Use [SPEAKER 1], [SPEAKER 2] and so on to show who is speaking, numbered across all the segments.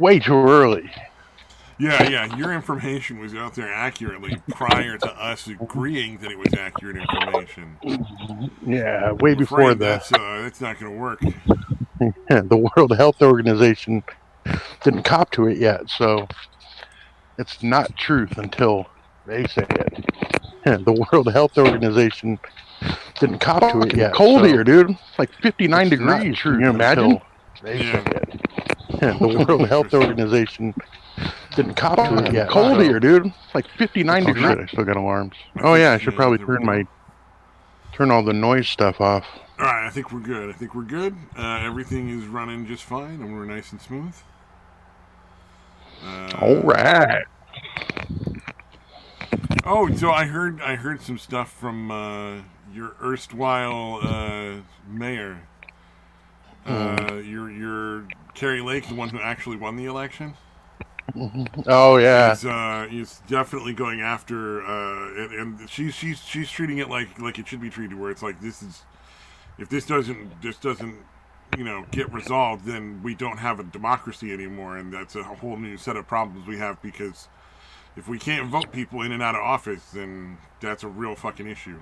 [SPEAKER 1] way too early.
[SPEAKER 2] Yeah. Your information was out there accurately prior to us agreeing that it was accurate information.
[SPEAKER 1] Yeah, way
[SPEAKER 2] I'm
[SPEAKER 1] before
[SPEAKER 2] afraid that's not going to work.
[SPEAKER 1] the World Health Organization didn't cop to it yet. So it's not truth until they say it. The World Health Organization didn't cop to it yet. Cold here, dude. Like 59 degrees. Can you imagine? They say it. The World Health Organization didn't cop to it yet. Cold here, dude. Like 59 degrees. Shit, I still got alarms. Oh yeah, I should probably turn all the noise stuff off.
[SPEAKER 2] All right, I think we're good. Everything is running just fine, and we're nice and smooth.
[SPEAKER 1] All right.
[SPEAKER 2] Oh, so I heard some stuff from your erstwhile mayor. Your Carrie Lake, the one who actually won the election.
[SPEAKER 1] Oh yeah,
[SPEAKER 2] is definitely going after, and she's treating it like it should be treated, where it's like if this doesn't get resolved, then we don't have a democracy anymore, and that's a whole new set of problems we have, because if we can't vote people in and out of office, then that's a real fucking issue,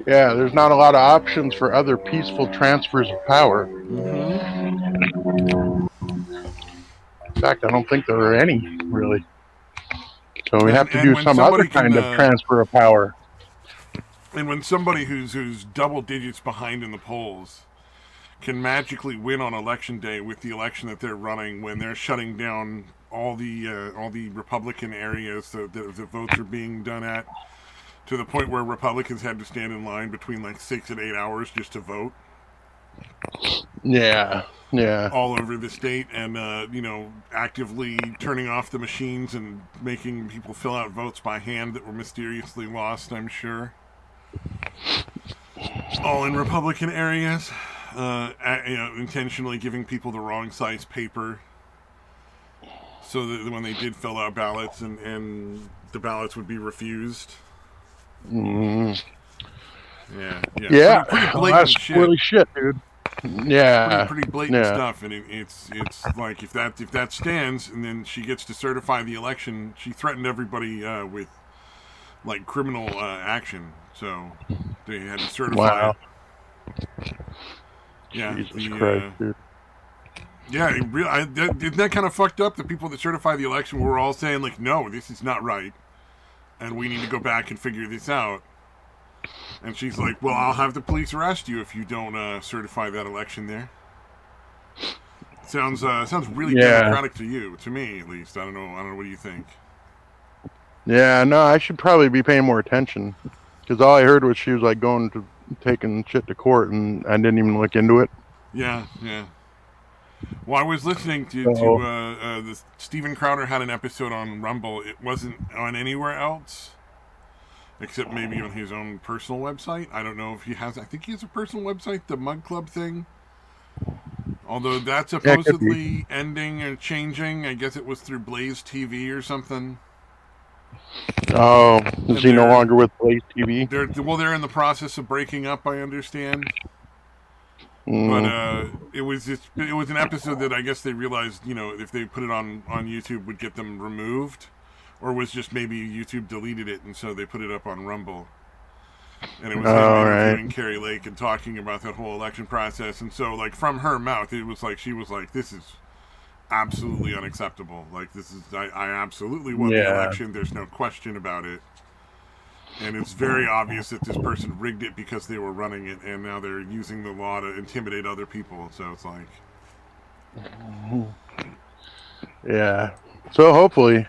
[SPEAKER 1] Yeah, there's not a lot of options for other peaceful transfers of power. In fact, I don't think there are any, really. So we have to do some other kind of transfer of power.
[SPEAKER 2] And when somebody who's double digits behind in the polls can magically win on election day with the election that they're running, when they're shutting down all the Republican areas that the votes are being done at, to the point where Republicans had to stand in line between like 6 and 8 hours just to vote.
[SPEAKER 1] Yeah.
[SPEAKER 2] All over the state, and actively turning off the machines and making people fill out votes by hand that were mysteriously lost, I'm sure. All in Republican areas, intentionally giving people the wrong size paper, so that when they did fill out ballots, and the ballots would be refused. Yeah. Pretty blatant
[SPEAKER 1] shit, dude. Yeah,
[SPEAKER 2] pretty blatant stuff, and it's like if that stands, and then she gets to certify the election, she threatened everybody with like criminal action, so they had to certify.
[SPEAKER 1] Wow.
[SPEAKER 2] Yeah,
[SPEAKER 1] Jesus Christ, dude.
[SPEAKER 2] Yeah, isn't that kind of fucked up? The people that certify the election were all saying like, no, this is not right, and we need to go back and figure this out. And she's like, well, I'll have the police arrest you if you don't certify that election there. Sounds really democratic to me at least. I don't know what do you think?
[SPEAKER 1] Yeah, no, I should probably be paying more attention, because all I heard was she was like taking shit to court, and I didn't even look into it.
[SPEAKER 2] Yeah. Well, I was listening to the Steven Crowder had an episode on Rumble. It wasn't on anywhere else, except maybe on his own personal website. I don't know if he has. I think he has a personal website, the Mug Club thing. Although that's supposedly ending and changing. I guess it was through Blaze TV or something.
[SPEAKER 1] Oh, is he no longer with Blaze TV?
[SPEAKER 2] They're in the process of breaking up, I understand. But it was an episode that I guess they realized, if they put it on YouTube, would get them removed. Or was just maybe YouTube deleted it, and so they put it up on Rumble. And it was him interviewing Carrie Lake and talking about that whole election process. And so, like, from her mouth, it was like, she was like, this is absolutely unacceptable. Like, I absolutely won the election. There's no question about it. And it's very obvious that this person rigged it because they were running it, and now they're using the law to intimidate other people. So it's like...
[SPEAKER 1] Yeah. So hopefully...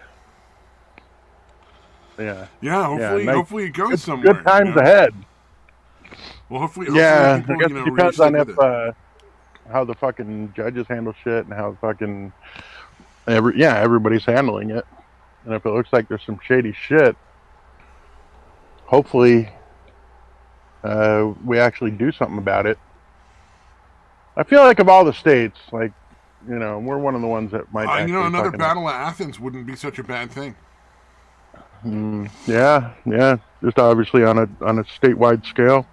[SPEAKER 2] Hopefully it goes somewhere.
[SPEAKER 1] Good times ahead.
[SPEAKER 2] Well, hopefully
[SPEAKER 1] people, I guess it depends
[SPEAKER 2] really
[SPEAKER 1] on how the fucking judges handle shit, and how fucking everybody's handling it. And if it looks like there's some shady shit, hopefully we actually do something about it. I feel like of all the states, like, we're one of the ones that might.
[SPEAKER 2] Another battle of Athens wouldn't be such a bad thing.
[SPEAKER 1] Yeah, just obviously on a statewide scale.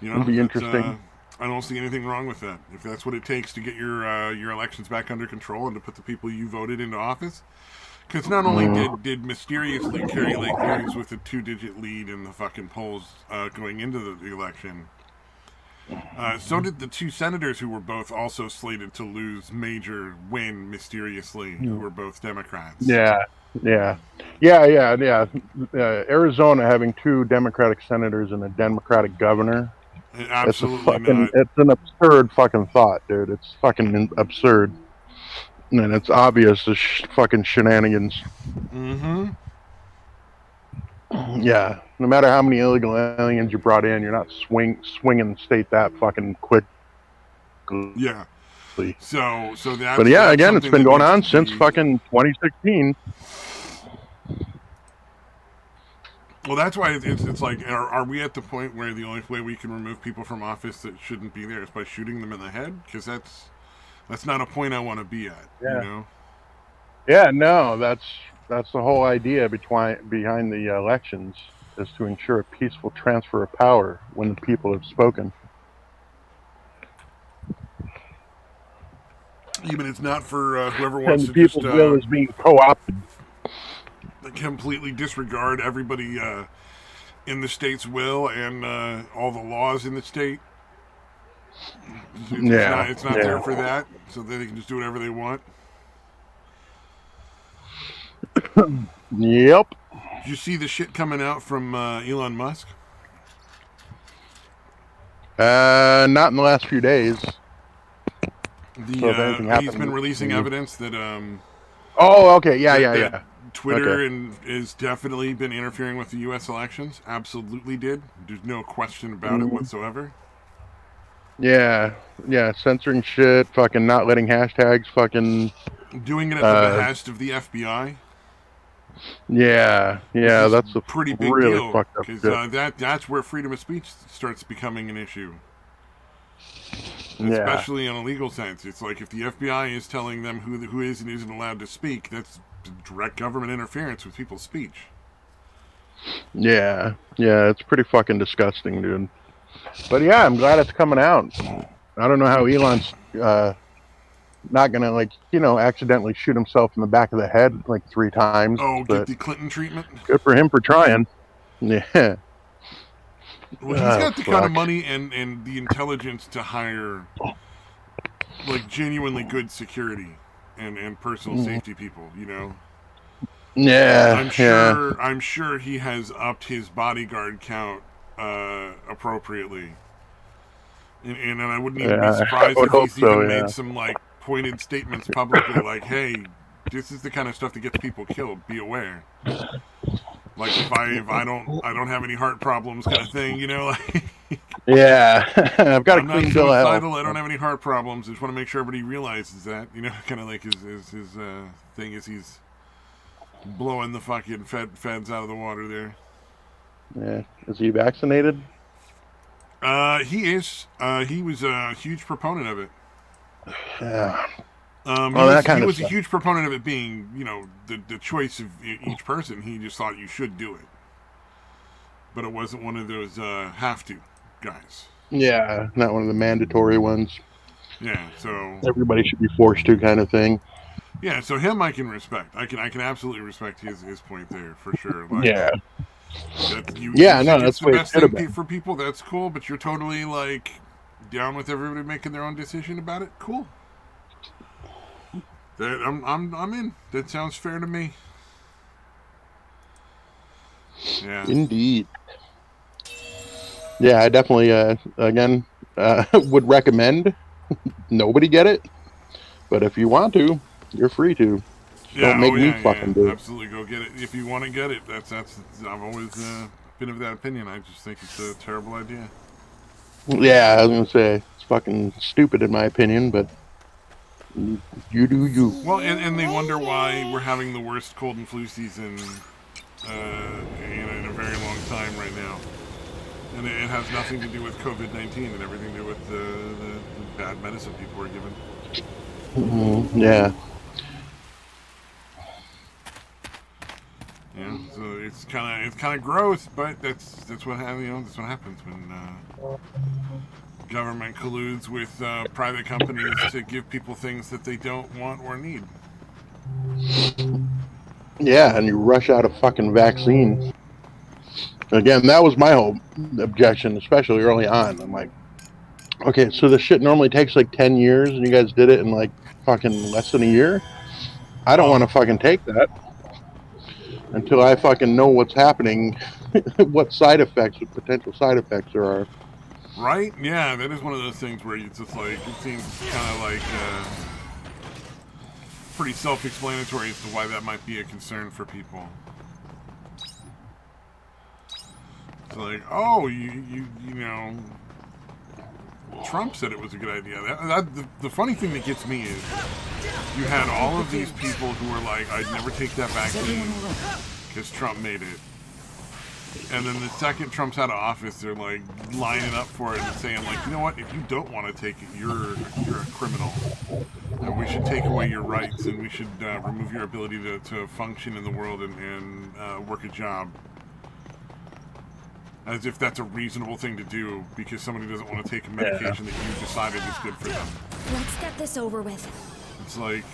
[SPEAKER 1] It'd be interesting.
[SPEAKER 2] I don't see anything wrong with that. If that's what it takes to get your elections back under control and to put the people you voted into office. Because not only did mysteriously Carrie Lake lose with a 2-digit lead in the fucking polls going into the election, so did the 2 senators who were both also slated to win mysteriously, who were both Democrats.
[SPEAKER 1] Yeah. Arizona having 2 Democratic senators and a Democratic governor.
[SPEAKER 2] Absolutely not.
[SPEAKER 1] It's an absurd fucking thought, dude. It's fucking absurd. And it's obvious as fucking shenanigans.
[SPEAKER 2] Mm-hmm.
[SPEAKER 1] Yeah. No matter how many illegal aliens you brought in, you're not swinging the state that fucking quick.
[SPEAKER 2] Yeah. So that's.
[SPEAKER 1] But yeah, again, it's been going on since fucking 2016.
[SPEAKER 2] Well, that's why it's like, are we at the point where the only way we can remove people from office that shouldn't be there is by shooting them in the head? Because that's not a point I want to be at.
[SPEAKER 1] Yeah.
[SPEAKER 2] You know.
[SPEAKER 1] Yeah, no, that's the whole idea behind the elections, is to ensure a peaceful transfer of power when the people have spoken.
[SPEAKER 2] Even it's not for whoever wants
[SPEAKER 1] and the people's will is being co-opted.
[SPEAKER 2] Completely disregard everybody in the state's will and all the laws in the state. It's not there for that, so they can just do whatever they want.
[SPEAKER 1] Yep.
[SPEAKER 2] Did you see the shit coming out from Elon Musk?
[SPEAKER 1] Not in the last few days.
[SPEAKER 2] He's been releasing evidence that.
[SPEAKER 1] Oh, okay. Yeah.
[SPEAKER 2] Twitter has definitely been interfering with the U.S. elections. Absolutely did. There's no question about it whatsoever.
[SPEAKER 1] Yeah. Censoring shit. Fucking not letting hashtags. Fucking
[SPEAKER 2] doing it at the behest of the FBI.
[SPEAKER 1] Yeah. That's a
[SPEAKER 2] pretty big
[SPEAKER 1] really
[SPEAKER 2] deal,
[SPEAKER 1] fucked up
[SPEAKER 2] because that's where freedom of speech starts becoming an issue. Especially in a legal sense. It's like if the FBI is telling them who is and isn't allowed to speak, that's direct government interference with people's speech.
[SPEAKER 1] Yeah, it's pretty fucking disgusting, dude. But yeah, I'm glad it's coming out. I don't know how Elon's not gonna accidentally shoot himself in the back of the head like 3 times.
[SPEAKER 2] Oh, get the Clinton treatment?
[SPEAKER 1] Good for him for trying. Yeah.
[SPEAKER 2] Well, he's got the kind of money and the intelligence to hire like genuinely good security and personal safety people, you know.
[SPEAKER 1] Yeah.
[SPEAKER 2] I'm sure he has upped his bodyguard count appropriately. And I wouldn't even be surprised if he's even made some like pointed statements publicly like, hey, this is the kind of stuff that gets people killed. Be aware. Like if I don't have any heart problems kind of thing, you know, like
[SPEAKER 1] yeah. I've got a clean bill of health.
[SPEAKER 2] I don't have any heart problems. I just want to make sure everybody realizes that, you know, kind of like his thing is he's blowing the fucking feds out of the water there.
[SPEAKER 1] Yeah. Is he vaccinated?
[SPEAKER 2] He is. He was a huge proponent of it.
[SPEAKER 1] Yeah.
[SPEAKER 2] He was a huge proponent of it being, you know, the choice of each person. He just thought you should do it. But it wasn't one of those have to guys.
[SPEAKER 1] Yeah, not one of the mandatory ones.
[SPEAKER 2] Yeah, so
[SPEAKER 1] everybody should be forced to kind of thing.
[SPEAKER 2] Yeah, so him I can respect. I can absolutely respect his point there for sure. Like,
[SPEAKER 1] yeah.
[SPEAKER 2] That's
[SPEAKER 1] the
[SPEAKER 2] best thing for people. That's cool, but you're totally like down with everybody making their own decision about it. Cool. I'm in. That sounds fair to me. Yeah.
[SPEAKER 1] Indeed. Yeah, I definitely would recommend nobody get it, but if you want to, you're free to. Don't make me fucking do it.
[SPEAKER 2] Absolutely, go get it if you want to get it. That's. I've always been of that opinion. I just think it's a terrible idea.
[SPEAKER 1] Yeah, I was gonna say it's fucking stupid in my opinion, but you do you.
[SPEAKER 2] Well, and they wonder why we're having the worst cold and flu season in a very long time right now. And it has nothing to do with COVID-19 and everything to do with the bad medicine people are given.
[SPEAKER 1] Yeah.
[SPEAKER 2] Yeah, so it's kind of gross, but that's what happens when government colludes with private companies to give people things that they don't want or need.
[SPEAKER 1] Yeah, and you rush out a fucking vaccine. Again, that was my whole objection, especially early on. I'm like, okay, so this shit normally takes like 10 years, and you guys did it in like fucking less than a year? I don't want to fucking take that until I fucking know what's happening, what potential side effects there are.
[SPEAKER 2] Right? Yeah, that is one of those things where it's just like, it seems kind of like pretty self-explanatory as to why that might be a concern for people. It's like, oh, you know, Trump said it was a good idea. The funny thing that gets me is you had all of these people who were like, I'd never take that vaccine because Trump made it. And then the second Trump's out of office, they're like lining up for it and saying like, you know what, if you don't want to take it, you're a criminal. And we should take away your rights, and we should remove your ability to function in the world and work a job. As if that's a reasonable thing to do because somebody doesn't want to take a medication that you decided is good for them.
[SPEAKER 3] Let's get this over with.
[SPEAKER 2] It's like,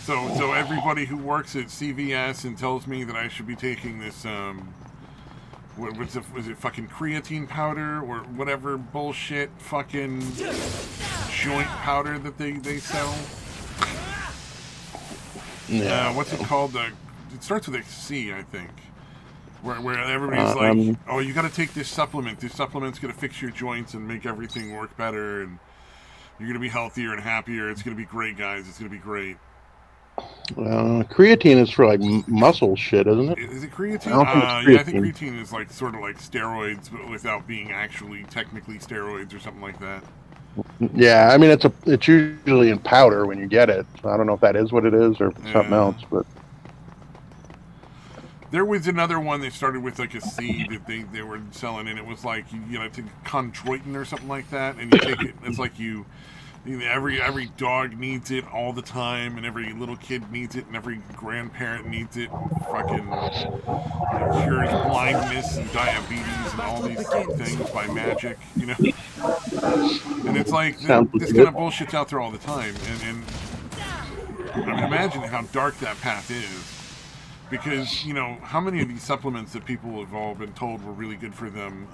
[SPEAKER 2] so everybody who works at CVS and tells me that I should be taking this, was it fucking creatine powder or whatever bullshit fucking joint powder that they sell?
[SPEAKER 1] Yeah.
[SPEAKER 2] What's it called? It starts with a C, I think. Where everybody's like, oh, you got to take this supplement. This supplement's going to fix your joints and make everything work better, and you're going to be healthier and happier. It's going to be great, guys. It's going to be great.
[SPEAKER 1] Creatine is for like muscle shit, isn't it?
[SPEAKER 2] Is it creatine?
[SPEAKER 1] Creatine.
[SPEAKER 2] Yeah, I think creatine is like sort of like steroids, but without being actually technically steroids or something like that.
[SPEAKER 1] Yeah, I mean it's usually in powder when you get it. So I don't know if that is what it is or if it's something else, but.
[SPEAKER 2] There was another one that started with like a seed that they were selling, and it was like you know, take chondroitin or something like that, and you take it. It's like every dog needs it all the time, and every little kid needs it, and every grandparent needs it. And fucking cures blindness and diabetes and all these things by magic, you know. And it's like this kind of bullshit's out there all the time, and I mean, imagine how dark that path is. Because, you know, how many of these supplements that people have all been told were really good for them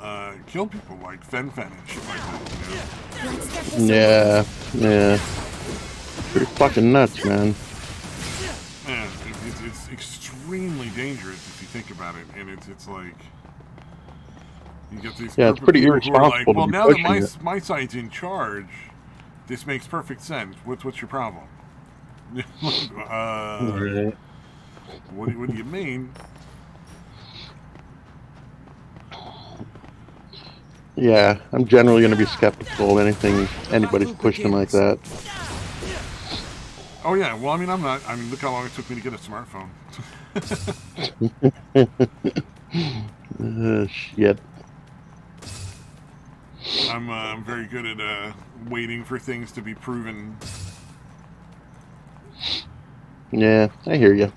[SPEAKER 2] kill people, like fen-phen and shit like that, you
[SPEAKER 1] know? Yeah. Pretty fucking nuts, man.
[SPEAKER 2] Yeah, it's extremely dangerous if you think about it. And it's like, you get these
[SPEAKER 1] it's pretty irresponsible.
[SPEAKER 2] Like, well, now that my side's in charge, this makes perfect sense. What's your problem?
[SPEAKER 1] Right.
[SPEAKER 2] What do you mean?
[SPEAKER 1] Yeah, I'm generally going to be skeptical of anybody's pushing like that.
[SPEAKER 2] Oh yeah, well I mean I'm not. I mean look how long it took me to get a smartphone.
[SPEAKER 1] Shit.
[SPEAKER 2] I'm very good at waiting for things to be proven.
[SPEAKER 1] Yeah, I hear you.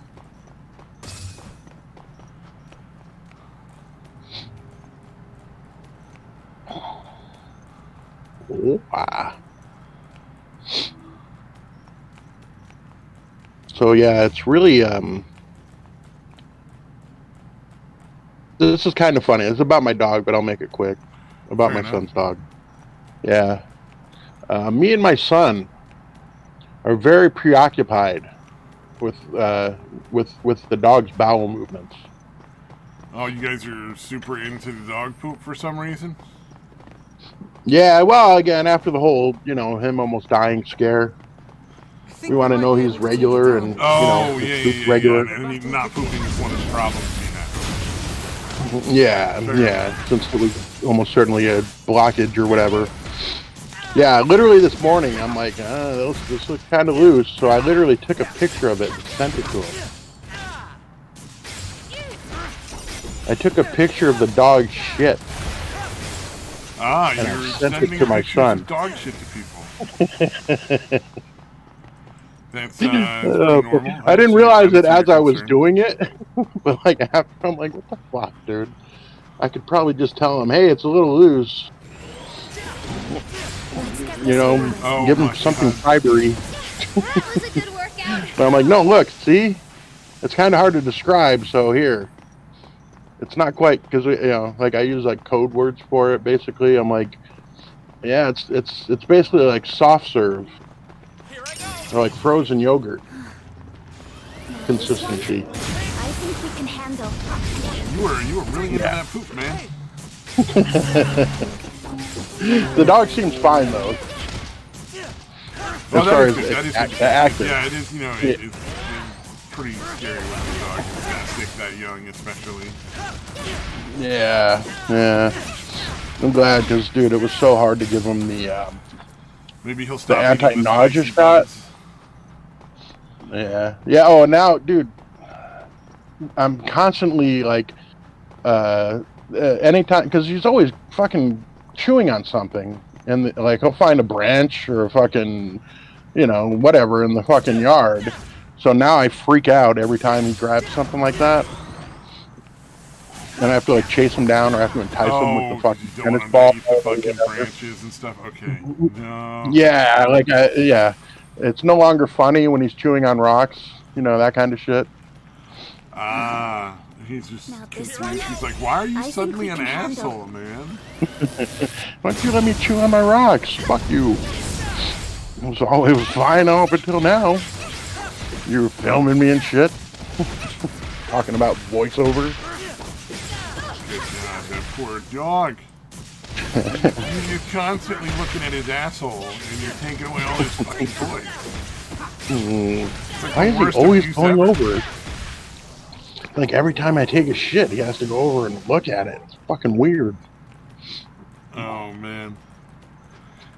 [SPEAKER 1] So yeah, it's really this is kind of funny. It's about my dog, but I'll make it quick. About my son's dog. Yeah. Me and my son are very preoccupied with the dog's bowel movements.
[SPEAKER 2] Oh, you guys are super into the dog poop for some reason?
[SPEAKER 1] Yeah, well, again, after the whole, you know, him almost dying scare, we want to know he's regular and, regular.
[SPEAKER 2] And not pooping is one of the problems he
[SPEAKER 1] had. Yeah, since it was almost certainly a blockage or whatever. Yeah, literally this morning, I'm like, this looks kind of loose, so I literally took a picture of it and sent it to him. I took a picture of the dog's shit.
[SPEAKER 2] And
[SPEAKER 1] you're
[SPEAKER 2] I
[SPEAKER 1] sent it to my son.
[SPEAKER 2] Dog shit to people. That's normal.
[SPEAKER 1] I didn't realize it as I was doing it, but like after, I'm like, what the fuck, dude? I could probably just tell him, hey, it's a little loose. You know,
[SPEAKER 2] Oh
[SPEAKER 1] give him
[SPEAKER 2] my
[SPEAKER 1] something
[SPEAKER 2] God.
[SPEAKER 1] fibery.
[SPEAKER 3] That was a good workout.
[SPEAKER 1] But I'm like, no, look, see, it's kind of hard to describe. So here, it's not quite because like I use like code words for it. Basically, I'm like, yeah, it's basically like soft serve or like frozen yogurt
[SPEAKER 3] Now this one,
[SPEAKER 1] consistency.
[SPEAKER 3] I think we can handle.
[SPEAKER 2] You were really into
[SPEAKER 1] Yeah.
[SPEAKER 2] that poop, man.
[SPEAKER 1] The dog seems fine though,
[SPEAKER 2] Well,
[SPEAKER 1] as far
[SPEAKER 2] that is
[SPEAKER 1] as
[SPEAKER 2] good. That is good.
[SPEAKER 1] the actor.
[SPEAKER 2] Yeah, it is. You know,
[SPEAKER 1] Yeah.
[SPEAKER 2] it's pretty scary when the dog is gonna stick that young, especially.
[SPEAKER 1] Yeah. I'm glad because, dude, it was so hard to give him
[SPEAKER 2] Maybe he'll
[SPEAKER 1] the
[SPEAKER 2] stop eating the
[SPEAKER 1] anti-nausea
[SPEAKER 2] spicy
[SPEAKER 1] shot.
[SPEAKER 2] buns.
[SPEAKER 1] Yeah. Oh, and now, dude, I'm constantly like, anytime because he's always fucking chewing on something, and like he'll find a branch or a fucking, whatever in the fucking yard. So now I freak out every time he grabs something like that. And I have to like chase him down or I have to entice him with the
[SPEAKER 2] Oh,
[SPEAKER 1] fucking
[SPEAKER 2] you don't want
[SPEAKER 1] tennis
[SPEAKER 2] him
[SPEAKER 1] ball.
[SPEAKER 2] to eat the
[SPEAKER 1] Or
[SPEAKER 2] fucking
[SPEAKER 1] whatever.
[SPEAKER 2] branches and stuff. Okay. No.
[SPEAKER 1] Yeah, yeah. It's no longer funny when he's chewing on rocks, that kind of shit.
[SPEAKER 2] Ah, he's just
[SPEAKER 3] Now this
[SPEAKER 2] confused.
[SPEAKER 3] one,
[SPEAKER 2] He's like, why are you
[SPEAKER 3] I think
[SPEAKER 2] suddenly
[SPEAKER 3] we
[SPEAKER 2] an
[SPEAKER 3] can handle.
[SPEAKER 2] asshole, man?
[SPEAKER 1] Why don't you let me chew on my rocks? Fuck you. It was fine up until now. You were filming me and shit. Talking about voiceovers.
[SPEAKER 2] Good God, that poor dog. You're constantly looking at his asshole, and you're taking away all his fucking toys. It's like
[SPEAKER 1] Why
[SPEAKER 2] the
[SPEAKER 1] is
[SPEAKER 2] worst
[SPEAKER 1] he always
[SPEAKER 2] abuse
[SPEAKER 1] going
[SPEAKER 2] ever.
[SPEAKER 1] over it? Like every time I take a shit, he has to go over and look at it. It's fucking weird.
[SPEAKER 2] Oh man,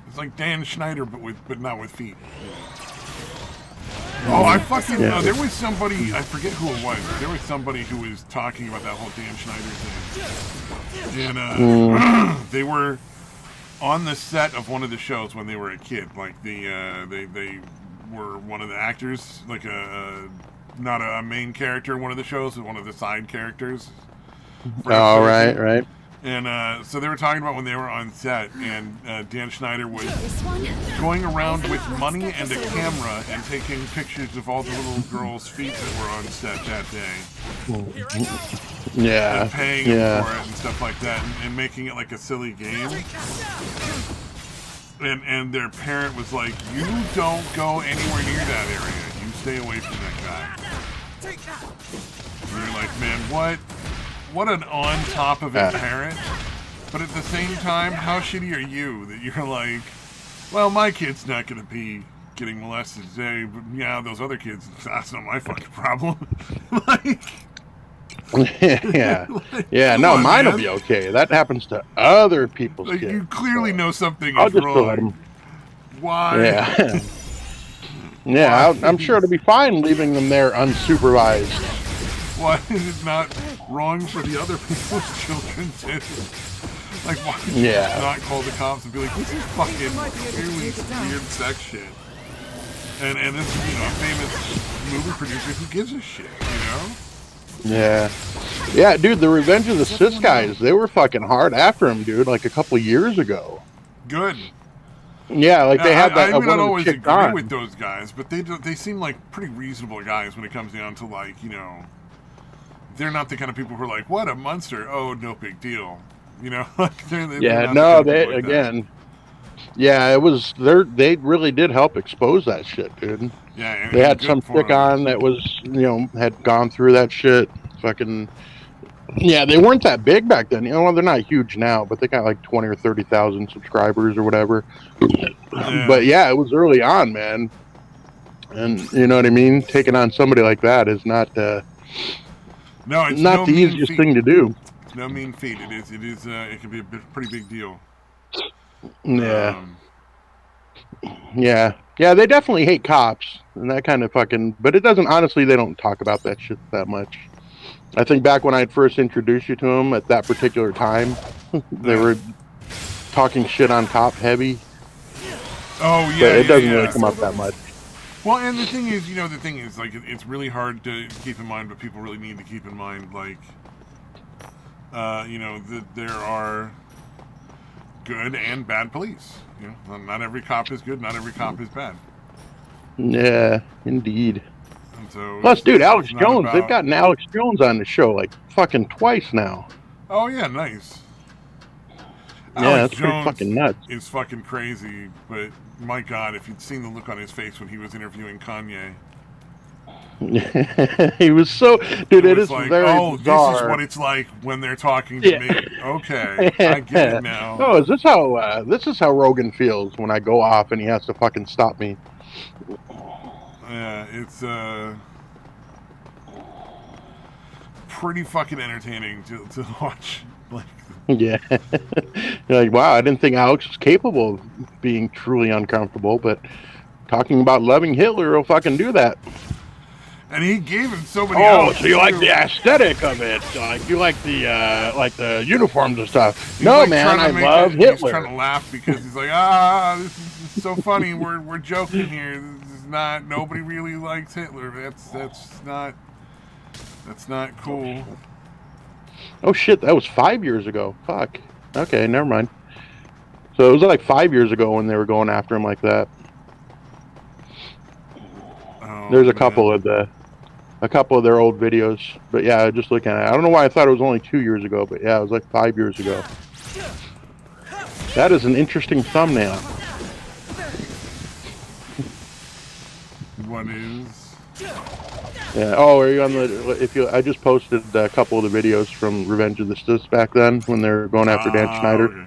[SPEAKER 2] it's like Dan Schneider, but not with feet. Oh, I fucking
[SPEAKER 1] Yeah.
[SPEAKER 2] there was somebody, I forget who it was. There was somebody who was talking about that whole Dan Schneider thing, and they were on the set of one of the shows when they were a kid. Like they were one of the actors, like not a main character in one of the shows, but one of the side characters. for
[SPEAKER 1] Oh,
[SPEAKER 2] episode
[SPEAKER 1] right.
[SPEAKER 2] two. And so they were talking about when they were on set, and Dan Schneider was
[SPEAKER 3] This one,
[SPEAKER 2] going around with money and a camera and taking pictures of all the little girls' feet that were on set that day,
[SPEAKER 1] Yeah.
[SPEAKER 2] and paying them for it and stuff like that, and making it like a silly game. And their parent was like, "You don't go anywhere near that area. You stay away from that guy." And you're like, man, what an on top of it parent. But at the same time, how shitty are you that you're like, well, my kid's not going to be getting molested today, but yeah, those other kids, that's not my fucking problem. Like,
[SPEAKER 1] Yeah.
[SPEAKER 2] like,
[SPEAKER 1] Yeah.
[SPEAKER 2] come
[SPEAKER 1] No,
[SPEAKER 2] on,
[SPEAKER 1] mine will
[SPEAKER 2] man.
[SPEAKER 1] be okay. That happens to other people's
[SPEAKER 2] Like,
[SPEAKER 1] kids.
[SPEAKER 2] you clearly
[SPEAKER 1] so
[SPEAKER 2] know something
[SPEAKER 1] I'll
[SPEAKER 2] is
[SPEAKER 1] just let
[SPEAKER 2] wrong.
[SPEAKER 1] them.
[SPEAKER 2] Why?
[SPEAKER 1] Yeah. Yeah. I'm sure it'll be fine leaving them there unsupervised.
[SPEAKER 2] Why is it not wrong for the other people's children too? Like, why did you
[SPEAKER 1] Yeah.
[SPEAKER 2] not call the cops and be like, this is fucking really weird sex shit? And this is, a famous movie producer who gives a shit,
[SPEAKER 1] Yeah. Yeah, dude, the Revenge of the Sis guys, they were fucking hard after him, dude, like a couple of years ago.
[SPEAKER 2] Good.
[SPEAKER 1] Yeah, like they had that
[SPEAKER 2] I may
[SPEAKER 1] one
[SPEAKER 2] not
[SPEAKER 1] of the
[SPEAKER 2] always
[SPEAKER 1] chicks
[SPEAKER 2] agree
[SPEAKER 1] on.
[SPEAKER 2] with those guys, but they seem like pretty reasonable guys when it comes down to, like, they're not the kind of people who are like, what a monster, oh, no big deal. Like they're
[SPEAKER 1] Yeah,
[SPEAKER 2] not the
[SPEAKER 1] no,
[SPEAKER 2] kind of
[SPEAKER 1] they
[SPEAKER 2] people like that.
[SPEAKER 1] again. Yeah, it was they really did help expose that shit, dude.
[SPEAKER 2] Yeah, and
[SPEAKER 1] They had
[SPEAKER 2] good
[SPEAKER 1] some
[SPEAKER 2] for
[SPEAKER 1] chick
[SPEAKER 2] 'em.
[SPEAKER 1] on that was, had gone through that shit. Fucking yeah, they weren't that big back then. Well, they're not huge now, but they got like 20 or 30,000 subscribers or whatever.
[SPEAKER 2] Yeah.
[SPEAKER 1] But yeah, it was early on, man. And you know what I mean? Taking on somebody like that is not
[SPEAKER 2] No, it's
[SPEAKER 1] not
[SPEAKER 2] no
[SPEAKER 1] the
[SPEAKER 2] mean
[SPEAKER 1] easiest
[SPEAKER 2] feat.
[SPEAKER 1] thing to do.
[SPEAKER 2] It's no mean feat. It can be a pretty big deal.
[SPEAKER 1] Yeah. Yeah. Yeah, they definitely hate cops and that kind of fucking, but it doesn't, honestly, they don't talk about that shit that much. I think back when I had first introduced you to them at that particular time, they were talking shit on cop heavy,
[SPEAKER 2] Oh yeah,
[SPEAKER 1] but it doesn't
[SPEAKER 2] yeah.
[SPEAKER 1] really come up that much.
[SPEAKER 2] Well, and the thing is, like, it's really hard to keep in mind, but people really need to keep in mind, like, that there are good and bad police. You know, not every cop is good, not every cop is bad.
[SPEAKER 1] Yeah, indeed.
[SPEAKER 2] And so
[SPEAKER 1] Plus, dude, Alex
[SPEAKER 2] it's not
[SPEAKER 1] Jones, they've
[SPEAKER 2] about...
[SPEAKER 1] gotten Alex Jones on the show like fucking twice now.
[SPEAKER 2] Oh yeah, nice.
[SPEAKER 1] Yeah,
[SPEAKER 2] Alex
[SPEAKER 1] that's pretty
[SPEAKER 2] Jones
[SPEAKER 1] fucking nuts.
[SPEAKER 2] is fucking crazy, but my God, if you'd seen the look on his face when he was interviewing Kanye,
[SPEAKER 1] He was so, dude. It
[SPEAKER 2] was
[SPEAKER 1] is
[SPEAKER 2] like,
[SPEAKER 1] very
[SPEAKER 2] oh,
[SPEAKER 1] bizarre.
[SPEAKER 2] this is what it's like when they're talking to me. Okay, I get it now.
[SPEAKER 1] Oh, is this how Rogan feels when I go off and he has to fucking stop me?
[SPEAKER 2] Yeah, it's pretty fucking entertaining to watch. Like,
[SPEAKER 1] Yeah. You're like, wow, I didn't think Alex was capable of being truly uncomfortable, but talking about loving Hitler will fucking do that.
[SPEAKER 2] and he gave him so many.
[SPEAKER 1] Oh,
[SPEAKER 2] outs,
[SPEAKER 1] so you like
[SPEAKER 2] too.
[SPEAKER 1] the aesthetic of it? Like you like the uniforms and stuff?
[SPEAKER 2] He's
[SPEAKER 1] No,
[SPEAKER 2] like
[SPEAKER 1] man, I
[SPEAKER 2] trying to make
[SPEAKER 1] love
[SPEAKER 2] it-
[SPEAKER 1] Hitler.
[SPEAKER 2] He's trying to laugh because he's like, this is so funny. We're joking here. This is not. Nobody really likes Hitler. That's not cool.
[SPEAKER 1] Oh shit, that was 5 years ago. Fuck. Okay, never mind. So it was like 5 years ago when they were going after him like that.
[SPEAKER 2] Oh,
[SPEAKER 1] There's a
[SPEAKER 2] man.
[SPEAKER 1] couple of their old videos, but yeah, just looking at it, I don't know why I thought it was only 2 years ago, but yeah, it was like 5 years ago. That is an interesting thumbnail.
[SPEAKER 2] What is?
[SPEAKER 1] Yeah. Oh, are you on the? I just posted a couple of the videos from Revenge of the Sith back then when they were going after Dan Schneider.
[SPEAKER 2] Okay.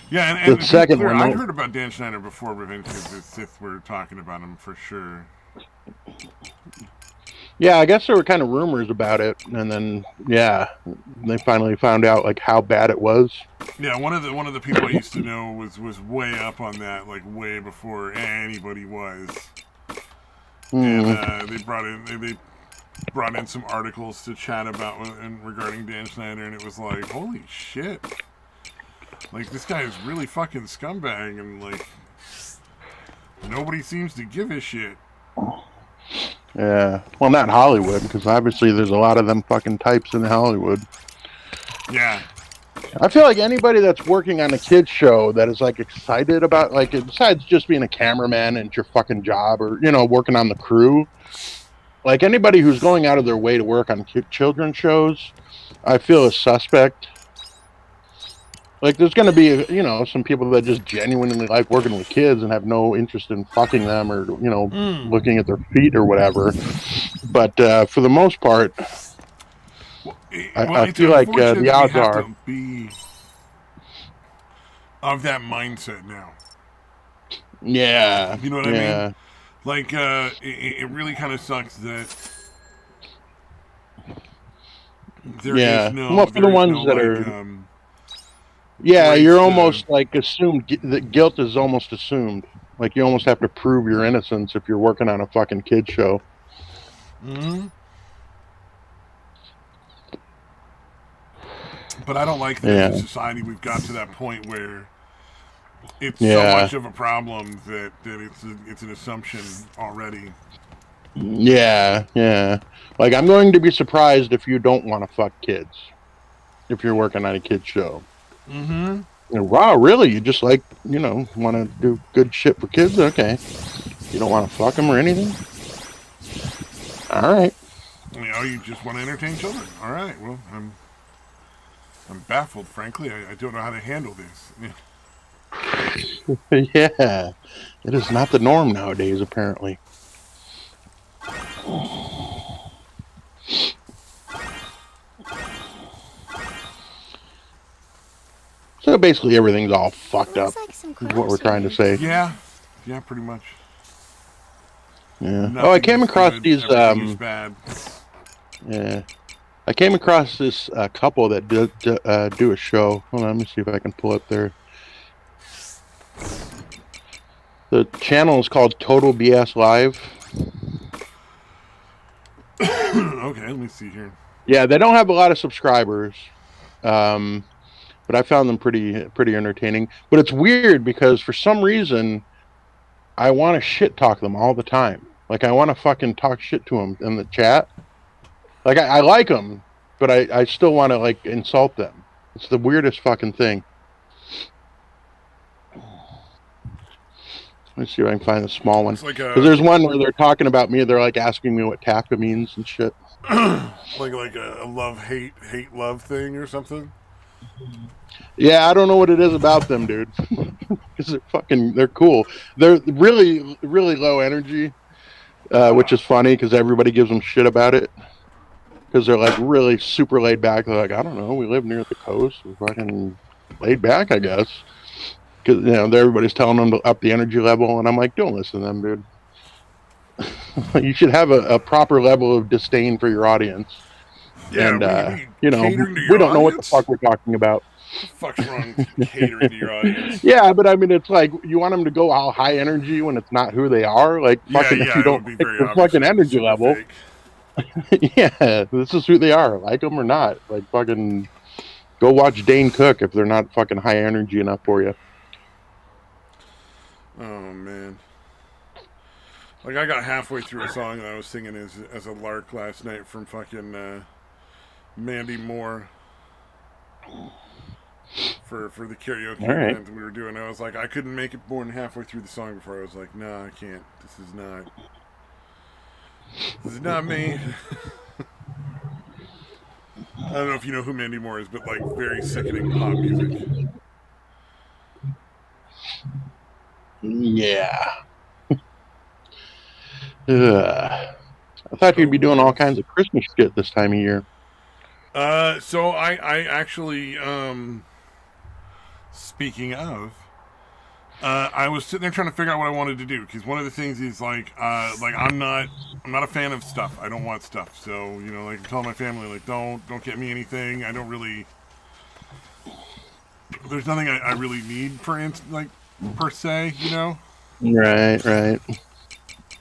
[SPEAKER 2] Yeah, and
[SPEAKER 1] The second one,
[SPEAKER 2] I'd
[SPEAKER 1] though.
[SPEAKER 2] heard about Dan Schneider before Revenge of the Sith were talking about him for sure.
[SPEAKER 1] Yeah, I guess there were kind of rumors about it, and then yeah, they finally found out like how bad it was.
[SPEAKER 2] Yeah, one of the people I used to know was way up on that, like way before anybody was. And they brought in some articles to chat about and regarding Dan Schneider, and it was like, holy shit, like this guy is really fucking scumbag, and like nobody seems to give a shit.
[SPEAKER 1] Yeah, well, not Hollywood, because obviously there's a lot of them fucking types in Hollywood.
[SPEAKER 2] Yeah.
[SPEAKER 1] I feel like anybody that's working on a kids show that is like excited about, like, besides just being a cameraman and it's your fucking job, or working on the crew, like anybody who's going out of their way to work on children's shows, I feel is suspect. Like, there's going to be some people that just genuinely like working with kids and have no interest in fucking them or looking at their feet or whatever. But for the most part, I feel like the odds are
[SPEAKER 2] to be of that mindset now.
[SPEAKER 1] Yeah.
[SPEAKER 2] You know what I mean? Like, it really kind of sucks that there is no.
[SPEAKER 1] Well, for the ones that are. Yeah, you're almost like assumed that guilt is almost assumed. Like you almost have to prove your innocence if you're working on a fucking kid show.
[SPEAKER 2] Mm-hmm. But I don't like that as a society we've got to that point where it's so much of a problem that it's an assumption already.
[SPEAKER 1] Yeah. Like, I'm going to be surprised if you don't want to fuck kids if you're working on a kid show.
[SPEAKER 2] Mm-hmm.
[SPEAKER 1] Wow, really? You just want to do good shit for kids? Okay. You don't want to fuck them or anything? All right.
[SPEAKER 2] You just want to entertain children. All right. Well, I'm baffled, frankly. I don't know how to handle this.
[SPEAKER 1] Yeah. It is not the norm nowadays, apparently. So basically everything's all fucked up,
[SPEAKER 3] Like some
[SPEAKER 1] is what we're trying to say.
[SPEAKER 2] Yeah, pretty much.
[SPEAKER 1] Yeah.
[SPEAKER 2] Nothing
[SPEAKER 1] I came across
[SPEAKER 2] good.
[SPEAKER 1] these
[SPEAKER 2] Everything is bad.
[SPEAKER 1] Yeah. I came across this couple that do a show. Hold on, let me see if I can pull up their. The channel is called Total BS Live.
[SPEAKER 2] Okay, let me see here.
[SPEAKER 1] Yeah, they don't have a lot of subscribers, but I found them pretty entertaining. But it's weird because for some reason, I want to shit talk them all the time. Like, I want to fucking talk shit to them in the chat. Like, I like them, but I still want to, like, insult them. It's the weirdest fucking thing. Let's see if I can find the small one.
[SPEAKER 2] It's like
[SPEAKER 1] Because there's one where they're talking about me. They're like asking me what Taka means and shit.
[SPEAKER 2] like a love hate love thing or something.
[SPEAKER 1] Yeah, I don't know what it is about them, dude. Because they're cool. They're really, really low energy, which is funny because everybody gives them shit about it. Because they're like really super laid back. They're like, I don't know, we live near the coast. We're fucking laid back, I guess. Because everybody's telling them to up the energy level, and I'm like, don't listen to them, dude. You should have a proper level of disdain for your audience.
[SPEAKER 2] Yeah,
[SPEAKER 1] And
[SPEAKER 2] we catering to your
[SPEAKER 1] we don't know what the
[SPEAKER 2] audience?
[SPEAKER 1] fuck we're talking about.
[SPEAKER 2] What the fuck's wrong with catering to your audience?
[SPEAKER 1] Yeah, but I mean, it's like you want them to go all high energy when it's not who they are. Like, fucking, if you
[SPEAKER 2] It
[SPEAKER 1] don't
[SPEAKER 2] would be
[SPEAKER 1] pick
[SPEAKER 2] very
[SPEAKER 1] their
[SPEAKER 2] obvious.
[SPEAKER 1] fucking energy
[SPEAKER 2] Super
[SPEAKER 1] level,
[SPEAKER 2] fake.
[SPEAKER 1] yeah, this is who they are. Like them or not, like fucking, go watch Dane Cook if they're not fucking high energy enough for you.
[SPEAKER 2] Oh man. Like I got halfway through a song that I was singing as a lark last night from fucking Mandy Moore for the karaoke event we were doing. I was like, I couldn't make it more than halfway through the song before I was like, no, I can't. This is not me. I don't know if you know who Mandy Moore is, but like very sickening pop music.
[SPEAKER 1] Yeah. I thought you'd be doing all kinds of Christmas shit this time of year.
[SPEAKER 2] So I actually, speaking of, I was sitting there trying to figure out what I wanted to do because one of the things is like I'm not a fan of stuff. I don't want stuff. So like I'm telling my family like don't get me anything. I don't really. There's nothing I really need like per se.
[SPEAKER 1] Right.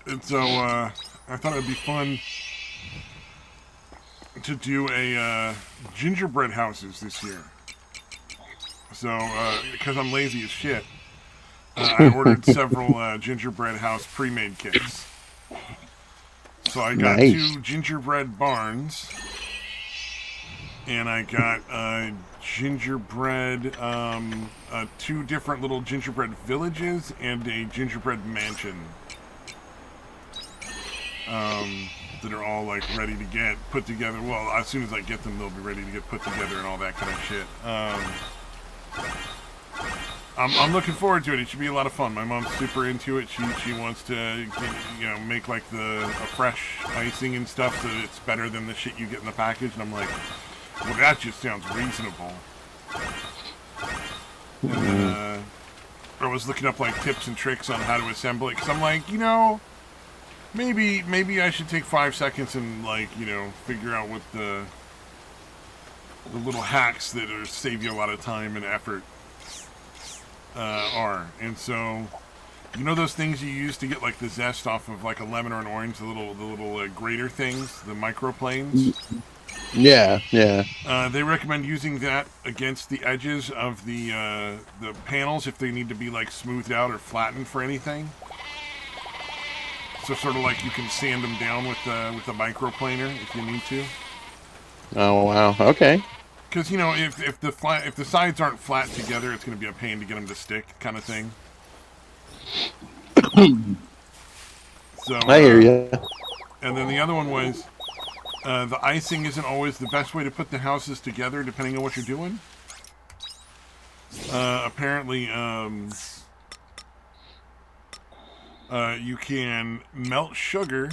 [SPEAKER 2] And so I thought it'd be fun to do a gingerbread houses this year. So because I'm lazy as shit. I ordered several gingerbread house pre-made kits. So I got 2 gingerbread barns, and I got gingerbread, 2 different little gingerbread villages, and a gingerbread mansion that are all like ready to get put together. Well, as soon as I get them, they'll be ready to get put together and all that kind of shit. I'm looking forward to it. It should be a lot of fun. My mom's super into it. She wants to make like a fresh icing and stuff so that it's better than the shit you get in the package. And I'm like, well, that just sounds reasonable. And then I was looking up like tips and tricks on how to assemble it because I'm like, maybe I should take 5 seconds and like figure out what the little hacks that save you a lot of time and effort are. And so those things you use to get like the zest off of like a lemon or an orange, the little grater things, the microplanes.
[SPEAKER 1] Yeah.
[SPEAKER 2] They recommend using that against the edges of the panels if they need to be like smoothed out or flattened for anything. So sort of like you can sand them down with a microplaner if you need to.
[SPEAKER 1] Oh wow. Okay.
[SPEAKER 2] Because if the sides aren't flat together, it's going to be a pain to get them to stick, kind of thing. So
[SPEAKER 1] I hear you.
[SPEAKER 2] And then the other one was the icing isn't always the best way to put the houses together, depending on what you're doing. Apparently, you can melt sugar,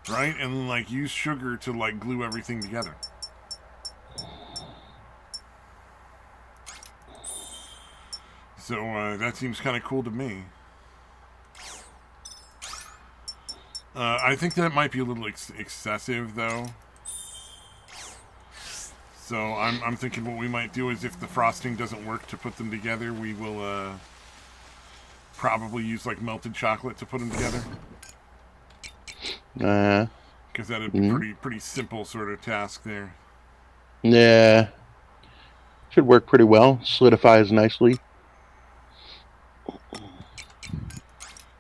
[SPEAKER 2] right, and like use sugar to like glue everything together. So that seems kind of cool to me. I think that might be a little excessive, though. So I'm thinking what we might do is if the frosting doesn't work to put them together, we will probably use like melted chocolate to put them together. Because that'd be pretty simple sort of task there.
[SPEAKER 1] Yeah. Should work pretty well. Solidifies nicely.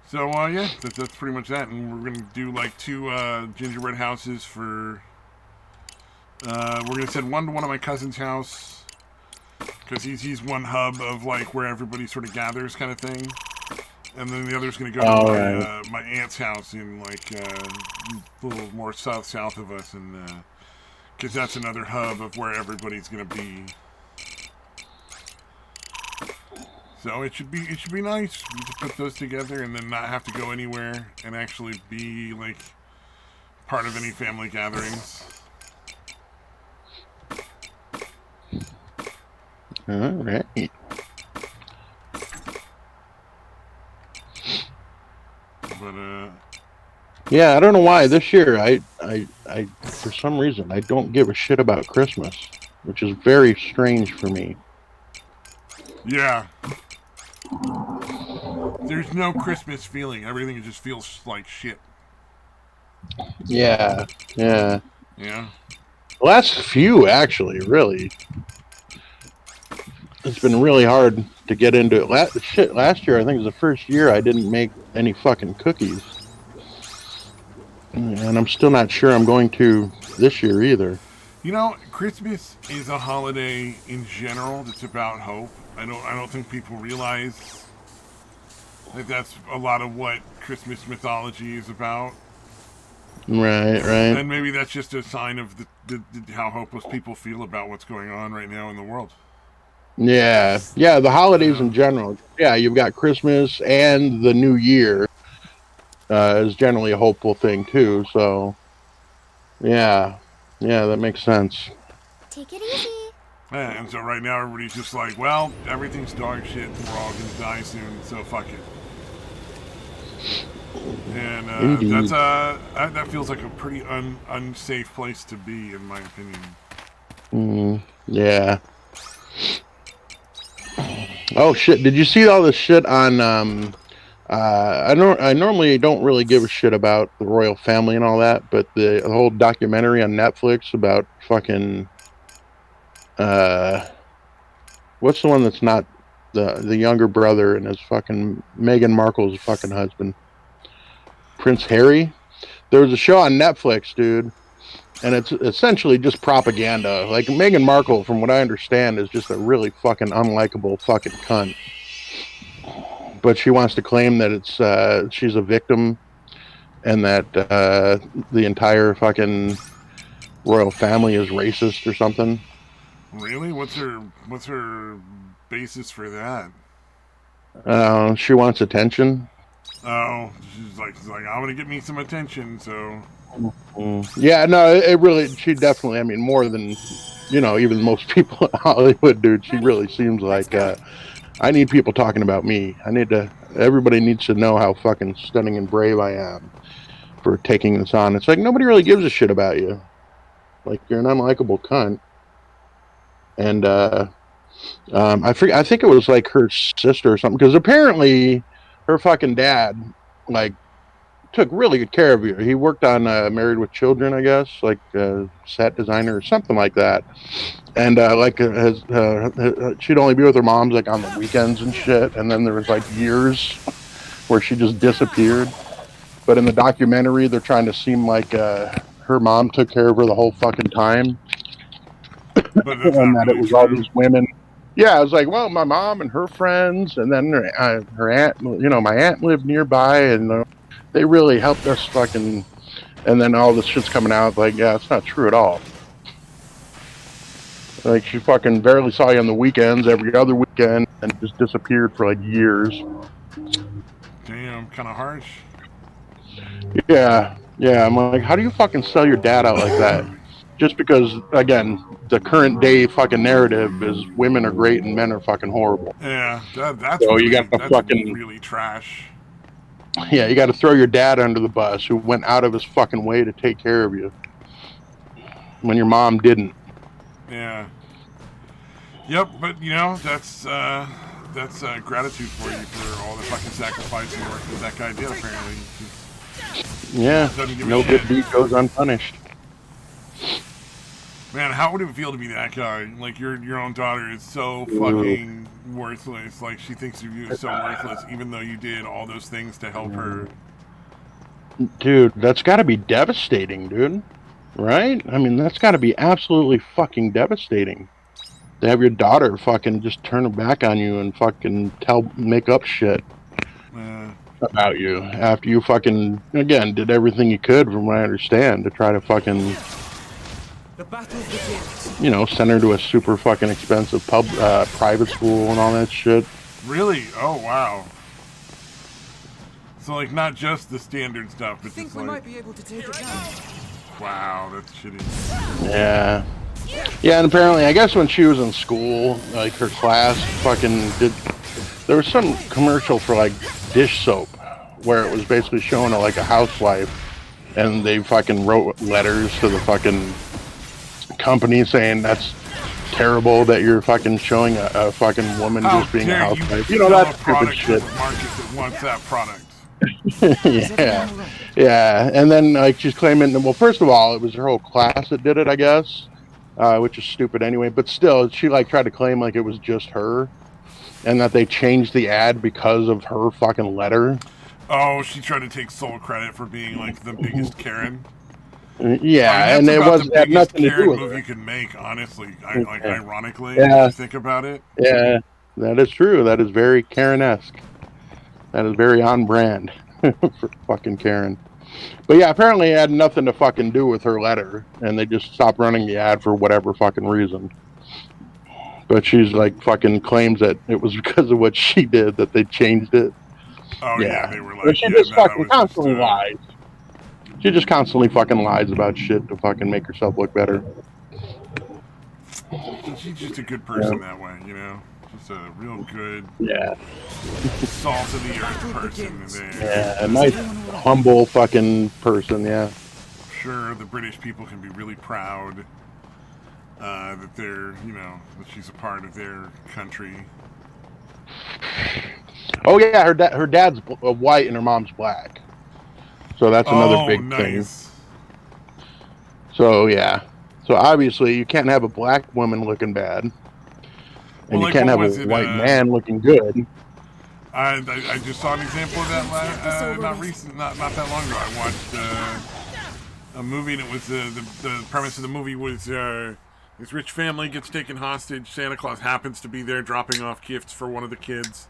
[SPEAKER 2] So, yeah, that's pretty much that. And we're going to do, like, 2 gingerbread houses for... we're going to send one to one of my cousin's house, Because he's one hub of like where everybody sort of gathers, kind of thing. And then the other's going to go to my aunt's house in like a little more south of us, and because that's another hub of where everybody's going to be. So it should be nice to put those together and then not have to go anywhere and actually be like part of any family gatherings.
[SPEAKER 1] All right.
[SPEAKER 2] But
[SPEAKER 1] yeah, I don't know why this year I for some reason I don't give a shit about Christmas, which is very strange for me.
[SPEAKER 2] Yeah. There's no Christmas feeling. Everything just feels like shit.
[SPEAKER 1] Yeah.
[SPEAKER 2] Yeah.
[SPEAKER 1] The last few, actually, really. It's been really hard to get into it. Last year, I think, was the first year I didn't make any fucking cookies. And I'm still not sure I'm going to this year either.
[SPEAKER 2] You know, Christmas is a holiday in general that's about hope. I don't think people realize that that's a lot of what Christmas mythology is about.
[SPEAKER 1] Right.
[SPEAKER 2] And maybe that's just a sign of how hopeless people feel about what's going on right now in the world.
[SPEAKER 1] Yeah, the holidays in general. Yeah, you've got Christmas and the New Year is generally a hopeful thing too. So, yeah, that makes sense.
[SPEAKER 3] Take it easy.
[SPEAKER 2] Yeah, and so right now everybody's just like, well, everything's dog shit and we're all going to die soon, so fuck it. And that feels like a pretty unsafe place to be, in my opinion.
[SPEAKER 1] Yeah. Oh shit! Did you see all this shit on? I normally don't really give a shit about the royal family and all that, but the whole documentary on Netflix about fucking what's the one that's not the younger brother and his fucking Meghan Markle's fucking husband, Prince Harry. There was a show on Netflix, dude. And it's essentially just propaganda. Like, Meghan Markle, from what I understand, is just a really fucking unlikable fucking cunt. But she wants to claim that it's she's a victim and that the entire fucking royal family is racist or something.
[SPEAKER 2] Really? What's her basis for that?
[SPEAKER 1] She wants attention.
[SPEAKER 2] Oh, she's like, I'm gonna get me some attention, so.
[SPEAKER 1] Yeah, no, it really, she definitely, I mean, more than, even most people in Hollywood, dude, she really seems like, I need people talking about me. Everybody needs to know how fucking stunning and brave I am for taking this on. It's like, nobody really gives a shit about you. Like, you're an unlikable cunt. And, I think it was like her sister or something, because apparently her fucking dad, like, took really good care of you. He worked on Married with Children, I guess, like set designer or something like that. And she'd only be with her moms like on the weekends and shit. And then there was like years where she just disappeared. But in the documentary, they're trying to seem like her mom took care of her the whole fucking time.
[SPEAKER 2] But that's
[SPEAKER 1] and
[SPEAKER 2] not
[SPEAKER 1] that
[SPEAKER 2] really
[SPEAKER 1] it was
[SPEAKER 2] true.
[SPEAKER 1] all these women. Yeah, I was like, well, my mom and her friends, and then her aunt. My aunt lived nearby, and they really helped us fucking. And then all this shit's coming out. Like, yeah, it's not true at all. Like, she fucking barely saw you on the weekends, every other weekend, and just disappeared for like years.
[SPEAKER 2] Damn, kind of harsh.
[SPEAKER 1] Yeah. I'm like, how do you fucking sell your dad out like that? Just because, again, the current day fucking narrative is women are great and men are fucking horrible.
[SPEAKER 2] Yeah, that's
[SPEAKER 1] So
[SPEAKER 2] really,
[SPEAKER 1] you got to
[SPEAKER 2] that's
[SPEAKER 1] fucking
[SPEAKER 2] really trash.
[SPEAKER 1] Yeah, you got to throw your dad under the bus, who went out of his fucking way to take care of you when your mom didn't.
[SPEAKER 2] Yeah. Yep, but that's gratitude for you for all the fucking sacrifice and work that guy did. Apparently.
[SPEAKER 1] Yeah, no good deed goes unpunished.
[SPEAKER 2] Man, how would it feel to be that guy? Like, your own daughter is so fucking worthless. Like, she thinks of you as so worthless, even though you did all those things to help her.
[SPEAKER 1] Dude, that's got to be devastating, dude. Right? I mean, that's got to be absolutely fucking devastating. to have your daughter fucking just turn her back on you and fucking make up shit
[SPEAKER 2] Uh,
[SPEAKER 1] about you after you fucking, again, did everything you could, from what I understand, to try to fucking,
[SPEAKER 4] The battle begins.
[SPEAKER 1] send her to a super fucking expensive private school and all that shit.
[SPEAKER 2] really? Oh, wow. So, like, not just the standard stuff,
[SPEAKER 4] I
[SPEAKER 2] but
[SPEAKER 4] think
[SPEAKER 2] just
[SPEAKER 4] we
[SPEAKER 2] like,
[SPEAKER 4] might be able to take it down.
[SPEAKER 2] wow, that's shitty.
[SPEAKER 1] Yeah. Yeah, and apparently, I guess when she was in school, like her class fucking did. There was some commercial for like dish soap where it was basically showing her like a housewife, and they fucking wrote letters to the fucking company saying that's terrible that you're fucking showing a fucking woman
[SPEAKER 2] How
[SPEAKER 1] just being a
[SPEAKER 2] dare you
[SPEAKER 1] housewife.
[SPEAKER 2] sell
[SPEAKER 1] That
[SPEAKER 2] a
[SPEAKER 1] stupid
[SPEAKER 2] product to
[SPEAKER 1] shit.
[SPEAKER 2] a market that wants that product?
[SPEAKER 1] Yeah, yeah. And then like she's claiming, well, first of all, it was her whole class that did it, I guess, which is stupid anyway. But still, she like tried to claim like it was just her, and that they changed the ad because of her fucking letter.
[SPEAKER 2] Oh, she tried to take sole credit for being like the biggest Karen. I mean,
[SPEAKER 1] Yeah,
[SPEAKER 2] that's
[SPEAKER 1] and it
[SPEAKER 2] about the
[SPEAKER 1] had
[SPEAKER 2] biggest
[SPEAKER 1] nothing to do
[SPEAKER 2] Karen
[SPEAKER 1] with
[SPEAKER 2] move
[SPEAKER 1] her.
[SPEAKER 2] you can make, honestly. Like,
[SPEAKER 1] Yeah,
[SPEAKER 2] ironically, if
[SPEAKER 1] yeah,
[SPEAKER 2] you think about it.
[SPEAKER 1] yeah. That is true. That is very Karen-esque. That is very on brand for fucking Karen. But yeah, apparently it had nothing to fucking do with her letter, and they just stopped running the ad for whatever fucking reason. But she's like fucking claims that it was because of what she did that they changed it.
[SPEAKER 2] Oh yeah,
[SPEAKER 1] Yeah,
[SPEAKER 2] they were
[SPEAKER 1] but
[SPEAKER 2] like,
[SPEAKER 1] she
[SPEAKER 2] yeah,
[SPEAKER 1] just
[SPEAKER 2] no, that
[SPEAKER 1] fucking
[SPEAKER 2] was just.
[SPEAKER 1] constantly lies. She just constantly fucking lies about shit to fucking make herself look better.
[SPEAKER 2] She's just a good
[SPEAKER 1] Yeah,
[SPEAKER 2] person that way, you know. Just a real good,
[SPEAKER 1] yeah,
[SPEAKER 2] salt of the earth person.
[SPEAKER 1] yeah. A
[SPEAKER 2] There.
[SPEAKER 1] nice, humble fucking person. Yeah.
[SPEAKER 2] Sure, the British people can be really proud that they're, that she's a part of their country.
[SPEAKER 1] Oh yeah, her dad's white and her mom's black. So that's another
[SPEAKER 2] Oh,
[SPEAKER 1] big thing.
[SPEAKER 2] nice.
[SPEAKER 1] So yeah. So obviously you can't have a black woman looking bad,
[SPEAKER 2] Well,
[SPEAKER 1] and you
[SPEAKER 2] like,
[SPEAKER 1] can't
[SPEAKER 2] what
[SPEAKER 1] have a
[SPEAKER 2] was it?
[SPEAKER 1] white man looking good.
[SPEAKER 2] I just saw an example of that not that long ago. I watched a movie, and it was the premise of the movie was this rich family gets taken hostage. Santa Claus happens to be there dropping off gifts for one of the kids,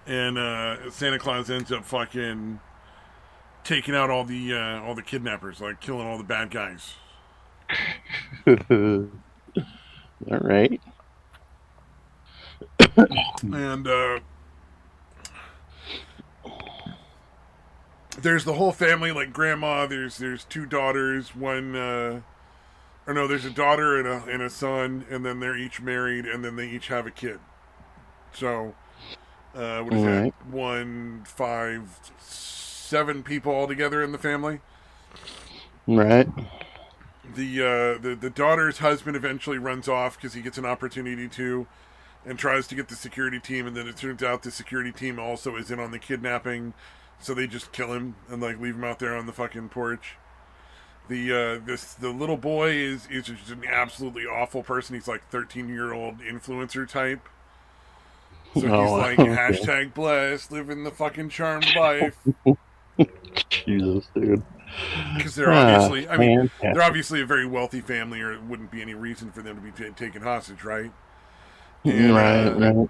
[SPEAKER 2] and Santa Claus ends up fucking taking out all the kidnappers, like killing all the bad guys.
[SPEAKER 1] All right.
[SPEAKER 2] And there's the whole family, like grandma. There's two daughters, or no, there's a daughter and a son, and then they're each married, and then they each have a kid. So, what is that?
[SPEAKER 1] Right.
[SPEAKER 2] 1, 5, 7 people all together in the family.
[SPEAKER 1] Right.
[SPEAKER 2] The daughter's husband eventually runs off because he gets an opportunity to, and tries to get the security team, and then it turns out the security team also is in on the kidnapping, so they just kill him and like leave him out there on the fucking porch. The little boy is just an absolutely awful person. He's like 13-year-old influencer type. So he's like
[SPEAKER 1] Okay.
[SPEAKER 2] hashtag blessed, living the fucking charmed life.
[SPEAKER 1] Jesus, dude.
[SPEAKER 2] Because they're obviously,
[SPEAKER 1] fantastic.
[SPEAKER 2] they're obviously a very wealthy family, or it wouldn't be any reason for them to be taken hostage, right? And,
[SPEAKER 1] Right.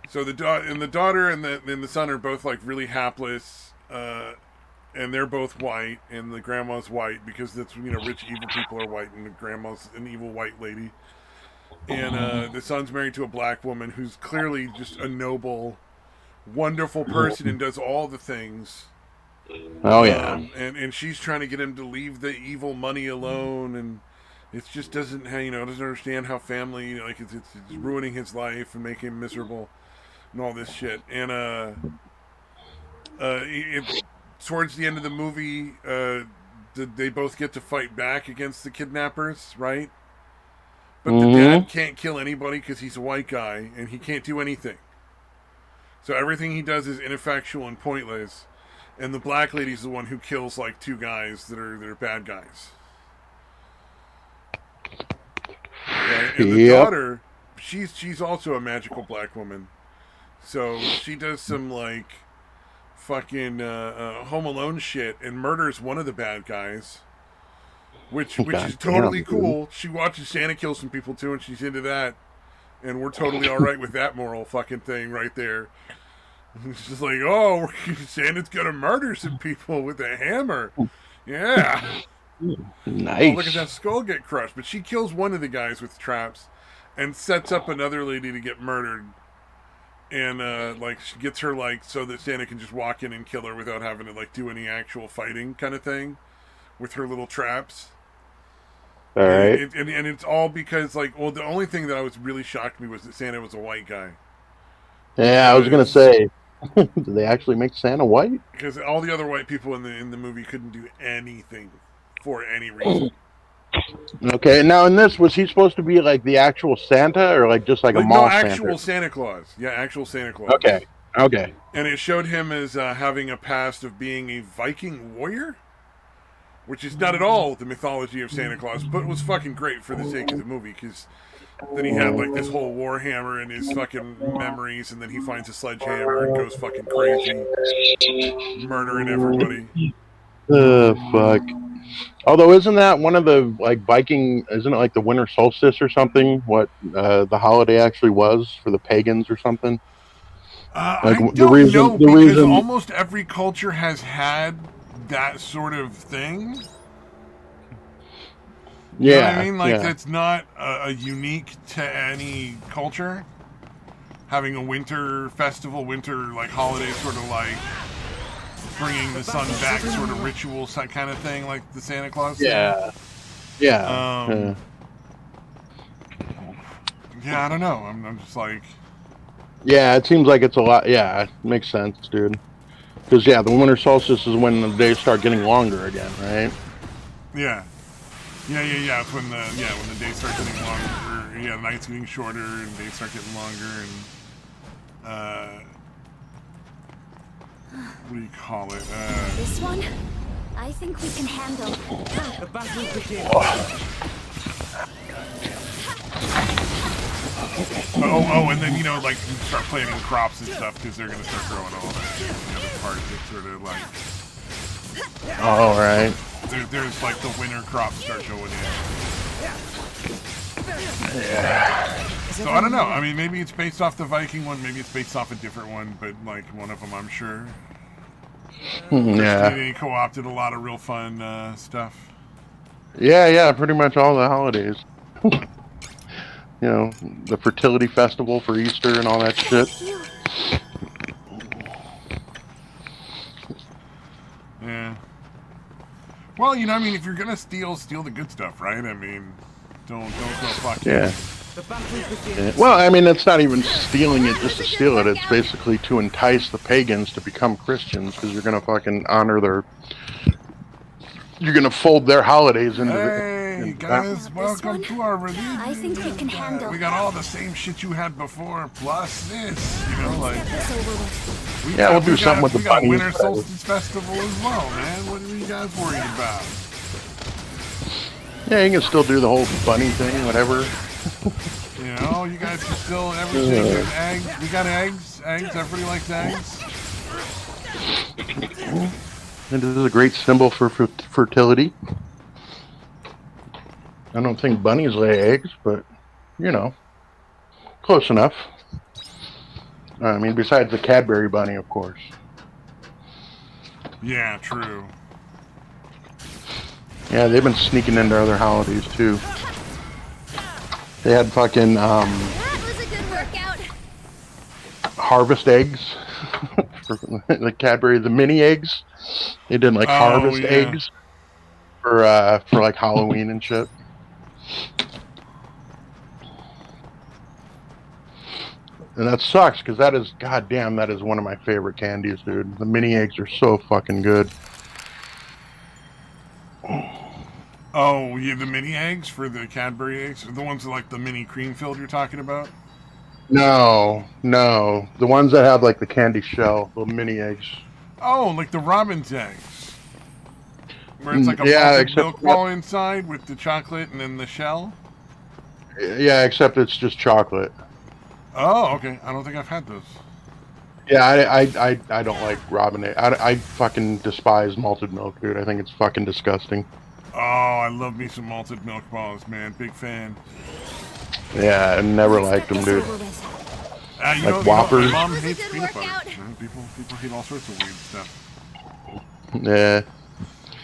[SPEAKER 2] So the daughter and the son are both like really hapless, and they're both white, and the grandma's white because that's rich evil people are white, and the grandma's an evil white lady. And the son's married to a black woman who's clearly just a noble, wonderful person and does all the things.
[SPEAKER 1] Oh yeah.
[SPEAKER 2] And she's trying to get him to leave the evil money alone, and it just doesn't understand how family it's ruining his life and making him miserable and all this shit. And towards the end of the movie, they both get to fight back against the kidnappers, right? But the dad can't kill anybody because he's a white guy and he can't do anything. So everything he does is ineffectual and pointless. And the black lady's the one who kills like 2 guys that are bad guys. Right? And the daughter, she's also a magical black woman. So she does some like fucking Home Alone shit and murders one of the bad guys. Which is totally cool. She watches Santa kill some people too, and she's into that. and we're totally all right with that moral fucking thing right there. It's just like, oh, Santa's gonna murder some people with a hammer. Yeah.
[SPEAKER 1] Nice.
[SPEAKER 2] Oh, look at that skull get crushed. But she kills one of the guys with traps and sets up another lady to get murdered. And, like, she gets her, like, so that Santa can just walk in and kill her without having to, like, do any actual fighting kind of thing with her little traps.
[SPEAKER 1] All right.
[SPEAKER 2] And it's all because, like, well, the only thing that I was really shocked me was that Santa was a white guy.
[SPEAKER 1] Yeah, I was gonna say, did they actually make Santa white?
[SPEAKER 2] Because all the other white people in the movie couldn't do anything for any reason.
[SPEAKER 1] Okay, now in this, was he supposed to be like the actual Santa, or like just like a mall
[SPEAKER 2] no, actual
[SPEAKER 1] Santa?
[SPEAKER 2] Santa Claus. Yeah, actual Santa Claus.
[SPEAKER 1] Okay.
[SPEAKER 2] And it showed him as having a past of being a Viking warrior, which is not at all the mythology of Santa Claus, but was fucking great for the sake of the movie, because then he had like this whole warhammer in his fucking memories, and then he finds a sledgehammer and goes fucking crazy, murdering everybody.
[SPEAKER 1] Fuck. Although, isn't that one of the like Viking? Isn't it like the winter solstice or something? What the holiday actually was for the pagans or something?
[SPEAKER 2] I don't know, because almost every culture has had that sort of thing. You know what I mean? Like, that's not a unique to any culture. Having a winter festival, winter, like, holiday sort of, like, bringing the sun back sort of ritual kind of thing, like the Santa Claus thing.
[SPEAKER 1] Yeah,
[SPEAKER 2] I don't know. I'm just like...
[SPEAKER 1] Yeah, it seems like it's a lot. Yeah, it makes sense, dude. Because, yeah, the winter solstice is when the days start getting longer again, right?
[SPEAKER 2] Yeah. It's when the days start getting longer. Yeah, the nights getting shorter and days start getting longer, and what do you call it?
[SPEAKER 3] This one, I think we can handle.
[SPEAKER 4] The battle begins.
[SPEAKER 2] And then, like, you start planting crops and stuff, because they're going to start growing all that shit. The other part that sort of, like...
[SPEAKER 1] All right.
[SPEAKER 2] There's, like, the winter crops start going in.
[SPEAKER 1] Yeah.
[SPEAKER 2] So, I don't know. I mean, maybe it's based off the Viking one, maybe it's based off a different one, but, like, one of them, I'm sure.
[SPEAKER 1] Yeah.
[SPEAKER 2] He co-opted a lot of real fun stuff.
[SPEAKER 1] Yeah, pretty much all the holidays. The fertility festival for Easter and all that shit.
[SPEAKER 2] Yeah. Well, I mean, if you're gonna steal the good stuff, right? I mean, don't go fuck
[SPEAKER 1] yeah. Well, I mean, it's not even stealing it just to steal it. It's basically to entice the pagans to become Christians, because you're gonna fucking honor their... You're gonna fold their holidays into
[SPEAKER 2] Hey, guys, welcome to our religion.
[SPEAKER 3] I think we can handle.
[SPEAKER 2] We got all the same shit you had before, plus this. Like...
[SPEAKER 1] we'll do something with the bunnies.
[SPEAKER 2] We got Winter Solstice Festival as well, man. What are you guys worried about?
[SPEAKER 1] Yeah, you can still do the whole bunny thing, whatever.
[SPEAKER 2] You guys can still everything. There's eggs. We got eggs. Everybody likes eggs.
[SPEAKER 1] It is a great symbol for fertility. I don't think bunnies lay eggs, but, close enough. I mean, besides the Cadbury bunny, of course.
[SPEAKER 2] Yeah, true.
[SPEAKER 1] Yeah, they've been sneaking into other holidays, too. They had fucking,
[SPEAKER 3] That was a good workout.
[SPEAKER 1] harvest eggs. For the Cadbury, the mini eggs. They did, like, harvest eggs for like, Halloween and shit. And that sucks, because that is, goddamn, that is one of my favorite candies, dude. The mini eggs are so fucking good.
[SPEAKER 2] Oh, yeah, the mini eggs for the Cadbury eggs? The ones that, like, the mini cream filled you're talking about?
[SPEAKER 1] No. The ones that have, like, the candy shell, the mini eggs.
[SPEAKER 2] Oh, like the Robin's eggs. Where it's like a malted milk ball inside with the chocolate and then the shell?
[SPEAKER 1] Yeah, except it's just chocolate.
[SPEAKER 2] Oh, okay. I don't think I've had those.
[SPEAKER 1] Yeah, I don't like Robin egg. I fucking despise malted milk, dude. I think it's fucking disgusting.
[SPEAKER 2] Oh, I love me some malted milk balls, man. Big fan.
[SPEAKER 1] Yeah, I never
[SPEAKER 3] Let's
[SPEAKER 1] liked
[SPEAKER 3] get
[SPEAKER 1] them,
[SPEAKER 3] this
[SPEAKER 1] dude.
[SPEAKER 3] over with.
[SPEAKER 1] Like Whoppers.
[SPEAKER 2] My mom
[SPEAKER 3] That was a
[SPEAKER 2] hates
[SPEAKER 3] good
[SPEAKER 2] peanut butter.
[SPEAKER 3] workout.
[SPEAKER 2] People hate all sorts of weird stuff.
[SPEAKER 1] Yeah,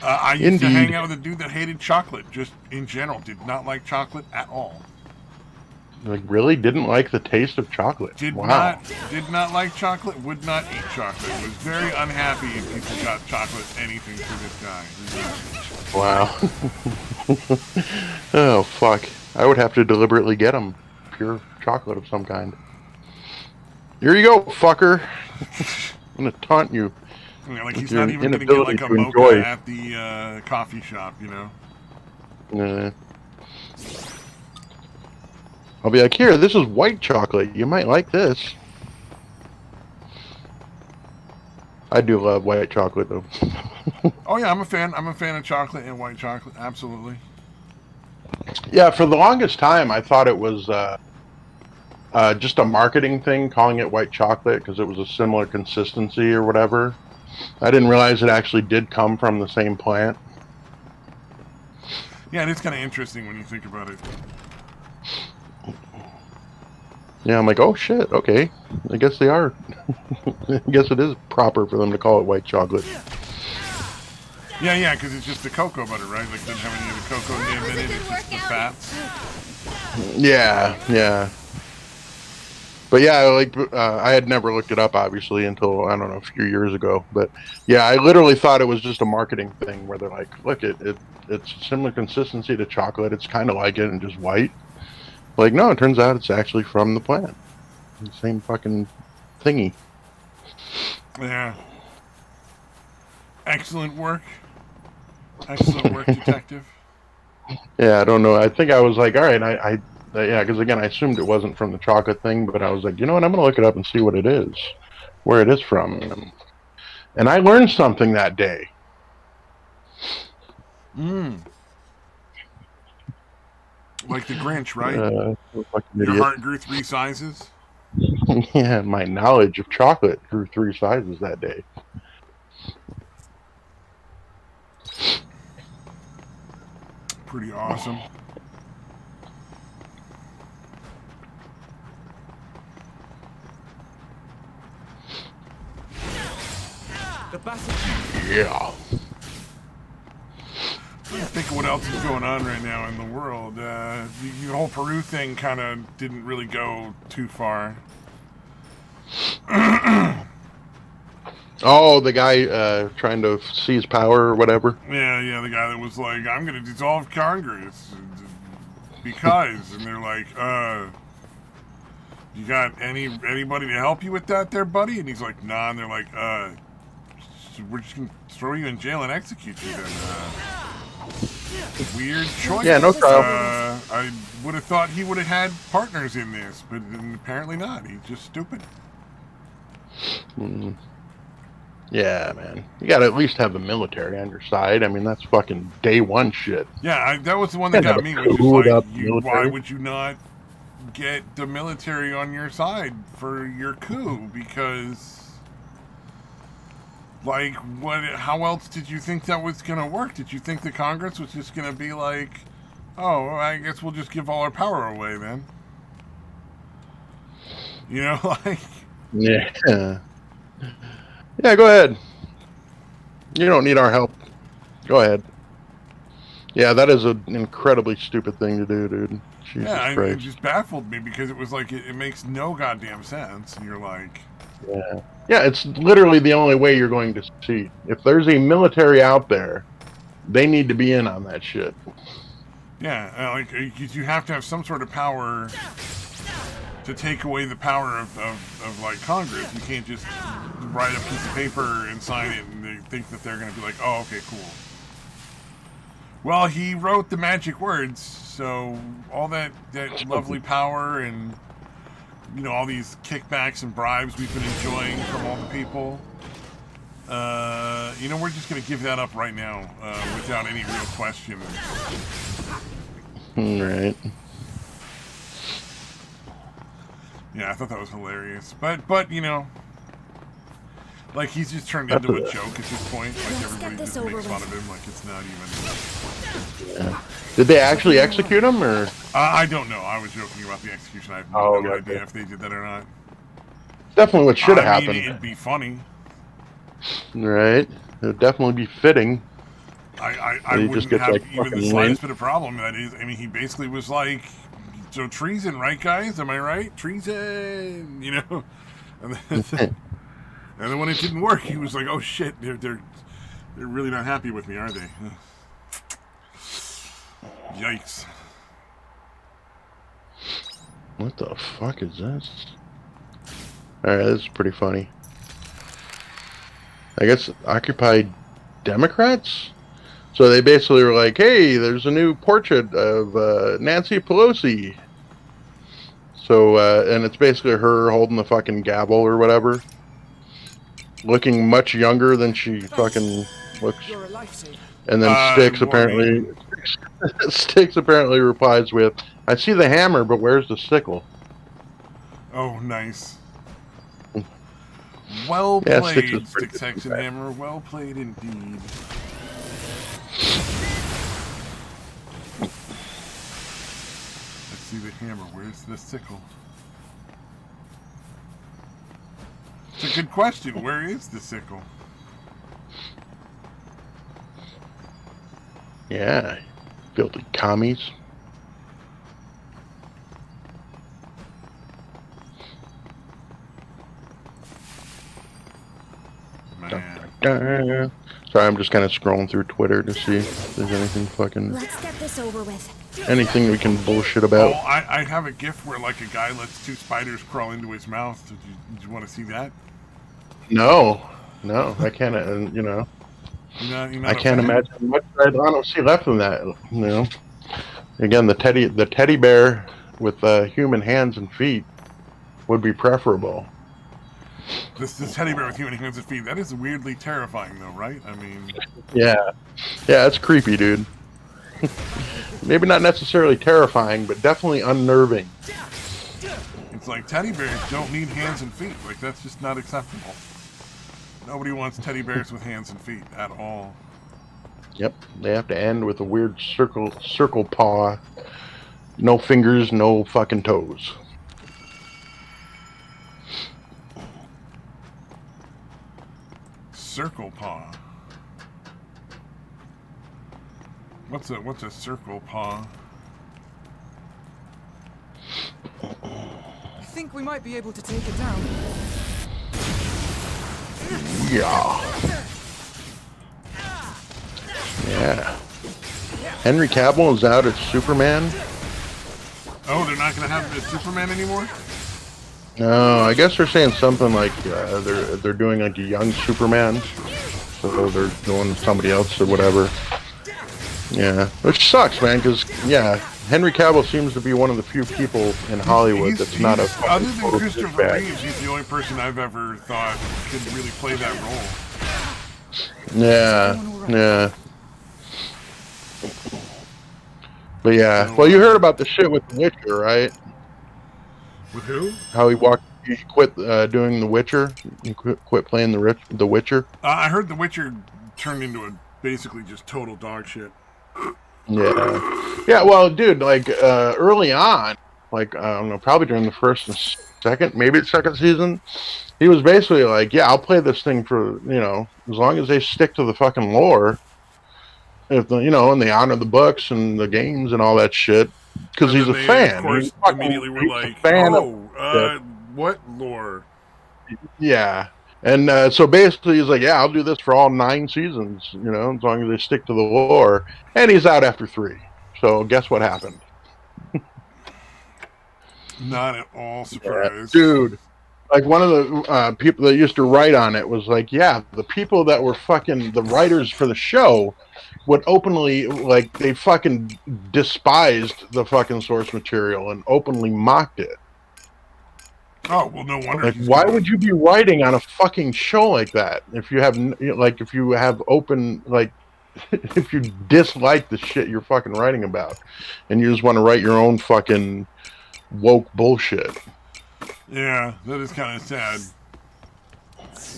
[SPEAKER 2] I used to
[SPEAKER 1] indeed.
[SPEAKER 2] hang out with a dude that hated chocolate, just in general. Did not like chocolate at all.
[SPEAKER 1] Like, really didn't like the taste of chocolate.
[SPEAKER 2] Did
[SPEAKER 1] Wow.
[SPEAKER 2] not like chocolate. Would not eat chocolate. Was very unhappy if people got chocolate anything for this guy.
[SPEAKER 1] Wow. Oh, fuck. I would have to deliberately get him pure chocolate of some kind. Here you go, fucker. I'm gonna taunt you.
[SPEAKER 2] You know, like
[SPEAKER 1] with
[SPEAKER 2] he's
[SPEAKER 1] your
[SPEAKER 2] not even gonna get
[SPEAKER 1] inability
[SPEAKER 2] like a
[SPEAKER 1] to
[SPEAKER 2] mocha
[SPEAKER 1] enjoy.
[SPEAKER 2] at the coffee shop, you know.
[SPEAKER 1] I'll be like, here, this is white chocolate. You might like this. I do love white chocolate, though.
[SPEAKER 2] Oh yeah, I'm a fan. I'm a fan of chocolate and white chocolate. Absolutely.
[SPEAKER 1] Yeah, for the longest time, I thought it was just a marketing thing, calling it white chocolate because it was a similar consistency or whatever. I didn't realize it actually did come from the same plant.
[SPEAKER 2] Yeah, it is kind of interesting when you think about it.
[SPEAKER 1] Yeah, I'm like, oh shit, okay. I guess they are. I guess it is proper for them to call it white chocolate.
[SPEAKER 2] Yeah, because it's just the cocoa butter, right? Like, it doesn't have any of the cocoa
[SPEAKER 3] That was
[SPEAKER 2] in
[SPEAKER 3] a
[SPEAKER 2] it.
[SPEAKER 3] good
[SPEAKER 2] It's just the
[SPEAKER 3] workout.
[SPEAKER 2] fats.
[SPEAKER 1] Yeah. But yeah, like I had never looked it up, obviously, until I don't know a few years ago. But yeah, I literally thought it was just a marketing thing where they're like, look, it's similar consistency to chocolate. It's kind of like it and just white. Like, no, it turns out it's actually from the plant. The same fucking thingy.
[SPEAKER 2] Yeah. Excellent work, detective.
[SPEAKER 1] Yeah, I don't know. I think I was like, all right, yeah, because again, I assumed it wasn't from the chocolate thing, but I was like, you know what? I'm gonna look it up and see what it is, where it is from, and I learned something that day.
[SPEAKER 2] Like the Grinch, right?
[SPEAKER 1] Fucking
[SPEAKER 2] Your
[SPEAKER 1] idiot.
[SPEAKER 2] heart grew 3 sizes.
[SPEAKER 1] Yeah, my knowledge of chocolate grew 3 sizes that day.
[SPEAKER 2] Pretty awesome.
[SPEAKER 4] The battle.
[SPEAKER 1] Yeah.
[SPEAKER 2] Think of what else is going on right now in the world. The whole Peru thing kind of didn't really go too far.
[SPEAKER 1] Oh, the guy trying to seize power or whatever.
[SPEAKER 2] Yeah, the guy that was like, I'm gonna dissolve Congress because, and they're like, you got anybody to help you with that there, buddy? And he's like, nah, and they're like, we're just gonna throw you in jail and execute you then. Weird choice.
[SPEAKER 1] Yeah, no trial.
[SPEAKER 2] I would have thought he would have had partners in this, but apparently not. He's just stupid.
[SPEAKER 1] Yeah, man. You gotta at least have the military on your side. I mean, that's fucking day one shit.
[SPEAKER 2] Yeah, that was the one that
[SPEAKER 1] Yeah,
[SPEAKER 2] got
[SPEAKER 1] the
[SPEAKER 2] me. Was just
[SPEAKER 1] cooled
[SPEAKER 2] like,
[SPEAKER 1] up
[SPEAKER 2] why
[SPEAKER 1] military.
[SPEAKER 2] would you not get the military on your side for your coup? Because, like, what? How else did you think that was gonna work? Did you think the Congress was just gonna be like, oh, well, I guess we'll just give all our power away then? You know, like.
[SPEAKER 1] Yeah. Yeah, go ahead. You don't need our help. Go ahead. Yeah, that is an incredibly stupid thing to do, dude. Jesus
[SPEAKER 2] Yeah, it
[SPEAKER 1] Christ.
[SPEAKER 2] just baffled me because it was like it makes no goddamn sense. And you're like,
[SPEAKER 1] Yeah, it's literally the only way you're going to succeed. If there's a military out there, they need to be in on that shit.
[SPEAKER 2] yeah, like you have to have some sort of power to take away the power of like Congress. You can't just write a piece of paper and sign it and they think that they're going to be like, oh, okay, cool. Well, he wrote the magic words, so all that lovely power and, you know, all these kickbacks and bribes we've been enjoying from all the people, you know, we're just going to give that up right now without any real question.
[SPEAKER 1] Right.
[SPEAKER 2] Yeah, I thought that was hilarious. But you know, like he's just turned into a joke at this point. Like everybody just makes fun of him like it's not even.
[SPEAKER 1] Yeah. Did they actually execute him, or?
[SPEAKER 2] I don't know. I was joking about the execution. I have
[SPEAKER 1] Oh,
[SPEAKER 2] no
[SPEAKER 1] okay.
[SPEAKER 2] idea if they did that or not.
[SPEAKER 1] Definitely what should have
[SPEAKER 2] I mean,
[SPEAKER 1] happened,
[SPEAKER 2] it'd be funny.
[SPEAKER 1] right? It would definitely be fitting.
[SPEAKER 2] I
[SPEAKER 1] He just
[SPEAKER 2] wouldn't
[SPEAKER 1] gets
[SPEAKER 2] have
[SPEAKER 1] like
[SPEAKER 2] even the
[SPEAKER 1] fucking
[SPEAKER 2] slightest
[SPEAKER 1] lynched.
[SPEAKER 2] be of problem. That is, I mean, he basically was like, "So treason, right, guys? Am I right? Treason, you know." And then, and then when it didn't work, he was like, "Oh shit, they're really not happy with me, are they?" Yikes!
[SPEAKER 1] What the fuck is this? All right, this is pretty funny. I guess Occupy Democrats. So they basically were like, "Hey, there's a new portrait of Nancy Pelosi." So and it's basically her holding the fucking gavel or whatever, looking much younger than she fucking looks.
[SPEAKER 4] You're a lifesaver.
[SPEAKER 1] And then
[SPEAKER 2] Well, I mean,
[SPEAKER 1] Sticks apparently replies with, "I see the hammer, but where's the sickle?"
[SPEAKER 2] oh, nice. Well
[SPEAKER 1] Yeah, Sticks is
[SPEAKER 2] played,
[SPEAKER 1] pretty
[SPEAKER 2] Sticks
[SPEAKER 1] good
[SPEAKER 2] Hex
[SPEAKER 1] with
[SPEAKER 2] and
[SPEAKER 1] that.
[SPEAKER 2] Hammer. Well played indeed. Let's see the hammer. Where's the sickle? It's a good question. Where is the sickle?
[SPEAKER 1] Yeah, filthy commies.
[SPEAKER 2] Man.
[SPEAKER 1] Sorry, I'm just kind of scrolling through Twitter to see if there's anything fucking
[SPEAKER 3] Let's get this over with.
[SPEAKER 1] anything we can bullshit
[SPEAKER 2] Oh,
[SPEAKER 1] about.
[SPEAKER 2] I have a GIF where like a guy lets two spiders crawl into his mouth. Did you want to see that?
[SPEAKER 1] No, I can't.
[SPEAKER 2] You're not
[SPEAKER 1] I
[SPEAKER 2] a
[SPEAKER 1] can't
[SPEAKER 2] fan?
[SPEAKER 1] imagine much I don't see left in that. Again, the teddy bear with human hands and feet would be preferable.
[SPEAKER 2] This teddy bear with human hands and feet. That is weirdly terrifying, though, right? I mean,
[SPEAKER 1] Yeah, it's creepy, dude. Maybe not necessarily terrifying, but definitely unnerving.
[SPEAKER 2] it's like teddy bears don't need hands and feet. Like that's just not acceptable. Nobody wants teddy bears with hands and feet at all.
[SPEAKER 1] Yep, they have to end with a weird circle paw. No fingers, no fucking toes.
[SPEAKER 2] Circle paw. What's a circle paw?
[SPEAKER 4] You think we might be able to take it down?
[SPEAKER 1] Yeah. Yeah. Henry Cavill is out as Superman.
[SPEAKER 2] Oh, they're not gonna have the Superman anymore?
[SPEAKER 1] No, I guess they're saying something like they're doing like a young Superman, so they're doing somebody else or whatever. Yeah, which sucks, man. Because Henry Cavill seems to be one of the few people in Hollywood that's not a
[SPEAKER 2] other than
[SPEAKER 1] total
[SPEAKER 2] Christopher
[SPEAKER 1] douchebag.
[SPEAKER 2] Reeves, he's the only person I've ever thought could really play that role.
[SPEAKER 1] Yeah. But yeah, well, you heard about the shit with The Witcher, right?
[SPEAKER 2] With who?
[SPEAKER 1] How he quit doing The Witcher. He quit playing The Witcher.
[SPEAKER 2] I heard The Witcher turned into a basically just total dog shit.
[SPEAKER 1] Yeah. Well, dude, like early on, like I don't know, probably during the first and second, maybe the second season, he was basically like, "Yeah, I'll play this thing for as long as they stick to the fucking lore, if and they honor the books and the games and all that shit." Because he's a fan.
[SPEAKER 2] Of course, immediately were like, what lore?
[SPEAKER 1] Yeah. And so basically, he's like, "Yeah, I'll do this for all 9 seasons, as long as they stick to the lore." And he's out after 3. So guess what happened?
[SPEAKER 2] Not at all surprised.
[SPEAKER 1] Dude, like one of the people that used to write on it was like, yeah, the people that were fucking the writers for the show would openly, like, they fucking despised the fucking source material and openly mocked it.
[SPEAKER 2] Oh, well, no wonder.
[SPEAKER 1] Like, why would you be writing on a fucking show like that if you have open, like, if you dislike the shit you're fucking writing about and you just want to write your own fucking woke bullshit?
[SPEAKER 2] Yeah, that is kind of sad.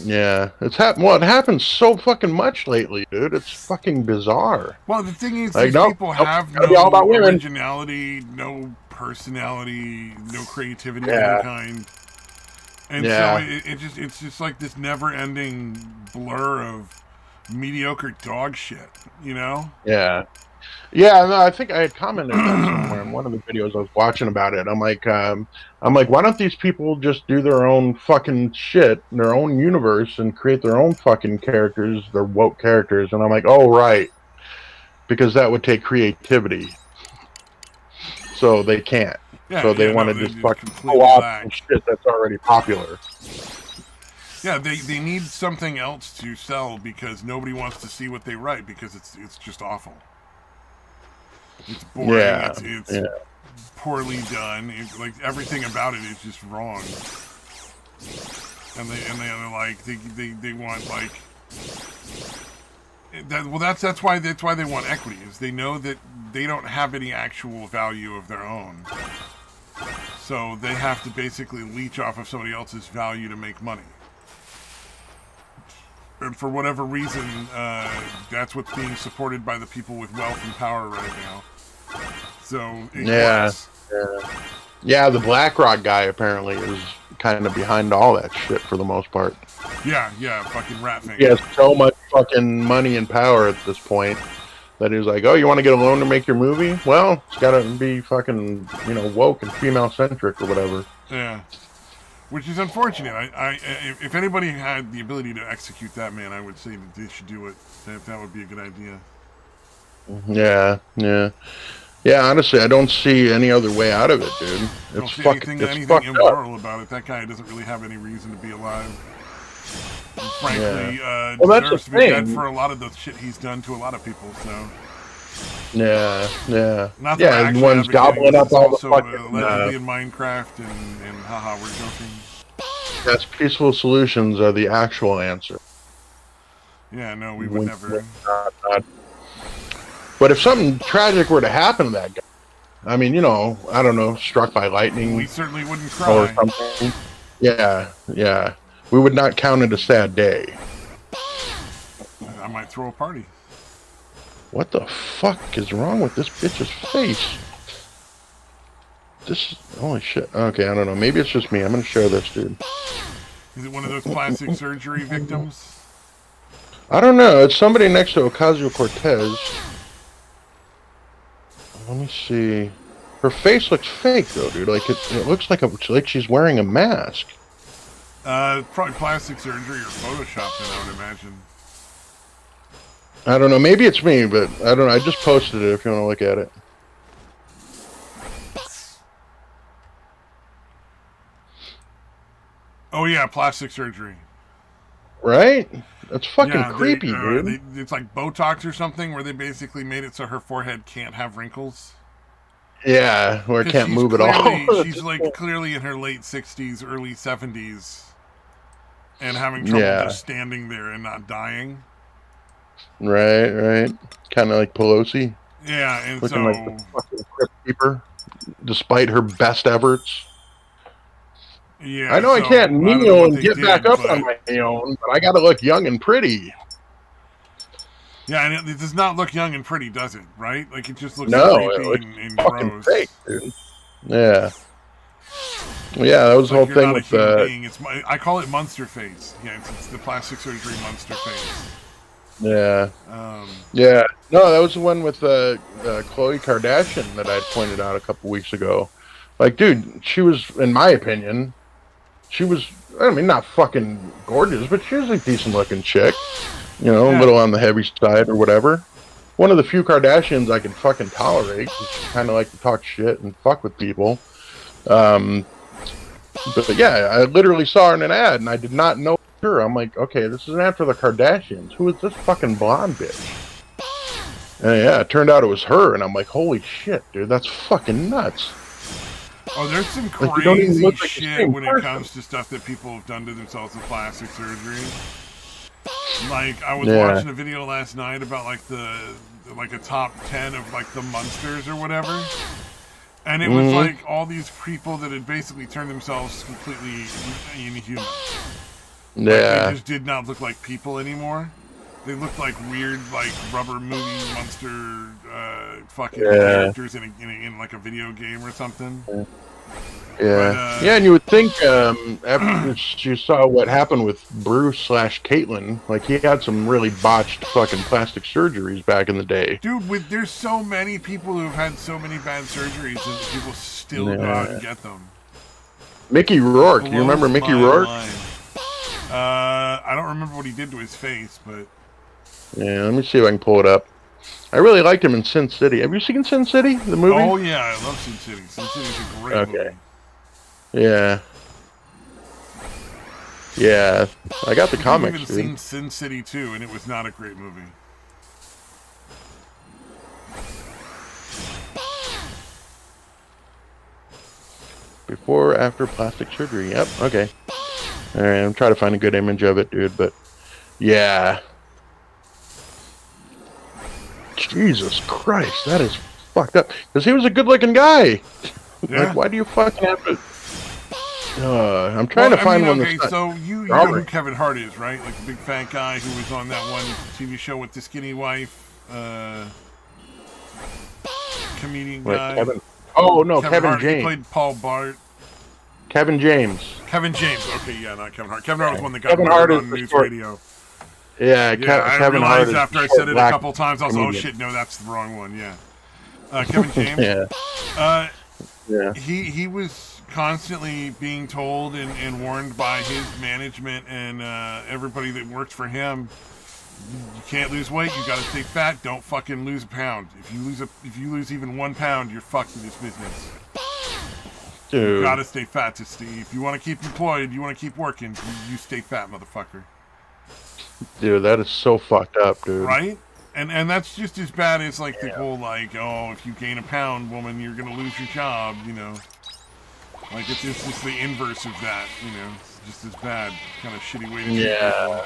[SPEAKER 1] Yeah, it happens so fucking much lately, dude. It's fucking bizarre.
[SPEAKER 2] Well, the thing is,
[SPEAKER 1] Like,
[SPEAKER 2] these people
[SPEAKER 1] nope,
[SPEAKER 2] have
[SPEAKER 1] gotta be all about
[SPEAKER 2] no
[SPEAKER 1] women.
[SPEAKER 2] originality, no personality, no creativity of any
[SPEAKER 1] Yeah,
[SPEAKER 2] kind. And so
[SPEAKER 1] yeah,
[SPEAKER 2] it's just like this never-ending blur of mediocre dog shit, you know?
[SPEAKER 1] yeah. Yeah, no, I think I had commented that somewhere in one of the videos I was watching about it. I'm like, why don't these people just do their own fucking shit, their own universe, and create their own fucking characters, their woke characters? And I'm like, oh right, because that would take creativity, so they can't.
[SPEAKER 2] Yeah,
[SPEAKER 1] So they
[SPEAKER 2] yeah,
[SPEAKER 1] want
[SPEAKER 2] no,
[SPEAKER 1] to
[SPEAKER 2] they
[SPEAKER 1] just
[SPEAKER 2] just
[SPEAKER 1] fucking
[SPEAKER 2] completely
[SPEAKER 1] co-opt some
[SPEAKER 2] lack.
[SPEAKER 1] shit that's already popular.
[SPEAKER 2] Yeah, they need something else to sell because nobody wants to see what they write because it's just awful. It's boring.
[SPEAKER 1] Yeah,
[SPEAKER 2] It's
[SPEAKER 1] yeah,
[SPEAKER 2] poorly done. Like everything about it is just wrong. And they're like they want like that. Well, that's why they want equity. Is they know that they don't have any actual value of their own, so they have to basically leech off of somebody else's value to make money. And for whatever reason, that's what's being supported by the people with wealth and power right now. So it
[SPEAKER 1] yeah,
[SPEAKER 2] works.
[SPEAKER 1] yeah. Yeah, the BlackRock guy apparently is kind of behind all that shit for the most part.
[SPEAKER 2] Yeah, fucking rat
[SPEAKER 1] He
[SPEAKER 2] finger.
[SPEAKER 1] has so much fucking money and power at this point that he's like, oh, you want to get a loan to make your movie? Well, it's got to be fucking, woke and female centric or whatever.
[SPEAKER 2] Yeah, which is unfortunate. If anybody had the ability to execute that, man, I would say that they should do it. That would be a good idea.
[SPEAKER 1] Yeah, yeah. Yeah, honestly, I don't see any other way out of it, dude.
[SPEAKER 2] I don't
[SPEAKER 1] It's
[SPEAKER 2] see
[SPEAKER 1] fucking,
[SPEAKER 2] anything
[SPEAKER 1] it's fucked up.
[SPEAKER 2] immoral about it. That guy doesn't really have any reason to be alive. And frankly,
[SPEAKER 1] Well, that's
[SPEAKER 2] deserves
[SPEAKER 1] the
[SPEAKER 2] to be dead
[SPEAKER 1] thing.
[SPEAKER 2] for a lot of the shit he's done to a lot of people. So,
[SPEAKER 1] Yeah, yeah.
[SPEAKER 2] not that
[SPEAKER 1] Yeah,
[SPEAKER 2] we're
[SPEAKER 1] and
[SPEAKER 2] actually
[SPEAKER 1] one's
[SPEAKER 2] advocating
[SPEAKER 1] gobbling
[SPEAKER 2] this,
[SPEAKER 1] up
[SPEAKER 2] it's
[SPEAKER 1] all the
[SPEAKER 2] also
[SPEAKER 1] fucking,
[SPEAKER 2] allegedly in Minecraft, and haha, we're joking.
[SPEAKER 1] that's peaceful solutions are the actual answer.
[SPEAKER 2] Yeah, no, we would
[SPEAKER 1] Wink,
[SPEAKER 2] never.
[SPEAKER 1] wink, nod, nod. But if something tragic were to happen to that guy, I mean, I don't know, struck by
[SPEAKER 2] We
[SPEAKER 1] lightning
[SPEAKER 2] certainly wouldn't
[SPEAKER 1] or
[SPEAKER 2] cry.
[SPEAKER 1] something. Yeah, yeah. We would not count it a sad day.
[SPEAKER 2] I might throw a party.
[SPEAKER 1] What the fuck is wrong with this bitch's face? Holy shit. Okay, I don't know. Maybe it's just me. I'm gonna share this, dude.
[SPEAKER 2] Is it one of those plastic surgery victims?
[SPEAKER 1] I don't know. It's somebody next to Ocasio-Cortez. Let me see. Her face looks fake, though, dude. Like, it looks like she's wearing a mask.
[SPEAKER 2] Probably plastic surgery or Photoshop, then I would imagine.
[SPEAKER 1] I don't know. Maybe it's me, but I don't know. I just posted it if you want to look at it.
[SPEAKER 2] Oh yeah, plastic surgery.
[SPEAKER 1] Right? That's fucking
[SPEAKER 2] Yeah,
[SPEAKER 1] creepy, dude.
[SPEAKER 2] it's like Botox or something, where they basically made it so her forehead can't have wrinkles.
[SPEAKER 1] Yeah, where I
[SPEAKER 2] 'Cause
[SPEAKER 1] can't
[SPEAKER 2] she's
[SPEAKER 1] move at all.
[SPEAKER 2] She's like clearly in her late 60s, early 70s, and having trouble
[SPEAKER 1] Yeah.
[SPEAKER 2] just standing there and not dying.
[SPEAKER 1] Right, right. Kind of like Pelosi,
[SPEAKER 2] Yeah, and
[SPEAKER 1] looking
[SPEAKER 2] so
[SPEAKER 1] like the fucking crypt keeper, despite her best efforts.
[SPEAKER 2] yeah,
[SPEAKER 1] I know I
[SPEAKER 2] so
[SPEAKER 1] can't
[SPEAKER 2] don't know
[SPEAKER 1] kneel
[SPEAKER 2] what
[SPEAKER 1] and
[SPEAKER 2] they
[SPEAKER 1] get
[SPEAKER 2] did,
[SPEAKER 1] back up
[SPEAKER 2] but-
[SPEAKER 1] on my own, but I gotta look young and pretty.
[SPEAKER 2] Yeah, and it does not look young and pretty, does it? Right? Like it just looks
[SPEAKER 1] No, it
[SPEAKER 2] creepy
[SPEAKER 1] looks
[SPEAKER 2] and
[SPEAKER 1] fucking
[SPEAKER 2] gross.
[SPEAKER 1] fake, dude. Yeah. Yeah, that was the
[SPEAKER 2] Like
[SPEAKER 1] whole
[SPEAKER 2] you're
[SPEAKER 1] thing
[SPEAKER 2] not a
[SPEAKER 1] with
[SPEAKER 2] human being. I call it monster face. Yeah, it's the plastic surgery monster face.
[SPEAKER 1] yeah.
[SPEAKER 2] Um,
[SPEAKER 1] Yeah. No, that was the one with Khloe Kardashian that I pointed out a couple weeks ago. Like, dude, she was, in my opinion, I mean, not fucking gorgeous, but she was a decent looking chick. A
[SPEAKER 2] Yeah.
[SPEAKER 1] little on the heavy side or whatever. One of the few Kardashians I can fucking tolerate, 'cause she kind of like to talk shit and fuck with people. But yeah, I literally saw her in an ad, and I did not know her. I'm like, okay, this is an ad for the Kardashians. Who is this fucking blonde bitch? And yeah, it turned out it was her, and I'm like, holy shit, dude, that's fucking nuts.
[SPEAKER 2] oh, there's some
[SPEAKER 1] Like, you don't even
[SPEAKER 2] crazy
[SPEAKER 1] look like the
[SPEAKER 2] shit
[SPEAKER 1] same
[SPEAKER 2] when it
[SPEAKER 1] person.
[SPEAKER 2] comes to stuff that people have done to themselves with plastic surgery. Like I was
[SPEAKER 1] Yeah.
[SPEAKER 2] watching a video last night about like a top 10 of like the monsters or whatever. And it was like all these people that had basically turned themselves completely inhuman. They
[SPEAKER 1] Yeah.
[SPEAKER 2] just did not look like people anymore. They looked like weird, like rubber movie monster, fucking characters in like a video game or something.
[SPEAKER 1] Yeah.
[SPEAKER 2] But,
[SPEAKER 1] Yeah, and you would think after you saw what happened with Bruce/Caitlin, like he had some really botched fucking plastic surgeries back in the day.
[SPEAKER 2] dude, there's so many people who've had so many bad surgeries and people still go out and get them.
[SPEAKER 1] Mickey Rourke. You remember Mickey Rourke?
[SPEAKER 2] I don't remember what he did to his face, but
[SPEAKER 1] Yeah, let me see if I can pull it up. I really liked him in Sin City. Have you seen Sin City, the movie?
[SPEAKER 2] oh yeah, I love Sin City. Sin City's a great movie.
[SPEAKER 1] Yeah. Yeah. I got the
[SPEAKER 2] I've
[SPEAKER 1] comics,
[SPEAKER 2] even
[SPEAKER 1] dude.
[SPEAKER 2] seen Sin City 2, and it was not a great movie.
[SPEAKER 1] Before or after plastic surgery. Yep, okay. Alright, I'm trying to find a good image of it, dude, but yeah. Jesus Christ, that is fucked up. Because he was a good looking guy.
[SPEAKER 2] Yeah.
[SPEAKER 1] Like, why do you fucking have to... I'm trying to find one
[SPEAKER 2] okay,
[SPEAKER 1] that's
[SPEAKER 2] so
[SPEAKER 1] not...
[SPEAKER 2] you know who Kevin Hart is, right? Like the big fat guy who was on that one TV show with the skinny wife, comedian
[SPEAKER 1] Wait,
[SPEAKER 2] guy.
[SPEAKER 1] Kevin... Oh, no, Kevin
[SPEAKER 2] Hart. He
[SPEAKER 1] James.
[SPEAKER 2] played Paul Bart.
[SPEAKER 1] Kevin James.
[SPEAKER 2] Kevin James. Okay, yeah, not Kevin Hart. Kevin Hart was one that got
[SPEAKER 1] Kevin Hart
[SPEAKER 2] murdered
[SPEAKER 1] is
[SPEAKER 2] on
[SPEAKER 1] the
[SPEAKER 2] news
[SPEAKER 1] short-
[SPEAKER 2] radio.
[SPEAKER 1] Yeah,
[SPEAKER 2] Yeah, I
[SPEAKER 1] Kevin Hart
[SPEAKER 2] realized
[SPEAKER 1] is
[SPEAKER 2] after I
[SPEAKER 1] short
[SPEAKER 2] said it a
[SPEAKER 1] black
[SPEAKER 2] couple times, I was like, oh
[SPEAKER 1] comedian.
[SPEAKER 2] shit, no, that's the wrong one, yeah. Kevin James.
[SPEAKER 1] Yeah. Yeah.
[SPEAKER 2] He was constantly being told and warned by his management and everybody that worked for him, you can't lose weight, you gotta stay fat, don't fucking lose a pound. If you lose even 1 pound, you're fucked in this business.
[SPEAKER 1] Dude.
[SPEAKER 2] You gotta stay fat to stay. If you want to keep employed, you want to keep working, you stay fat, motherfucker.
[SPEAKER 1] Dude, that is so fucked up, dude.
[SPEAKER 2] Right? And that's just as bad as like the whole like, oh, if you gain a pound, woman, you're gonna lose your job, you know. Like it's just the inverse of that, you know. It's just as bad, kind of shitty way to treat people.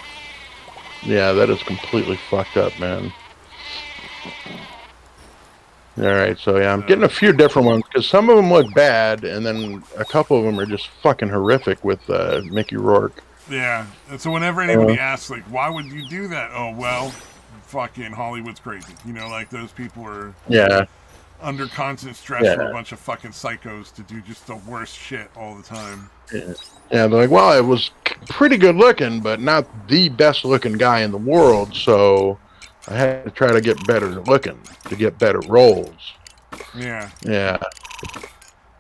[SPEAKER 1] Yeah, that is completely fucked up, man. Alright, so yeah, I'm getting a few different ones, because some of them look bad, and then a couple of them are just fucking horrific with Mickey Rourke.
[SPEAKER 2] Yeah, and so whenever anybody asks, like, why would you do that? Oh, well, fucking Hollywood's crazy. You know, like, those people are under constant stress from a bunch of fucking psychos to do just the worst shit all the time.
[SPEAKER 1] Yeah, they're like, well, it was pretty good looking, but not the best looking guy in the world, so I had to try to get better looking, to get better roles.
[SPEAKER 2] Yeah.
[SPEAKER 1] Yeah.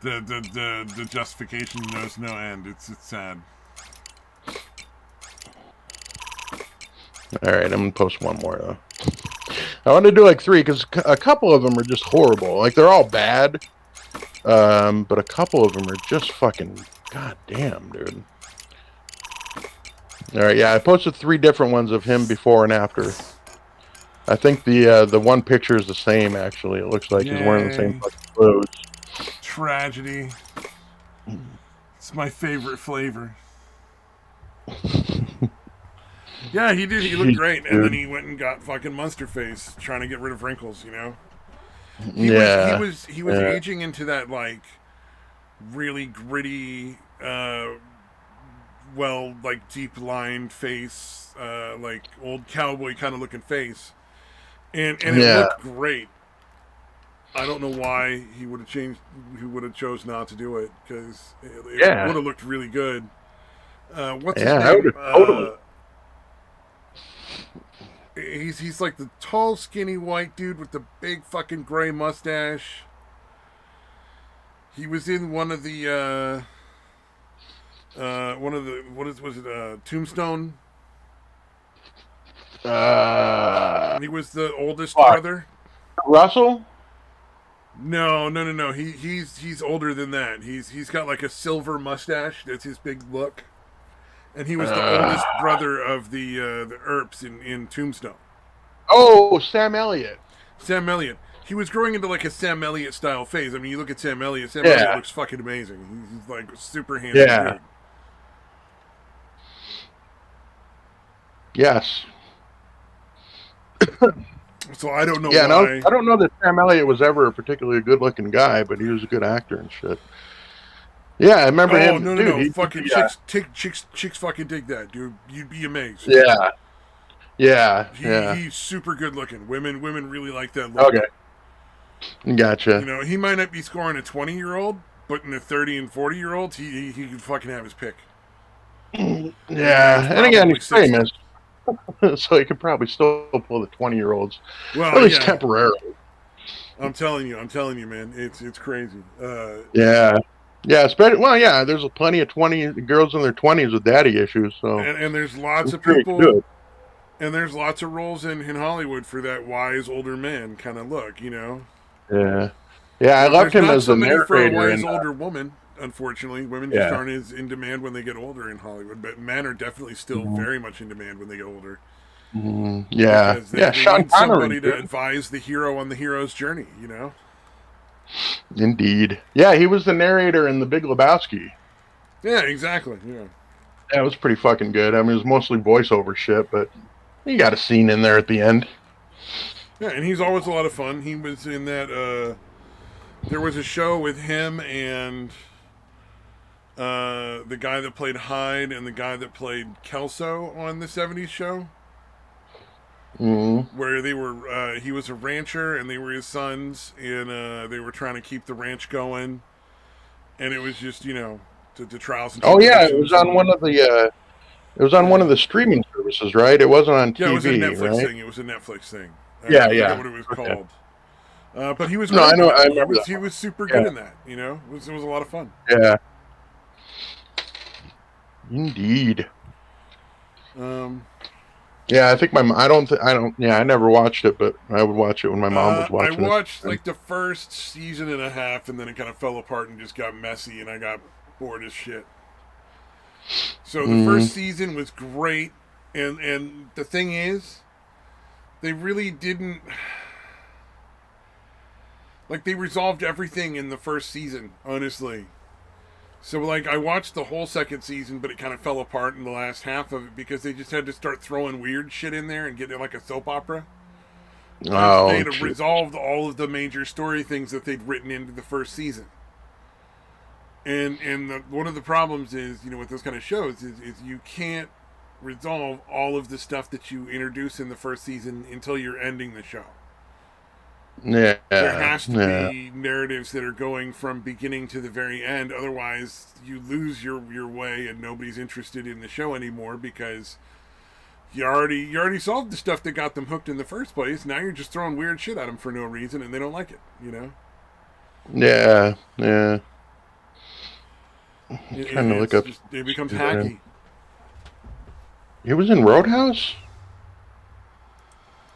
[SPEAKER 2] The justification knows no end. It's sad.
[SPEAKER 1] Alright, I'm gonna post one more, though. I want to do like 3, because a couple of them are just horrible. Like, they're all bad, but a couple of them are just fucking goddamn, dude. Alright, yeah, I posted 3 different ones of him before and after. I think the one picture is the same, actually. It looks like he's wearing the same fucking clothes.
[SPEAKER 2] Tragedy. It's my favorite flavor. Yeah, he did. He looked great, and then he went and got fucking monster face, trying to get rid of wrinkles. You know. He was aging into that like really gritty, like deep lined face, like old cowboy kind of looking face, and it looked great. I don't know why he would have changed. He would have chose not to do it, because it would have looked really good. What's his name?
[SPEAKER 1] Totally.
[SPEAKER 2] He's like the tall, skinny white dude with the big fucking gray mustache. He was in one of the Tombstone? He was the oldest brother.
[SPEAKER 1] Russell?
[SPEAKER 2] No. He's older than that. He's got like a silver mustache. That's his big look. And he was the oldest brother of the Earps in Tombstone.
[SPEAKER 1] Oh, Sam Elliott.
[SPEAKER 2] Sam Elliott. He was growing into like a Sam Elliott style phase. I mean, you look at Sam Elliott. Sam Elliott looks fucking amazing. He's like super handsome.
[SPEAKER 1] Yeah.
[SPEAKER 2] Dude.
[SPEAKER 1] Yes.
[SPEAKER 2] So I don't know
[SPEAKER 1] why.
[SPEAKER 2] No,
[SPEAKER 1] I don't know that Sam Elliott was ever a particularly good-looking guy, but he was a good actor and shit. Yeah, I remember
[SPEAKER 2] Oh
[SPEAKER 1] him.
[SPEAKER 2] no,
[SPEAKER 1] Dude, he,
[SPEAKER 2] fucking
[SPEAKER 1] yeah,
[SPEAKER 2] chicks fucking dig that, dude. You'd be amazed.
[SPEAKER 1] yeah, yeah,
[SPEAKER 2] He
[SPEAKER 1] yeah.
[SPEAKER 2] he's super good looking. Women really like that look.
[SPEAKER 1] Okay,
[SPEAKER 2] You
[SPEAKER 1] gotcha.
[SPEAKER 2] know, he might not be scoring a 20-year-old, but in the 30 and 40-year-olds, he could fucking have his pick.
[SPEAKER 1] Yeah,
[SPEAKER 2] It's
[SPEAKER 1] and again,
[SPEAKER 2] probably
[SPEAKER 1] he's
[SPEAKER 2] 60.
[SPEAKER 1] famous, so he could probably still pull the 20-year-olds, at
[SPEAKER 2] Well,
[SPEAKER 1] least
[SPEAKER 2] yeah,
[SPEAKER 1] temporarily.
[SPEAKER 2] I'm telling you, man, it's crazy.
[SPEAKER 1] Yeah, yeah. Especially, well, yeah. There's plenty of 20 girls in their 20s with daddy issues, so
[SPEAKER 2] And there's lots
[SPEAKER 1] I'm
[SPEAKER 2] of
[SPEAKER 1] sure he could do
[SPEAKER 2] people,
[SPEAKER 1] it.
[SPEAKER 2] and there's lots of roles in Hollywood for that wise older man kind of look, you know.
[SPEAKER 1] Yeah, yeah. I loved
[SPEAKER 2] There's
[SPEAKER 1] him
[SPEAKER 2] not
[SPEAKER 1] as
[SPEAKER 2] so
[SPEAKER 1] the
[SPEAKER 2] many for a
[SPEAKER 1] narrator
[SPEAKER 2] wise
[SPEAKER 1] in.
[SPEAKER 2] older woman. Unfortunately, women just
[SPEAKER 1] Yeah.
[SPEAKER 2] aren't as in demand when they get older in Hollywood, but men are definitely still
[SPEAKER 1] Mhm.
[SPEAKER 2] very much in demand when they get older
[SPEAKER 1] Yeah,
[SPEAKER 2] because
[SPEAKER 1] yeah.
[SPEAKER 2] they
[SPEAKER 1] Sean
[SPEAKER 2] need
[SPEAKER 1] Connery,
[SPEAKER 2] somebody to
[SPEAKER 1] dude.
[SPEAKER 2] advise the hero on the hero's journey, you know.
[SPEAKER 1] Indeed. Yeah, he was the narrator in The Big Lebowski.
[SPEAKER 2] Yeah, exactly. Yeah.
[SPEAKER 1] That was pretty fucking good. I mean, it was mostly voiceover shit, but he got a scene in there at the end.
[SPEAKER 2] Yeah, and he's always a lot of fun. He was in that. There was a show with him and the guy that played Hyde and the guy that played Kelso on the '70s show,
[SPEAKER 1] Mm.
[SPEAKER 2] where they were. He was a rancher and they were his sons, and they were trying to keep the ranch going. And it was just the trials and
[SPEAKER 1] Oh yeah, it was
[SPEAKER 2] tribulations.
[SPEAKER 1] on one of the. It was on one
[SPEAKER 2] Yeah.
[SPEAKER 1] of the streaming services, right? It wasn't on
[SPEAKER 2] Yeah, it was a
[SPEAKER 1] TV,
[SPEAKER 2] Netflix
[SPEAKER 1] right?
[SPEAKER 2] thing. It was a Netflix thing.
[SPEAKER 1] Yeah,
[SPEAKER 2] I forget
[SPEAKER 1] yeah.
[SPEAKER 2] what it was
[SPEAKER 1] Okay.
[SPEAKER 2] called. But he was
[SPEAKER 1] No, I
[SPEAKER 2] great.
[SPEAKER 1] know.
[SPEAKER 2] In it.
[SPEAKER 1] I remember that.
[SPEAKER 2] He was super
[SPEAKER 1] Yeah,
[SPEAKER 2] good in that. You know, it was a lot of fun.
[SPEAKER 1] yeah. Indeed.
[SPEAKER 2] Um,
[SPEAKER 1] Yeah, I think I don't. I don't. Yeah, I never watched it, but I would watch it when my mom was
[SPEAKER 2] I
[SPEAKER 1] watching
[SPEAKER 2] watched
[SPEAKER 1] it.
[SPEAKER 2] like the first season and a half, and then it kind of fell apart and just got messy, and I got bored as shit. So the
[SPEAKER 1] Mm.
[SPEAKER 2] first season was great, and the thing is, they really didn't like they resolved everything in the first season, honestly. So like I watched the whole second season, but it kind of fell apart in the last half of it because they just had to start throwing weird shit in there and get it like a soap opera.
[SPEAKER 1] Oh,
[SPEAKER 2] They had
[SPEAKER 1] shit.
[SPEAKER 2] resolved all of the major story things that they'd written into the first season. And one of the problems is, with those kind of shows is you can't resolve all of the stuff that you introduce in the first season until you're ending the show.
[SPEAKER 1] Yeah,
[SPEAKER 2] There has to
[SPEAKER 1] yeah,
[SPEAKER 2] be narratives that are going from beginning to the very end. Otherwise, you lose your way, and nobody's interested in the show anymore because you already solved the stuff that got them hooked in the first place. Now you're just throwing weird shit at them for no reason, and they don't like it.
[SPEAKER 1] yeah, yeah. I'm
[SPEAKER 2] It,
[SPEAKER 1] trying to look
[SPEAKER 2] it's
[SPEAKER 1] up.
[SPEAKER 2] just it becomes hacky.
[SPEAKER 1] He was in Roadhouse.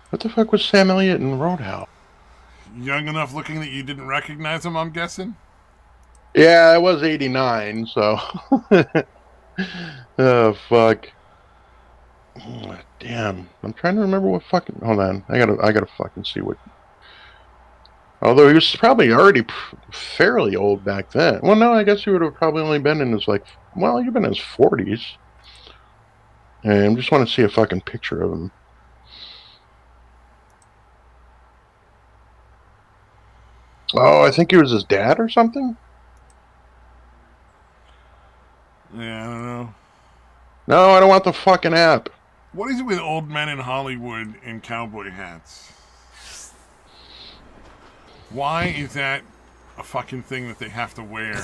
[SPEAKER 1] What the fuck was Sam Elliott in Roadhouse?
[SPEAKER 2] Young enough looking that you didn't recognize him, I'm guessing.
[SPEAKER 1] Yeah, I was 89, so. Oh fuck. Oh, damn, I'm trying to remember what fucking. Hold on, I gotta fucking see what. Although he was probably already fairly old back then. Well, no, I guess he would have probably only been in his well, he'd been in his 40s. And I just want to see a fucking picture of him. Oh, I think he was his dad or something.
[SPEAKER 2] Yeah, I don't know.
[SPEAKER 1] No, I don't want the fucking app.
[SPEAKER 2] What is it with old men in Hollywood in cowboy hats? Why is that a fucking thing that they have to wear?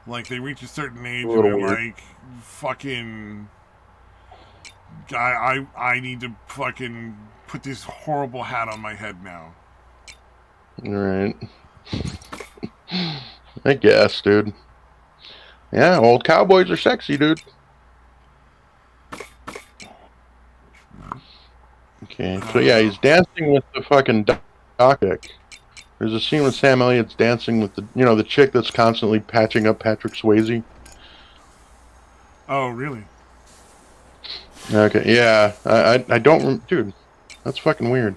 [SPEAKER 2] Like, they reach a certain age and they're
[SPEAKER 1] Weird.
[SPEAKER 2] like, fucking... I need to fucking put this horrible hat on my head now.
[SPEAKER 1] All right. I guess, dude. Yeah, old cowboys are sexy, dude. Okay, so yeah, he's dancing with the fucking doc dick. There's a scene with Sam Elliott's dancing with the chick that's constantly patching up Patrick Swayze.
[SPEAKER 2] Oh, really?
[SPEAKER 1] Okay, yeah, I don't, dude, that's fucking weird.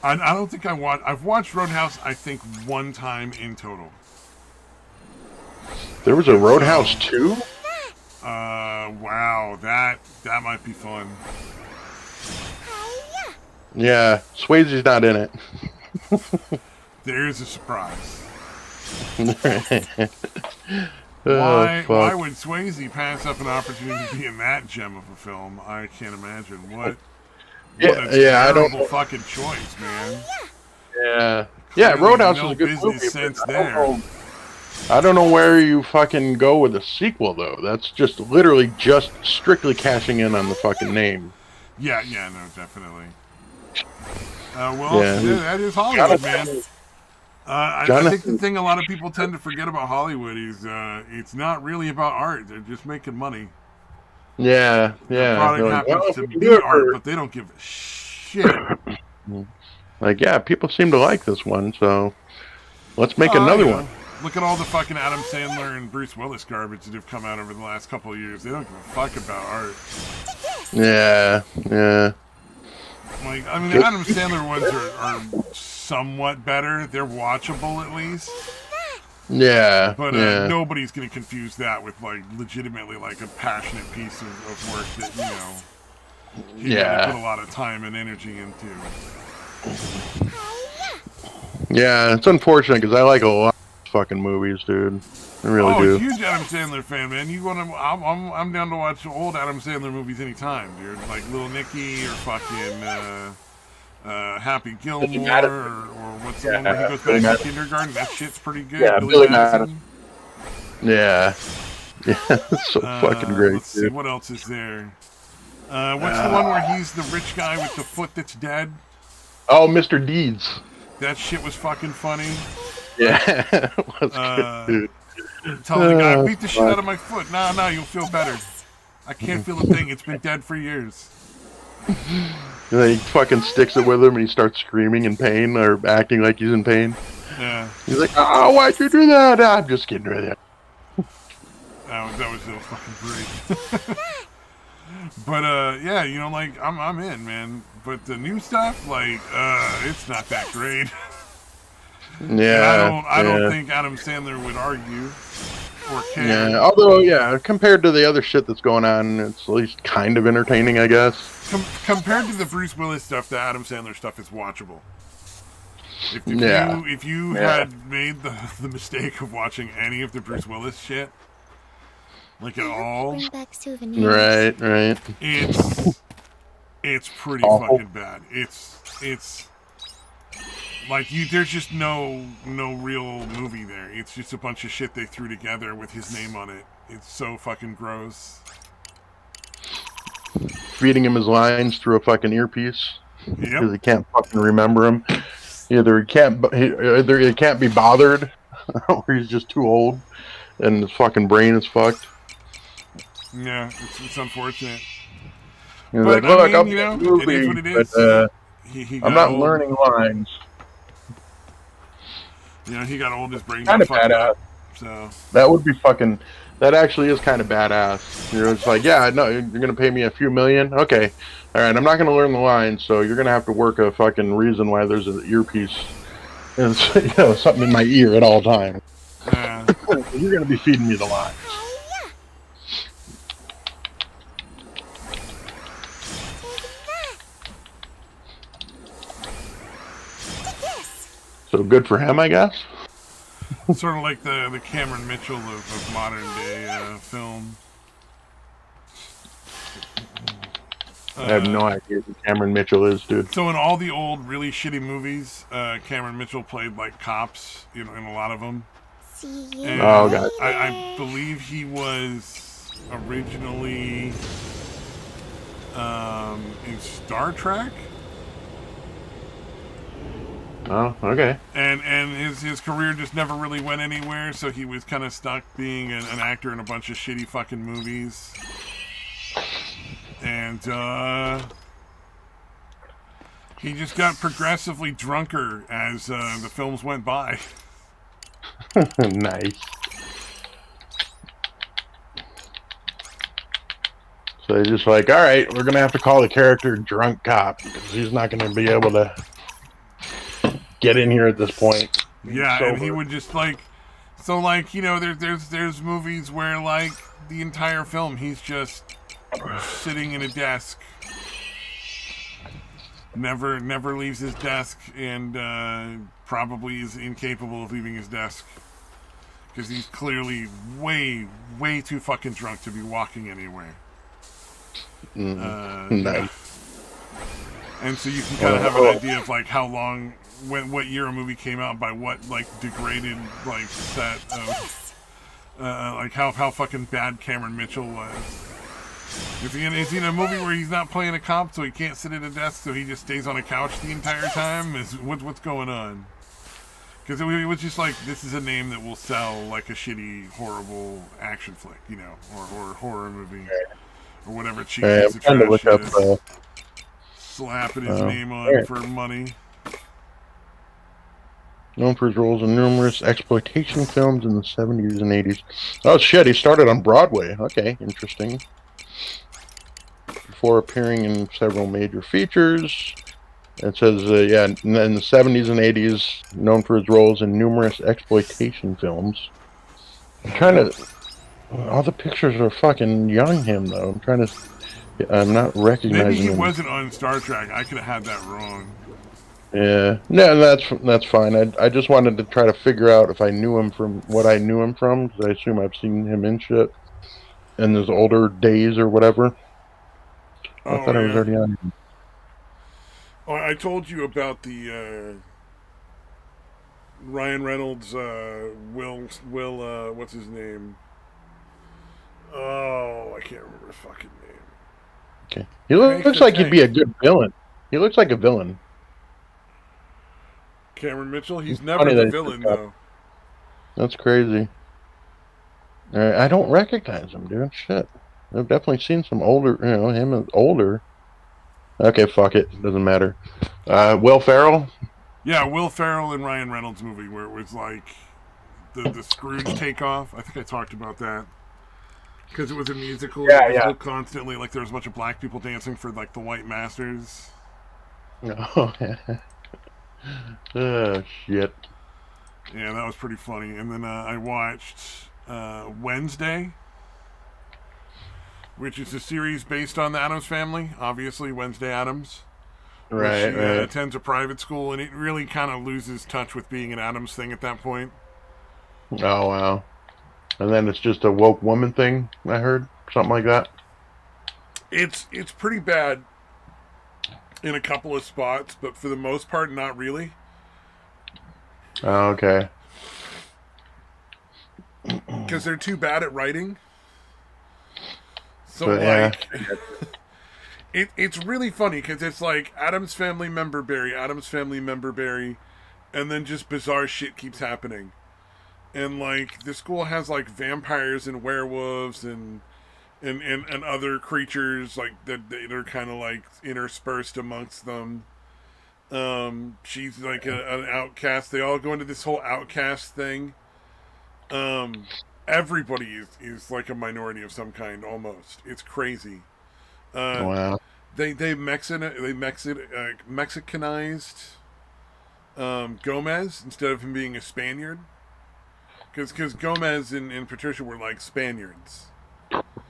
[SPEAKER 2] I don't think I've watched Roadhouse, I think, one time in total.
[SPEAKER 1] There was a Roadhouse 2?
[SPEAKER 2] Wow, that might be fun.
[SPEAKER 1] Yeah, Swayze's not in it.
[SPEAKER 2] There's a surprise.
[SPEAKER 1] Oh,
[SPEAKER 2] Why would Swayze pass up an opportunity to be in that gem of a film? I can't imagine. What a
[SPEAKER 1] I don't
[SPEAKER 2] terrible fucking choice, man.
[SPEAKER 1] Yeah.
[SPEAKER 2] Clearly
[SPEAKER 1] Roadhouse
[SPEAKER 2] no
[SPEAKER 1] is a good
[SPEAKER 2] business
[SPEAKER 1] movie.
[SPEAKER 2] sense
[SPEAKER 1] But
[SPEAKER 2] there.
[SPEAKER 1] I don't know where you fucking go with a sequel, though. That's just literally just strictly cashing in on the fucking name.
[SPEAKER 2] Yeah, no, definitely.
[SPEAKER 1] Yeah.
[SPEAKER 2] That is Hollywood, man. I think the thing a lot of people tend to forget about Hollywood is it's not really about art. They're just making money.
[SPEAKER 1] Yeah.
[SPEAKER 2] Their product
[SPEAKER 1] They're like,
[SPEAKER 2] happens
[SPEAKER 1] well,
[SPEAKER 2] to be art, but they don't give a shit.
[SPEAKER 1] Like, yeah, people seem to like this one, so let's make another one.
[SPEAKER 2] Look at all the fucking Adam Sandler and Bruce Willis garbage that have come out over the last couple of years. They don't give a fuck about art.
[SPEAKER 1] Yeah.
[SPEAKER 2] Like, I mean, the Adam Sandler ones are somewhat better. They're watchable, at least.
[SPEAKER 1] Yeah.
[SPEAKER 2] But nobody's going to confuse that with, like, legitimately, like, a passionate piece of work that, he really put a lot of time and energy into.
[SPEAKER 1] Yeah, it's unfortunate because I like a lot of fucking movies, dude. I really do.
[SPEAKER 2] Huge Adam Sandler fan, man. You want to? I'm down to watch old Adam Sandler movies anytime, dude. Like Little Nicky or fucking Happy Gilmore or what's the one where he goes back to kindergarten. That shit's pretty good.
[SPEAKER 1] Yeah, Billy Madison. Yeah, it's so fucking great.
[SPEAKER 2] Let's see what else is there. What's the one where he's the rich guy with the foot that's dead?
[SPEAKER 1] Oh, Mr. Deeds.
[SPEAKER 2] That shit was fucking funny.
[SPEAKER 1] Yeah, it was good, dude.
[SPEAKER 2] Telling the guy, beat the shit out of my foot. No, you'll feel better. I can't feel a thing. It's been dead for years.
[SPEAKER 1] And then he fucking sticks it with him and he starts screaming in pain or acting like he's in pain.
[SPEAKER 2] Yeah.
[SPEAKER 1] He's like, oh, why'd you do that? I'm just kidding with you.
[SPEAKER 2] That was fucking great. But, like, I'm in, man. But the new stuff, like, it's not that great.
[SPEAKER 1] Yeah.
[SPEAKER 2] I don't think Adam Sandler would argue or care.
[SPEAKER 1] Yeah, although, compared to the other shit that's going on, it's at least kind of entertaining, I guess.
[SPEAKER 2] Compared to the Bruce Willis stuff, the Adam Sandler stuff is watchable. If you had made the mistake of watching any of the Bruce Willis shit, like at all,
[SPEAKER 1] right,
[SPEAKER 2] it's pretty fucking bad. It's like there's just no real movie there. It's just a bunch of shit they threw together with his name on it. It's so fucking gross.
[SPEAKER 1] Feeding him his lines through a fucking earpiece because he can't fucking remember them. Either he can't be bothered, or he's just too old, and his fucking brain is fucked.
[SPEAKER 2] Yeah, it's unfortunate.
[SPEAKER 1] He's like, look, I'm
[SPEAKER 2] it is what it is.
[SPEAKER 1] But, I'm not
[SPEAKER 2] old.
[SPEAKER 1] learning lines.
[SPEAKER 2] He got old. His brain
[SPEAKER 1] Kind
[SPEAKER 2] got
[SPEAKER 1] of
[SPEAKER 2] fucked
[SPEAKER 1] badass.
[SPEAKER 2] up. So
[SPEAKER 1] that would be fucking. That actually is kind of badass. It's like, yeah, no, you're gonna pay me a few million. Okay, all right. I'm not gonna learn the lines, so you're gonna have to work a fucking reason why there's an earpiece, and something in my ear at all times.
[SPEAKER 2] Yeah.
[SPEAKER 1] You're gonna be feeding me the lines. So good for him, I guess.
[SPEAKER 2] Sort of like the Cameron Mitchell of modern day film.
[SPEAKER 1] I have no idea who Cameron Mitchell is, dude.
[SPEAKER 2] So in all the old, really shitty movies, Cameron Mitchell played like cops in a lot of them. And
[SPEAKER 1] God.
[SPEAKER 2] I believe he was originally in Star Trek.
[SPEAKER 1] Oh, okay.
[SPEAKER 2] And his career just never really went anywhere, so he was kind of stuck being an actor in a bunch of shitty fucking movies. And he just got progressively drunker as the films went by.
[SPEAKER 1] Nice. So they're just like, all right, we're going to have to call the character Drunk Cop because he's not going to be able to get in here at this point.
[SPEAKER 2] Yeah, and he would just like, so like, there's movies where like the entire film he's just sitting in a desk never leaves his desk, and probably is incapable of leaving his desk because he's clearly way too fucking drunk to be walking anywhere.
[SPEAKER 1] Nice.
[SPEAKER 2] And so you can kind of have an idea of like how long, what year a movie came out by what like degraded like set of like how fucking bad Cameron Mitchell was. Is he in a movie where he's not playing a cop, so he can't sit at a desk, so he just stays on a couch the entire time? What's going on? Because it was just like, this is a name that will sell like a shitty, horrible action flick, you know, or horror movie, or whatever cheap piece of trash is. Slapping his name on for money.
[SPEAKER 1] Known for his roles in numerous exploitation films in the 70s and 80s. Oh shit, he started on Broadway. Okay, interesting. Before appearing in several major features. It says, yeah, in the 70s and 80s, known for his roles in numerous exploitation films. I'm trying to... All the pictures are fucking young him, though. I'm not recognizing
[SPEAKER 2] Maybe he
[SPEAKER 1] him.
[SPEAKER 2] wasn't on Star Trek. I could have had that wrong.
[SPEAKER 1] Yeah. No, that's fine. I just wanted to try to figure out if I knew him from what I knew him from, because I assume I've seen him in shit in his older days or whatever. I thought I was already on him.
[SPEAKER 2] Oh, I told you about the Ryan Reynolds, Will, what's his name? Oh, I can't remember his fucking name.
[SPEAKER 1] Okay. He looks like he'd be a good villain. He looks like a villain.
[SPEAKER 2] Cameron Mitchell? He's never the villain, though.
[SPEAKER 1] That's crazy. I don't recognize him, dude. Shit. I've definitely seen some older, him as older. Okay, fuck it. Doesn't matter. Will Ferrell?
[SPEAKER 2] Yeah, Will Ferrell and Ryan Reynolds movie where it was like the Scrooge takeoff. I think I talked about that. Because it was a musical.
[SPEAKER 1] Yeah,
[SPEAKER 2] it was constantly like there was a bunch of black people dancing for like the white masters.
[SPEAKER 1] Oh, oh shit.
[SPEAKER 2] Yeah, that was pretty funny. And then I watched Wednesday, which is a series based on the Addams Family. Obviously, Wednesday Addams.
[SPEAKER 1] Right,
[SPEAKER 2] She
[SPEAKER 1] right.
[SPEAKER 2] attends a private school, and it really kind of loses touch with being an Addams thing at that point.
[SPEAKER 1] Oh, wow. And then it's just a woke woman thing, I heard? Something like that?
[SPEAKER 2] It's pretty bad in a couple of spots, but for the most part, not really.
[SPEAKER 1] Oh, okay.
[SPEAKER 2] Because they're too bad at writing. So,
[SPEAKER 1] But, yeah.
[SPEAKER 2] It's really funny, because it's like Addams Family member Barry, Addams Family member Barry, and then just bizarre shit keeps happening. And, like, the school has, like, vampires and werewolves and other creatures, like, that are kind of, like, interspersed amongst them. She's, like, an outcast. They all go into this whole outcast thing. Everybody is, like, a minority of some kind, almost. It's crazy.
[SPEAKER 1] Wow.
[SPEAKER 2] They Mexicanized Gomez instead of him being a Spaniard. Because Gomez and Patricia were like Spaniards.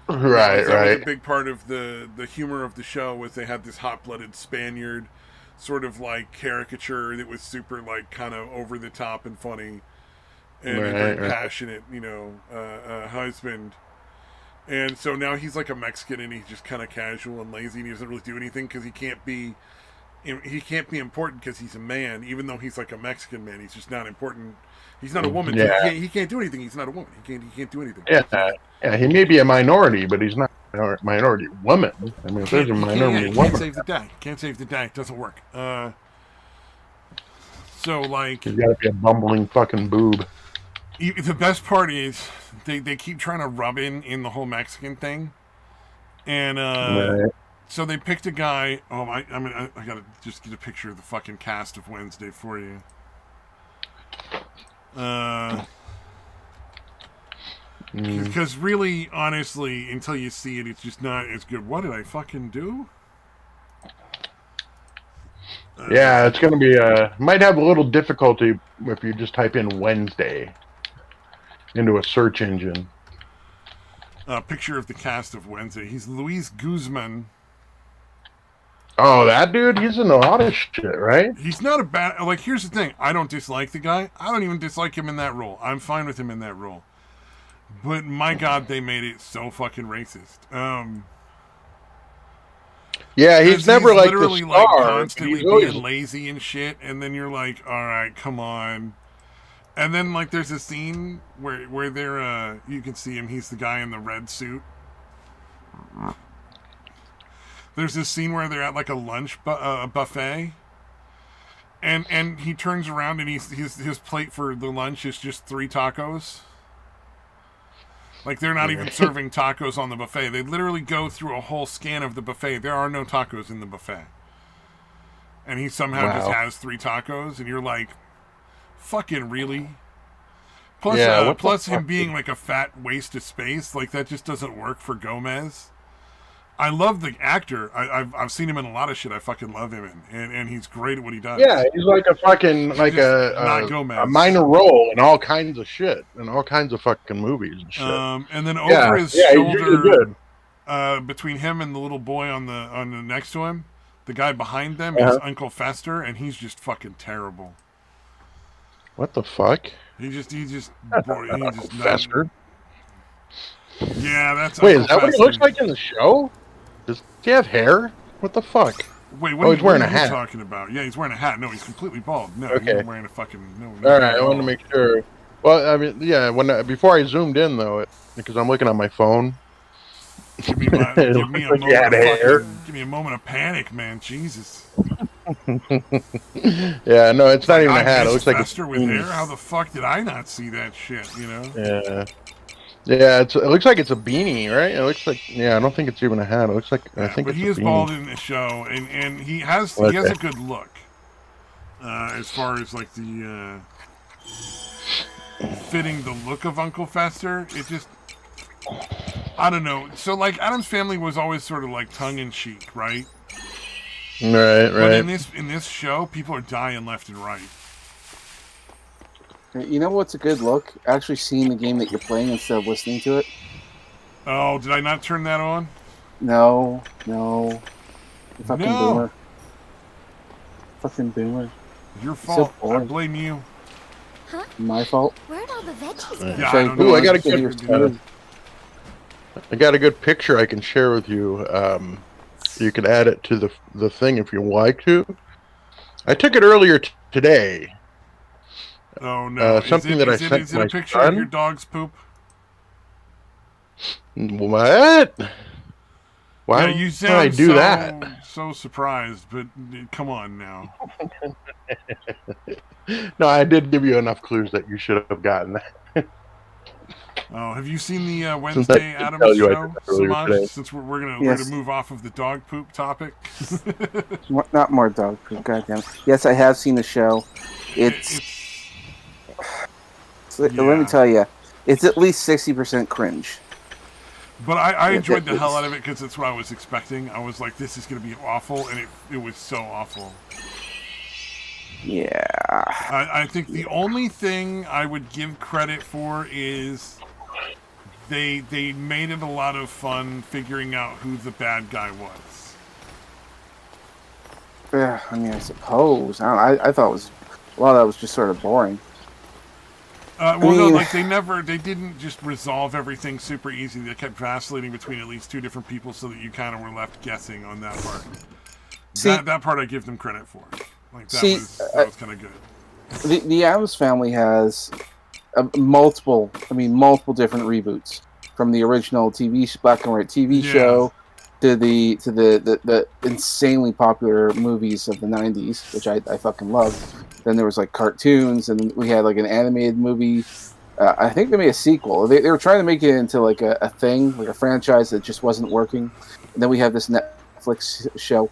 [SPEAKER 1] Right,
[SPEAKER 2] that
[SPEAKER 1] right.
[SPEAKER 2] was a big part of the humor of the show was they had this hot-blooded Spaniard sort of like caricature that was super like kind of over the top and funny and a very passionate, husband. And so now he's like a Mexican and he's just kind of casual and lazy and he doesn't really do anything because he can't be important because he's a man, even though he's like a Mexican man. He's just not important. He's not a woman.
[SPEAKER 1] Yeah.
[SPEAKER 2] So he can't do anything. He's not a woman. He can't do anything.
[SPEAKER 1] Yeah, he may be a minority, but he's not a minority woman. I mean, if there's a minority woman...
[SPEAKER 2] Can't save the day. Can't save the day. It doesn't work. So, like...
[SPEAKER 1] He's got to be a bumbling fucking boob.
[SPEAKER 2] The best part is they keep trying to rub in the whole Mexican thing. And, so they picked a guy... Oh, I gotta just get a picture of the fucking cast of Wednesday for you. Because really, honestly, until you see it, it's just not as good. What did I fucking do?
[SPEAKER 1] Yeah, it's going to be... might have a little difficulty if you just type in Wednesday into a search engine.
[SPEAKER 2] Picture of the cast of Wednesday. He's Luis Guzman.
[SPEAKER 1] Oh, that dude, he's in a lot of shit, right?
[SPEAKER 2] He's not a bad. Like, here's the thing. I don't dislike the guy. I don't even dislike him in that role. I'm fine with him in that role. But my God, they made it so fucking racist.
[SPEAKER 1] Yeah, he's never like the
[SPEAKER 2] literally
[SPEAKER 1] star.
[SPEAKER 2] like
[SPEAKER 1] but
[SPEAKER 2] constantly
[SPEAKER 1] he's always-
[SPEAKER 2] being lazy and shit, and then you're like, all right, come on. And then like there's a scene where they're you can see him. He's the guy in the red suit. There's this scene where they're at like a lunch buffet, and he turns around and his plate for the lunch is just 3 tacos. Like they're not even serving tacos on the buffet. They literally go through a whole scan of the buffet. There are no tacos in the buffet, and he somehow just has 3 tacos, and you're like, fucking really? Plus,
[SPEAKER 1] Yeah,
[SPEAKER 2] plus him being like a fat waste of space, like that just doesn't work for Gomez. I love the actor. I've seen him in a lot of shit. I fucking love him and he's great at what he does.
[SPEAKER 1] Yeah, he's like a fucking like
[SPEAKER 2] not Gomez.
[SPEAKER 1] a minor role in all kinds of shit, in all kinds of fucking movies and shit.
[SPEAKER 2] And then over his
[SPEAKER 1] he's really
[SPEAKER 2] shoulder,
[SPEAKER 1] good.
[SPEAKER 2] between him and the little boy on the next to him, the guy behind them is Uncle Fester, and he's just fucking terrible.
[SPEAKER 1] What the fuck?
[SPEAKER 2] He just
[SPEAKER 1] Fester.
[SPEAKER 2] Yeah, that's.
[SPEAKER 1] Wait,
[SPEAKER 2] Uncle
[SPEAKER 1] is that what
[SPEAKER 2] Fester.
[SPEAKER 1] he looks like in the show? Does he have hair? What the fuck?
[SPEAKER 2] Wait,
[SPEAKER 1] he's wearing a
[SPEAKER 2] are you
[SPEAKER 1] hat.
[SPEAKER 2] talking about? Yeah, he's wearing a hat. No, he's completely bald. No,
[SPEAKER 1] Okay.
[SPEAKER 2] he's wearing a fucking no.
[SPEAKER 1] All right, I wanted to make sure. Well, I mean, yeah, before I zoomed in though, because I'm looking at my phone.
[SPEAKER 2] Give me a moment of panic, man. Jesus.
[SPEAKER 1] Yeah, no, it's not even a hat. It looks like
[SPEAKER 2] Fester with hair. How the fuck did I not see that shit? You know?
[SPEAKER 1] Yeah. Yeah, it looks like it's a beanie, right? It looks like, I don't think it's even a hat. It looks like, I think
[SPEAKER 2] but
[SPEAKER 1] it's
[SPEAKER 2] he is
[SPEAKER 1] beanie.
[SPEAKER 2] bald in the show, and he has a good look. As far as like the fitting the look of Uncle Fester, it just, I don't know. So like Addams Family was always sort of like tongue in cheek, right?
[SPEAKER 1] Right.
[SPEAKER 2] But in this show, people are dying left and right.
[SPEAKER 5] You know what's a good look? Actually seeing the game that you're playing instead of listening to it.
[SPEAKER 2] Oh, did I not turn that on?
[SPEAKER 5] No. You fucking
[SPEAKER 2] No.
[SPEAKER 5] boomer. Fucking boomer.
[SPEAKER 2] Your fault. I
[SPEAKER 5] boring.
[SPEAKER 2] blame you.
[SPEAKER 3] Huh?
[SPEAKER 5] My fault.
[SPEAKER 3] Where'd all the veggies go?
[SPEAKER 2] Yeah, I don't know.
[SPEAKER 1] Ooh, I got a good picture I can share with you. You can add it to the thing if you like to. I took it earlier today.
[SPEAKER 2] Oh no!
[SPEAKER 1] Something that I sent
[SPEAKER 2] Is it
[SPEAKER 1] my
[SPEAKER 2] a picture
[SPEAKER 1] son?
[SPEAKER 2] of your dog's poop?
[SPEAKER 1] What? Why
[SPEAKER 2] Yeah, you
[SPEAKER 1] would I
[SPEAKER 2] sound
[SPEAKER 1] do that?
[SPEAKER 2] so surprised, but come on now.
[SPEAKER 1] No, I did give you enough clues that you should have gotten that.
[SPEAKER 2] Oh, have you seen the
[SPEAKER 1] Since I
[SPEAKER 2] Wednesday
[SPEAKER 1] did
[SPEAKER 2] Addams
[SPEAKER 1] tell you I
[SPEAKER 2] show,
[SPEAKER 1] did that earlier
[SPEAKER 2] Samaj?
[SPEAKER 1] today.
[SPEAKER 2] Since we're gonna
[SPEAKER 5] Yes.
[SPEAKER 2] move off of the dog poop topic.
[SPEAKER 5] Not more dog poop. Goddamn. Yes, I have seen the show. Let me tell you, it's at least 60% cringe.
[SPEAKER 2] But I enjoyed the hell out of it because it's what I was expecting. I was like, this is going to be awful, and it was so awful.
[SPEAKER 5] Yeah.
[SPEAKER 2] I think the only thing I would give credit for is they made it a lot of fun figuring out who the bad guy was.
[SPEAKER 5] Yeah, I mean, I suppose. I thought it was, a lot of that was just sort of boring.
[SPEAKER 2] No, like they didn't just resolve everything super easy. They kept vacillating between at least 2 different people so that you kind of were left guessing on that part. That part I give them credit for. Like that was kind of good.
[SPEAKER 5] The Addams Family has multiple different reboots, from the original black and white TV show to the insanely popular movies of the 90s, which I fucking love. Then there was like cartoons, and we had like an animated movie. I think they made a sequel. They were trying to make it into like a thing, like a franchise that just wasn't working. And then we have this Netflix show.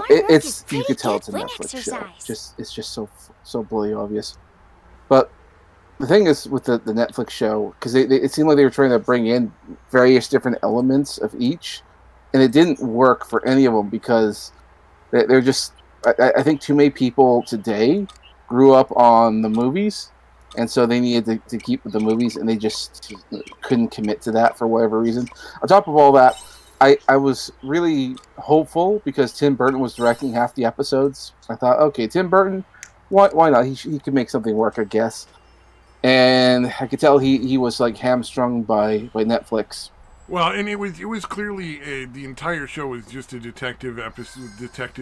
[SPEAKER 5] It's you could tell it's a Netflix show. It's just so bloody obvious. But the thing is with the Netflix show, because it seemed like they were trying to bring in various different elements of each, and it didn't work for any of them because they're just. I think too many people today grew up on the movies, and so they needed to keep with the movies, and they just couldn't commit to that for whatever reason. On top of all that, I was really hopeful because Tim Burton was directing half the episodes. I thought, okay, Tim Burton, why not? He could make something work, I guess. And I could tell he was like hamstrung by Netflix.
[SPEAKER 2] Well, and it was clearly the entire show was just a detective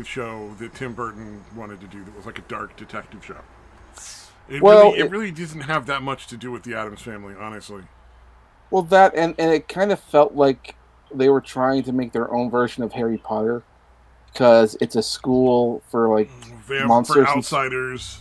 [SPEAKER 2] show that Tim Burton wanted to do. That was like a dark detective show. It really doesn't have that much to do with the Addams Family, honestly.
[SPEAKER 5] Well, that and it kind of felt like they were trying to make their own version of Harry Potter because it's a school for like monsters,
[SPEAKER 2] for outsiders.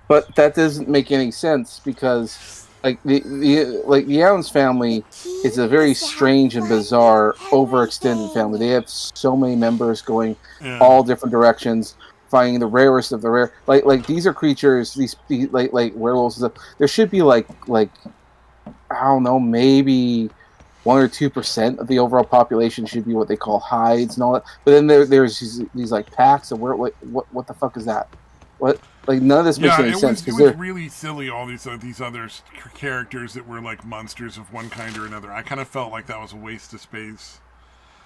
[SPEAKER 5] But that doesn't make any sense because like the Addams Family is a very strange and bizarre, overextended family. They have so many members going all different directions, finding the rarest of the rare. Like these are creatures, these like werewolves. There should be like I don't know, maybe 1 or 2% of the overall population should be what they call hides and all that. But then there's these like packs of what the fuck is that? What? Like none of this makes any sense.
[SPEAKER 2] It was really silly. All these other characters that were like monsters of one kind or another. I kind of felt like that was a waste of space.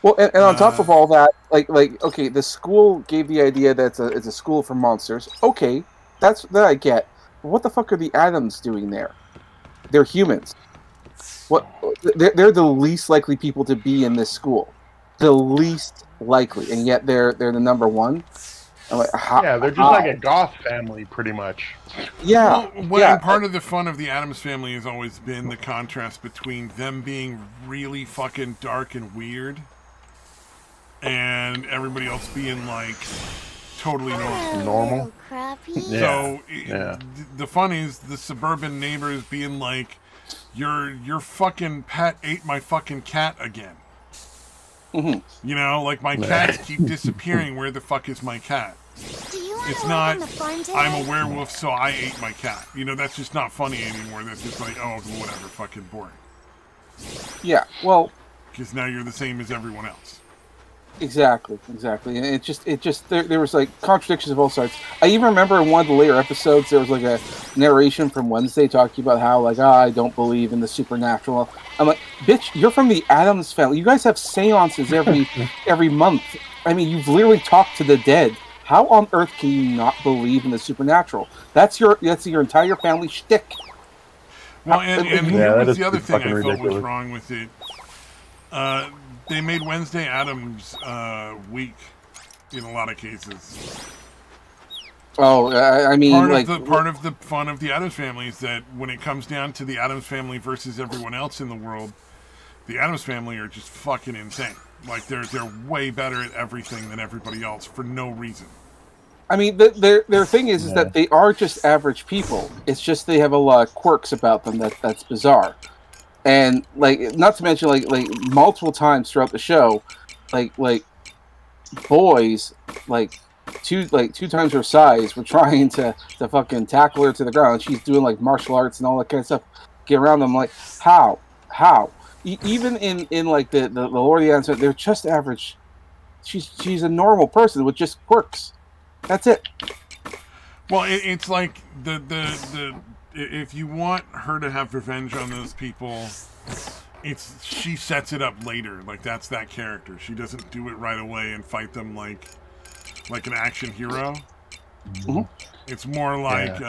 [SPEAKER 5] Well, and on top of all that, like okay, the school gave the idea that it's a school for monsters. Okay, that I get. But what the fuck are the Addams doing there? They're humans. What? They're the least likely people to be in this school. The least likely, and yet they're the number one. Like,
[SPEAKER 1] they're just like a goth family, pretty much.
[SPEAKER 5] Yeah.
[SPEAKER 2] And part of the fun of the Addams Family has always been the contrast between them being really fucking dark and weird, and everybody else being like totally normal. So the fun is the suburban neighbors being like, your fucking pet ate my fucking cat again.
[SPEAKER 5] Mm-hmm.
[SPEAKER 2] You know, like my cats keep disappearing. Where the fuck is my cat? It's not, I'm a werewolf, so I ate my cat. You know, that's just not funny anymore. That's just like, oh, whatever, fucking boring.
[SPEAKER 5] Yeah, well...
[SPEAKER 2] Because now you're the same as everyone else.
[SPEAKER 5] Exactly. And it just there was like contradictions of both sides. I even remember in one of the later episodes there was like a narration from Wednesday talking about how like I don't believe in the supernatural. I'm like, bitch, you're from the Addams Family. You guys have seances every month. I mean, you've literally talked to the dead. How on earth can you not believe in the supernatural? That's your entire family shtick.
[SPEAKER 2] Well, and here was the other thing I thought was wrong with it. They made Wednesday Addams weak in a lot of cases.
[SPEAKER 5] Oh, I mean,
[SPEAKER 2] part of the fun of the Addams Family is that when it comes down to the Addams Family versus everyone else in the world, the Addams Family are just fucking insane. Like they're way better at everything than everybody else for no reason.
[SPEAKER 5] I mean, their thing is that they are just average people. It's just they have a lot of quirks about them that's bizarre. And like, not to mention like multiple times throughout the show, like boys like two times her size were trying to fucking tackle her to the ground. She's doing like martial arts and all that kind of stuff. Get around them, like how? Even in like the Lord of the Answer, they're just average. She's a normal person with just quirks. That's it.
[SPEAKER 2] Well, it's like the if you want her to have revenge on those people, she sets it up later. Like that's that character. She doesn't do it right away and fight them like an action hero.
[SPEAKER 5] Mm-hmm.
[SPEAKER 2] It's more like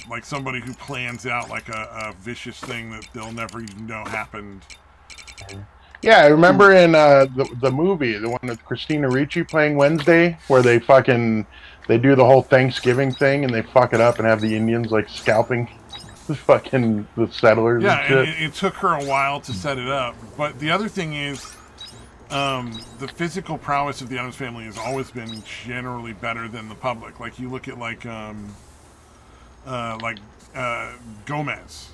[SPEAKER 2] like somebody who plans out like a vicious thing that they'll never even know happened.
[SPEAKER 1] Yeah, I remember in the movie, the one with Christina Ricci playing Wednesday, where they do the whole Thanksgiving thing and they fuck it up and have the Indians like scalping the settlers.
[SPEAKER 2] Yeah,
[SPEAKER 1] and shit.
[SPEAKER 2] And it took her a while to set it up. But the other thing is, the physical prowess of the Addams Family has always been generally better than the public. Like you look at Gomez,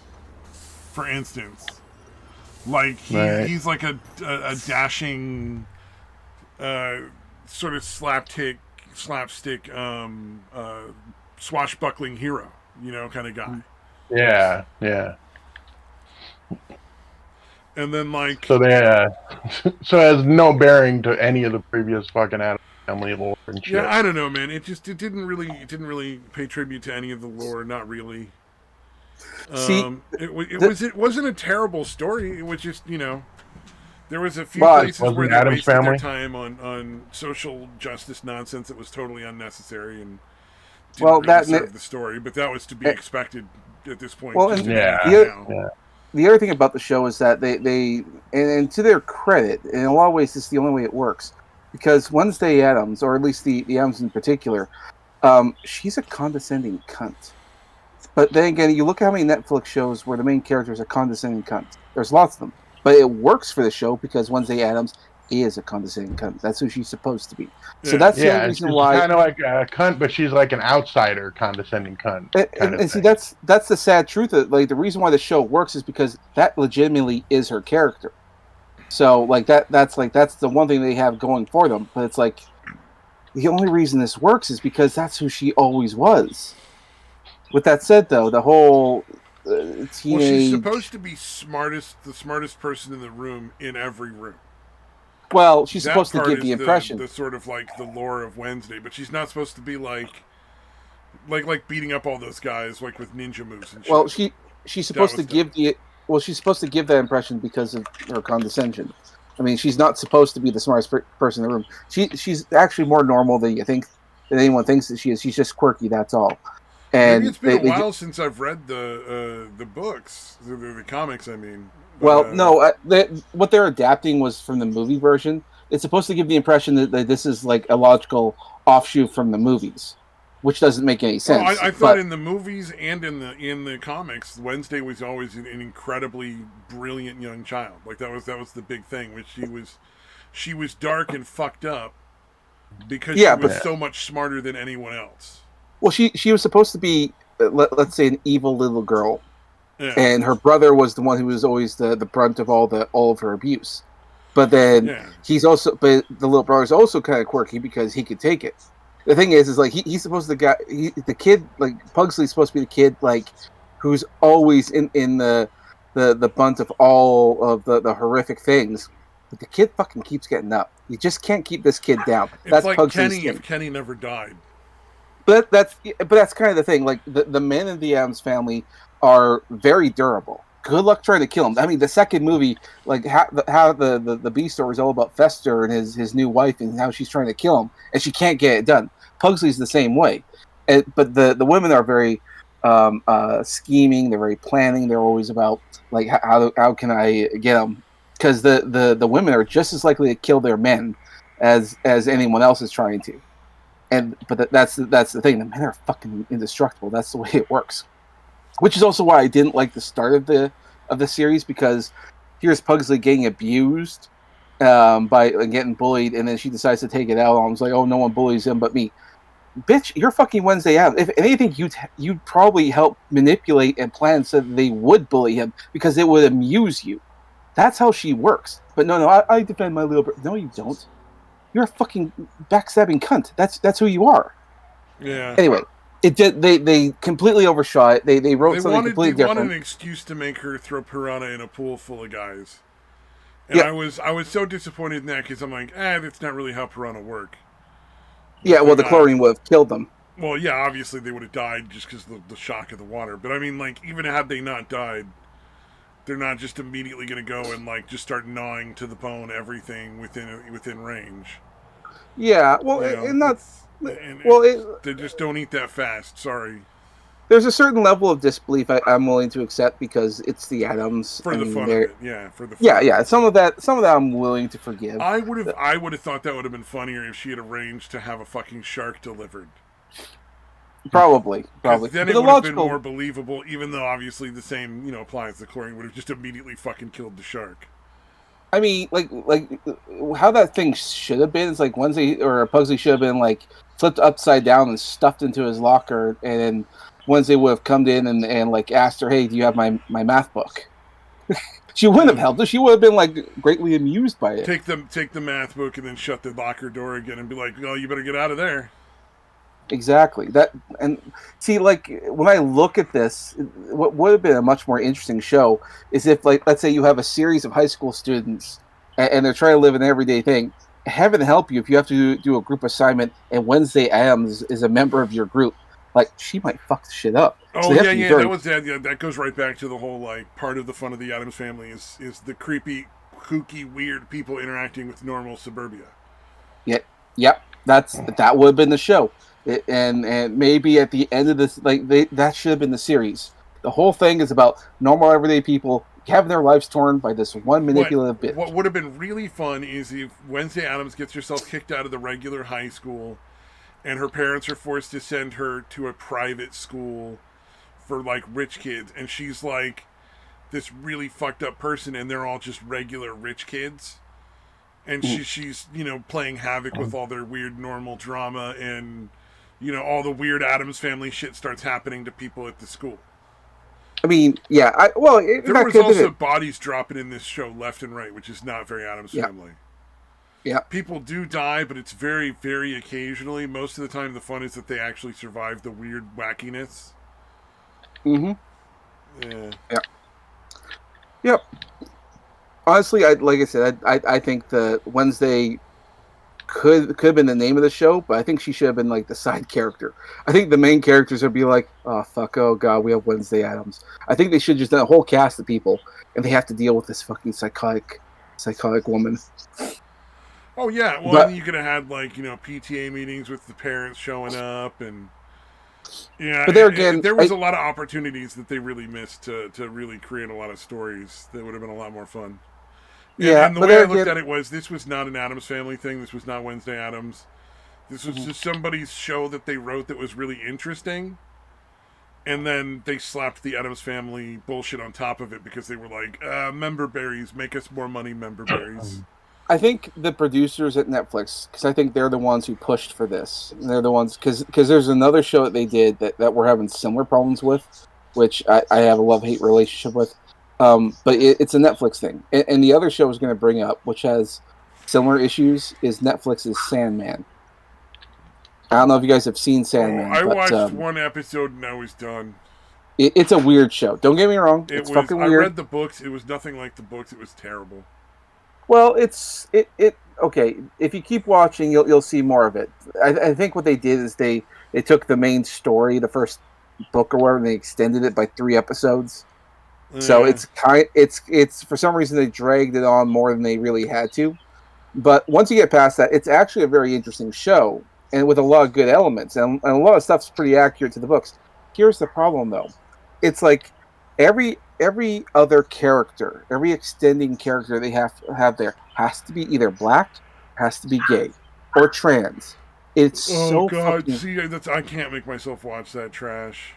[SPEAKER 2] for instance. Like he's like a dashing, sort of slapstick, swashbuckling hero, kind of guy.
[SPEAKER 1] Yeah.
[SPEAKER 2] And then
[SPEAKER 1] so it has no bearing to any of the previous fucking Addams Family lore and shit.
[SPEAKER 2] Yeah, I don't know, man. It didn't really pay tribute to any of the lore. Not really.
[SPEAKER 5] See,
[SPEAKER 2] it wasn't a terrible story. It was just There was a few
[SPEAKER 5] But
[SPEAKER 2] places
[SPEAKER 1] wasn't
[SPEAKER 2] where they
[SPEAKER 1] Addams
[SPEAKER 2] wasted their
[SPEAKER 1] Family?
[SPEAKER 2] time on social justice nonsense that was totally unnecessary and didn't
[SPEAKER 5] Well,
[SPEAKER 2] really
[SPEAKER 5] that
[SPEAKER 2] serve the story. But that was to be
[SPEAKER 5] eh,
[SPEAKER 2] expected at this point.
[SPEAKER 5] well,
[SPEAKER 2] Just
[SPEAKER 5] and
[SPEAKER 2] in
[SPEAKER 1] Yeah,
[SPEAKER 2] anything
[SPEAKER 5] the
[SPEAKER 2] now.
[SPEAKER 1] yeah.
[SPEAKER 5] the other thing about the show is that and to their credit, in a lot of ways, this is the only way it works, because Wednesday Addams, or at least the Addams in particular, she's a condescending cunt. But then again, you look at how many Netflix shows where the main character is a condescending cunt. There's lots of them, but it works for the show because Wednesday Addams is a condescending cunt. That's who she's supposed to be. So
[SPEAKER 2] Yeah.
[SPEAKER 5] that's the only
[SPEAKER 1] Yeah,
[SPEAKER 5] reason
[SPEAKER 1] she's
[SPEAKER 5] why.
[SPEAKER 1] kind of like a cunt, but she's like an outsider, condescending cunt kind of
[SPEAKER 5] And see,
[SPEAKER 1] thing.
[SPEAKER 5] that's the sad truth. Like the reason why the show works is because that legitimately is her character. So like that's the one thing they have going for them. But it's like the only reason this works is because that's who she always was. With that said, though, the whole teenage.
[SPEAKER 2] Well, she's supposed to be the smartest person in the room in every room.
[SPEAKER 5] Well, she's
[SPEAKER 2] That
[SPEAKER 5] supposed to
[SPEAKER 2] part
[SPEAKER 5] give
[SPEAKER 2] is
[SPEAKER 5] the impression.
[SPEAKER 2] the sort of like the lore of Wednesday, but she's not supposed to be like beating up all those guys like with ninja moves and shit.
[SPEAKER 5] Well, she's supposed to
[SPEAKER 2] was
[SPEAKER 5] give she's supposed to give that impression because of her condescension. I mean, she's not supposed to be the smartest person in the room. She's actually more normal than than anyone thinks that she is. She's just quirky. That's all. And
[SPEAKER 2] maybe it's been a while since I've read the books, the comics. I mean,
[SPEAKER 5] well, no, what they're adapting was from the movie version. It's supposed to give the impression that this is like a logical offshoot from the movies, which doesn't make any sense.
[SPEAKER 2] I thought in the movies and in the comics, Wednesday was always an incredibly brilliant young child. Like that was the big thing, which she was dark and fucked up because she was so much smarter than anyone else.
[SPEAKER 5] Well, she was supposed to be, let's say, an evil little girl,
[SPEAKER 2] Yeah.
[SPEAKER 5] and her brother was the one who was always the brunt of all of her abuse. But then but the little brother's also kind of quirky because he could take it. The thing is like he's supposed to the kid, like Pugsley's supposed to be the kid like who's always in the bunt of all of the horrific things. But the kid fucking keeps getting up. You just can't keep this kid down.
[SPEAKER 2] It's
[SPEAKER 5] that's
[SPEAKER 2] like
[SPEAKER 5] Pugsley's
[SPEAKER 2] Kenny
[SPEAKER 5] thing.
[SPEAKER 2] if Kenny never died.
[SPEAKER 5] But that's kind of the thing. Like the men in the Addams family are very durable. Good luck trying to kill them. I mean, the second movie, like how the B story is all about Fester and his new wife and how she's trying to kill him, and she can't get it done. Pugsley's the same way, but the women are very scheming. They're very planning. They're always about like how can I get them? Because the women are just as likely to kill their men as anyone else is trying to. But that's the thing. The men are fucking indestructible. That's the way it works. Which is also why I didn't like the start of the series, because here's Pugsley getting abused by getting bullied, and then she decides to take it out. I was like, oh, no one bullies him but me. Bitch, you're fucking Wednesday Addams. If anything, you'd probably help manipulate and plan so that they would bully him because it would amuse you. That's how she works. But no, I defend my little brother. No, you don't. You're a fucking backstabbing cunt. That's who you are.
[SPEAKER 2] Yeah.
[SPEAKER 5] Anyway, they completely overshot it. They wrote something completely different.
[SPEAKER 2] They wanted an excuse to make her throw piranha in a pool full of guys. And I was so disappointed in that because I'm like, that's not really how piranha work. But
[SPEAKER 5] yeah, well, the chlorine would have killed them.
[SPEAKER 2] Well, yeah, obviously they would have died just because of the shock of the water. But I mean, like, even had they not died, they're not just immediately going to go and like just start gnawing to the bone everything within range.
[SPEAKER 5] Yeah, well,
[SPEAKER 2] they just don't eat that fast. Sorry.
[SPEAKER 5] There's a certain level of disbelief I'm willing to accept because it's the Addams.
[SPEAKER 2] For the fun of it, yeah. For the fun.
[SPEAKER 5] Yeah. Some of that I'm willing to forgive.
[SPEAKER 2] I would have thought that would have been funnier if she had arranged to have a fucking shark delivered.
[SPEAKER 5] Probably.
[SPEAKER 2] Then
[SPEAKER 5] but
[SPEAKER 2] it would have been more believable, even though obviously the same applies. The chlorine would have just immediately fucking killed the shark.
[SPEAKER 5] I mean, like how that thing should have been is like Wednesday or Pugsley should have been like flipped upside down and stuffed into his locker, and then Wednesday would have come in and like asked her, "Hey, do you have my math book?" She wouldn't have helped her. She would have been like greatly amused by it.
[SPEAKER 2] Take the math book and then shut the locker door again and be like, "Oh, you better get out of there."
[SPEAKER 5] Exactly. That and see, like when I look at this, what would have been a much more interesting show is if, like, let's say you have a series of high school students and they're trying to live an everyday thing. Heaven help you if you have to do a group assignment and Wednesday Addams is a member of your group. Like, she might fuck the shit up.
[SPEAKER 2] Oh,
[SPEAKER 5] so
[SPEAKER 2] that goes right back to the whole like part of the fun of the Addams family is the creepy kooky, weird people interacting with normal suburbia.
[SPEAKER 5] Yep. That would have been the show, and maybe at the end of this, that should have been the series. The whole thing is about normal, everyday people having their lives torn by this one manipulative bitch.
[SPEAKER 2] What would have been really fun is if Wednesday Addams gets herself kicked out of the regular high school, and her parents are forced to send her to a private school for like rich kids, and she's like this really fucked up person, and they're all just regular rich kids, and she's playing havoc with all their weird normal drama, and all the weird Addams Family shit starts happening to people at the school.
[SPEAKER 5] I mean, yeah.
[SPEAKER 2] There was also bodies dropping in this show left and right, which is not very Addams Family.
[SPEAKER 5] Yeah.
[SPEAKER 2] People do die, but it's very, very occasionally. Most of the time, the fun is that they actually survive the weird wackiness.
[SPEAKER 5] Mm-hmm.
[SPEAKER 2] Yeah.
[SPEAKER 5] Yep. Honestly, like I said, I think the Wednesday could have been the name of the show, but I think she should have been like the side character. I think the main characters would be like, oh fuck, oh god, we have Wednesday Addams. I think they should have just done a whole cast of people, and they have to deal with this fucking psychotic woman.
[SPEAKER 2] Oh yeah, well, you could have had like PTA meetings with the parents showing up, and
[SPEAKER 5] but there again,
[SPEAKER 2] there was a lot of opportunities that they really missed to really create a lot of stories that would have been a lot more fun. And the way I looked at it was, this was not an Addams Family thing. This was not Wednesday Addams. This was just somebody's show that they wrote that was really interesting, and then they slapped the Addams Family bullshit on top of it because they were like, member berries, make us more money, member berries.
[SPEAKER 5] I think the producers at Netflix, because I think they're the ones who pushed for this. And they're the ones, because there's another show that they did that we're having similar problems with, which I have a love-hate relationship with. But it's a Netflix thing. And the other show I was going to bring up, which has similar issues, is Netflix's Sandman. I don't know if you guys have seen Sandman.
[SPEAKER 2] I watched one episode and I was done.
[SPEAKER 5] It's a weird show. Don't get me wrong. It's fucking weird.
[SPEAKER 2] I read the books. It was nothing like the books. It was terrible.
[SPEAKER 5] Well, it's okay. If you keep watching, you'll see more of it. I think what they did is they took the main story, the first book or whatever, and they extended it by 3 episodes. So it's for some reason they dragged it on more than they really had to. But once you get past that, it's actually a very interesting show, and with a lot of good elements, and a lot of stuff's pretty accurate to the books. Here's the problem, though. It's like every other character, every extending character they have there has to be either black, has to be gay, or trans. It's so
[SPEAKER 2] god!
[SPEAKER 5] fucking...
[SPEAKER 2] See, I can't make myself watch that trash.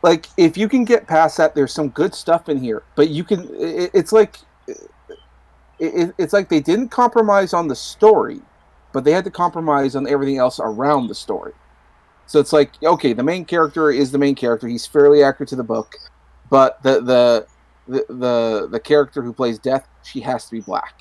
[SPEAKER 5] Like, if you can get past that, there's some good stuff in here. But you can... It's like they didn't compromise on the story, but they had to compromise on everything else around the story. So it's like, okay, the main character is the main character. He's fairly accurate to the book. But the character who plays Death, she has to be black.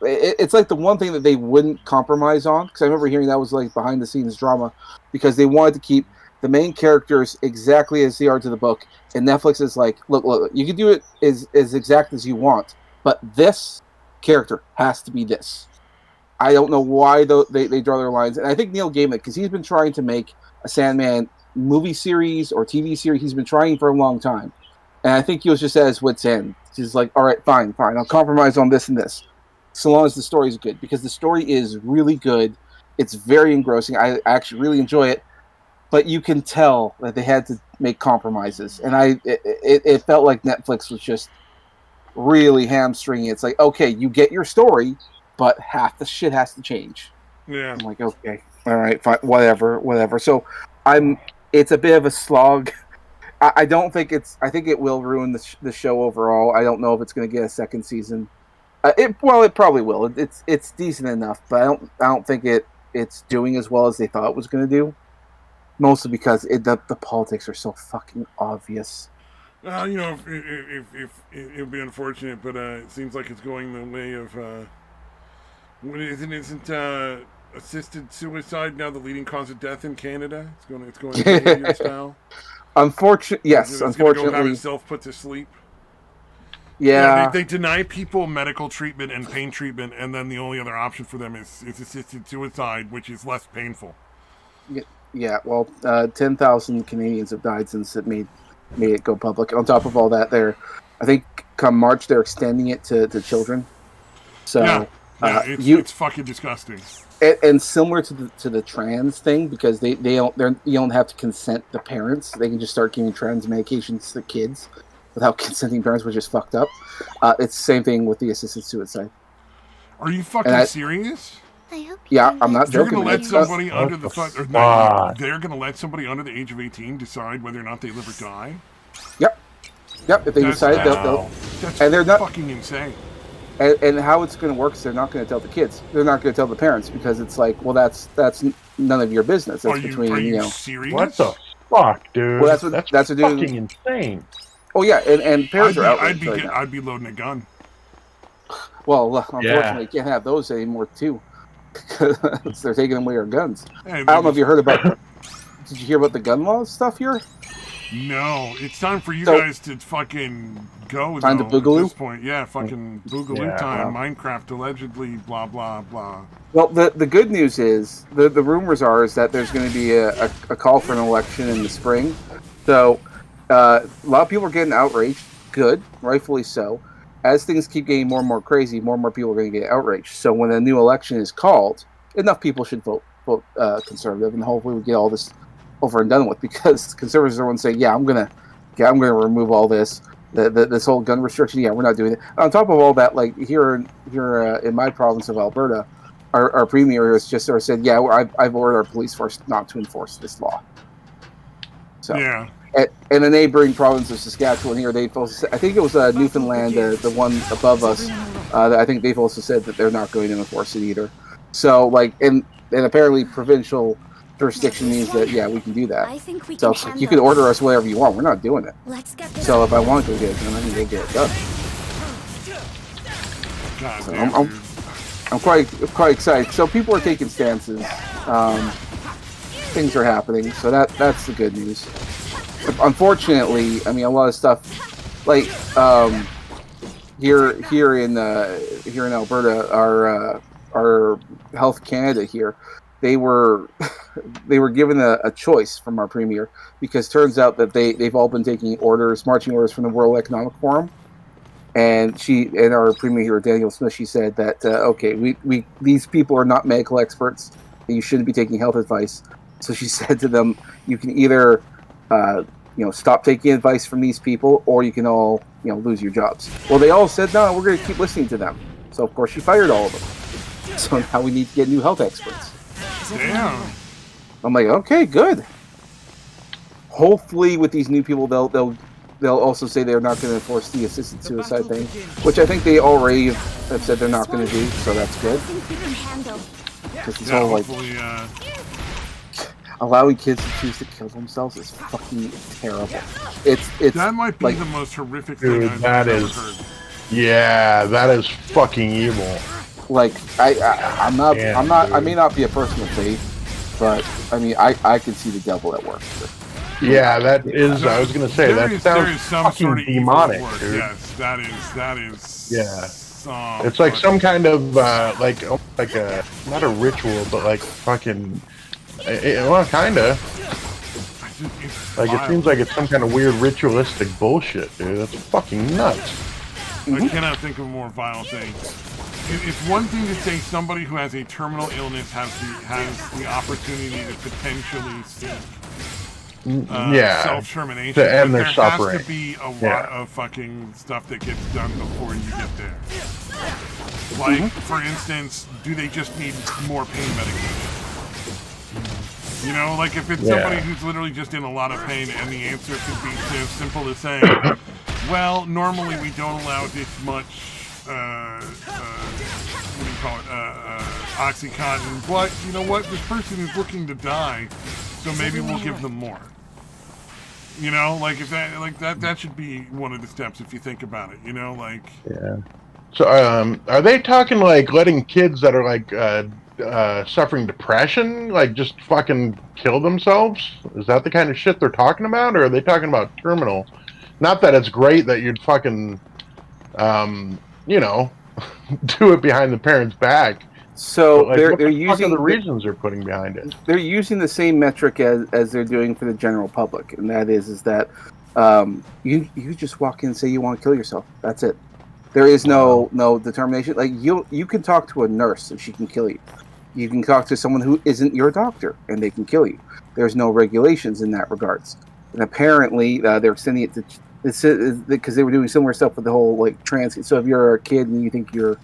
[SPEAKER 5] It's like the one thing that they wouldn't compromise on. Because I remember hearing that was like behind-the-scenes drama. Because they wanted to keep the main characters exactly as they are to the book, and Netflix is like, look, you can do it as exact as you want, but this character has to be this. I don't know why they draw their lines, and I think Neil Gaiman, because he's been trying to make a Sandman movie series or TV series, he's been trying for a long time, and I think he was just at his wit's end. He's like, all right, fine, I'll compromise on this and this, so long as the story is good, because the story is really good. It's very engrossing. I actually really enjoy it. But you can tell that they had to make compromises, and it felt like Netflix was just really hamstringing. It's like, okay, you get your story, but half the shit has to change.
[SPEAKER 2] Yeah.
[SPEAKER 5] I'm like, okay, all right, fine, whatever. So it's a bit of a slog. I don't think I think it will ruin the show overall. I don't know if it's going to get a second season. It probably will. It's decent enough, but I don't think it's doing as well as they thought it was going to do. Mostly because the politics are so fucking obvious.
[SPEAKER 2] Well, if it would be unfortunate, but it seems like it's going the way of isn't assisted suicide now the leading cause of death in Canada? It's going Canadian style.
[SPEAKER 5] Unfortunately, yes. Unfortunately,
[SPEAKER 2] go have itself put to sleep.
[SPEAKER 5] Yeah,
[SPEAKER 2] they deny people medical treatment and pain treatment, and then the only other option for them is assisted suicide, which is less painful.
[SPEAKER 5] Yeah, well, 10,000 Canadians have died since it made it go public. On top of all that, I think come March they're extending it to children. So
[SPEAKER 2] yeah, it's fucking disgusting.
[SPEAKER 5] And similar to the trans thing, because you don't have to consent the parents. They can just start giving trans medications to kids without consenting parents, which is fucked up. It's the same thing with the assisted suicide.
[SPEAKER 2] Are you fucking serious?
[SPEAKER 3] I hope
[SPEAKER 5] Yeah, I'm not
[SPEAKER 2] You're
[SPEAKER 5] joking.
[SPEAKER 2] gonna let
[SPEAKER 5] It's,
[SPEAKER 2] somebody under the
[SPEAKER 6] fuck?
[SPEAKER 2] they're gonna let somebody under the age of 18 decide whether or not they live or die?
[SPEAKER 5] Yep. If they decide they'll
[SPEAKER 2] that's
[SPEAKER 5] and they're not
[SPEAKER 2] fucking insane.
[SPEAKER 5] And how it's going to work is they're not going to tell the kids. They're not going to tell the parents because it's like, well, that's none of your business. That's
[SPEAKER 2] Are you serious?
[SPEAKER 6] What the fuck, dude?
[SPEAKER 5] Well, that's what
[SPEAKER 6] fucking insane.
[SPEAKER 5] Oh yeah, and parents are outraged right now.
[SPEAKER 2] I'd be loading a gun.
[SPEAKER 5] Well, unfortunately, you can't have those anymore too, because they're taking away our guns.
[SPEAKER 2] Hey,
[SPEAKER 5] I don't know if you heard about. Did you hear about the gun law stuff here?
[SPEAKER 2] No, it's time for you guys to fucking go.
[SPEAKER 5] Time to boogaloo?
[SPEAKER 2] At this point, yeah, fucking boogaloo time. Minecraft allegedly, blah blah blah.
[SPEAKER 5] Well, the good news is the rumors is that there's going to be a call for an election in the spring. So a lot of people are getting outraged. Good, rightfully so. As things keep getting more and more crazy, more and more people are going to get outraged. So when a new election is called, enough people should vote conservative, and hopefully we get all this over and done with, because conservatives are going to say, I'm gonna remove all this this whole gun restriction. Yeah, we're not doing it. On top of all that, like here in my province of Alberta, our premier has just sort of said, I've ordered our police force not to enforce this law. So
[SPEAKER 2] yeah.
[SPEAKER 5] And the neighboring province of Saskatchewan here, they've also said, I think it was Newfoundland, the one above us, I think they've also said that they're not going to enforce it either. So like, and apparently provincial jurisdiction means that we can do that.
[SPEAKER 3] I think we
[SPEAKER 5] so
[SPEAKER 3] can
[SPEAKER 5] you can order us whatever you want. We're not doing it.
[SPEAKER 3] Let's get this
[SPEAKER 5] So if I want to get it done, I can go get it done.
[SPEAKER 2] God
[SPEAKER 5] So
[SPEAKER 2] damn,
[SPEAKER 5] I'm quite excited. So people are taking stances. Things are happening. So that's the good news. Unfortunately, I mean, a lot of stuff like here in Alberta, our Health Canada here, they were given a choice from our premier, because turns out that they've all been taking marching orders from the World Economic Forum, and our premier here, Daniel Smith, she said that okay, we these people are not medical experts, and you shouldn't be taking health advice. So she said to them, you can either stop taking advice from these people, or you can all lose your jobs. Well, they all said no, we're going to keep listening to them. So of course she fired all of them. So now we need to get new health experts.
[SPEAKER 2] damn.
[SPEAKER 5] I'm like, okay, good. Hopefully, with these new people, they'll also say they're not going to enforce the assisted suicide thing, which I think they already have said they're not going to do. So that's good.
[SPEAKER 3] I think we can handle.
[SPEAKER 5] Because this
[SPEAKER 2] Yeah,
[SPEAKER 5] whole like
[SPEAKER 2] hopefully,
[SPEAKER 5] allowing kids to choose to kill themselves is fucking terrible. It's
[SPEAKER 2] that might be
[SPEAKER 5] like,
[SPEAKER 2] the most horrific
[SPEAKER 6] Dude,
[SPEAKER 2] thing
[SPEAKER 6] that
[SPEAKER 2] I've ever
[SPEAKER 6] is-
[SPEAKER 2] heard.
[SPEAKER 6] Yeah, that is fucking evil.
[SPEAKER 5] like I'm not
[SPEAKER 6] Damn,
[SPEAKER 5] I'm not I
[SPEAKER 6] dude.
[SPEAKER 5] may not be a person of faith, but I mean I can see the devil at work.
[SPEAKER 6] Yeah, that is. I was gonna say
[SPEAKER 2] There
[SPEAKER 6] that
[SPEAKER 2] is
[SPEAKER 6] sounds
[SPEAKER 2] some
[SPEAKER 6] fucking
[SPEAKER 2] sort of evil
[SPEAKER 6] demonic,
[SPEAKER 2] at work.
[SPEAKER 6] dude.
[SPEAKER 2] Yes, that is.
[SPEAKER 6] Yeah. It's like some kind of like a not a ritual, but like fucking. Well, kinda. Like it seems like it's some kind of weird ritualistic bullshit, dude. That's fucking nuts.
[SPEAKER 2] I cannot think of a more vile thing. It's one thing to say somebody who has a terminal illness has the opportunity to potentially seek
[SPEAKER 6] Yeah.
[SPEAKER 2] self-termination.
[SPEAKER 6] To end
[SPEAKER 2] but
[SPEAKER 6] their
[SPEAKER 2] there
[SPEAKER 6] suffering.
[SPEAKER 2] has to be a lot
[SPEAKER 6] Yeah.
[SPEAKER 2] of fucking stuff that gets done before you get there. Like, for instance, do they just need more pain medication? Like if it's somebody who's literally just in a lot of pain, and the answer could be as simple as saying, well, normally we don't allow this much, what do you call it, Oxycontin, but you know what, this person is looking to die, so maybe we'll give them more. Like if that should be one of the steps if you think about it, like.
[SPEAKER 6] Yeah. So, are they talking like letting kids that are like suffering depression, like just fucking kill themselves? Is that the kind of shit they're talking about, or are they talking about terminal? Not that it's great that you'd fucking, do it behind the parents' back.
[SPEAKER 5] So
[SPEAKER 6] Like,
[SPEAKER 5] they're
[SPEAKER 6] what the fuck
[SPEAKER 5] using
[SPEAKER 6] are the reasons they're putting behind it.
[SPEAKER 5] they're using the same metric as they're doing for the general public, and that is that you just walk in and say you want to kill yourself. That's it. There is no determination. Like you can talk to a nurse and she can kill you. You can talk to someone who isn't your doctor and they can kill you. There's no regulations in that regards. And apparently they're extending it to because they were doing similar stuff with the whole like trans. So if you're a kid and you think you're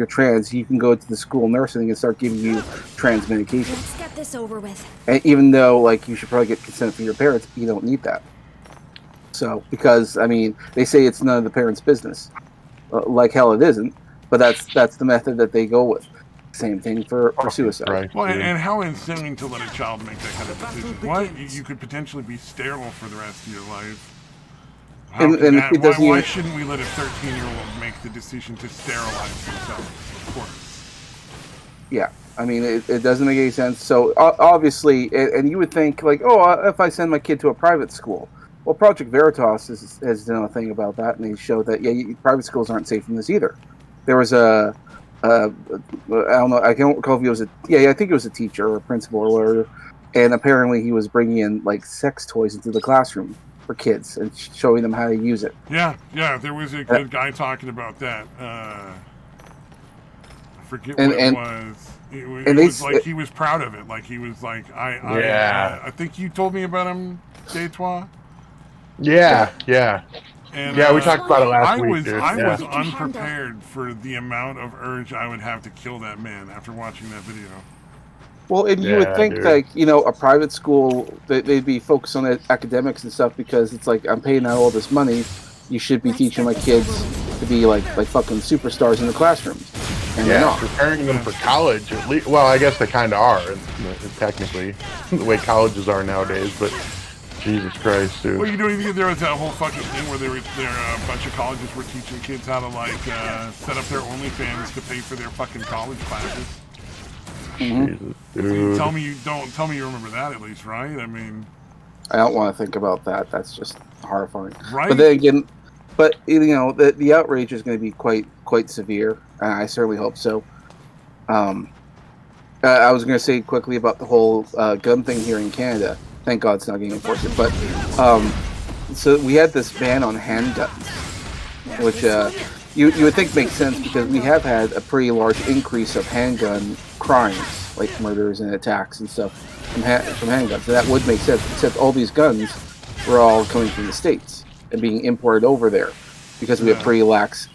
[SPEAKER 5] trans, you can go to the school nursing and start giving you trans medication.
[SPEAKER 3] Let's get this over with.
[SPEAKER 5] And even though like you should probably get consent from your parents, you don't need that. So because I mean they say it's none of the parents' business. Like hell it isn't, but that's the method that they go with. Same thing for suicide.
[SPEAKER 6] Right.
[SPEAKER 2] Well, and how insane to let a child make that kind of decision. What? You could potentially be sterile for the rest of your life. Why shouldn't we let a 13-year-old make the decision to sterilize himself? Of course.
[SPEAKER 5] Yeah, I mean, it doesn't make any sense. So obviously, and you would think like, oh, if I send my kid to a private school. Well, Project Veritas has done a thing about that, and they showed that private schools aren't safe from this either. There was I don't know, I can't recall if he was I think it was a teacher or a principal or whatever, and apparently he was bringing in like sex toys into the classroom for kids and showing them how to use it.
[SPEAKER 2] Yeah, there was a good guy talking about that. I forget what it was. It was like he was proud of it. Like he was like, I think you told me about him, Deitois.
[SPEAKER 6] Yeah.
[SPEAKER 2] And,
[SPEAKER 6] we talked about it last week, dude.
[SPEAKER 2] I was unprepared for the amount of urge I would have to kill that man after watching that video.
[SPEAKER 5] Well, and you would think, like, a private school, they'd be focused on academics and stuff because it's like, I'm paying out all this money. You should be teaching my kids to be like fucking superstars in the classrooms. And they're not.
[SPEAKER 6] Preparing them for college. At least, well, I guess they kind of are, technically, the way colleges are nowadays, but... Jesus Christ, dude.
[SPEAKER 2] Well, there was that whole fucking thing where a bunch of colleges were teaching kids how to, like, set up their OnlyFans to pay for their fucking college classes.
[SPEAKER 5] Mm-hmm.
[SPEAKER 6] Jesus, dude.
[SPEAKER 2] Tell me you remember that at least, right? I mean...
[SPEAKER 5] I don't want to think about that. That's just horrifying.
[SPEAKER 2] Right?
[SPEAKER 5] But then again, the outrage is going to be quite severe, and I certainly hope so. I was going to say quickly about the whole gun thing here in Canada. Thank God it's not getting enforced. But so we had this ban on handguns, which you would think makes sense because we have had a pretty large increase of handgun crimes, like murders and attacks and stuff from handguns. So that would make sense, except all these guns were all coming from the States and being imported over there because we have pretty lax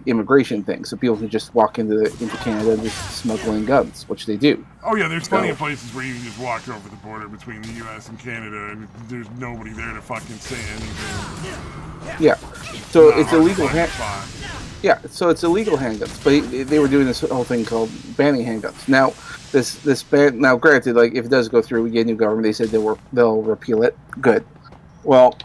[SPEAKER 5] immigration things. So people can just walk into Canada and just smuggle in guns, which they do.
[SPEAKER 2] Oh yeah, there's plenty of places where you can just walk over the border between the U.S. and Canada, and there's nobody there to fucking say anything.
[SPEAKER 5] Yeah, so it's illegal. Yeah, so it's illegal handguns, but they were doing this whole thing called banning handguns. Now, this ban. Now, granted, like if it does go through, we get a new government. They said they'll repeal it. Good. Well,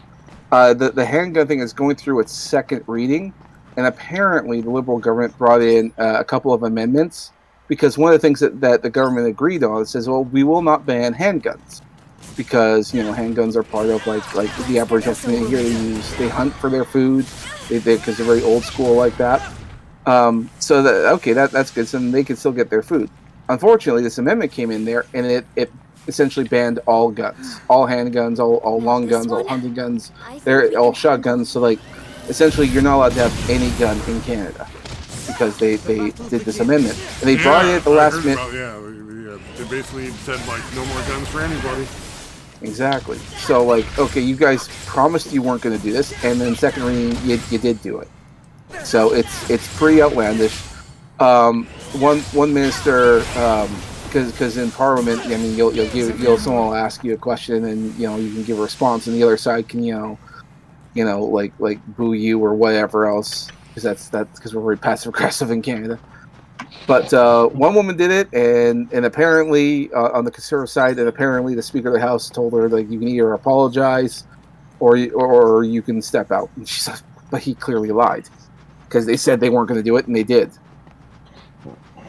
[SPEAKER 5] the handgun thing is going through its second reading, and apparently the Liberal government brought in a couple of amendments. Because one of the things that the government agreed on, it says, well, we will not ban handguns because handguns are part of like the Aboriginal community here. They hunt for their food, because they're very old school like that. So that's good. So then they can still get their food. Unfortunately, this amendment came in there and it essentially banned all guns, all handguns, all long guns, all hunting guns. They're all shotguns. So like essentially, you're not allowed to have any gun in Canada. Because they did this amendment. And they brought it at the last minute.
[SPEAKER 2] They basically said, like, no more guns for anybody.
[SPEAKER 5] Exactly. So, like, okay, you guys promised you weren't going to do this, and then second reading, you did do it. So it's pretty outlandish. One minister, because in Parliament, I mean, someone will ask you a question, and you can give a response, and the other side can like boo you or whatever else. Because because we're very passive aggressive in Canada. But one woman did it, and apparently on the Conservative side, and apparently the Speaker of the House told her like you can either apologize or you can step out. And she said, but he clearly lied because they said they weren't going to do it, and they did.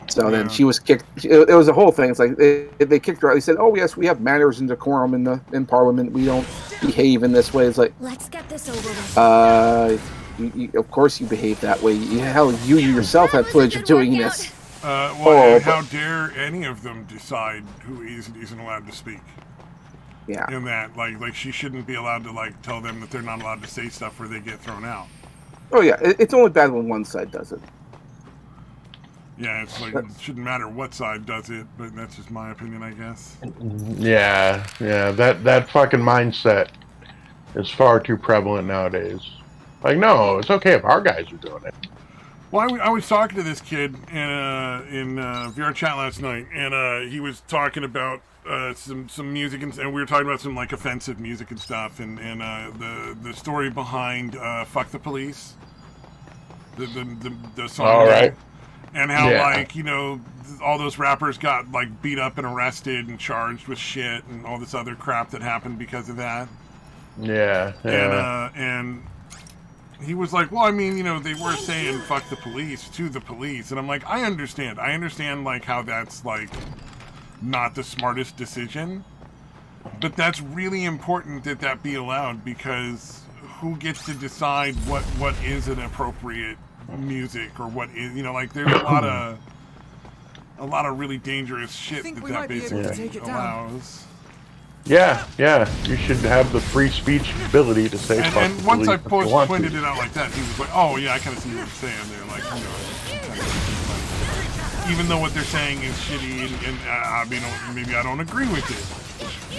[SPEAKER 5] So then she was kicked. It was a whole thing. It's like they kicked her out. They said, "Oh yes, we have manners and decorum in Parliament. We don't behave in this way." It's like,
[SPEAKER 3] let's get this over with.
[SPEAKER 5] Of course you behave that way. Hell, you yourself have footage of doing this.
[SPEAKER 2] How dare any of them decide who isn't allowed to speak?
[SPEAKER 5] Yeah.
[SPEAKER 2] In that, like she shouldn't be allowed to like tell them that they're not allowed to say stuff or they get thrown out.
[SPEAKER 5] Oh yeah, it's only bad when one side does it.
[SPEAKER 2] Yeah, it's like it shouldn't matter what side does it, but that's just my opinion, I guess.
[SPEAKER 6] Yeah, that fucking mindset is far too prevalent nowadays. Like, no, it's okay if our guys are doing it.
[SPEAKER 2] Well, I was talking to this kid in VR chat last night, and he was talking about some music, and we were talking about some like offensive music and stuff, and the story behind "Fuck the Police," the song.
[SPEAKER 6] All right.
[SPEAKER 2] And how, like, you know, all those rappers got, like, beat up and arrested and charged with shit and all this other crap that happened because of that.
[SPEAKER 6] Yeah.
[SPEAKER 2] And he was like, well, I mean, you know, they were saying fuck the police to the police. And I'm like, I understand, like, how that's, like, not the smartest decision. But that's really important that be allowed, because who gets to decide what is an appropriate music, or what is, you know, like, there's a lot of really dangerous shit that basically allows.
[SPEAKER 6] Yeah, you should have the free speech ability to say.
[SPEAKER 2] And once I pointed it out like that, he was like, "Oh yeah, I kind of see what you're saying there." Like, you know, like, even though what they're saying is shitty, and I mean, maybe I don't agree with it,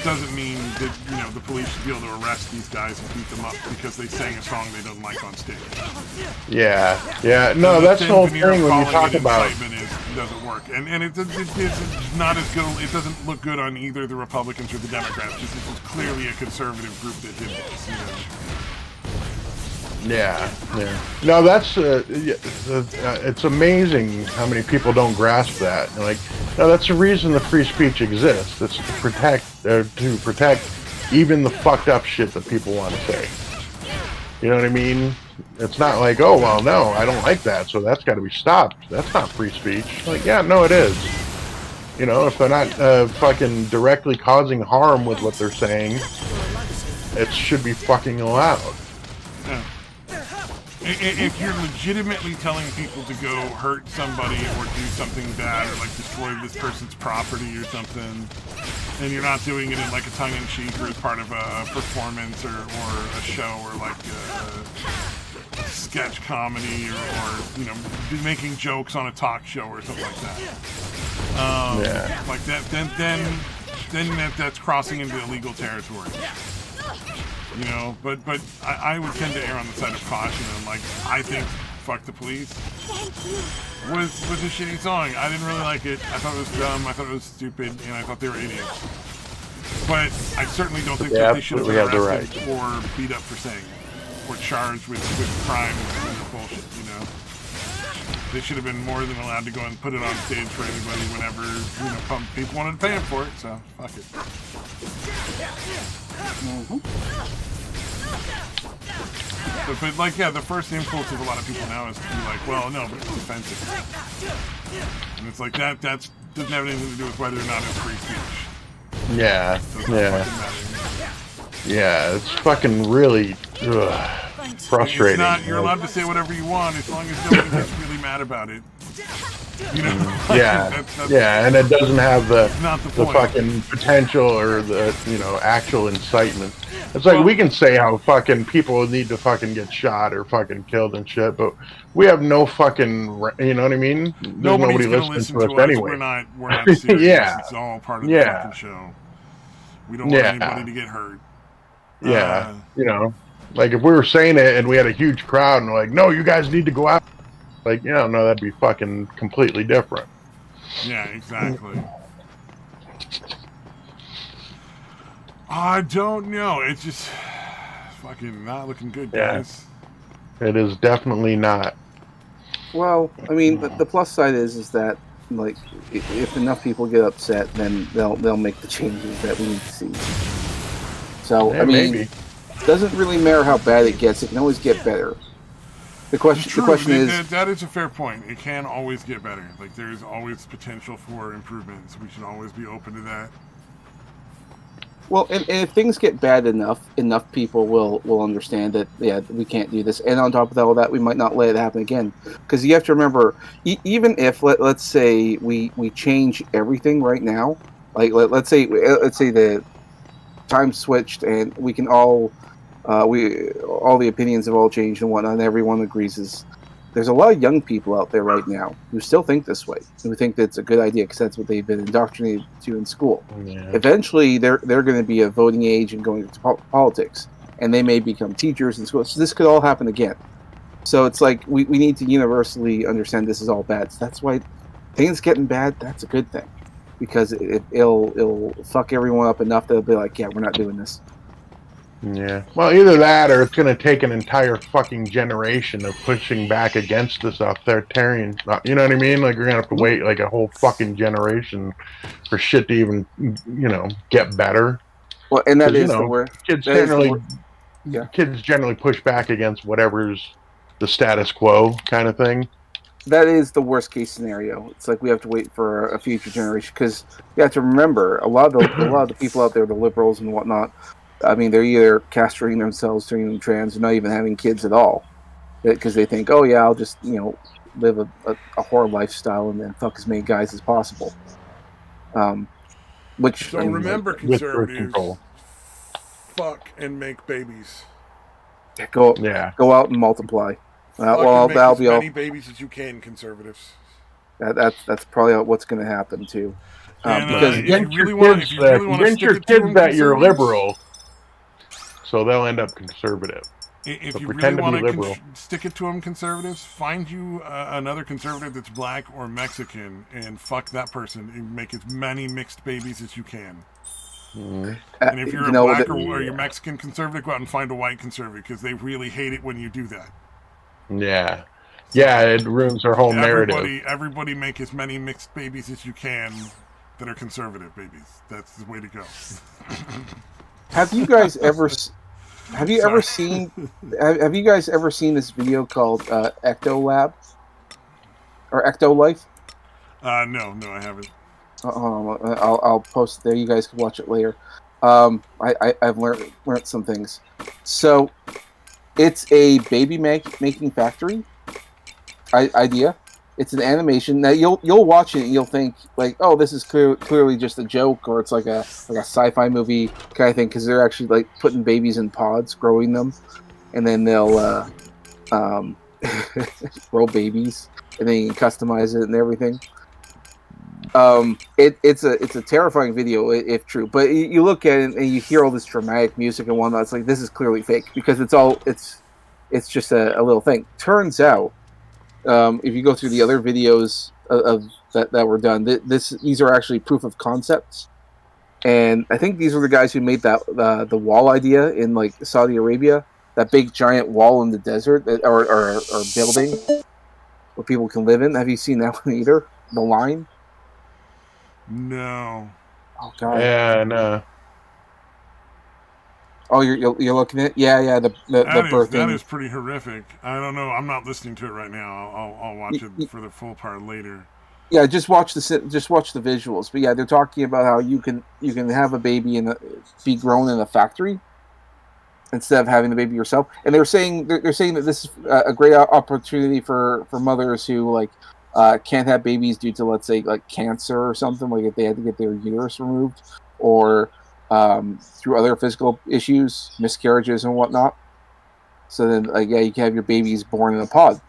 [SPEAKER 2] doesn't mean that, you know, the police should be able to arrest these guys and beat them up because they sang a song they don't like on stage.
[SPEAKER 6] Yeah. No, that's the whole thing when you talk about.
[SPEAKER 2] Doesn't work, and it's not as good. It doesn't look good on either the Republicans or the Democrats, because this is clearly a conservative group that did this. You know?
[SPEAKER 6] Yeah. No, that's it's amazing how many people don't grasp that. Like, no, that's the reason the free speech exists. It's to protect even the fucked up shit that people want to say. You know what I mean? It's not like, oh, well, no, I don't like that, so that's got to be stopped. That's not free speech. Like, yeah, no, it is. You know, if they're not fucking directly causing harm with what they're saying, it should be fucking allowed.
[SPEAKER 2] Yeah. If you're legitimately telling people to go hurt somebody or do something bad, or like destroy this person's property or something, and you're not doing it in like a tongue-in-cheek or as part of a performance or a show, or like a sketch comedy, or you know, making jokes on a talk show or something like that, like that, then that's crossing into illegal territory. You know, but I would tend to err on the side of caution, and like, I think "Fuck the Police" was a shitty song. I didn't really like it. I thought it was dumb. I thought it was stupid, and I thought they were idiots. But I certainly don't think that they should have been arrested or beat up for saying it, or charged with crime and bullshit. You know, they should have been more than allowed to go and put it on stage for anybody whenever, you know, people wanted to pay them for it. So fuck it. But like, yeah, the first impulse of a lot of people now is to be like, well, no, but it's offensive. And it's like, that doesn't have anything to do with whether or not it's free speech.
[SPEAKER 6] Yeah. It's fucking really frustrating.
[SPEAKER 2] It's not, you're allowed to say whatever you want as long as nobody gets really mad about it. You know?
[SPEAKER 6] And it doesn't have the
[SPEAKER 2] point.
[SPEAKER 6] Fucking potential or the, you know, actual incitement. It's like, we can say how fucking people need to fucking get shot or fucking killed and shit, but we have no fucking, you know what I mean? There's nobody listening to us anyway.
[SPEAKER 2] We're not serious. It's all part of the fucking show. We don't want anybody to get hurt.
[SPEAKER 6] You know, like if we were saying it and we had a huge crowd and we're like, no, you guys need to go out. Like, you know, no, that'd be fucking completely different.
[SPEAKER 2] Yeah, exactly. I don't know. It's just fucking not looking good, guys.
[SPEAKER 6] It is definitely not.
[SPEAKER 5] Well, I mean, the plus side is that, like, if enough people get upset, then they'll make the changes that we need to see. So, I mean, maybe. It doesn't really matter how bad it gets. It can always get better. The question is...
[SPEAKER 2] That is a fair point. It can always get better. Like, there's always potential for improvements. We should always be open to that.
[SPEAKER 5] Well, and if things get bad enough people will understand that, yeah, we can't do this. And on top of all that, we might not let it happen again. Because you have to remember, even if, let's say, we change everything right now, like, let's say the time switched and we can all all the opinions have all changed and whatnot, and everyone agrees there's a lot of young people out there right now who still think this way, who think that's a good idea because that's what they've been indoctrinated to in school.
[SPEAKER 6] Yeah.
[SPEAKER 5] Eventually, they're going to be of voting age and going into politics, and they may become teachers in school. So this could all happen again. So it's like we need to universally understand this is all bad. So that's why things getting bad, that's a good thing, because it'll fuck everyone up enough that they'll be like, yeah, we're not doing this.
[SPEAKER 6] Yeah. Well, either that or it's going to take an entire fucking generation of pushing back against this authoritarian. You know what I mean? Like, we're going to have to wait like a whole fucking generation for shit to even, get better.
[SPEAKER 5] Well, and that is the word.
[SPEAKER 6] Kids generally push back against whatever's the status quo kind of thing.
[SPEAKER 5] That is the worst case scenario. It's like we have to wait for a future generation, because you have to remember a lot of the people out there, the liberals and whatnot. I mean, they're either castrating themselves, turning them trans, or not even having kids at all, because they think, oh yeah, I'll just live a horror lifestyle and then fuck as many guys as possible.
[SPEAKER 2] Remember, conservatives, fuck and make babies.
[SPEAKER 5] Go out and multiply.
[SPEAKER 2] Make as many babies as you can, conservatives.
[SPEAKER 5] That's probably what's going to happen too.
[SPEAKER 6] Because you really want your kids that you're liberal, so they'll end up conservative.
[SPEAKER 2] If you really want to stick it to them, conservatives, find you another conservative that's black or Mexican and fuck that person and make as many mixed babies as you can. And if you're a black or you're Mexican conservative, go out and find a white conservative, because they really hate it when you do that.
[SPEAKER 6] Yeah. Yeah, it ruins our whole narrative.
[SPEAKER 2] Everybody make as many mixed babies as you can that are conservative babies. That's the way to go.
[SPEAKER 5] Have you guys ever seen this video called Ecto Lab or Ecto Life?
[SPEAKER 2] No, I haven't.
[SPEAKER 5] I'll post it there. You guys can watch it later. I've learned some things. So it's a baby making factory idea. It's an animation. Now you'll watch it and you'll think like, oh, this is clearly just a joke, or it's like a sci-fi movie kind of thing, because they're actually like putting babies in pods, growing them, and then they'll grow babies, and then you can customize it and everything. It's a terrifying video if true, but you look at it and you hear all this dramatic music and whatnot. It's like, this is clearly fake, because it's just a little thing. Turns out, if you go through the other videos of that were done, these are actually proof of concepts, and I think these were the guys who made that the wall idea in like Saudi Arabia, that big giant wall in the desert or building where people can live in. Have you seen that one either? The line.
[SPEAKER 2] No.
[SPEAKER 5] Oh god.
[SPEAKER 6] Yeah, no.
[SPEAKER 5] Oh, you're looking at the birth thing.
[SPEAKER 2] That is pretty horrific. I don't know. I'm not listening to it right now. I'll watch it for the full part later.
[SPEAKER 5] Yeah, just watch the visuals. But yeah, they're talking about how you can have a baby and be grown in a factory instead of having the baby yourself. And they're saying that this is a great opportunity for mothers who like can't have babies due to, let's say, like cancer or something, like if they had to get their uterus removed, or through other physical issues, miscarriages and whatnot. So then, you can have your babies born in a pod.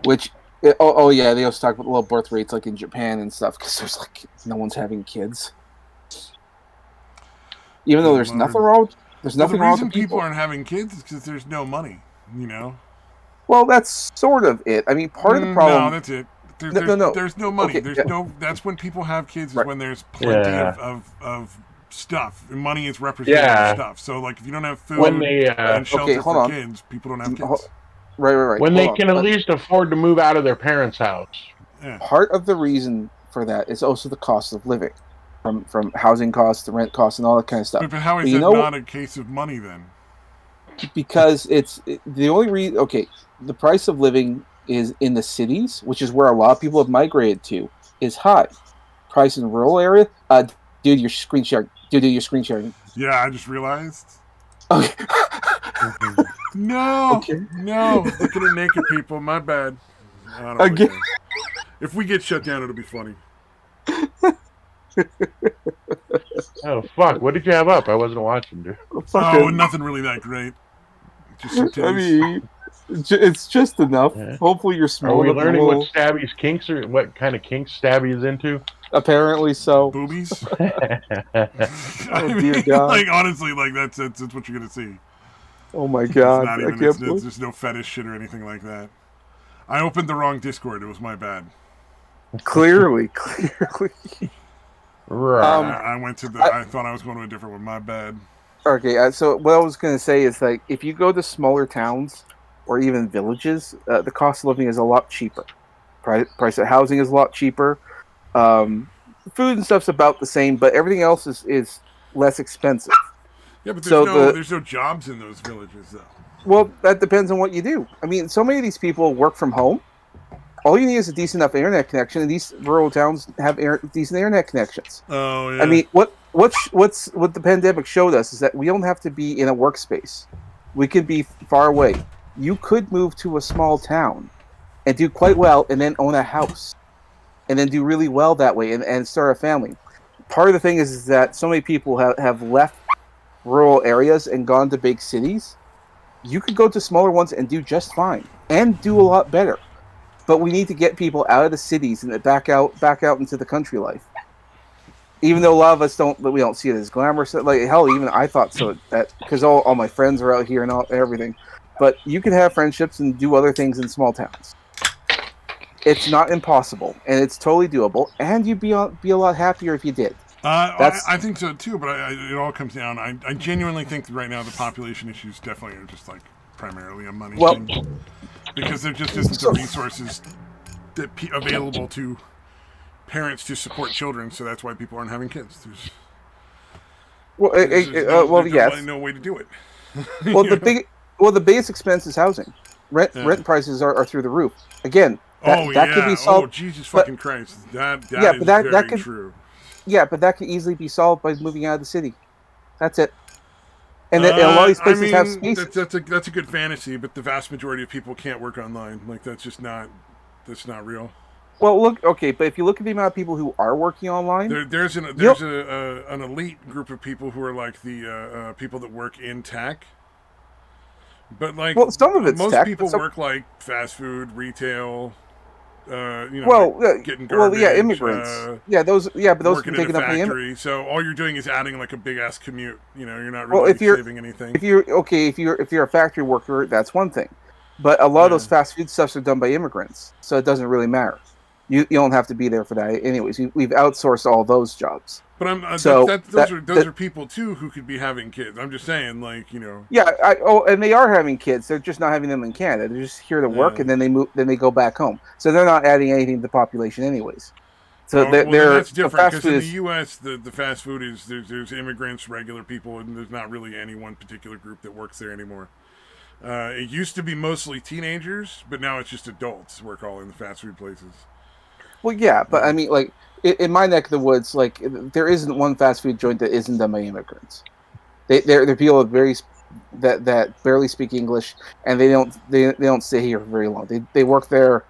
[SPEAKER 5] Which, they also talk about low birth rates, like in Japan and stuff, because there's like no one's having kids. Even though there's nothing wrong. There's nothing wrong with
[SPEAKER 2] the reason people aren't having kids is because there's no money.
[SPEAKER 5] Well, that's sort of it. I mean, part of the problem.
[SPEAKER 2] No, that's it. There's no money. Okay, That's when people have kids. Is when there's plenty of stuff. And money is represented stuff. So, like, if you don't have food and shelter for kids, people don't have kids.
[SPEAKER 5] Right.
[SPEAKER 6] When they can at least afford to move out of their parents' house.
[SPEAKER 2] Yeah.
[SPEAKER 5] Part of the reason for that is also the cost of living, from housing costs to rent costs and all that kind of stuff.
[SPEAKER 2] But how is that not a case of money then?
[SPEAKER 5] Because the only reason. Okay, the price of living is in the cities, which is where a lot of people have migrated to, is high. Price in rural area, dude, your screen sharing. Your screen sharing.
[SPEAKER 2] Yeah, I just realized.
[SPEAKER 5] Okay.
[SPEAKER 2] No, looking at naked people. My bad. I don't really care. If we get shut down, it'll be funny.
[SPEAKER 6] Oh fuck! What did you have up? I wasn't watching, dude.
[SPEAKER 5] fucking,
[SPEAKER 2] nothing really that great. Just some
[SPEAKER 5] I
[SPEAKER 2] titties.
[SPEAKER 5] mean, it's just enough.
[SPEAKER 6] Yeah.
[SPEAKER 5] Hopefully you're
[SPEAKER 6] Are
[SPEAKER 5] small
[SPEAKER 6] we
[SPEAKER 5] enough.
[SPEAKER 6] learning what Stabby's kinks are? What kind of kinks Stabby is into?
[SPEAKER 5] Apparently so.
[SPEAKER 2] Boobies.
[SPEAKER 5] Oh dear God.
[SPEAKER 2] Like honestly, like that's what you're gonna see.
[SPEAKER 5] Oh my
[SPEAKER 2] It's
[SPEAKER 5] God.
[SPEAKER 2] not
[SPEAKER 5] I
[SPEAKER 2] even.
[SPEAKER 5] can't believe.
[SPEAKER 2] There's no fetish shit or anything like that. I opened the wrong Discord. It was my bad.
[SPEAKER 5] Clearly.
[SPEAKER 6] Right.
[SPEAKER 2] I went to the. I thought I was going to a different one. My bad.
[SPEAKER 5] Okay, so what I was going to say is, like, if you go to smaller towns or even villages, the cost of living is a lot cheaper. Price of housing is a lot cheaper. Food and stuff's about the same, but everything else is less expensive.
[SPEAKER 2] Yeah, but
[SPEAKER 5] So
[SPEAKER 2] there's no jobs in those villages though.
[SPEAKER 5] Well, that depends on what you do. I mean, so many of these people work from home. All you need is a decent enough internet connection, and these rural towns have decent internet connections.
[SPEAKER 2] Oh yeah.
[SPEAKER 5] I mean, what the pandemic showed us is that we don't have to be in a workspace. We could be far away. You could move to a small town and do quite well, and then own a house, and then do really well that way, and start a family. Part of the thing is that so many people have left rural areas and gone to big cities. You could go to smaller ones and do just fine, and do a lot better. But we need to get people out of the cities and back out into the country life. Even though a lot of us we don't see it as glamorous. Like hell, even I thought so, that because all my friends are out here and everything. But you can have friendships and do other things in small towns. It's not impossible, and it's totally doable. And you'd be a lot happier if you did.
[SPEAKER 2] I think so too, but it all comes down. I genuinely think that right now the population issues definitely are just like primarily a money thing. Because there just isn't the resources available to parents to support children, so that's why people aren't having kids. There's
[SPEAKER 5] yes.
[SPEAKER 2] no way to do it.
[SPEAKER 5] Well, the biggest expense is housing. Rent prices are through the roof. Again, that could be solved.
[SPEAKER 2] Oh, Jesus fucking Christ! That could, true.
[SPEAKER 5] Yeah, but that could easily be solved by moving out of the city. That's it. And a lot of these places have space.
[SPEAKER 2] That's a good fantasy, but the vast majority of people can't work online. Like that's not real.
[SPEAKER 5] Well, but if you look at the amount of people who are working online,
[SPEAKER 2] there's an elite group of people who are like the people that work in tech. But like,
[SPEAKER 5] some of it's
[SPEAKER 2] most
[SPEAKER 5] tech,
[SPEAKER 2] people work like fast food, retail. Getting garbage.
[SPEAKER 5] Immigrants. But those can take it up
[SPEAKER 2] factory. So all you're doing is adding like a big ass commute. You're not really saving anything.
[SPEAKER 5] If you're a factory worker, that's one thing. But a lot of those fast food stuffs are done by immigrants, so it doesn't really matter. You don't have to be there for that, anyways. We've outsourced all those jobs.
[SPEAKER 2] But those are people too who could be having kids. I'm just saying, like
[SPEAKER 5] Yeah, and they are having kids. They're just not having them in Canada. They're just here to work, and then they move. Then they go back home. So they're not adding anything to the population, anyways. So
[SPEAKER 2] that's different because in the U.S. the fast food is there's immigrants, regular people, and there's not really any one particular group that works there anymore. It used to be mostly teenagers, but now it's just adults work all in the fast food places.
[SPEAKER 5] Well, yeah, but I mean, like in my neck of the woods, like there isn't one fast food joint that isn't done by immigrants. They're people that barely speak English, and they don't stay here for very long. They work there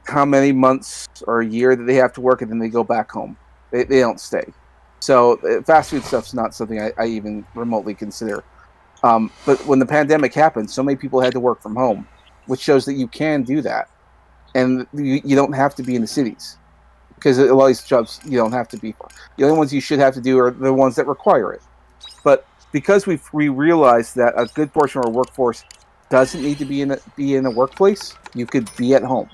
[SPEAKER 5] how many months or a year that they have to work, and then they go back home. They don't stay. So fast food stuff's not something I even remotely consider. But when the pandemic happened, so many people had to work from home, which shows that you can do that. And you don't have to be in the cities, because a lot of these jobs you don't have to be for. The only ones you should have to do are the ones that require it. But because we realized that a good portion of our workforce doesn't need to be in a workplace, you could be at home.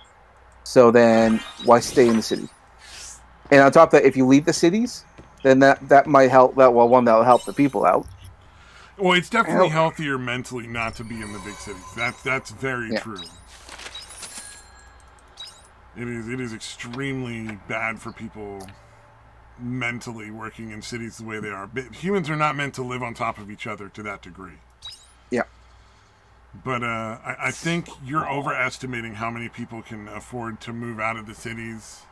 [SPEAKER 5] So then why stay in the city? And on top of that, if you leave the cities, then that might help. That'll help the people out.
[SPEAKER 2] Well, it's definitely healthier mentally not to be in the big cities. That's very true. It is extremely bad for people mentally working in cities the way they are. But humans are not meant to live on top of each other to that degree.
[SPEAKER 5] Yeah.
[SPEAKER 2] But I think you're overestimating how many people can afford to move out of the cities.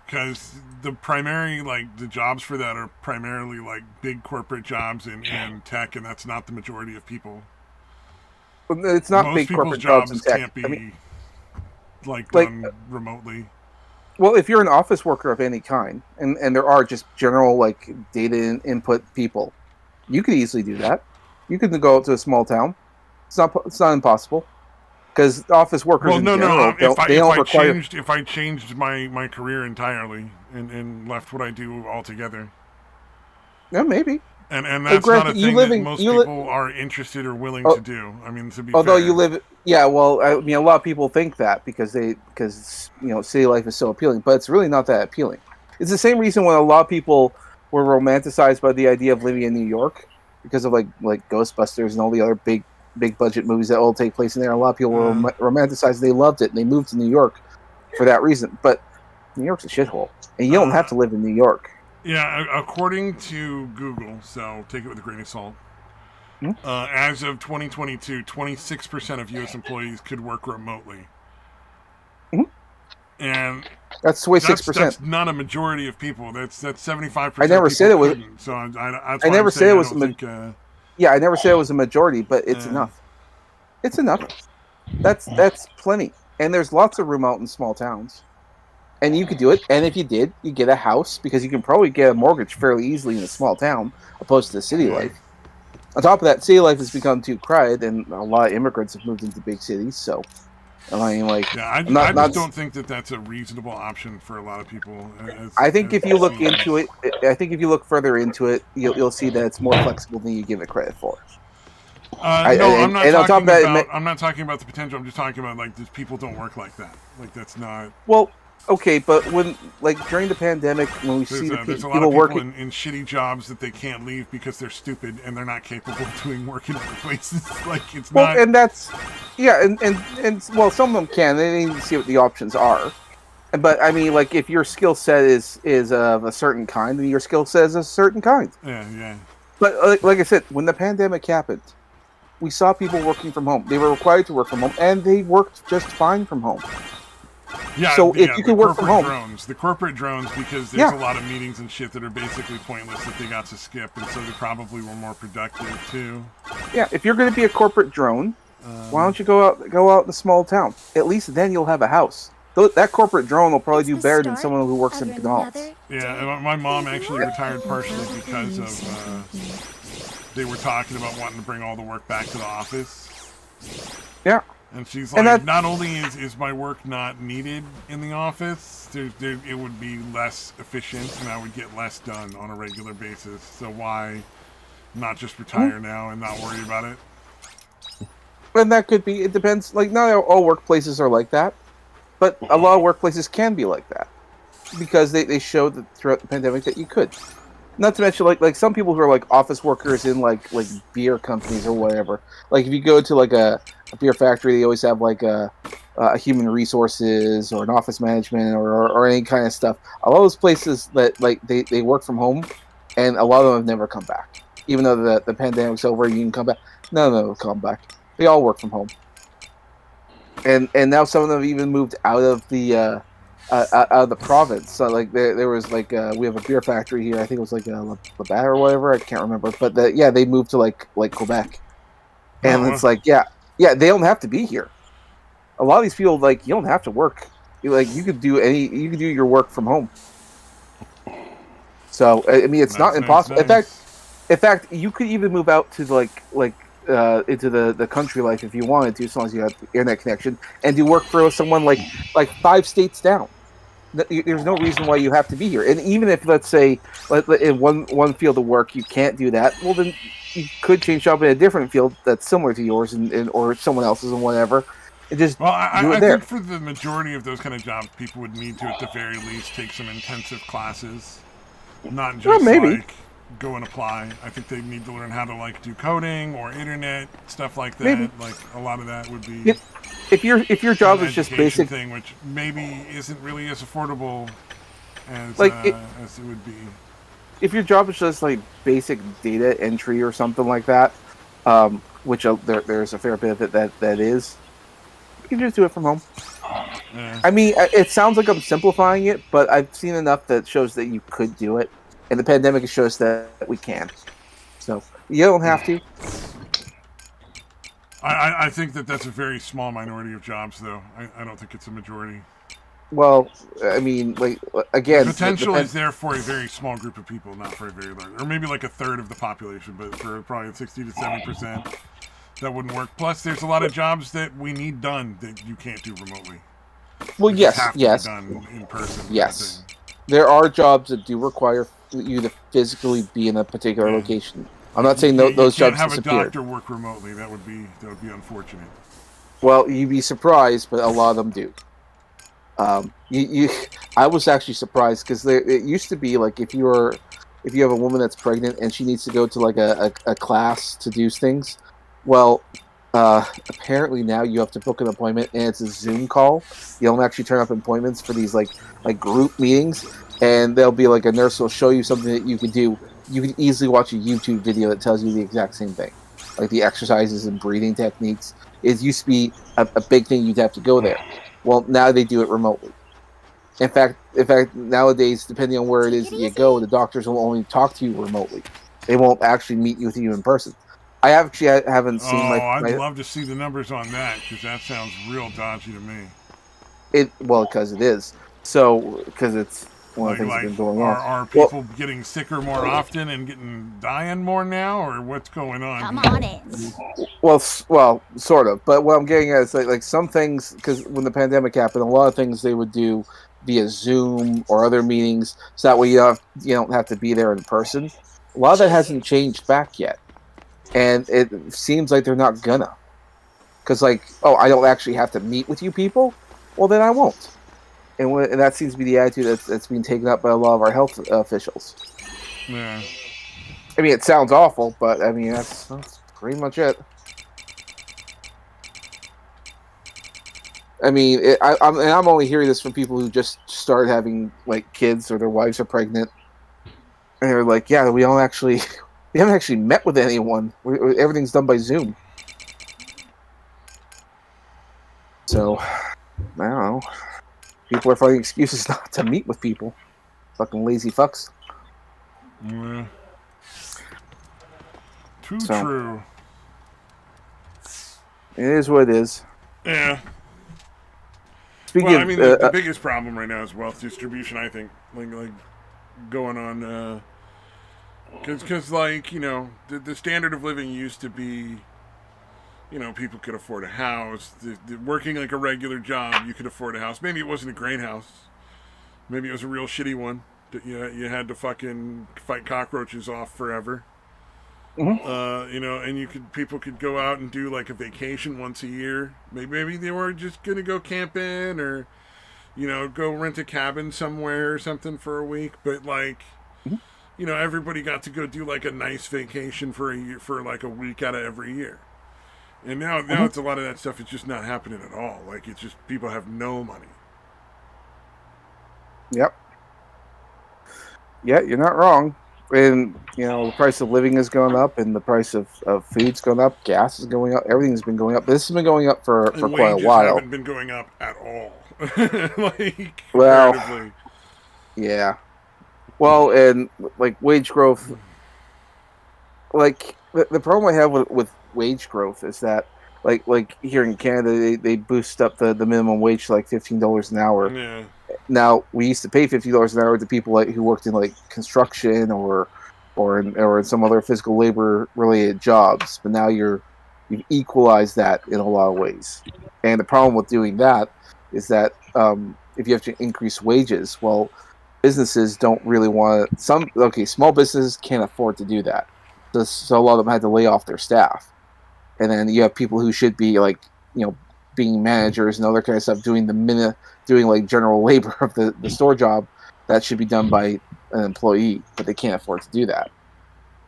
[SPEAKER 2] Because the jobs for that are primarily like big corporate jobs in tech, and that's not the majority of people.
[SPEAKER 5] It's not big corporate jobs in tech.
[SPEAKER 2] Can't be done remotely.
[SPEAKER 5] Well, if you're an office worker of any kind, and there are just general data input people, You could easily do that. You could go to a small town. It's not impossible. Because office workers in general don't require.
[SPEAKER 2] If I changed my career entirely and left what I do altogether.
[SPEAKER 5] Yeah, maybe.
[SPEAKER 2] And that's not a thing that most people are interested or willing to do. I mean, to be
[SPEAKER 5] although
[SPEAKER 2] fair.
[SPEAKER 5] you live, yeah. Well, I mean, a lot of people think that because city life is so appealing, but it's really not that appealing. It's the same reason when a lot of people were romanticized by the idea of living in New York because of like Ghostbusters and all the other big budget movies that all take place in there. A lot of people were romanticized. They loved it, and they moved to New York for that reason. But New York's a shithole, and you don't have to live in New York.
[SPEAKER 2] Yeah, according to Google, so take it with a grain of salt. As of 2022, 26% of U.S. employees could work remotely. And
[SPEAKER 5] that's 26%.
[SPEAKER 2] That's not a majority of people. That's 75%.
[SPEAKER 5] I never said it was.
[SPEAKER 2] So I
[SPEAKER 5] never said it was. Yeah, I never said it was a majority, but it's enough. It's enough. That's plenty. And there's lots of room out in small towns. And you could do it. And if you did, you get a house because you can probably get a mortgage fairly easily in a small town opposed to the city life. On top of that, city life has become too crowded, and a lot of immigrants have moved into big cities. So, I mean, like,
[SPEAKER 2] I just don't think that that's a reasonable option for a lot of people.
[SPEAKER 5] I think if you look into it, I think if you look further into it, you'll see that it's more flexible than you give it credit for.
[SPEAKER 2] I'm not talking about the potential. I'm just talking about like these people don't work like that. Like that's not.
[SPEAKER 5] Well, okay, but when during the pandemic, when we see the people working
[SPEAKER 2] in shitty jobs that they can't leave because they're stupid and they're not capable of doing work in other places, like it's not.
[SPEAKER 5] And that's and well, some of them can. They need to see what the options are. But I mean, like if your skill set is of a certain kind, then your skill set is a certain kind.
[SPEAKER 2] Yeah.
[SPEAKER 5] But like I said, when the pandemic happened, we saw people working from home. They were required to work from home, and they worked just fine from home.
[SPEAKER 2] Yeah,
[SPEAKER 5] so if you could work from home,
[SPEAKER 2] the corporate drones, because there's a lot of meetings and shit that are basically pointless that they got to skip, and so they probably were more productive too.
[SPEAKER 5] Yeah, if you're going to be a corporate drone, why don't you go out in a small town? At least then you'll have a house. That corporate drone will probably do better than someone who works in McDonald's.
[SPEAKER 2] Yeah, my mom actually retired partially because of they were talking about wanting to bring all the work back to the office.
[SPEAKER 5] Yeah.
[SPEAKER 2] And she's like, not only is my work not needed in the office, it would be less efficient and I would get less done on a regular basis. So why not just retire now and not worry about it?
[SPEAKER 5] And that could be, it depends. Like, not all workplaces are like that, but a lot of workplaces can be like that because they showed that throughout the pandemic that you could. Not to mention, like some people who are like office workers in like beer companies or whatever. Like if you go to like a beer factory, they always have like a human resources or an office management or any kind of stuff. A lot of those places that like they work from home, and a lot of them have never come back. Even though the pandemic's over, you can come back. None of them will come back. They all work from home. And now some of them have even moved out of the province. So like there was like we have a beer factory here. I think it was like Labatt or whatever. I can't remember. But they moved to like Quebec, and it's like they don't have to be here. A lot of these people like you don't have to work. You could do your work from home. So I mean it's not impossible.
[SPEAKER 2] Nice.
[SPEAKER 5] In fact, you could even move out to into the country life if you wanted to, as long as you have internet connection, and do work for someone like 5 states down. There's no reason why you have to be here. And even if, let's say, in one field of work you can't do that, well then you could change job in a different field that's similar to yours or someone else's and whatever. And just
[SPEAKER 2] I think for the majority of those kind of jobs, people would need to, at the very least, take some intensive classes, not just like go and apply. I think they need to learn how to do coding or internet stuff like that.
[SPEAKER 5] Maybe.
[SPEAKER 2] Like a lot of that would be
[SPEAKER 5] if your job is just basic
[SPEAKER 2] thing, which maybe isn't really as affordable as it would be.
[SPEAKER 5] If your job is just like basic data entry or something like that, which there's a fair bit of it that is, you can just do it from home.
[SPEAKER 2] Yeah.
[SPEAKER 5] I mean, it sounds like I'm simplifying it, but I've seen enough that shows that you could do it. And the pandemic shows that we can. So, you don't have to.
[SPEAKER 2] I think that's a very small minority of jobs, though. I don't think it's a majority.
[SPEAKER 5] Well, I mean, like
[SPEAKER 2] The
[SPEAKER 5] again,
[SPEAKER 2] potential is there for a very small group of people, not for a very large, or maybe like a third of the population, but for probably 60 to 70%, that wouldn't work. Plus, there's a lot of jobs that we need done that you can't do remotely.
[SPEAKER 5] well,
[SPEAKER 2] They just
[SPEAKER 5] yes,
[SPEAKER 2] have to be done in person. Kind of
[SPEAKER 5] yes.
[SPEAKER 2] thing.
[SPEAKER 5] There are jobs that do require you to physically be in a particular
[SPEAKER 2] Yeah.
[SPEAKER 5] location. I'm not saying
[SPEAKER 2] You
[SPEAKER 5] those
[SPEAKER 2] can't
[SPEAKER 5] jobs
[SPEAKER 2] have a
[SPEAKER 5] disappeared.
[SPEAKER 2] doctor work remotely. That would be unfortunate.
[SPEAKER 5] Well, you'd be surprised, but a lot of them do. I was actually surprised because it used to be like if you have a woman that's pregnant and she needs to go to like a class to do things, well, apparently now you have to book an appointment and it's a Zoom call. You don't actually turn up appointments for these like group meetings, and there'll be like a nurse will show you something that you can do. You can easily watch a YouTube video that tells you the exact same thing, like the exercises and breathing techniques. It used to be a big thing you'd have to go there. Well, now they do it remotely. In fact, nowadays, depending on where it is
[SPEAKER 3] Take
[SPEAKER 5] that
[SPEAKER 3] it
[SPEAKER 5] you go,
[SPEAKER 3] easy.
[SPEAKER 5] the doctors will only talk to you remotely. They won't actually meet with you in person. I actually haven't
[SPEAKER 2] Oh,
[SPEAKER 5] seen
[SPEAKER 2] I'd
[SPEAKER 5] my
[SPEAKER 2] love to see the numbers on that because that sounds real dodgy to me.
[SPEAKER 5] it well because it is so because it's one of
[SPEAKER 2] Like,
[SPEAKER 5] the things that's
[SPEAKER 2] like
[SPEAKER 5] been going on.
[SPEAKER 2] are
[SPEAKER 5] Well,
[SPEAKER 2] people getting sicker more often and dying more now, or what's going on?
[SPEAKER 3] Come
[SPEAKER 2] here?
[SPEAKER 3] on in.
[SPEAKER 5] well, sort of. But what I'm getting at is like some things because when the pandemic happened, a lot of things they would do via Zoom or other meetings, so that way you don't have to be there in person. A lot of that hasn't changed back yet, and it seems like they're not gonna. Because oh, I don't actually have to meet with you people. Well, then I won't. And that seems to be the attitude that's being taken up by a lot of our health officials.
[SPEAKER 2] Yeah.
[SPEAKER 5] I mean, it sounds awful, but I mean that's pretty much it. I mean, I'm only hearing this from people who just started having like kids or their wives are pregnant, and they're like, "Yeah, we haven't actually met with anyone. Everything's done by Zoom." So I don't know. People are finding excuses not to meet with people. Fucking lazy fucks.
[SPEAKER 2] Yeah. Too
[SPEAKER 5] So
[SPEAKER 2] true.
[SPEAKER 5] it is what it is.
[SPEAKER 2] Yeah.
[SPEAKER 5] Speaking
[SPEAKER 2] Well, I
[SPEAKER 5] of,
[SPEAKER 2] mean, the biggest problem right now is wealth distribution. I think, like going on, because like the standard of living used to be, people could afford a house. Working like a regular job, you could afford a house. Maybe it wasn't a great house. Maybe it was a real shitty one that you had to fucking fight cockroaches off forever. And people could go out and do like a vacation once a year. Maybe they were just gonna go camping or, go rent a cabin somewhere or something for a week. But like, everybody got to go do like a nice vacation for a year, for like a week out of every year. And now it's a lot of that stuff is just not happening at all. Like it's just people have no money.
[SPEAKER 5] yep. Yeah, you're not wrong. And the price of living has gone up, and the price of food's gone up. Gas is going up. Everything's been going up. This has been going up for
[SPEAKER 2] And
[SPEAKER 5] quite a
[SPEAKER 2] wages
[SPEAKER 5] while.
[SPEAKER 2] haven't been going up at all. Like
[SPEAKER 5] Well,
[SPEAKER 2] comparatively.
[SPEAKER 5] yeah. Well, and like wage growth, like the problem I have with wage growth is that like here in Canada they boost up the minimum wage to like $15 an hour.
[SPEAKER 2] Yeah.
[SPEAKER 5] Now we used to pay $50 an hour to people who worked in like construction or in some other physical labor related jobs, but now you've equalized that in a lot of ways. And the problem with doing that is that if you have to increase wages, well, businesses don't really want to. Small businesses can't afford to do that, so a lot of them had to lay off their staff, and then you have people who should be like being managers and other kind of stuff doing like general labor of the store job that should be done by an employee, but they can't afford to do that.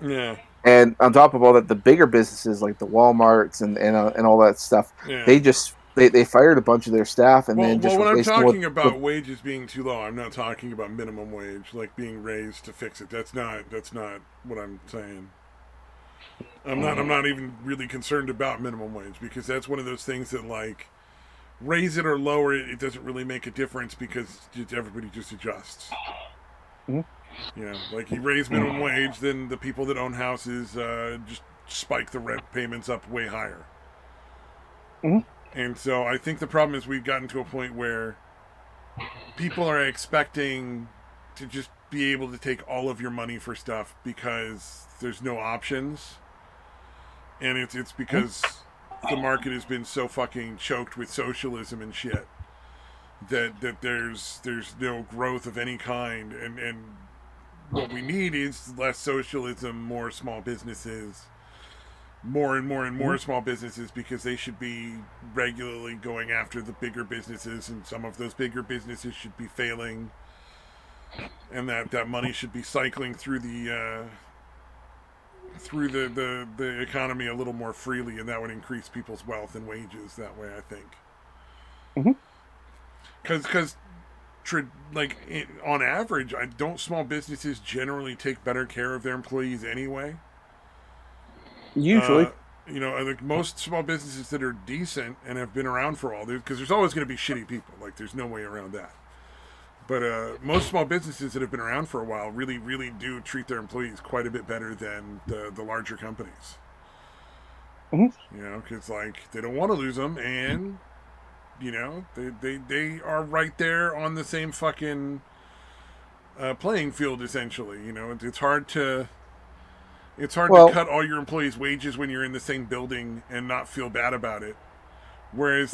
[SPEAKER 2] Yeah.
[SPEAKER 5] And on top of all that, the bigger businesses like the Walmarts and all that stuff,
[SPEAKER 2] Yeah.
[SPEAKER 5] they fired a bunch of their staff and
[SPEAKER 2] Well,
[SPEAKER 5] then just
[SPEAKER 2] when I'm
[SPEAKER 5] replaced them
[SPEAKER 2] talking
[SPEAKER 5] with
[SPEAKER 2] about wages being too low, I'm not talking about minimum wage, like being raised to fix it. That's not what I'm saying. I'm not even really concerned about minimum wage because that's one of those things that like raise it or lower it, it doesn't really make a difference because everybody just adjusts.
[SPEAKER 5] Mm-hmm.
[SPEAKER 2] Like you raise minimum wage, then the people that own houses just spike the rent payments up way higher.
[SPEAKER 5] Mm-hmm.
[SPEAKER 2] And so I think the problem is we've gotten to a point where people are expecting to just be able to take all of your money for stuff because there's no options, and it's because the market has been so fucking choked with socialism and shit that there's no growth of any kind, and what we need is less socialism, more small businesses, more and more and more small businesses, because they should be regularly going after the bigger businesses, and some of those bigger businesses should be failing, and that money should be cycling through the economy a little more freely, and that would increase people's wealth and wages that way, I think. Because on average, don't small businesses generally take better care of their employees anyway?
[SPEAKER 5] Usually.
[SPEAKER 2] Like most small businesses that are decent and have been around for all this, because there's always going to be shitty people. Like, there's no way around that. But most small businesses that have been around for a while really, really do treat their employees quite a bit better than the larger companies. Because, like, they don't want to lose them, and, they are right there on the same fucking playing field, essentially. It's hard to... It's hard to cut all your employees' wages when you're in the same building and not feel bad about it. Whereas,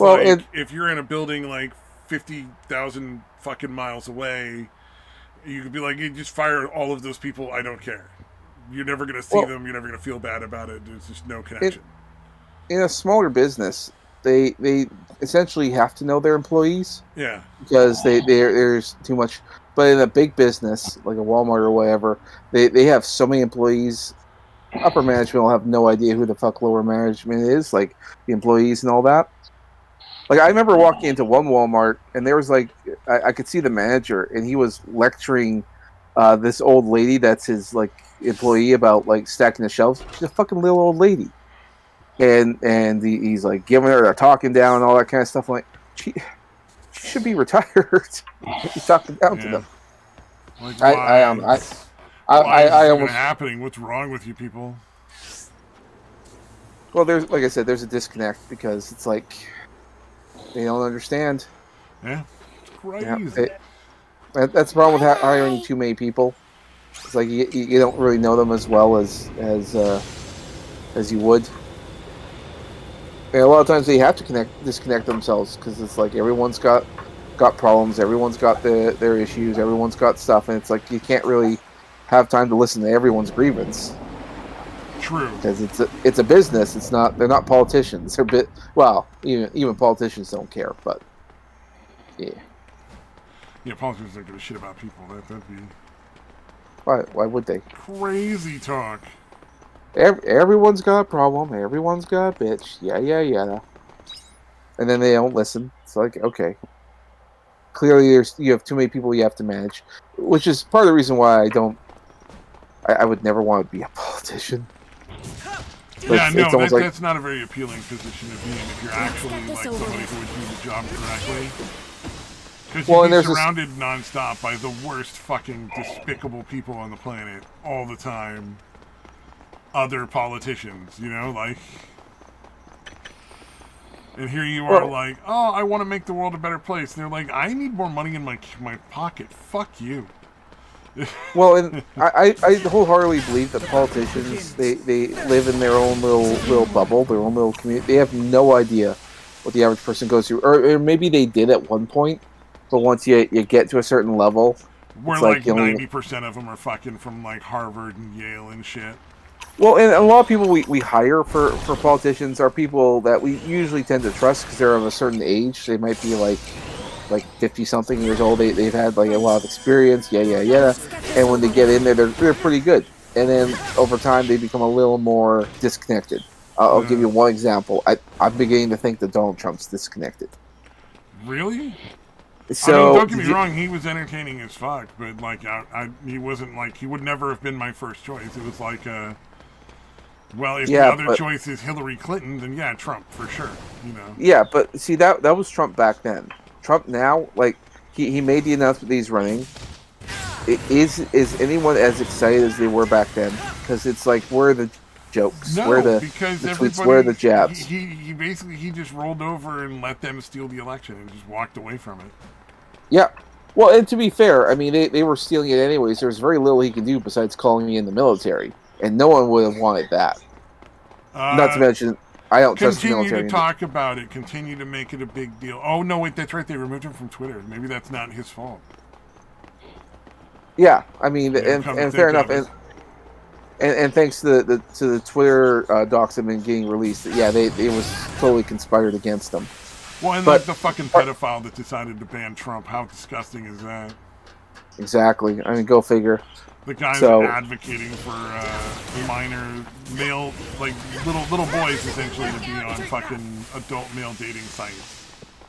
[SPEAKER 2] if you're in a building like 50,000 fucking miles away, you could be like, you just fire all of those people. I don't care. You're never going to see them. You're never going to feel bad about it. There's just no connection.
[SPEAKER 5] In a smaller business, they essentially have to know their employees.
[SPEAKER 2] Yeah.
[SPEAKER 5] Because there's too much. But in a big business, like a Walmart or whatever, they have so many employees. Upper management will have no idea who the fuck lower management is, like the employees and all that. Like, I remember walking into one Walmart, and there was like, I could see the manager, and he was lecturing this old lady that's his like employee about like stacking the shelves. She's a fucking little old lady, and he's like giving her a talking down and all that kind of stuff. I'm like, she should be retired. He's talking down to them.
[SPEAKER 2] Like,
[SPEAKER 5] I
[SPEAKER 2] almost happening. What's wrong with you people?
[SPEAKER 5] Well, like I said, there's a disconnect because it's like they don't understand.
[SPEAKER 2] Yeah, it's crazy.
[SPEAKER 5] That's the problem with hiring too many people. It's like you don't really know them as well as you would. And a lot of times they have to disconnect themselves because it's like everyone's got problems, everyone's got their issues, everyone's got stuff, and it's like you can't really have time to listen to everyone's grievance.
[SPEAKER 2] True.
[SPEAKER 5] Because it's a business. They're not politicians. They're even politicians don't care. But yeah.
[SPEAKER 2] Yeah, politicians don't give a shit about people. That'd be.
[SPEAKER 5] Why would they?
[SPEAKER 2] Crazy talk.
[SPEAKER 5] Everyone's got a problem. Everyone's got a bitch. Yeah. And then they don't listen. It's like, okay. Clearly, you have too many people you have to manage, which is part of the reason why I would never want to be a politician.
[SPEAKER 2] That's not a very appealing position to be in if you're actually like somebody who would do the job correctly. Because you'd be surrounded nonstop by the worst fucking despicable people on the planet all the time. Other politicians, like... And here you are like, oh, I want to make the world a better place. And they're like, I need more money in my pocket. Fuck you.
[SPEAKER 5] Well, and I wholeheartedly believe that politicians, they live in their own little bubble, their own little community. They have no idea what the average person goes through. Or maybe they did at one point, but once you get to a certain level...
[SPEAKER 2] Where like 90% of them are fucking from like Harvard and Yale and shit.
[SPEAKER 5] Well, and a lot of people we hire for politicians are people that we usually tend to trust because they're of a certain age. They might be like 50-something years old. They've had like a lot of experience, yada. And when they get in there, they're pretty good. And then over time, they become a little more disconnected. I'll give you one example. I'm beginning to think that Donald Trump's disconnected.
[SPEAKER 2] Really?
[SPEAKER 5] So
[SPEAKER 2] don't get me wrong. He was entertaining as fuck, but like he wasn't like he would never have been my first choice. It was like well, if the other choice is Hillary Clinton, then Trump for sure.
[SPEAKER 5] Yeah, but see that was Trump back then. Trump now, like he made the announcement that he's running. Is anyone as excited as they were back then? Because it's like, where are the jokes?
[SPEAKER 2] No,
[SPEAKER 5] where are the tweets? Where are the jabs?
[SPEAKER 2] He basically just rolled over and let them steal the election and just walked away from it.
[SPEAKER 5] Yeah. Well, and to be fair, I mean, they were stealing it anyways. There was very little he could do besides calling me in the military, and no one would have wanted that. Not to mention, I don't trust the
[SPEAKER 2] Continue to
[SPEAKER 5] military.
[SPEAKER 2] talk about it. Continue to make it a big deal. Oh no, wait, that's right. They removed him from Twitter. Maybe that's not his fault.
[SPEAKER 5] Yeah, I mean,
[SPEAKER 2] Yeah,
[SPEAKER 5] and fair enough, and thanks to the Twitter docs that have been getting released, yeah, they was totally conspired against them.
[SPEAKER 2] Well, and like the fucking pedophile that decided to ban Trump. How disgusting is that?
[SPEAKER 5] Exactly. I mean, go figure.
[SPEAKER 2] The guy's advocating for minor male, like little boys, essentially, to be on fucking adult male dating sites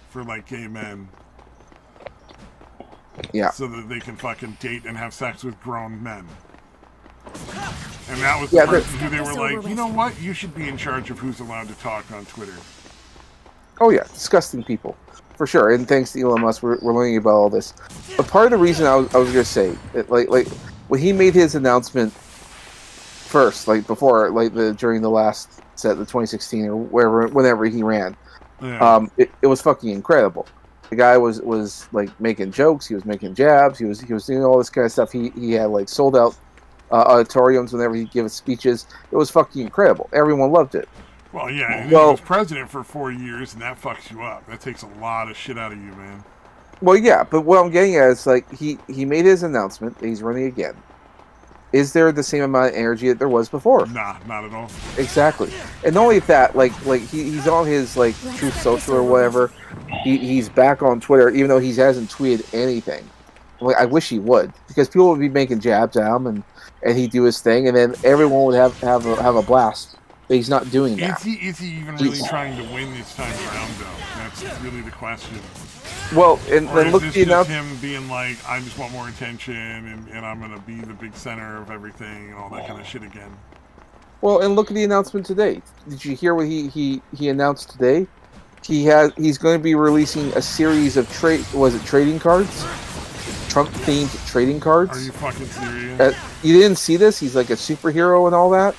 [SPEAKER 2] for like gay men.
[SPEAKER 5] Yeah.
[SPEAKER 2] So that they can fucking date and have sex with grown men. And that was the person who they were like, you know what? You should be in charge of who's allowed to talk on Twitter.
[SPEAKER 5] Oh yeah, disgusting people, for sure. And thanks to Elon Musk, we're learning about all this. But part of the reason I was gonna say, like when he made his announcement first, like before, like during the last set, the 2016 or whenever he ran, it was fucking incredible. The guy was like making jokes, he was making jabs, he was doing all this kind of stuff. He had like sold out auditoriums whenever he gave speeches. It was fucking incredible. Everyone loved it.
[SPEAKER 2] Well, yeah, he was president for 4 years, and that fucks you up. That takes a lot of shit out of you, man.
[SPEAKER 5] Well, yeah, but what I'm getting at is, like, he made his announcement that he's running again. Is there the same amount of energy that there was before?
[SPEAKER 2] Nah, not at all.
[SPEAKER 5] Exactly. And not only that, like he's on his, like, Truth Social or whatever. He's back on Twitter, even though he hasn't tweeted anything. Like, I wish he would, because people would be making jabs at him, and he'd do his thing, and then everyone would have a blast. But he's not doing that.
[SPEAKER 2] Is he even really trying to win this time around, though? That's really the question.
[SPEAKER 5] Well, and
[SPEAKER 2] or
[SPEAKER 5] then look at the
[SPEAKER 2] announcement. Him being like, I just want more attention, and I'm going to be the big center of everything, and all that kind of shit again.
[SPEAKER 5] Well, and look at the announcement today. Did you hear what he announced today? He's going to be releasing a series of trading cards? Trump-themed trading cards?
[SPEAKER 2] Are you fucking serious?
[SPEAKER 5] You didn't see this? He's like a superhero and all that?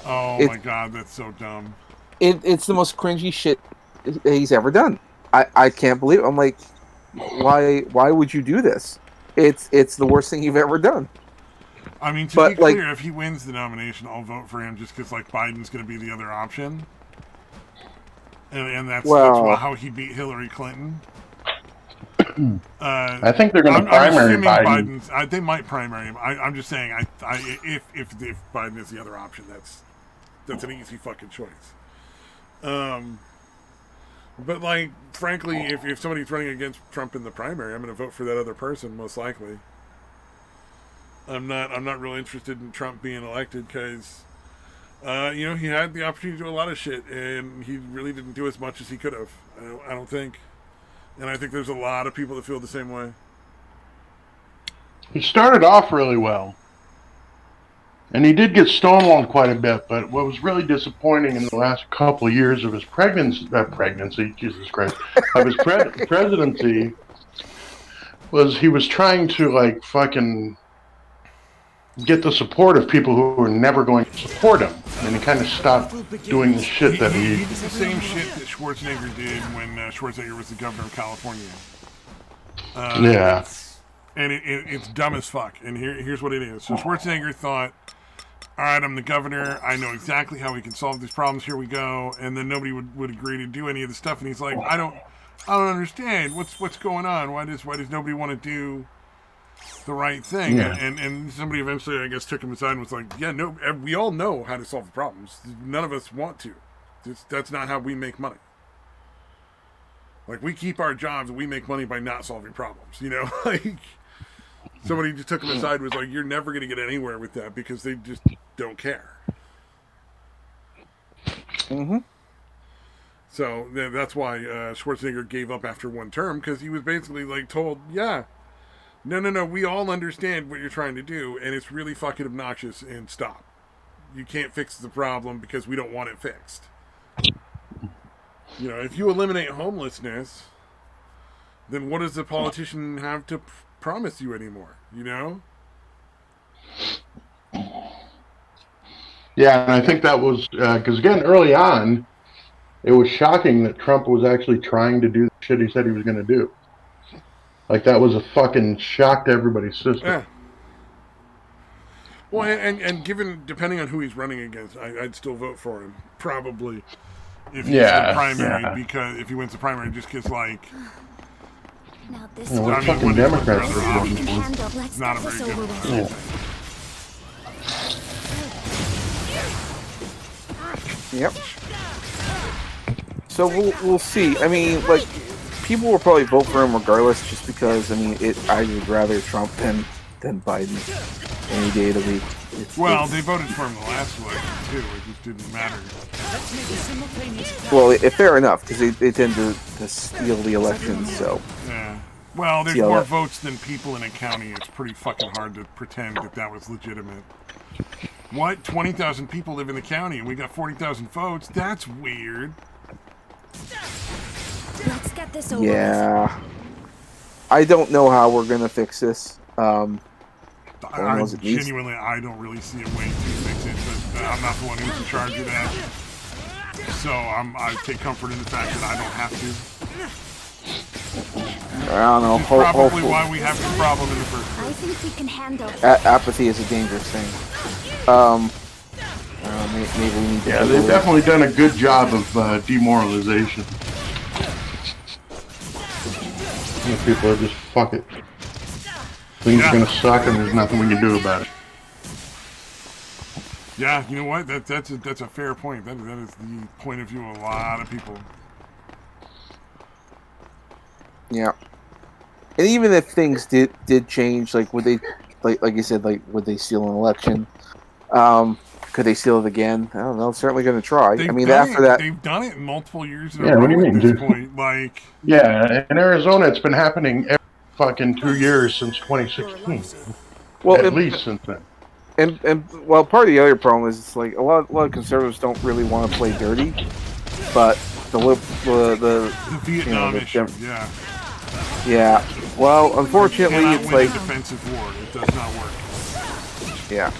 [SPEAKER 2] Oh my god, that's so dumb.
[SPEAKER 5] It's the most cringy shit he's ever done. I can't believe it. I'm like, why would you do this? It's the worst thing you've ever done.
[SPEAKER 2] I mean, to be clear, if he wins the nomination, I'll vote for him just because, like, Biden's going to be the other option. And that's how he beat Hillary Clinton.
[SPEAKER 6] I think they're going to primary
[SPEAKER 2] Biden. They might primary him. I'm just saying, if Biden is the other option, that's an easy fucking choice. But, like, frankly, if somebody's running against Trump in the primary, I'm going to vote for that other person, most likely. I'm not really interested in Trump being elected because, he had the opportunity to do a lot of shit, and he really didn't do as much as he could have. I don't think. And I think there's a lot of people that feel the same way.
[SPEAKER 6] He started off really well. And he did get stonewalled quite a bit, but what was really disappointing in the last couple of years of his presidency, Jesus Christ, of his presidency, was he was trying to, like, fucking get the support of people who were never going to support him. And he kind of stopped doing the shit that he
[SPEAKER 2] did the same shit that Schwarzenegger did when Schwarzenegger was the governor of California.
[SPEAKER 6] Yeah.
[SPEAKER 2] And it's dumb as fuck. And here's what it is. So Schwarzenegger thought, all right, I'm the governor. I know exactly how we can solve these problems. Here we go. And then nobody would agree to do any of the stuff. And he's like, I don't understand. What's going on? Why does nobody want to do the right thing?
[SPEAKER 6] Yeah.
[SPEAKER 2] And somebody eventually, I guess, took him aside and was like, yeah, no, we all know how to solve the problems. None of us want to. That's not how we make money. Like, we keep our jobs and we make money by not solving problems, like somebody just took him aside and was like, you're never going to get anywhere with that because they just don't care.
[SPEAKER 5] Mm-hmm.
[SPEAKER 2] So that's why Schwarzenegger gave up after one term, because he was basically like told, yeah, no, we all understand what you're trying to do, and it's really fucking obnoxious, and stop. You can't fix the problem because we don't want it fixed. If you eliminate homelessness, then what does the politician have to promise you anymore,
[SPEAKER 6] Yeah, and I think that was, because again, early on, it was shocking that Trump was actually trying to do the shit he said he was going to do. Like that was a fucking shock to everybody's system.
[SPEAKER 2] Yeah. Well, and given, depending on who he's running against, I'd still vote for him. Probably. If he's the primary, because if he wins the primary, just because, like...
[SPEAKER 3] Now this
[SPEAKER 6] Yeah,
[SPEAKER 3] one.
[SPEAKER 6] what fucking Democrats
[SPEAKER 3] This
[SPEAKER 6] are
[SPEAKER 3] one we
[SPEAKER 6] voting
[SPEAKER 3] can
[SPEAKER 6] for?
[SPEAKER 3] handle. Let's
[SPEAKER 2] Not
[SPEAKER 3] get
[SPEAKER 2] a
[SPEAKER 3] this
[SPEAKER 2] very
[SPEAKER 3] over
[SPEAKER 2] good
[SPEAKER 3] with.
[SPEAKER 5] Yep. So we'll see. I mean, like, people will probably vote for him regardless, just because. I mean, I would rather Trump than Biden any day of the week.
[SPEAKER 2] Well, they voted for him the last election too. It just didn't matter.
[SPEAKER 5] Well, fair enough, because they tend to steal the elections. So
[SPEAKER 2] Yeah. Well, there's more votes than people in a county. It's pretty fucking hard to pretend that was legitimate. What? 20,000 people live in the county, and we got 40,000 votes? That's weird.
[SPEAKER 3] Let's get this over
[SPEAKER 5] yeah, I don't know how we're gonna fix this.
[SPEAKER 2] I genuinely, I don't really see a way to fix it, but I'm not the one who's in charge of that. So I take comfort in the fact that I don't have to.
[SPEAKER 5] I don't know.
[SPEAKER 2] Which is probably why we have this problem in the first place.
[SPEAKER 3] I think we can handle.
[SPEAKER 5] Apathy is a dangerous thing. Maybe we need to.
[SPEAKER 6] Yeah, they've definitely done a good job of demoralization. People are just fuck it. Things are gonna suck, and there's nothing we can do about it.
[SPEAKER 2] Yeah, you know what? That's a fair point. That is the point of view of a lot of people.
[SPEAKER 5] Yeah, and even if things did change, like would they, like you said, like would they steal an election? Could they steal it again? I don't know. Certainly going to try. I mean, after that,
[SPEAKER 2] they've done it in multiple years.
[SPEAKER 6] Yeah, what do you mean,
[SPEAKER 2] at this
[SPEAKER 6] dude?
[SPEAKER 2] point, like,
[SPEAKER 6] yeah, in Arizona, it's been happening every fucking 2 years since 2016.
[SPEAKER 5] well,
[SPEAKER 6] At least since then.
[SPEAKER 5] And well, part of the other problem is it's like a lot of conservatives don't really want to play dirty, but the
[SPEAKER 2] Vietnam issue.
[SPEAKER 5] Yeah. Well, unfortunately, it's
[SPEAKER 2] win
[SPEAKER 5] like
[SPEAKER 2] a defensive war. It does not work.
[SPEAKER 5] Yeah.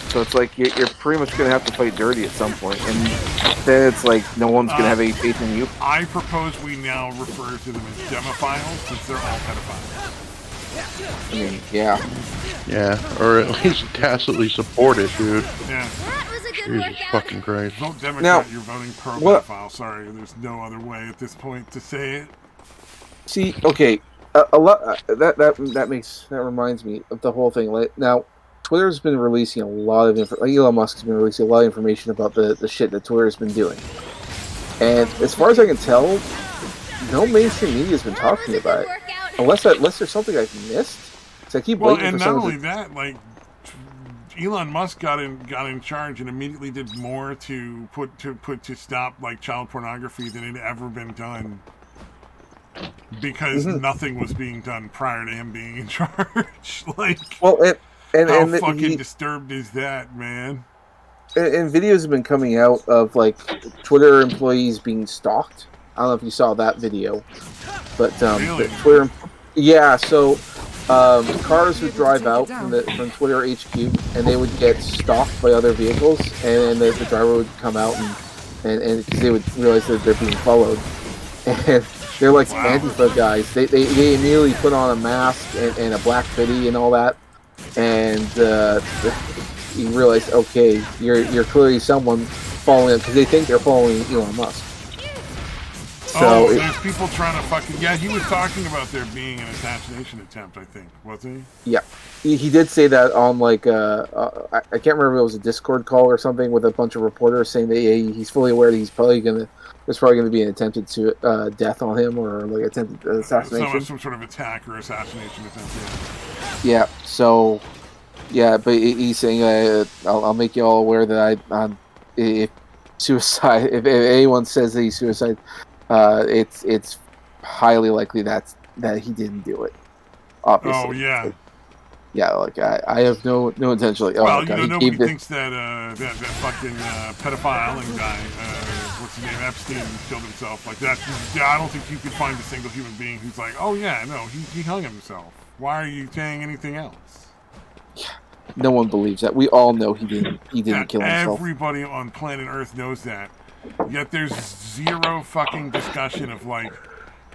[SPEAKER 5] So it's like you're pretty much going to have to fight dirty at some point, and then it's like no one's going to have any faith in you.
[SPEAKER 2] I propose we now refer to them as demophiles, since they're all pedophiles.
[SPEAKER 5] I mean, yeah.
[SPEAKER 1] Yeah, or at least tacitly support it, dude.
[SPEAKER 2] Yeah.
[SPEAKER 3] That was a good
[SPEAKER 1] Jesus
[SPEAKER 3] workout.
[SPEAKER 1] fucking Christ.
[SPEAKER 2] Vote Democrat,
[SPEAKER 5] Now,
[SPEAKER 2] you're voting pro-pedophile. Sorry, there's no other way at this point to say it.
[SPEAKER 5] See, okay, a lot that reminds me of the whole thing. Like now, Twitter's been releasing a lot of Elon Musk's been releasing a lot of information about the shit that Twitter's been doing, and as far as I can tell, no mainstream media's been talking about it, unless there's something I've missed. So I keep waiting
[SPEAKER 2] and
[SPEAKER 5] for
[SPEAKER 2] not
[SPEAKER 5] someone
[SPEAKER 2] only that, like Elon Musk got in charge and immediately did more to stop like child pornography than had ever been done. Because nothing was being done prior to him being in charge. Like,
[SPEAKER 5] well,
[SPEAKER 2] how fucking disturbed is that, man?
[SPEAKER 5] And videos have been coming out of like Twitter employees being stalked. I don't know if you saw that video, but
[SPEAKER 2] Really?
[SPEAKER 5] Twitter, yeah. So cars would drive out from Twitter HQ, and they would get stalked by other vehicles, and the driver would come out and because they would realize that they're being followed, and they're like Antifa guys. They immediately put on a mask and a black hoodie and all that, and you realize, okay, you're clearly someone following, because they think they're following Elon Musk. So
[SPEAKER 2] there's people trying to fucking... Yeah, he was talking about there being an assassination attempt, I think, wasn't he?
[SPEAKER 5] Yeah. He did say that on, like, I can't remember if it was a Discord call or something with a bunch of reporters saying that he's fully aware that there's probably going to be an attempted death on him, or, like, attempted assassination.
[SPEAKER 2] Some sort of attack or assassination attempt,
[SPEAKER 5] yeah. So, yeah, but he's saying, I'll make you all aware that if anyone says that he's suicide, it's highly likely that he didn't do it. Obviously.
[SPEAKER 2] Oh yeah.
[SPEAKER 5] Yeah, like I have no intention. Like,
[SPEAKER 2] nobody thinks that fucking pedophiling guy, what's his name, Epstein, killed himself. Like that. Yeah, I don't think you could find a single human being who's like, oh yeah, no, he hung himself. Why are you saying anything else?
[SPEAKER 5] Yeah, no one believes that. We all know he didn't kill himself.
[SPEAKER 2] Everybody on planet Earth knows that. Yet there's zero fucking discussion of like,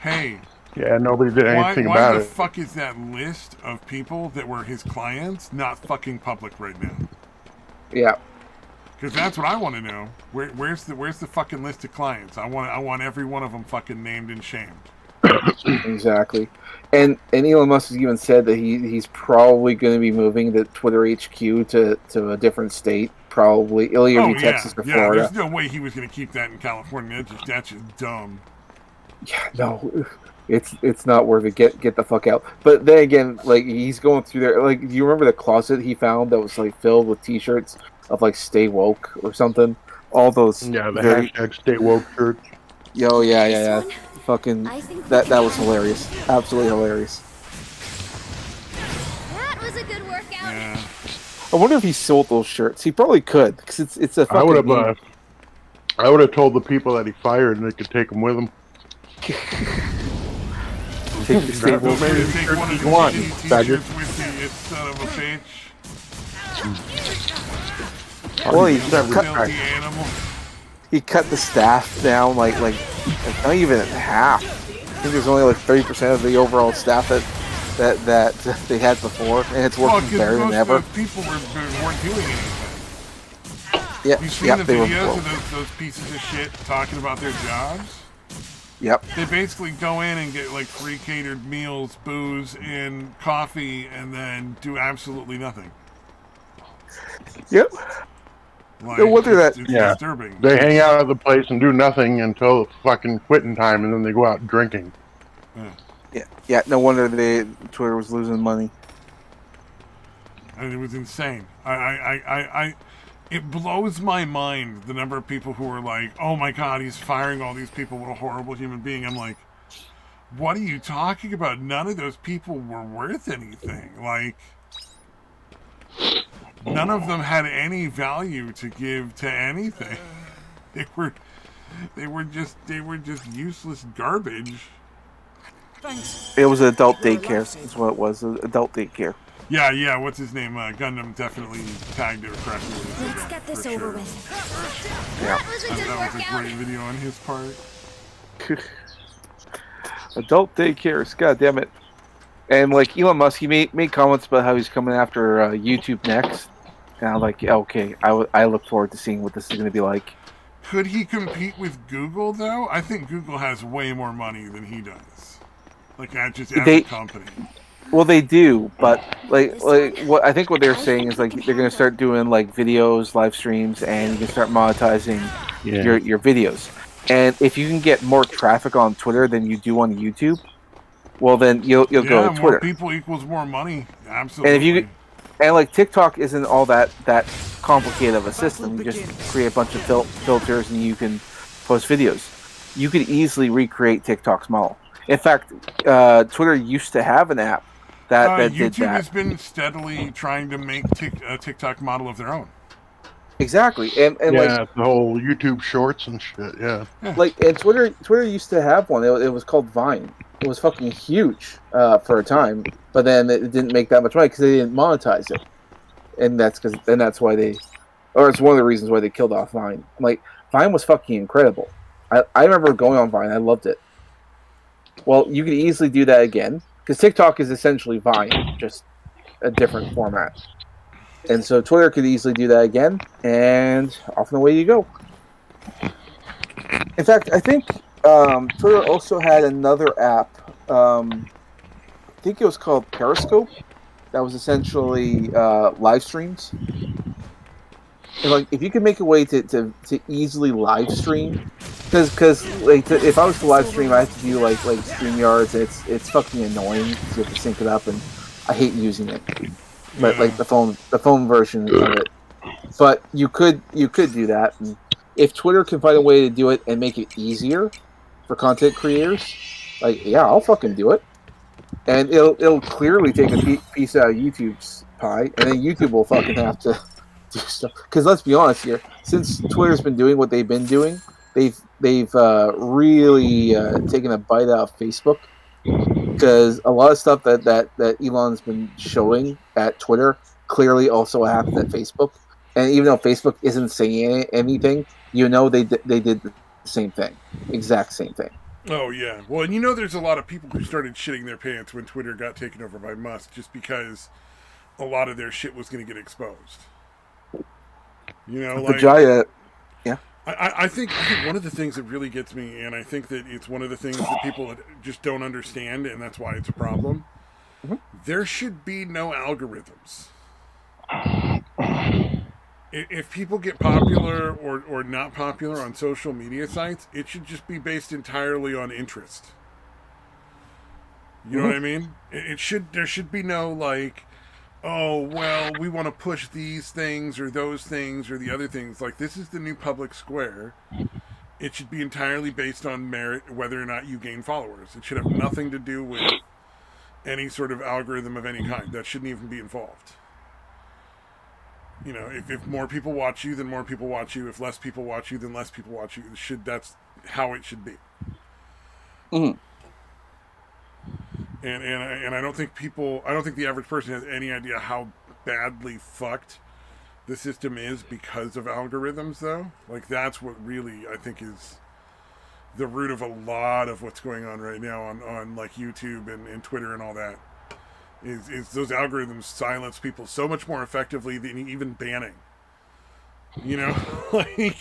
[SPEAKER 2] hey,
[SPEAKER 1] Yeah, nobody did anything
[SPEAKER 2] Why
[SPEAKER 1] about
[SPEAKER 2] the
[SPEAKER 1] it.
[SPEAKER 2] fuck is that list of people that were his clients not fucking public right now?
[SPEAKER 5] Yeah.
[SPEAKER 2] Because that's what I want to know. Where's the fucking list of clients? I want every one of them fucking named and shamed.
[SPEAKER 5] Exactly. And Elon Musk has even said that he's probably going to be moving the Twitter HQ to a different state. Probably it'll either be Texas or Florida.
[SPEAKER 2] There's no way he was going to keep that in California. That's just dumb.
[SPEAKER 5] Yeah, no, it's not worth it. Get the fuck out. But then again, like he's going through there. Like, do you remember the closet he found that was like filled with T-shirts of like "Stay Woke" or something? All those.
[SPEAKER 1] Yeah, the
[SPEAKER 5] very,
[SPEAKER 1] hashtag Stay Woke shirt.
[SPEAKER 5] Yo, yeah.
[SPEAKER 3] This one?
[SPEAKER 5] Fucking
[SPEAKER 3] I think we
[SPEAKER 5] that
[SPEAKER 3] can
[SPEAKER 5] was
[SPEAKER 3] handle
[SPEAKER 5] hilarious. Absolutely hilarious.
[SPEAKER 3] That was a good workout.
[SPEAKER 2] Yeah.
[SPEAKER 5] I wonder if he sold those shirts. He probably could because it's a
[SPEAKER 1] I
[SPEAKER 5] fucking.
[SPEAKER 1] I would have told the people that he fired, and they could take him with him.
[SPEAKER 5] Take the Stay Woke.
[SPEAKER 2] Maybe
[SPEAKER 1] Maybe
[SPEAKER 2] take
[SPEAKER 1] shirt
[SPEAKER 2] one of
[SPEAKER 1] you
[SPEAKER 2] the
[SPEAKER 1] want,
[SPEAKER 2] shitty
[SPEAKER 1] faggot.
[SPEAKER 2] T-shirts with you son of a bitch.
[SPEAKER 5] Well, he
[SPEAKER 1] Separate
[SPEAKER 5] cut,
[SPEAKER 2] Filthy animal.
[SPEAKER 5] he cut the staff down like not even in half. I think there's only like 30% of the overall staff that they had before, and it's working better than
[SPEAKER 2] most
[SPEAKER 5] ever.
[SPEAKER 2] of those people weren't doing anything.
[SPEAKER 5] Yeah,
[SPEAKER 2] You've seen
[SPEAKER 5] yep,
[SPEAKER 2] the
[SPEAKER 5] they were
[SPEAKER 2] videos
[SPEAKER 5] broke.
[SPEAKER 2] of those pieces of shit talking about their jobs?
[SPEAKER 5] Yep.
[SPEAKER 2] They basically go in and get like free catered meals, booze, and coffee, and then do absolutely nothing.
[SPEAKER 5] Yep.
[SPEAKER 2] Like,
[SPEAKER 5] No wonder
[SPEAKER 2] it's
[SPEAKER 1] Yeah.
[SPEAKER 2] disturbing.
[SPEAKER 1] They hang out at the place and do nothing until fucking quitting time, and then they go out drinking.
[SPEAKER 5] Yeah. No wonder Twitter was losing money.
[SPEAKER 2] And it was insane. It blows my mind the number of people who are like, "Oh my God, he's firing all these people. What a horrible human being." I'm like, what are you talking about? None of those people were worth anything. Like, none of them had any value to give to anything. They were just useless garbage.
[SPEAKER 4] Thanks.
[SPEAKER 5] It was adult daycare. Is what it was. Adult daycare.
[SPEAKER 2] Yeah. What's his name? Gundam definitely tagged it correctly.
[SPEAKER 3] Let's get this
[SPEAKER 2] for
[SPEAKER 3] over
[SPEAKER 2] sure.
[SPEAKER 3] with.
[SPEAKER 5] Yeah.
[SPEAKER 3] That was a good
[SPEAKER 2] That was a
[SPEAKER 3] workout.
[SPEAKER 2] great video on his part.
[SPEAKER 5] Adult daycares. God damn it. And like Elon Musk, he made comments about how he's coming after YouTube next. And I'm like, yeah, okay, I look forward to seeing what this is going to be like.
[SPEAKER 2] Could he compete with Google though? I think Google has way more money than he does. Like just as a company.
[SPEAKER 5] Well, they do, but like what I think what they're saying is like they're going to start doing like videos, live streams, and you can start monetizing your videos. And if you can get more traffic on Twitter than you do on YouTube, well then you'll go to
[SPEAKER 2] more
[SPEAKER 5] Twitter.
[SPEAKER 2] People equals more money. Absolutely.
[SPEAKER 5] And if you like TikTok isn't all that complicated of a system. You just create a bunch of filters and you can post videos. You could easily recreate TikTok's model. In fact, Twitter used to have an app that did
[SPEAKER 2] YouTube
[SPEAKER 5] that.
[SPEAKER 2] has been steadily trying to make a TikTok model of their own.
[SPEAKER 5] Exactly, and
[SPEAKER 1] yeah, the whole YouTube Shorts and shit. Yeah,
[SPEAKER 5] and Twitter used to have one. It was called Vine. It was fucking huge for a time, but then it didn't make that much money because they didn't monetize it, and that's why they, or it's one of the reasons why they killed off Vine. Like Vine was fucking incredible. I remember going on Vine. I loved it. Well, you could easily do that again because TikTok is essentially Vine, just a different format. And so Twitter could easily do that again, and off and away you go. In fact, I think Twitter also had another app. I think it was called Periscope. That was essentially live streams. And like, if you could make a way to easily live stream, because like if I was to live stream, I have to do like StreamYards. It's fucking annoying because you have to sync it up, and I hate using it. But like the phone version of it. But you could do that. And if Twitter can find a way to do it and make it easier for content creators, like yeah, I'll fucking do it. And it'll clearly take a piece out of YouTube's pie, and then YouTube will fucking have to do stuff. Because let's be honest here, since Twitter's been doing what they've been doing, they've really taken a bite out of Facebook. Because a lot of stuff that Elon's been showing at Twitter clearly also happened at Facebook, and even though Facebook isn't saying anything, they did the same thing, exact same thing.
[SPEAKER 2] Oh yeah. Well, and you know, there's a lot of people who started shitting their pants when Twitter got taken over by Musk, just because a lot of their shit was going to get exposed. You know, like
[SPEAKER 5] Vijaya,
[SPEAKER 2] I think one of the things that really gets me, and I think that it's one of the things that people just don't understand, and that's why it's a problem. There should be no algorithms. If people get popular or not popular on social media sites, it should just be based entirely on interest. You know what I mean? There should be no like, oh well, we want to push these things or those things or the other things. Like, this is the new public square. It should be entirely based on merit, whether or not you gain followers. It should have nothing to do with any sort of algorithm of any kind. That shouldn't even be involved. You know, if more people watch you, then more people watch you. If less people watch you, then less people watch you. That's how it should be.
[SPEAKER 5] Mhm.
[SPEAKER 2] And I don't think the average person has any idea how badly fucked the system is because of algorithms, though. Like, that's what really, I think, is the root of a lot of what's going on right now on like YouTube and Twitter and all that. Is those algorithms silence people so much more effectively than even banning. You know? Like,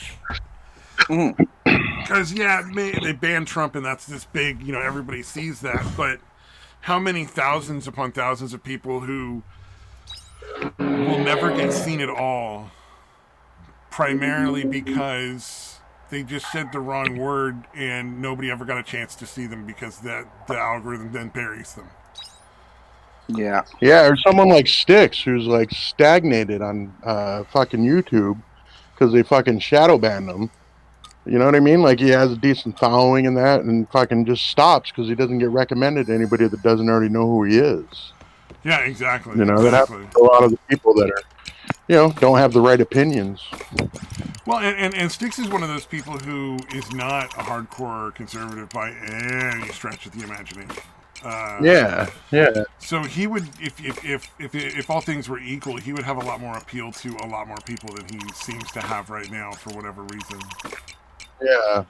[SPEAKER 2] because, they banned Trump and that's this big, you know, everybody sees that, but how many thousands upon thousands of people who will never get seen at all, primarily because they just said the wrong word and nobody ever got a chance to see them because the algorithm then buries them.
[SPEAKER 5] Yeah.
[SPEAKER 1] Yeah, or someone like Styx who's like stagnated on fucking YouTube because they fucking shadow banned him. You know what I mean? Like, he has a decent following and that, and fucking just stops because he doesn't get recommended to anybody that doesn't already know who he is.
[SPEAKER 2] Yeah, exactly.
[SPEAKER 1] You know,
[SPEAKER 2] exactly.
[SPEAKER 1] that happens to a lot of the people that are, you know, don't have the right opinions.
[SPEAKER 2] Well, and Styx is one of those people who is not a hardcore conservative by any stretch of the imagination.
[SPEAKER 1] Yeah.
[SPEAKER 2] So he would, if all things were equal, he would have a lot more appeal to a lot more people than he seems to have right now for whatever reason.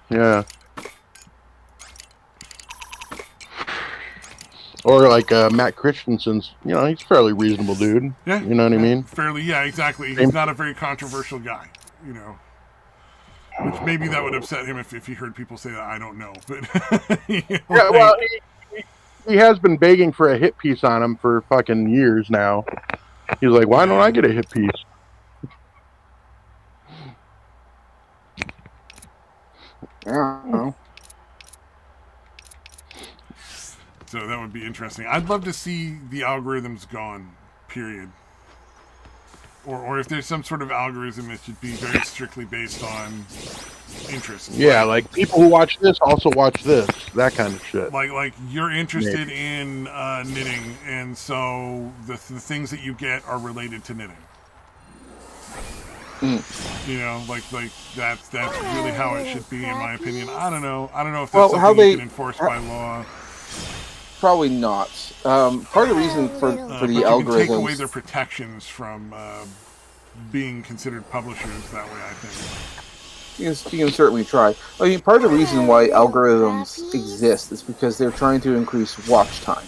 [SPEAKER 1] Yeah. Or like Matt Christensen's, you know, he's a fairly reasonable dude.
[SPEAKER 2] Yeah.
[SPEAKER 1] You know what I mean?
[SPEAKER 2] Fairly, yeah, exactly. He's not a very controversial guy, you know. Which maybe that would upset him if he heard people say that. I don't know, but you know,
[SPEAKER 1] Yeah, well, he has been begging for a hit piece on him for fucking years now. He's like, why don't I get a hit piece?
[SPEAKER 5] Yeah.
[SPEAKER 2] So that would be interesting. I'd love to see the algorithms gone, period. Or if there's some sort of algorithm, it should be very strictly based on interest.
[SPEAKER 1] Yeah, like people who watch this also watch this. That kind of shit.
[SPEAKER 2] Like you're interested in knitting, and so the things that you get are related to knitting. You know, like that's really how it should be, in my opinion. I don't know if that's something you can enforce by law.
[SPEAKER 5] Probably not. Part of the reason for the
[SPEAKER 2] but you
[SPEAKER 5] algorithms,
[SPEAKER 2] can take away their protections from being considered publishers that way, I think.
[SPEAKER 5] you can certainly try. I mean, part of the reason why algorithms exist is because they're trying to increase watch time.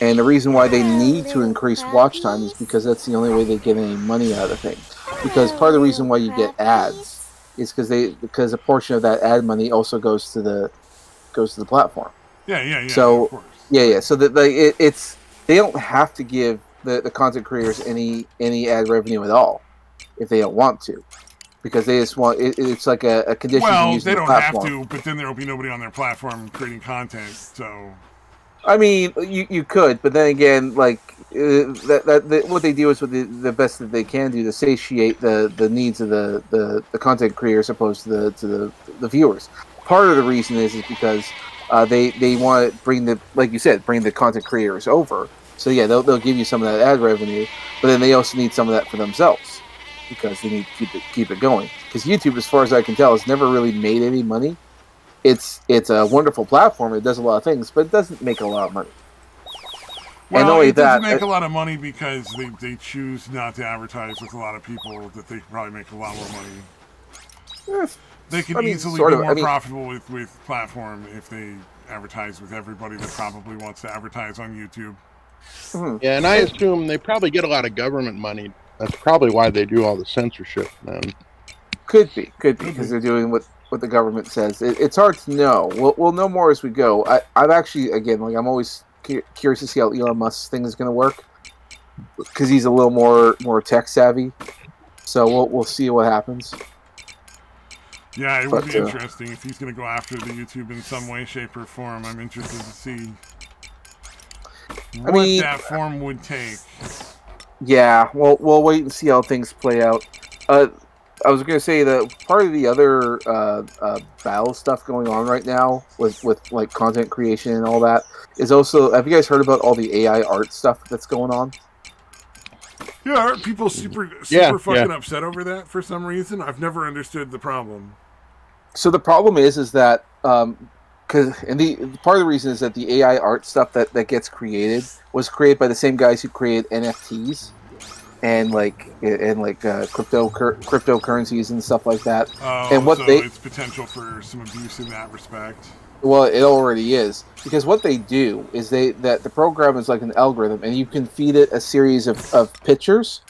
[SPEAKER 5] And the reason why they need to increase watch time is because that's the only way they get any money out of things. Because part of the reason why you get ads is because a portion of that ad money also goes to the platform.
[SPEAKER 2] Yeah.
[SPEAKER 5] So
[SPEAKER 2] of course.
[SPEAKER 5] yeah. So that they don't have to give the content creators any ad revenue at all if they don't want to, because they just want it's like a condition.
[SPEAKER 2] Well,
[SPEAKER 5] to use
[SPEAKER 2] they don't
[SPEAKER 5] platform.
[SPEAKER 2] have to, but then there will be nobody on their platform creating content. So,
[SPEAKER 5] I mean, you could, but then again, like what they do is what the best that they can do to satiate the needs of the content creators opposed to the viewers. Part of the reason is because they want to bring the content creators over. So yeah, they'll give you some of that ad revenue, but then they also need some of that for themselves because they need to keep it going. Because YouTube, as far as I can tell, has never really made any money. It's a wonderful platform. It does a lot of things, but it doesn't make a lot of money.
[SPEAKER 2] Well,
[SPEAKER 5] and only
[SPEAKER 2] it doesn't
[SPEAKER 5] that,
[SPEAKER 2] make a lot of money because they choose not to advertise with a lot of people that they could probably make a lot more money. They can
[SPEAKER 5] I mean,
[SPEAKER 2] easily
[SPEAKER 5] sort
[SPEAKER 2] be
[SPEAKER 5] of.
[SPEAKER 2] more
[SPEAKER 5] I mean,
[SPEAKER 2] profitable with platform if they advertise with everybody that probably wants to advertise on YouTube.
[SPEAKER 1] Yeah, and I assume they probably get a lot of government money. That's probably why they do all the censorship, man.
[SPEAKER 5] could be because they're doing what the government says. It's hard to know. We'll know more as we go. I'm actually again like I'm always curious to see how Elon Musk's thing is going to work because he's a little more tech savvy. So we'll see what happens.
[SPEAKER 2] Yeah, it would
[SPEAKER 5] But,
[SPEAKER 2] be interesting if he's going to go after the YouTube in some way, shape, or form. I'm interested to see what that form would take.
[SPEAKER 5] Yeah, we'll wait and see how things play out. I was going to say that part of the other battle stuff going on right now with like content creation and all that is also. Have you guys heard about all the AI art stuff that's going on?
[SPEAKER 2] Yeah, aren't people super fucking upset over that for some reason? I've never understood the problem.
[SPEAKER 5] So the problem is that the part of the reason is that the AI art stuff that gets created was created by the same guys who create NFTs and cryptocurrencies and stuff like that.
[SPEAKER 2] Oh,
[SPEAKER 5] and what
[SPEAKER 2] so
[SPEAKER 5] they
[SPEAKER 2] it's potential for some abuse in that respect.
[SPEAKER 5] well, it already is because what they do is that the program is like an algorithm, and you can feed it a series of pictures,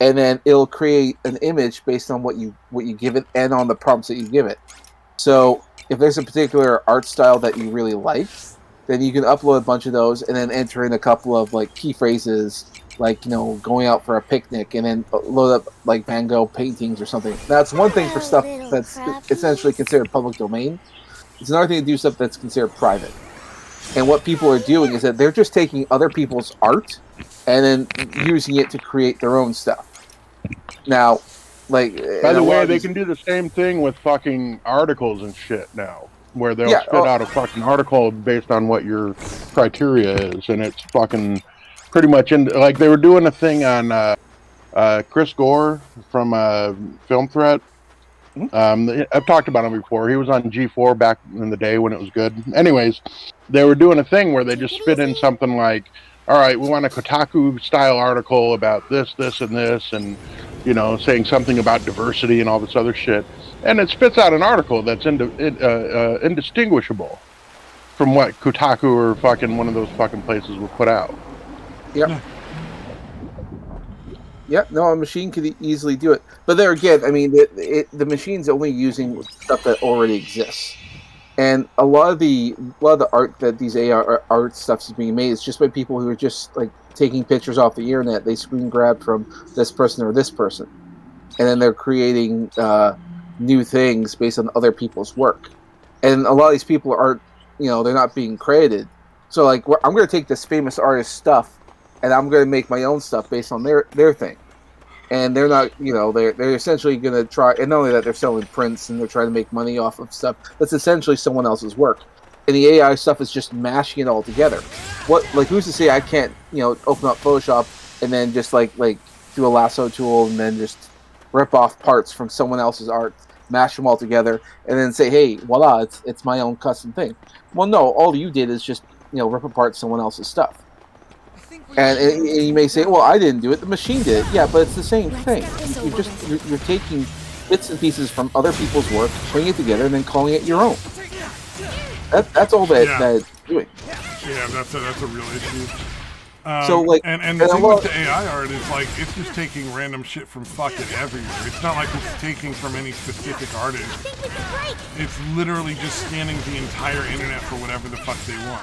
[SPEAKER 5] and then it'll create an image based on what you give it and on the prompts that you give it. So if there's a particular art style that you really like, then you can upload a bunch of those and then enter in a couple of like key phrases, like going out for a picnic, and then load up like Van Gogh paintings or something. That's one thing for stuff that's essentially considered public domain. It's another thing to do stuff that's considered private. And what people are doing is that they're just taking other people's art and then using it to create their own stuff. Now, like,
[SPEAKER 1] by the way, they can do the same thing with fucking articles and shit now, where they'll spit out a fucking article based on what your criteria is, and it's fucking pretty much like they were doing a thing on Chris Gore from Film Threat. I've talked about him before. He was on G4 back in the day when it was good. Anyways, they were doing a thing where they just spit in something like, all right, we want a Kotaku-style article about this, this, and this, and, saying something about diversity and all this other shit. And it spits out an article that's indistinguishable from what Kotaku or fucking one of those fucking places would put out.
[SPEAKER 5] Yep. Yeah, no, a machine could easily do it. But there again, I mean, the machine's only using stuff that already exists. And a lot of the art that these AI art stuff is being made is just by people who are just like taking pictures off the internet. They screen grab from this person or this person, and then they're creating new things based on other people's work. And a lot of these people aren't, they're not being credited. So like, I'm going to take this famous artist's stuff, and I'm going to make my own stuff based on their thing. And they're not, they're essentially going to try, and not only that, they're selling prints and they're trying to make money off of stuff that's essentially someone else's work. And the AI stuff is just mashing it all together. Who's to say I can't, open up Photoshop and then just like do a lasso tool and then just rip off parts from someone else's art, mash them all together, and then say, hey, voila, it's my own custom thing. Well, no, all you did is just, rip apart someone else's stuff. And you may say, well, I didn't do it, the machine did it. Yeah, but it's the same thing. You're taking bits and pieces from other people's work, putting it together, and then calling it your own. That's all that it's doing.
[SPEAKER 2] Yeah, that's a real issue. And the thing with the AI art is like it's just taking random shit from fucking everywhere. It's not like it's taking from any specific artist. It's literally just scanning the entire internet for whatever the fuck they want.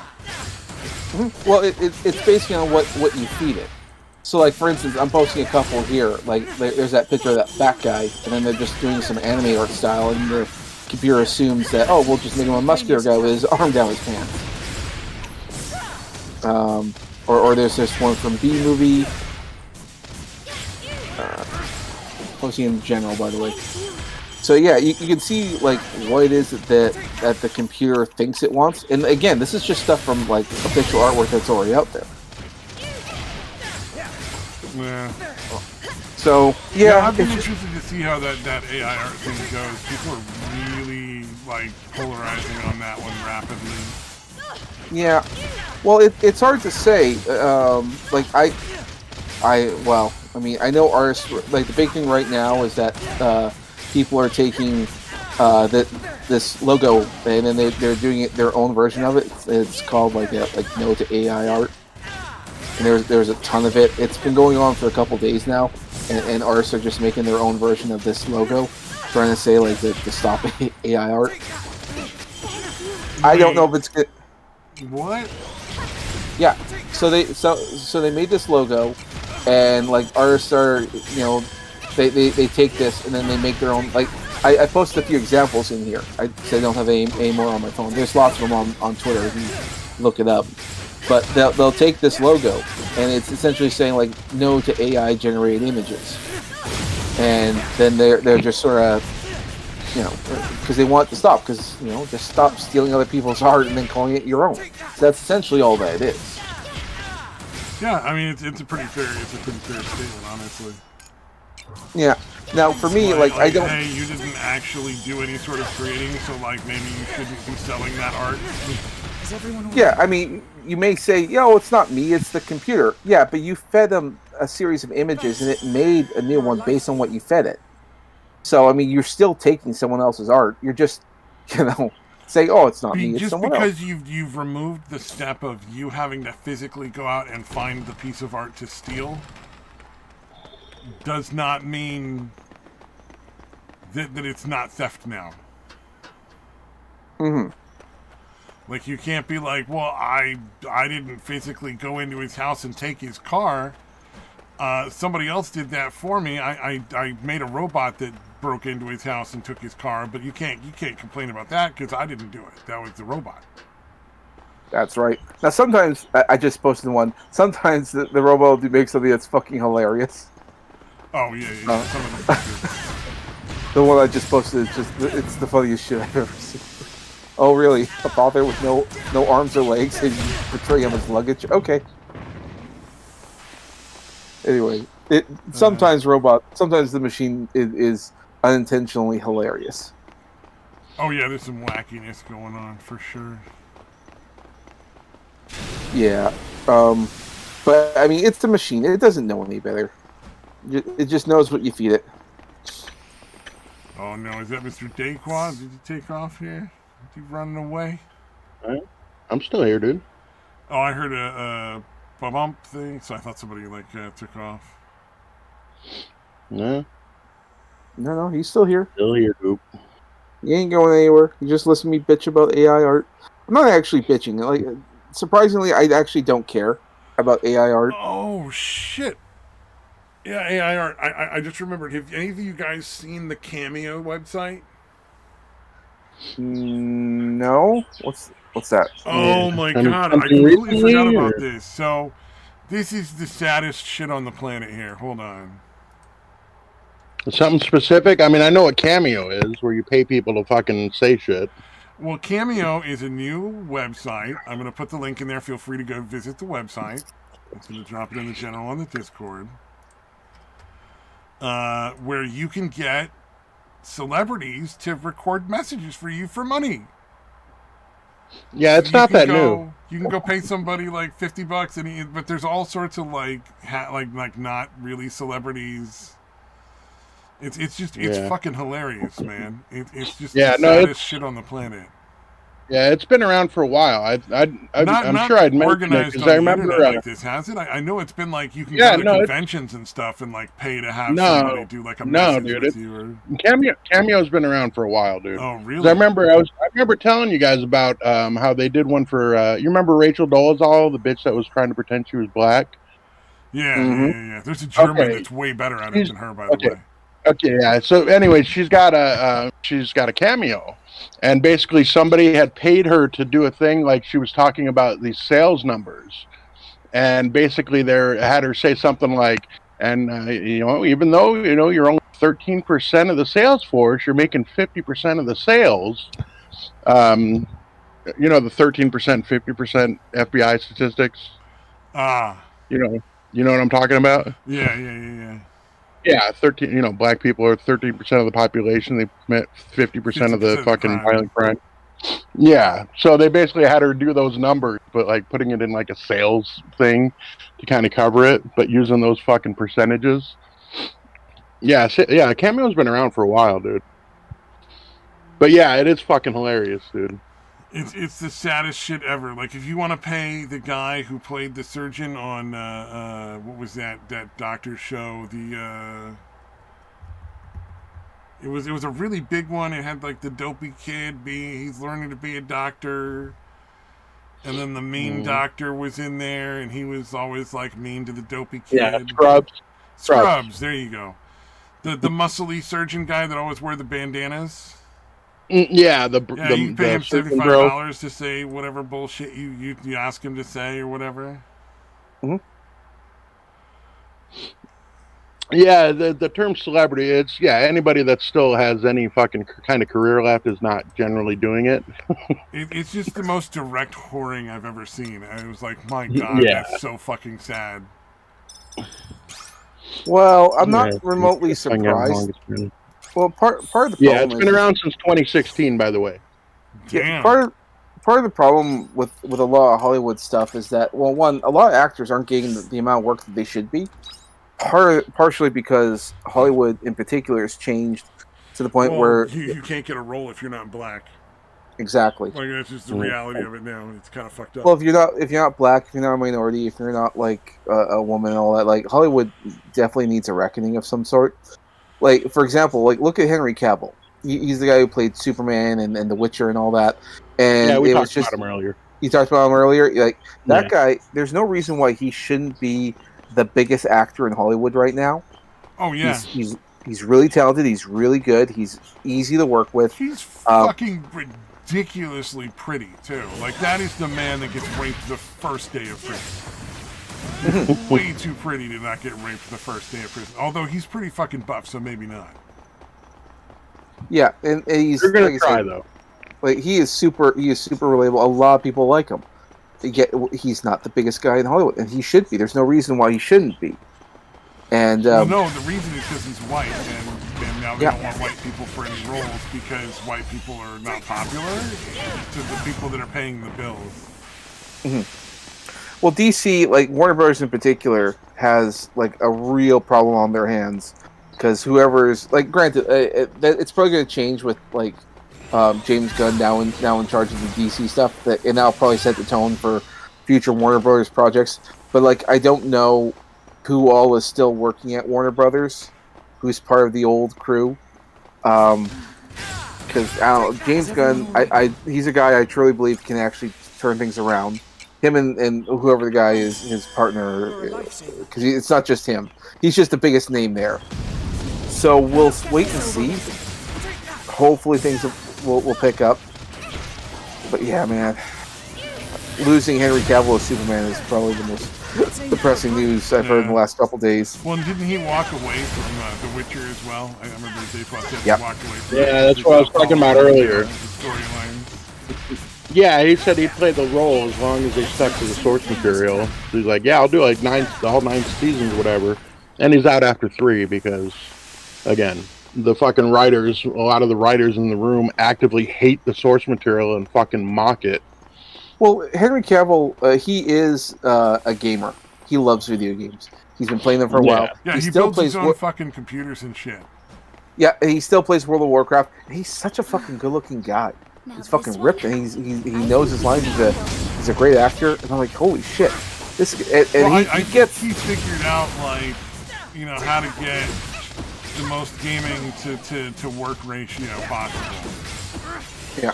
[SPEAKER 5] Mm-hmm. Well, it's based on what you feed it. So, like, for instance, I'm posting a couple here. Like, there's that picture of that fat guy, and then they're just doing some anime art style, and the computer assumes that, we'll just make him a muscular guy with his arm down his pants. Or there's this one from B-Movie. Posting in general, by the way. So yeah, you can see like what it is that the computer thinks it wants, and again, this is just stuff from like official artwork that's already out there.
[SPEAKER 2] Yeah.
[SPEAKER 5] So yeah,
[SPEAKER 2] I'd be interested to see how that AI art thing goes. People are really like polarizing on that one rapidly.
[SPEAKER 5] Yeah, well, it's hard to say. I know artists, like the big thing right now is that people are taking that this logo, and then they're doing their own version of it. It's called like No to AI art, and there's a ton of it. It's been going on for a couple days now, and artists are just making their own version of this logo, trying to say like to stop AI art. I don't know if it's good.
[SPEAKER 2] What?
[SPEAKER 5] Yeah, so they made this logo, and like artists are, they take this and then they make their own. Like I posted a few examples in here. I don't have any more on my phone. There's lots of them on Twitter if you look it up. But they'll take this logo, and it's essentially saying like no to AI generated images, and then they're just sort of, because they want to stop, because just stop stealing other people's art and then calling it your own. So that's essentially all that it is.
[SPEAKER 2] Yeah, I mean it's a pretty fair statement, honestly.
[SPEAKER 5] Yeah. Now for me, like I don't.
[SPEAKER 2] Hey, you didn't actually do any sort of creating, so like maybe you shouldn't be selling that art.
[SPEAKER 4] Is everyone
[SPEAKER 5] Yeah, I mean, you may say, it's not me, it's the computer. Yeah, but you fed them a series of images, and it made a new one based on what you fed it. So, I mean, you're still taking someone else's art. You're just, saying, it's not me, it's
[SPEAKER 2] just
[SPEAKER 5] someone
[SPEAKER 2] because
[SPEAKER 5] else.
[SPEAKER 2] you've removed the step of you having to physically go out and find the piece of art to steal does not mean that it's not theft now.
[SPEAKER 5] Mm-hmm.
[SPEAKER 2] Like, you can't be like, well, I didn't physically go into his house and take his car. Somebody else did that for me. I made a robot that broke into his house and took his car, but you can't complain about that because I didn't do it. That was the robot.
[SPEAKER 5] That's right. Now, sometimes, I just posted one, sometimes the robot will make something that's fucking hilarious.
[SPEAKER 2] Oh, yeah. Some of them.
[SPEAKER 5] The one I just posted is it's the funniest shit I've ever seen. Oh, really? A father with no arms or legs, and you portray him as luggage? Okay. Anyway, sometimes the machine is unintentionally hilarious.
[SPEAKER 2] Oh, yeah, there's some wackiness going on, for sure.
[SPEAKER 5] Yeah. But, I mean, it's the machine. It doesn't know any better. It just knows what you feed it.
[SPEAKER 2] Oh, no, is that Mr. Daquan? Did you take off here? You running away?
[SPEAKER 6] I'm still here, dude.
[SPEAKER 2] Oh, I heard a bump thing, so I thought somebody took off.
[SPEAKER 6] No,
[SPEAKER 5] No, he's still here.
[SPEAKER 6] still here, dude.
[SPEAKER 5] He ain't going anywhere. You just listen to me bitch about AI art. I'm not actually bitching. Like, surprisingly, I actually don't care about AI art.
[SPEAKER 2] Oh shit! Yeah, AI art. I just remembered. Have any of you guys seen the Cameo website?
[SPEAKER 5] No. What's that?
[SPEAKER 2] Oh my
[SPEAKER 6] Something
[SPEAKER 2] god! I completely
[SPEAKER 6] recently,
[SPEAKER 2] forgot about
[SPEAKER 6] or-
[SPEAKER 2] this. So, this is the saddest shit on the planet. Here, hold on.
[SPEAKER 6] Something specific? I mean, I know what Cameo is, where you pay people to fucking say shit.
[SPEAKER 2] Well, Cameo is a new website. I'm going to put the link in there. Feel free to go visit the website. I'm going to drop it in the general on the Discord. Where you can get celebrities to record messages for you for money.
[SPEAKER 6] Yeah, it's not that new.
[SPEAKER 2] You can go pay somebody like $50, but there's all sorts of like not really celebrities. It's fucking hilarious, man. It's just the saddest shit on the planet.
[SPEAKER 6] Yeah, it's been around for a while. I'm sure I'd mention it because I remember
[SPEAKER 2] like this, has it? I know it's been like you can go to conventions and stuff and like pay to have somebody do like a message with you. Or...
[SPEAKER 6] Cameo's been around for a while, dude.
[SPEAKER 2] Oh, really?
[SPEAKER 6] I remember telling you guys about how they did one for. You remember Rachel Dolezal, the bitch that was trying to pretend she was black?
[SPEAKER 2] Yeah, yeah. There's a German that's way better at it than her, by the way.
[SPEAKER 6] Okay, yeah. So anyway, she's got a Cameo, and basically somebody had paid her to do a thing like she was talking about these sales numbers, and basically had her say something like, and even though you're only 13% of the sales force, you're making 50% of the sales. The 13%, 50% FBI statistics. You know what I'm talking about?
[SPEAKER 2] Yeah.
[SPEAKER 6] Yeah, 13. Black people are 13% of the population. They commit 50% of the fucking violent crime. Yeah, so they basically had her do those numbers, but like putting it in like a sales thing to kind of cover it, but using those fucking percentages. Yeah, Cameo's been around for a while, dude.
[SPEAKER 1] But yeah, it is fucking hilarious, dude.
[SPEAKER 2] It's the saddest shit ever. Like, if you want to pay the guy who played the surgeon on what was that doctor show? It was a really big one. It had like the dopey kid he's learning to be a doctor, and then the mean doctor was in there, and he was always like mean to the dopey kid.
[SPEAKER 1] Yeah, Scrubs.
[SPEAKER 2] Scrubs. There you go. The muscly surgeon guy that always wore the bandanas.
[SPEAKER 1] Yeah,
[SPEAKER 2] You pay him
[SPEAKER 1] $75
[SPEAKER 2] to say whatever bullshit you ask him to say or whatever.
[SPEAKER 5] Mm-hmm.
[SPEAKER 1] Yeah, the term celebrity, it's anybody that still has any fucking kind of career left is not generally doing it.
[SPEAKER 2] It's just the most direct whoring I've ever seen. And it was like, my God, that's so fucking sad.
[SPEAKER 5] Well, I'm not remotely surprised. Well, part of the problem
[SPEAKER 1] it's been around since 2016, by the way.
[SPEAKER 2] Damn.
[SPEAKER 5] Yeah, part of the problem with a lot of Hollywood stuff is that, well, one, a lot of actors aren't getting the amount of work that they should be. Partially because Hollywood in particular has changed to the point where
[SPEAKER 2] you can't get a role if you're not black.
[SPEAKER 5] Exactly.
[SPEAKER 2] Like, that's just the reality of it now. It's kind of fucked up.
[SPEAKER 5] Well, if you're not black, if you're not a minority, if you're not like a woman and all that, like Hollywood definitely needs a reckoning of some sort. Like, for example, like look at Henry Cavill. He's the guy who played Superman and The Witcher and all that. And
[SPEAKER 1] we talked about him earlier.
[SPEAKER 5] You talked about him earlier. Like that guy, there's no reason why he shouldn't be the biggest actor in Hollywood right now.
[SPEAKER 2] Oh yeah,
[SPEAKER 5] he's really talented. He's really good. He's easy to work with.
[SPEAKER 2] He's fucking ridiculously pretty too. Like, that is the man that gets raped the first day of prison. Way too pretty to not get raped the first day of prison. Although he's pretty fucking buff, so maybe not.
[SPEAKER 5] Yeah, and he's.
[SPEAKER 1] You're gonna try though.
[SPEAKER 5] Like he is super relatable. A lot of people like him. Yet he's not the biggest guy in Hollywood, and he should be. There's no reason why he shouldn't be. And
[SPEAKER 2] no, the reason is because he's white, and now they don't want white people for any roles because white people are not popular to the people that are paying the bills.
[SPEAKER 5] Mm-hmm. Well, DC, like Warner Brothers in particular, has like a real problem on their hands because whoever's like, granted, it's probably going to change with like James Gunn now in charge of the DC stuff, and that'll probably set the tone for future Warner Brothers projects. But like, I don't know who all is still working at Warner Brothers, who's part of the old crew. Because James Gunn, he's a guy I truly believe can actually turn things around. Him and whoever the guy is, his partner, because it's not just him. He's just the biggest name there. So we'll wait and see. Hopefully things will pick up. But yeah, man, losing Henry Cavill as Superman is probably the most depressing news I've heard in the last couple days.
[SPEAKER 2] Well, didn't he walk away from The Witcher as well? I remember they thought he walked away from
[SPEAKER 1] that's what I was talking about earlier.
[SPEAKER 2] The storyline.
[SPEAKER 1] Yeah, he said he'd play the role as long as they stuck to the source material. So he's like, I'll do like all 9 seasons, whatever. And he's out after 3 because, again, the fucking writers, a lot of the writers in the room actively hate the source material and fucking mock it.
[SPEAKER 5] Well, Henry Cavill, he is a gamer. He loves video games. He's been playing them for a while.
[SPEAKER 2] Yeah, he still builds his own fucking computers and shit.
[SPEAKER 5] Yeah, he still plays World of Warcraft. He's such a fucking good-looking guy. He's fucking ripped, and he knows his lines. He's a great actor, and I'm like, holy shit! He figured
[SPEAKER 2] out like, how to get the most gaming to work ratio possible.
[SPEAKER 5] Yeah.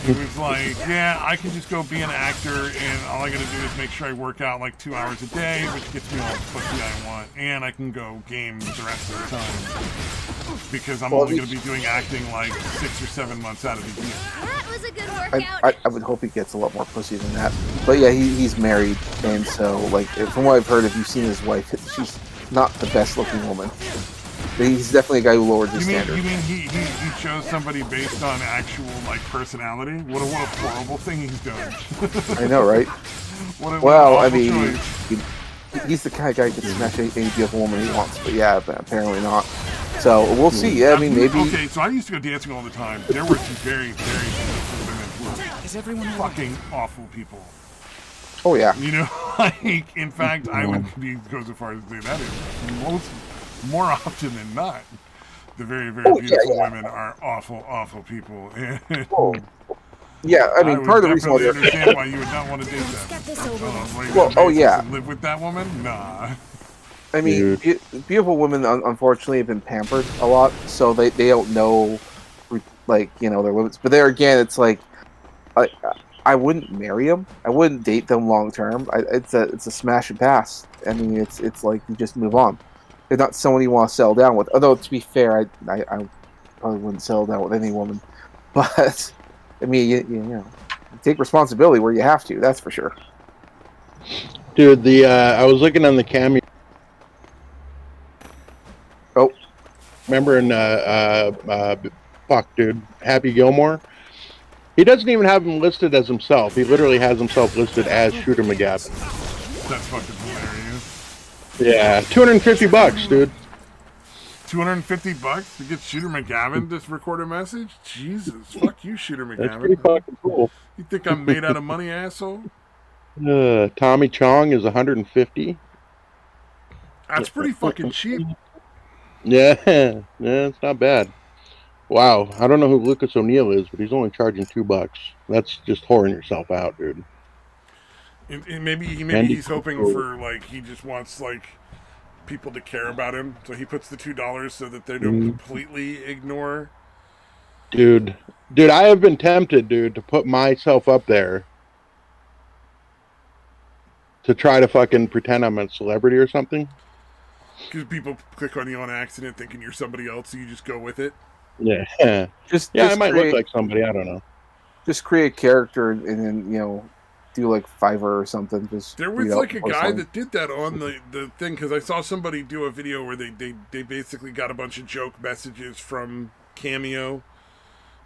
[SPEAKER 2] It was like, I can just go be an actor, and all I gotta do is make sure I work out like 2 hours a day, which gets me all the pussy I want, and I can go game the rest of the time. Because I'm only gonna be doing acting like 6 or 7 months out of the year.
[SPEAKER 3] That was a good workout.
[SPEAKER 5] I would hope he gets a lot more pussy than that. But yeah, he's married, and so, like, from what I've heard, if you've seen his wife, she's not the best looking woman. He's definitely a guy who lowered his standard.
[SPEAKER 2] You mean he chose somebody based on actual, like, personality? What a horrible thing he's doing.
[SPEAKER 5] I know, right? He's the kind of guy who can smash any beautiful woman he wants, but yeah, apparently not. So we'll see. Yeah, I mean, maybe.
[SPEAKER 2] Okay, so I used to go dancing all the time. There were some very, very beautiful women who were fucking awful people.
[SPEAKER 5] Oh yeah.
[SPEAKER 2] Like, in fact, I would go so far as to say that is more often than not. the very, very beautiful women are awful, awful people.
[SPEAKER 5] Oh. Yeah, I mean, part of the reason why
[SPEAKER 2] I understand why you would not want to date
[SPEAKER 3] Let's
[SPEAKER 2] them.
[SPEAKER 3] get this over with.
[SPEAKER 5] Well, yeah.
[SPEAKER 2] Live with that woman? Nah.
[SPEAKER 5] I mean, beautiful women, unfortunately, have been pampered a lot, so they don't know, like, you know, their limits. But there again, it's like, I wouldn't marry them. I wouldn't date them long term. It's a smash and pass. I mean, it's like you just move on. They're not someone you want to settle down with. Although, to be fair, I probably wouldn't settle down with any woman. But I mean, you know, take responsibility where you have to. That's for sure.
[SPEAKER 6] Dude, I was looking on the Cameo.
[SPEAKER 5] Oh,
[SPEAKER 6] remember in fuck, dude, Happy Gilmore? He doesn't even have him listed as himself. He literally has himself listed as Shooter McGavin.
[SPEAKER 2] That's fucking hilarious.
[SPEAKER 6] Yeah, $250, dude.
[SPEAKER 2] $250 to get Shooter McGavin to record a message? Jesus, fuck you, Shooter McGavin.
[SPEAKER 6] That's pretty fucking cool.
[SPEAKER 2] You think I'm made out of money, asshole?
[SPEAKER 6] Tommy Chong is $150.
[SPEAKER 2] That's pretty fucking cheap.
[SPEAKER 6] Yeah, it's not bad. Wow, I don't know who Lucas O'Neill is, but he's only charging $2. That's just whoring yourself out, dude.
[SPEAKER 2] And maybe he's hoping for, like, he just wants, like, people to care about him, so he puts the $2 so that they don't completely ignore.
[SPEAKER 6] Dude, I have been tempted, dude, to put myself up there to try to fucking pretend I'm a celebrity or something.
[SPEAKER 2] Because people click on you on accident thinking you're somebody else, so you just go with it.
[SPEAKER 6] Yeah. I might look like somebody. I don't know.
[SPEAKER 5] Just create a character and then, you know, do like Fiverr or something. Just
[SPEAKER 2] there was like a guy that did that on the thing, because I saw somebody do a video where they basically got a bunch of joke messages from Cameo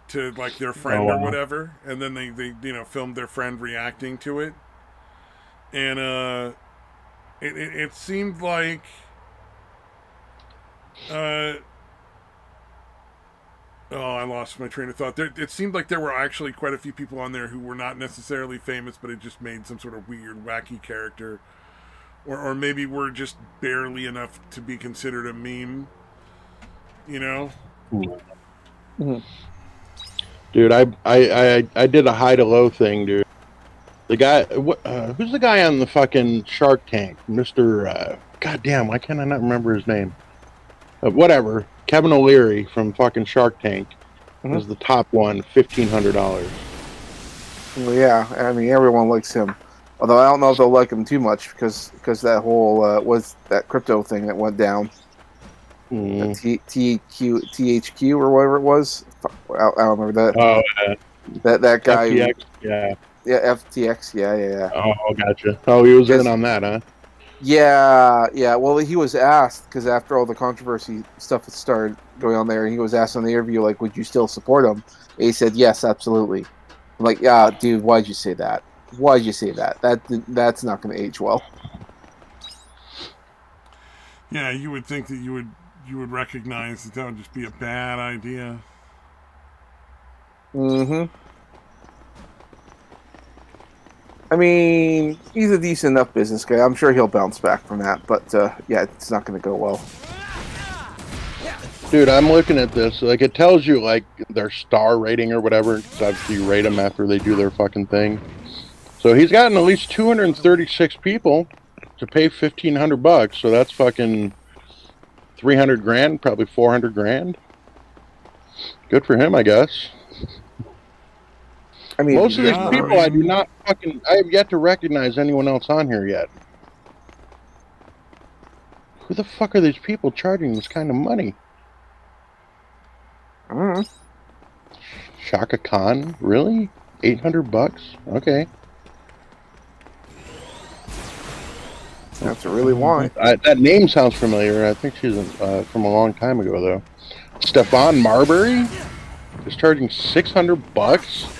[SPEAKER 2] to like their friend or whatever, and then they you know filmed their friend reacting to it, and it seemed like I lost my train of thought. It seemed like there were actually quite a few people on there who were not necessarily famous, but it just made some sort of weird, wacky character. Or maybe were just barely enough to be considered a meme. You know?
[SPEAKER 5] Mm-hmm.
[SPEAKER 6] Dude, I did a high to low thing, dude. The guy, who's the guy on the fucking Shark Tank? Mr. Goddamn, why can't I not remember his name? Whatever. Kevin O'Leary from fucking Shark Tank is the top one, $1,500.
[SPEAKER 5] Well, yeah, I mean everyone likes him. Although I don't know if they'll like him too much because that whole was that crypto thing that went down. THQ or whatever it was. I don't remember that.
[SPEAKER 6] Oh,
[SPEAKER 5] that guy.
[SPEAKER 6] FTX, yeah,
[SPEAKER 5] FTX. Yeah.
[SPEAKER 6] Oh, gotcha. Oh, he was in on that, huh?
[SPEAKER 5] Yeah. Well, he was asked because after all the controversy stuff that started going on there, he was asked on the interview, like, would you still support him? And he said, yes, absolutely. I'm like, yeah, dude, why'd you say that? Why'd you say that? That's not going to age well.
[SPEAKER 2] Yeah, you would think that you would recognize that would just be a bad idea.
[SPEAKER 5] Mm-hmm. I mean, he's a decent enough business guy. I'm sure he'll bounce back from that, but yeah, it's not going to go well.
[SPEAKER 6] Dude, I'm looking at this. Like, it tells you, like, their star rating or whatever. So obviously you rate them after they do their fucking thing. So he's gotten at least 236 people to pay $1,500. So that's fucking 300 grand, probably 400 grand. Good for him, I guess. I mean, most of these people, I have yet to recognize anyone else on here yet. Who the fuck are these people charging this kind of money?
[SPEAKER 5] I don't know.
[SPEAKER 6] Shaka Khan? Really? $800? Okay.
[SPEAKER 5] That's really why.
[SPEAKER 6] That name sounds familiar. I think she's from a long time ago, though. Stefan Marbury is charging $600?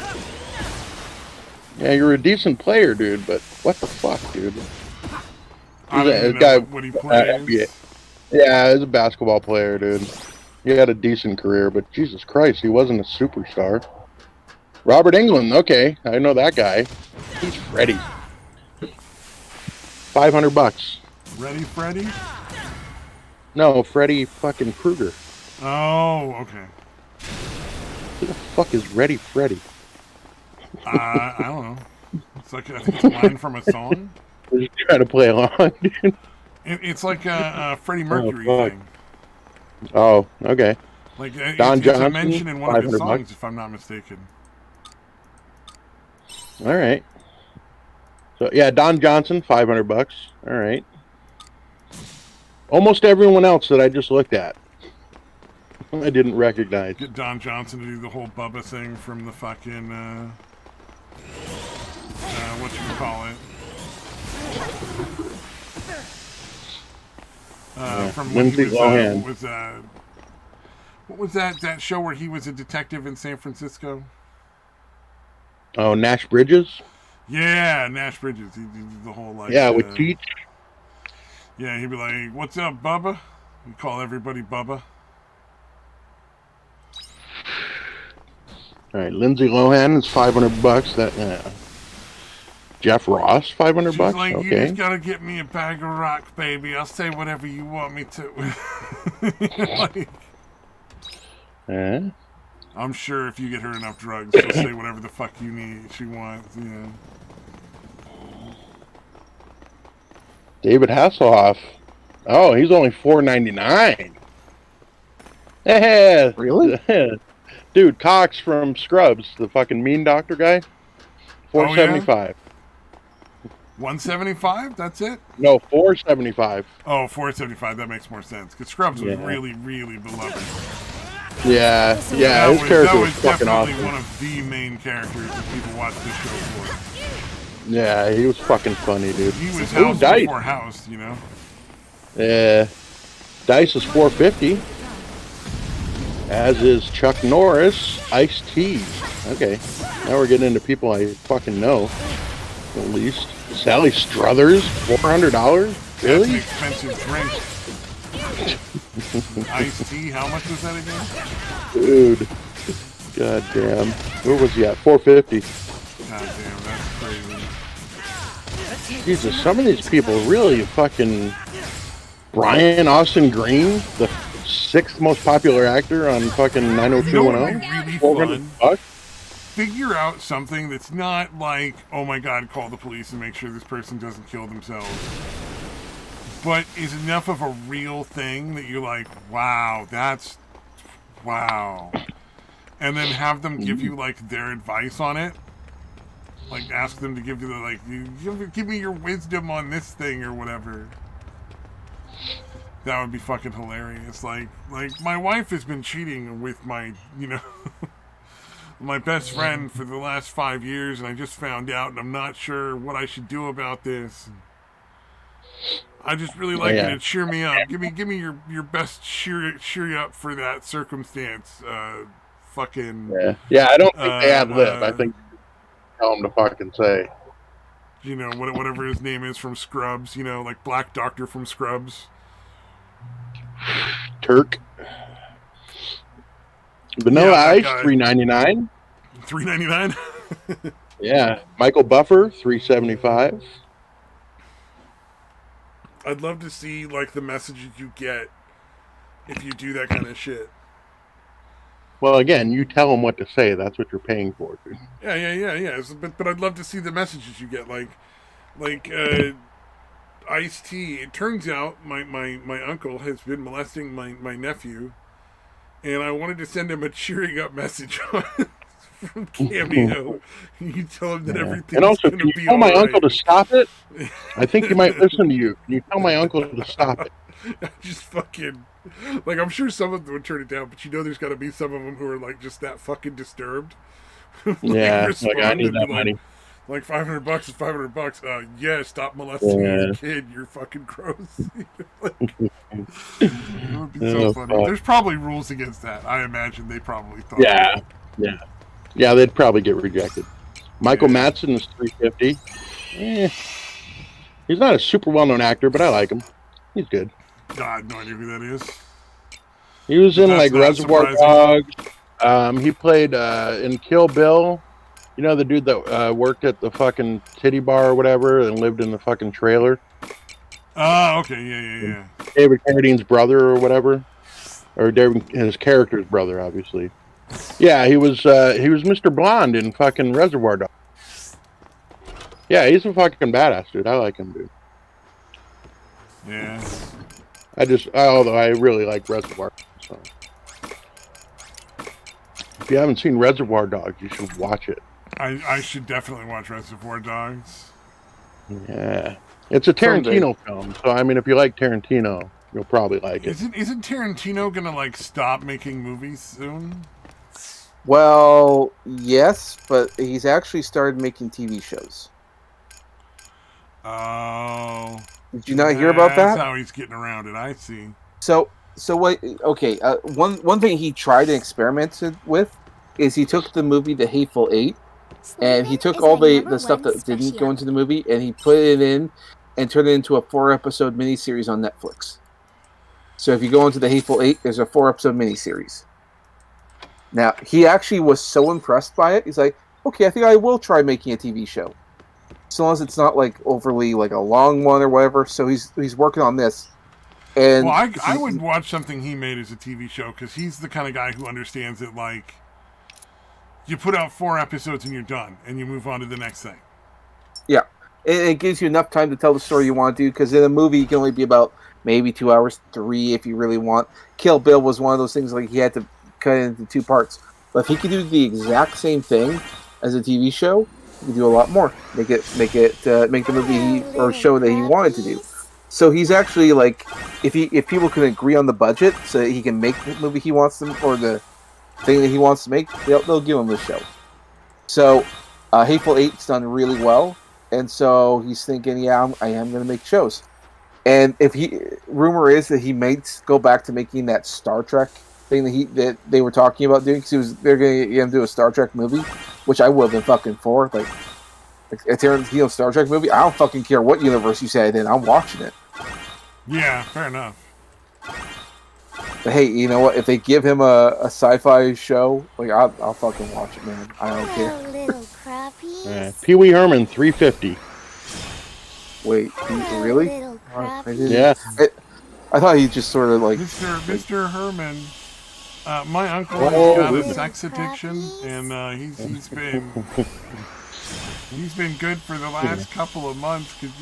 [SPEAKER 6] Yeah, you're a decent player, dude, but what the fuck, dude?
[SPEAKER 2] I don't know what he plays.
[SPEAKER 6] Yeah, he's a basketball player, dude. He had a decent career, but Jesus Christ, he wasn't a superstar. Robert Englund, okay, I know that guy. He's Freddy. $500.
[SPEAKER 2] Ready, Freddy?
[SPEAKER 6] No, Freddy fucking Krueger.
[SPEAKER 2] Oh, okay.
[SPEAKER 1] Who the fuck is Ready Freddy?
[SPEAKER 2] I don't know. It's like I think it's a line from a song.
[SPEAKER 1] We're just trying to play along, dude.
[SPEAKER 2] It's like a Freddie
[SPEAKER 1] Oh,
[SPEAKER 2] Mercury
[SPEAKER 1] fuck.
[SPEAKER 2] thing.
[SPEAKER 1] Oh, okay.
[SPEAKER 2] Like
[SPEAKER 1] Don
[SPEAKER 2] it's a
[SPEAKER 1] Johnson,
[SPEAKER 2] mention in one of his
[SPEAKER 1] $500.
[SPEAKER 2] songs, if I'm not mistaken.
[SPEAKER 1] All right. So yeah, Don Johnson, $500. All right. Almost everyone else that I just looked at, I didn't recognize.
[SPEAKER 2] Get Don Johnson to do the whole Bubba thing from the fucking what you call it? From when he was what was that show where he was a detective in San Francisco?
[SPEAKER 1] Oh, Nash Bridges.
[SPEAKER 2] Yeah, Nash Bridges. He did the whole like.
[SPEAKER 1] Yeah, with Cheech.
[SPEAKER 2] Yeah, he'd be like, "What's up, Bubba?" We call everybody Bubba.
[SPEAKER 1] All right, Lindsay Lohan is $500. That Jeff Ross, $500.
[SPEAKER 2] She's like,
[SPEAKER 1] okay.
[SPEAKER 2] "You just gotta get me a bag of rock, baby. I'll say whatever you want me to." Like, I'm sure if you get her enough drugs, she'll say whatever the fuck she wants. Yeah.
[SPEAKER 1] David Hasselhoff. Oh, he's only $4.99. Yeah.
[SPEAKER 5] Really?
[SPEAKER 1] Dude, Cox from Scrubs, the fucking mean doctor guy. $4.75.
[SPEAKER 2] 175? That's it?
[SPEAKER 1] No, $4.75.
[SPEAKER 2] Oh, $4.75. That makes more sense. Because Scrubs was really, really beloved.
[SPEAKER 1] Yeah, his character was fucking
[SPEAKER 2] definitely
[SPEAKER 1] awesome.
[SPEAKER 2] One of the main characters that people watch this show for.
[SPEAKER 1] Yeah, he was fucking funny, dude.
[SPEAKER 2] He was House before House, you know?
[SPEAKER 1] Yeah. Dice is $4.50. As is Chuck Norris, Ice-T. Okay, now we're getting into people I fucking know, at least. Sally Struthers, $400? Really?
[SPEAKER 2] That's an expensive drink. Iced tea, how much was that again?
[SPEAKER 1] Dude. God damn. Where was he at? $4.50.
[SPEAKER 2] God damn, that's crazy.
[SPEAKER 1] Jesus, some of these people really fucking... Brian Austin Green, the sixth most popular actor on fucking 90210.
[SPEAKER 2] Really fun. Figure out something that's not like, oh my god, call the police and make sure this person doesn't kill themselves. But is enough of a real thing that you're like, wow, wow. And then have them give you like their advice on it. Like ask them to give you the like, give me your wisdom on this thing or whatever. That would be fucking hilarious. Like my wife has been cheating with my, my best friend for the last 5 years, and I just found out, and I'm not sure what I should do about this. I just really like you to cheer me up. Give me your best cheer you up for that circumstance. Fucking.
[SPEAKER 1] Yeah. I don't think they ad lib. I think tell them to fucking say.
[SPEAKER 2] Whatever his name is from Scrubs. Like Black Doctor from Scrubs.
[SPEAKER 1] Turk. Vanilla Ice, $3.99.
[SPEAKER 2] $3.99.
[SPEAKER 1] Yeah, Michael Buffer, $3.75.
[SPEAKER 2] I'd love to see like the messages you get if you do that kind of shit.
[SPEAKER 1] Well, again, you tell them what to say. That's what you're paying for, dude.
[SPEAKER 2] Yeah. But I'd love to see the messages you get, like Ice-T. It turns out my uncle has been molesting my nephew, and I wanted to send him a cheering up message from Cameo. You tell him that everything's
[SPEAKER 1] and also,
[SPEAKER 2] going
[SPEAKER 1] can
[SPEAKER 2] to
[SPEAKER 1] you
[SPEAKER 2] be
[SPEAKER 1] tell
[SPEAKER 2] all
[SPEAKER 1] my
[SPEAKER 2] right.
[SPEAKER 1] uncle to stop it? I think he might listen to you. Can you tell my uncle to stop it?
[SPEAKER 2] Just fucking... Like, I'm sure some of them would turn it down, but there's got to be some of them who are, like, just that fucking disturbed.
[SPEAKER 1] Yeah, like, I need that money.
[SPEAKER 2] Like, $500 is $500. Yeah, stop molesting your kid. You're fucking gross. It would be so funny.
[SPEAKER 1] Fuck.
[SPEAKER 2] There's probably rules against that. I imagine they probably thought.
[SPEAKER 1] Yeah, they'd probably get rejected. Michael Madsen is $3.50. He's not a super well-known actor, but I like him. He's good.
[SPEAKER 2] I have no idea who that is.
[SPEAKER 1] He was in like Reservoir Dogs. He played in Kill Bill. You know the dude that worked at the fucking titty bar or whatever and lived in the fucking trailer?
[SPEAKER 2] Oh, okay, yeah.
[SPEAKER 1] David Carradine's brother or whatever. or his character's brother, obviously. Yeah, he was Mr. Blonde in fucking Reservoir Dogs. Yeah, he's a fucking badass, dude. I like him, dude.
[SPEAKER 2] Yeah.
[SPEAKER 1] Although I really like Reservoir Dogs, so. If you haven't seen Reservoir Dogs, you should watch it.
[SPEAKER 2] I should definitely watch Reservoir Dogs.
[SPEAKER 1] Yeah. It's a Tarantino film, so I mean, if you like Tarantino, you'll probably like it.
[SPEAKER 2] Isn't Tarantino gonna like stop making movies soon?
[SPEAKER 5] Well, yes, but he's actually started making TV shows.
[SPEAKER 2] Oh.
[SPEAKER 5] Did you not hear about that?
[SPEAKER 2] That's how he's getting around it. I see.
[SPEAKER 5] So what? Okay, one thing he tried and experimented with is he took the movie The Hateful Eight, and he took all the stuff that didn't go into the movie, and he put it in and turned it into a 4-episode miniseries on Netflix. So if you go into The Hateful Eight, there's a 4-episode miniseries. Now, he actually was so impressed by it, he's like, okay, I think I will try making a TV show. So long as it's not like overly like a long one or whatever. So he's working on this. And
[SPEAKER 2] well, I would watch something he made as a TV show, because he's the kind of guy who understands that, like, you put out 4 episodes and you're done, and you move on to the next thing.
[SPEAKER 5] Yeah. It gives you enough time to tell the story you want to do, because in a movie, you can only be about maybe 2 hours, 3 if you really want. Kill Bill was one of those things, like, he had to cut it into 2 parts. But if he could do the exact same thing as a TV show, he could do a lot more. Make the movie or show that he wanted to do. So he's actually, like, if people can agree on the budget so that he can make the movie he wants them, or the thing that he wants to make, they'll give him the show. So Hateful Eight's done really well, and so he's thinking, yeah, I am going to make shows. And rumor is that he might go back to making that Star Trek thing that they were talking about doing, because they're going to get him to do a Star Trek movie, which I would have been fucking for. Like a Tarantino Star Trek movie, I don't fucking care what universe you say it in, I'm watching it.
[SPEAKER 2] Yeah, fair enough.
[SPEAKER 5] But hey, you know what? If they give him a sci-fi show, like I'll fucking watch it, man. I don't care.
[SPEAKER 3] Little crappies.
[SPEAKER 1] Pee Wee Herman, $3.50.
[SPEAKER 5] Wait, really?
[SPEAKER 3] Little
[SPEAKER 1] Yeah.
[SPEAKER 5] I thought he just sort of like
[SPEAKER 2] Mr. Herman. My uncle has got a sex addiction, and he's been good for the last couple of months. Could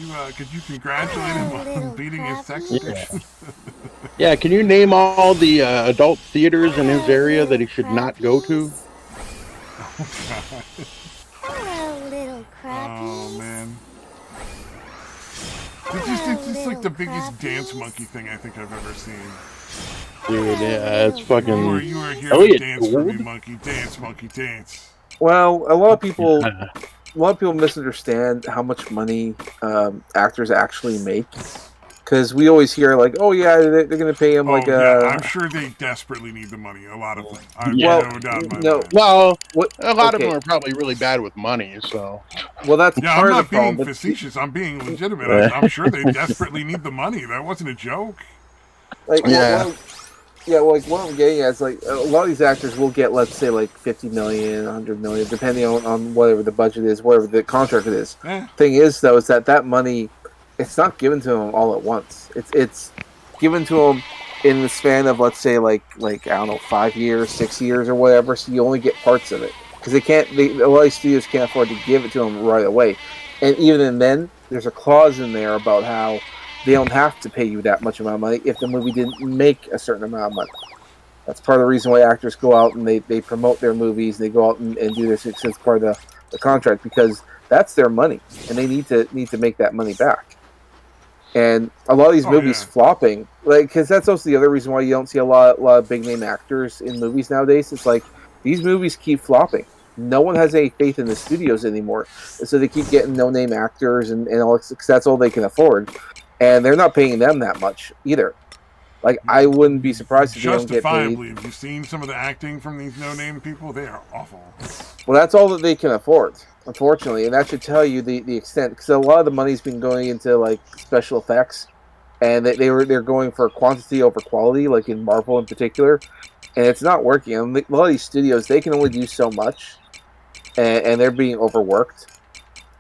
[SPEAKER 2] you congratulate him on beating his sex addiction?
[SPEAKER 1] Yeah, can you name all the adult theaters in his area that he should not go to?
[SPEAKER 3] Hello, little crappies.
[SPEAKER 2] Oh man. It's just like the biggest dance monkey thing I think I've ever seen.
[SPEAKER 1] Dude, yeah, it's fucking.
[SPEAKER 2] You were here to dance for me, monkey. Dance, monkey, dance.
[SPEAKER 5] Well, a lot of people misunderstand how much money actors actually make. Because we always hear, like, oh, yeah, they're going to pay him,
[SPEAKER 2] I'm sure they desperately need the money, a lot of them.
[SPEAKER 1] Yeah.
[SPEAKER 2] No doubt about
[SPEAKER 5] No,
[SPEAKER 2] that.
[SPEAKER 1] Well, a lot of them are probably really bad with money, so.
[SPEAKER 5] Well, that's
[SPEAKER 2] Yeah,
[SPEAKER 5] part
[SPEAKER 2] I'm
[SPEAKER 5] of
[SPEAKER 2] not
[SPEAKER 5] the problem.
[SPEAKER 2] being facetious. I'm being legitimate. I'm sure they desperately need the money. That wasn't a joke.
[SPEAKER 5] Like,
[SPEAKER 1] Yeah.
[SPEAKER 5] Like, what I'm getting at is, like, a lot of these actors will get, let's say, like, 50 million, 100 million, depending on whatever the budget is, whatever the contract it is.
[SPEAKER 2] Eh.
[SPEAKER 5] Thing is, though, is that money, it's not given to them all at once. It's given to them in the span of, let's say, like I don't know, 5 years, 6 years, or whatever. So you only get parts of it, because a lot of studios can't afford to give it to them right away. And even then, there's a clause in there about how they don't have to pay you that much amount of money if the movie didn't make a certain amount of money. That's part of the reason why actors go out and they promote their movies. They go out and do this. It's part of the contract, because that's their money, and they need to make that money back. And a lot of these movies flopping, like, because that's also the other reason why you don't see a lot of big name actors in movies nowadays. It's like these movies keep flopping. No one has any faith in the studios anymore, and so they keep getting no name actors and all. Cause that's all they can afford, and they're not paying them that much either. Like, I wouldn't be surprised if they don't get paid.
[SPEAKER 2] Justifiably, have you seen some of the acting from these no-name people? They are awful.
[SPEAKER 5] Well, that's all that they can afford, unfortunately, and that should tell you the extent. Because a lot of the money's been going into, like, special effects, and they're going for quantity over quality, like in Marvel in particular, and it's not working. And a lot of these studios, they can only do so much, and they're being overworked.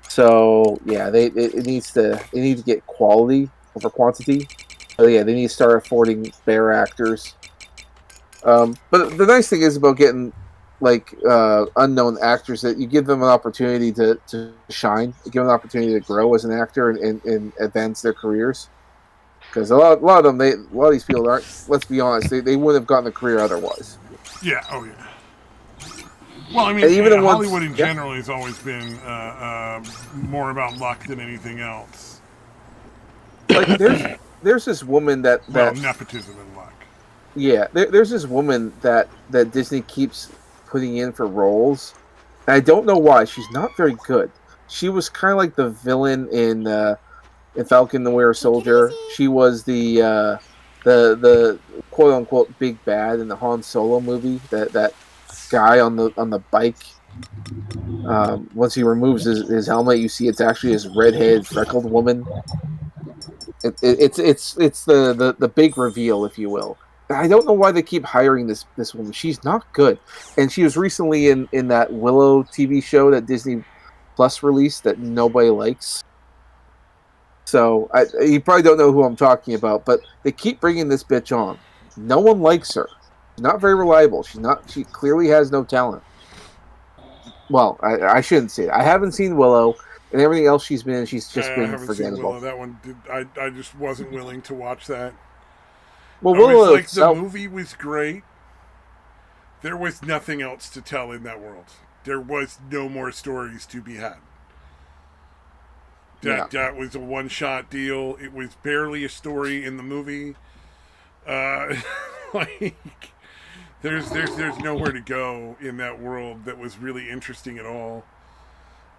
[SPEAKER 5] So yeah, they need to get quality over quantity. So yeah, they need to start affording better actors But the nice thing is about getting like unknown actors that you give them an opportunity to shine, you give them an opportunity to grow as an actor and advance their careers. Because a lot of them, a lot of these people aren't. Let's be honest, they wouldn't have gotten a career otherwise.
[SPEAKER 2] Yeah. Oh yeah. Well, I mean,
[SPEAKER 5] And even the ones-
[SPEAKER 2] Hollywood in
[SPEAKER 5] yeah.
[SPEAKER 2] general has always been more about luck than anything else.
[SPEAKER 5] Like there's this woman that
[SPEAKER 2] Well, nepotism and luck.
[SPEAKER 5] yeah, there's this woman that Disney keeps putting in for roles. And I don't know why. She's not very good. She was kind of like the villain in Falcon the Winter Soldier. She was the quote unquote big bad in the Han Solo movie. That guy on the bike. Once he removes his helmet, you see it's actually his redhead freckled woman. It's the big reveal, if you will. I don't know why they keep hiring this woman. She's not good, and she was recently in that Willow TV show that Disney Plus released that nobody likes. So you probably don't know who I'm talking about, but they keep bringing this bitch on. No one likes her. She's not very reliable. She clearly has no talent. Well, I shouldn't say that. I haven't seen Willow, and everything else she's been in, she's just
[SPEAKER 2] I
[SPEAKER 5] been
[SPEAKER 2] haven't seen
[SPEAKER 5] forgettable.
[SPEAKER 2] Willow. That one, I just wasn't willing to watch that.
[SPEAKER 5] Well,
[SPEAKER 2] I was
[SPEAKER 5] Willow
[SPEAKER 2] like, the
[SPEAKER 5] itself,
[SPEAKER 2] movie was great. There was nothing else to tell in that world. There was no more stories to be had. That was a one-shot deal. It was barely a story in the movie. Like, there's nowhere to go in that world that was really interesting at all.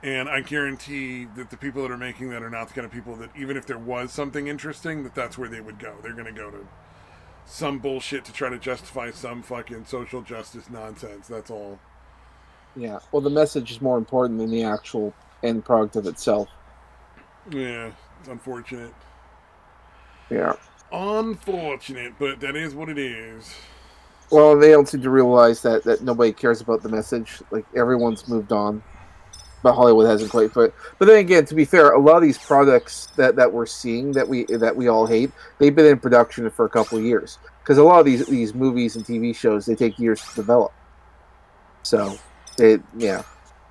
[SPEAKER 2] And I guarantee that the people that are making that are not the kind of people that, even if there was something interesting, that's where they would go. They're going to go to some bullshit to try to justify some fucking social justice nonsense. That's all.
[SPEAKER 5] yeah. Well, the message is more important than the actual end product of itself.
[SPEAKER 2] Yeah, it's unfortunate.
[SPEAKER 5] Yeah.
[SPEAKER 2] Unfortunate, but that is what it is.
[SPEAKER 5] Well, they don't seem to realize that nobody cares about the message. Like, everyone's moved on. But Hollywood hasn't quite put. But then again, to be fair, a lot of these products that we're seeing that we all hate, they've been in production for a couple of years. Because a lot of these movies and TV shows, they take years to develop. So, yeah.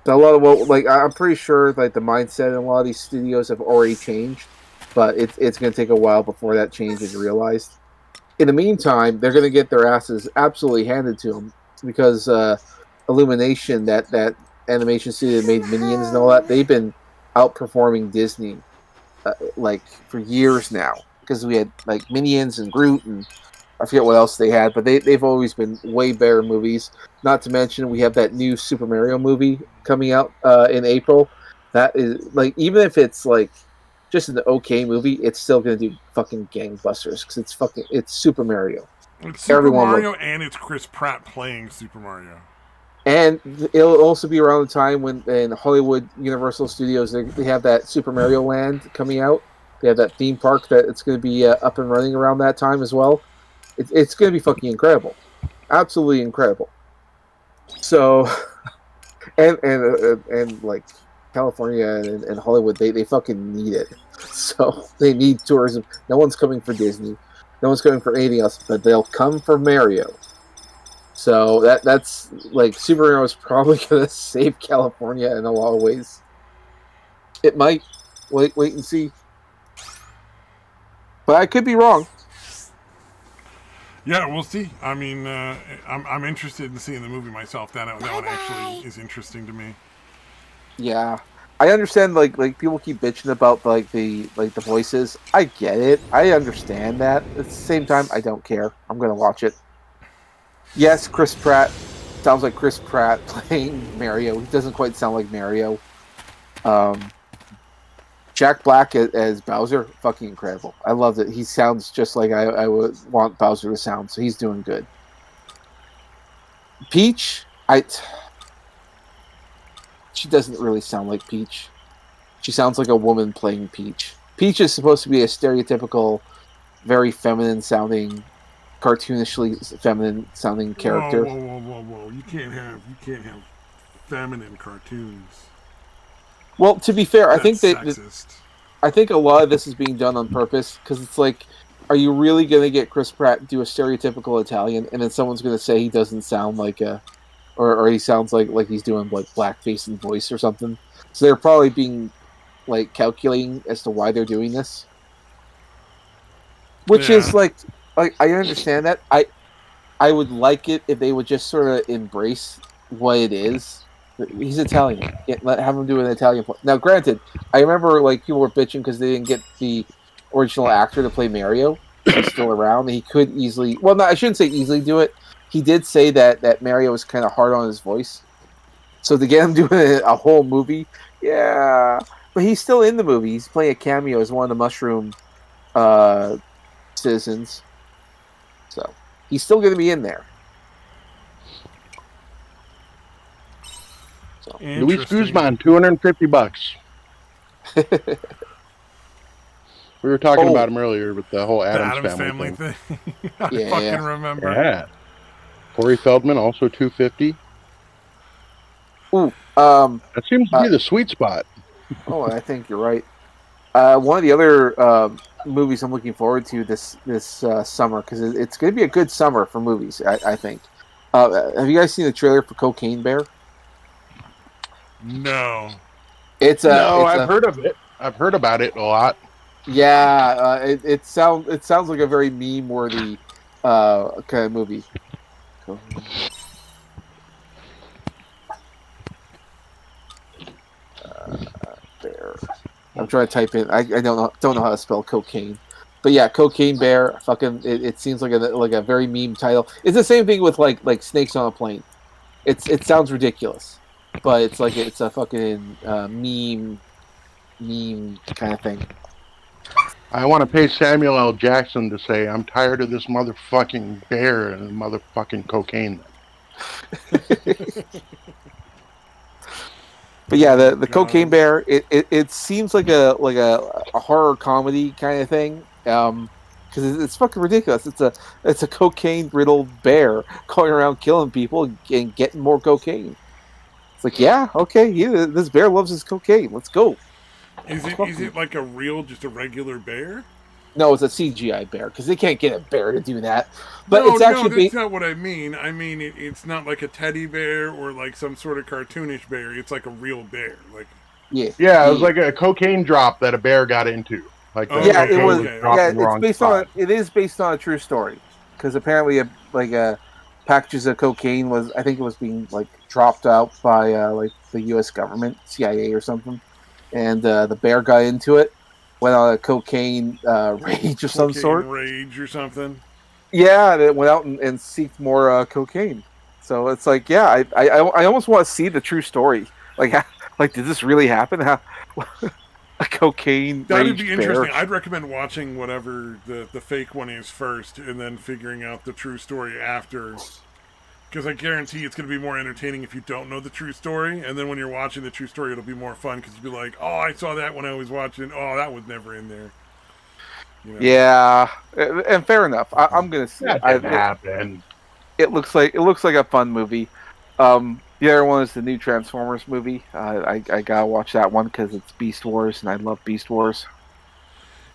[SPEAKER 5] So a lot of I'm pretty sure like the mindset in a lot of these studios have already changed, but it's going to take a while before that change is realized. In the meantime, they're going to get their asses absolutely handed to them because Illumination, that animation studio that made Minions and all that, they've been outperforming Disney like for years now because we had like Minions and Groot and I forget what else they had, but they've always been way better movies. Not to mention we have that new Super Mario movie coming out in April. That is like, even if it's like just an okay movie, it's still gonna do fucking gangbusters because it's Super Mario.
[SPEAKER 2] It's Super
[SPEAKER 5] Everyone
[SPEAKER 2] Mario and it's Chris Pratt playing Super Mario.
[SPEAKER 5] And it'll also be around the time when in Hollywood Universal Studios they have that Super Mario Land coming out. They have that theme park that it's going to be up and running around that time as well. It's going to be fucking incredible, absolutely incredible. So, and like California and Hollywood, they fucking need it. So they need tourism. No one's coming for Disney. No one's coming for anything else, but they'll come for Mario. So that's like Super Mario is probably going to save California in a lot of ways. It might. Wait and see. But I could be wrong.
[SPEAKER 2] Yeah, we'll see. I mean, I'm interested in seeing the movie myself. That one actually is interesting to me.
[SPEAKER 5] Yeah, I understand. Like people keep bitching about like the voices. I get it. I understand that. At the same time, I don't care. I'm gonna watch it. Yes, Chris Pratt sounds like Chris Pratt playing Mario. He doesn't quite sound like Mario. Jack Black as Bowser, fucking incredible. I love it. He sounds just like I would want Bowser to sound, so he's doing good. Peach, she doesn't really sound like Peach. She sounds like a woman playing Peach. Peach is supposed to be a stereotypical, very feminine sounding, cartoonishly feminine sounding character.
[SPEAKER 2] Whoa! You can't have feminine cartoons.
[SPEAKER 5] Well, to be fair,
[SPEAKER 2] That's sexist.
[SPEAKER 5] I think a lot of this is being done on purpose because it's like are you really going to get Chris Pratt to do a stereotypical Italian, and then someone's going to say he doesn't sound like a, or he sounds like he's doing like blackface and voice or something? So they're probably being like calculating as to why they're doing this, which is like I understand that. I would like it if they would just sort of embrace what it is. He's Italian. Have him do an Italian play. Now, granted, I remember like people were bitching because they didn't get the original actor to play Mario. He's still around. He could easily. Well, no, I shouldn't say easily do it. He did say that Mario was kind of hard on his voice. So to get him doing a whole movie, yeah. But he's still in the movie. He's playing a cameo as one of the mushroom citizens. So he's still going to be in there. So.
[SPEAKER 1] Luis Guzman, $250. We were talking about him earlier with the whole Addams family thing.
[SPEAKER 2] I fucking remember.
[SPEAKER 1] Yeah. Corey Feldman, also $250.
[SPEAKER 5] Ooh,
[SPEAKER 1] that seems to be the sweet spot.
[SPEAKER 5] Oh, I think you're right. One of the other movies I'm looking forward to this summer, because it's going to be a good summer for movies, I think. Have you guys seen the trailer for Cocaine Bear?
[SPEAKER 2] No.
[SPEAKER 1] I've heard of it. I've heard about it a lot.
[SPEAKER 5] Yeah, it sounds like a very meme-worthy kind of movie. Bear. I'm trying to type in. I don't know how to spell cocaine, but yeah, Cocaine Bear. Fucking, it seems like a very meme title. It's the same thing with like Snakes on a Plane. It sounds ridiculous, but it's a fucking meme kind of thing.
[SPEAKER 1] I want to pay Samuel L. Jackson to say, I'm tired of this motherfucking bear and motherfucking cocaine.
[SPEAKER 5] But yeah, the Cocaine Bear, it seems like a horror comedy kind of thing. Because it's fucking ridiculous. It's a cocaine riddled bear going around killing people and getting more cocaine. It's like, yeah, okay, this bear loves his cocaine. Let's go.
[SPEAKER 2] Is it like just a regular bear?
[SPEAKER 5] No, it's a CGI bear because they can't get a bear to do that. But
[SPEAKER 2] no,
[SPEAKER 5] it's actually
[SPEAKER 2] that's not what I mean. I mean it's not like a teddy bear or like some sort of cartoonish bear. It's like a real bear. Like
[SPEAKER 6] it was like a cocaine drop that a bear got into. Like
[SPEAKER 5] it was. It's based on. It is based on a true story because apparently packages of cocaine I think it was being like dropped out by like the U.S. government, CIA or something. And the bear got into it, went on a cocaine rage of some sort.
[SPEAKER 2] Rage or something.
[SPEAKER 5] Yeah, and it went out and seeked more cocaine. So it's like, yeah, I almost want to see the true story. Like did this really happen? How a cocaine
[SPEAKER 2] That'd be
[SPEAKER 5] bear?
[SPEAKER 2] interesting. I'd recommend watching whatever the fake one is first, and then figuring out the true story after. Because I guarantee it's going to be more entertaining if you don't know the true story. And then when you're watching the true story, it'll be more fun because you'll be like, oh, I saw that when I was watching. Oh, that was never in there. You know?
[SPEAKER 5] Yeah, and fair enough. I'm going to say
[SPEAKER 6] that happened.
[SPEAKER 5] It looks like a fun movie. The other one is the new Transformers movie. I got to watch that one because it's Beast Wars, and I love Beast Wars.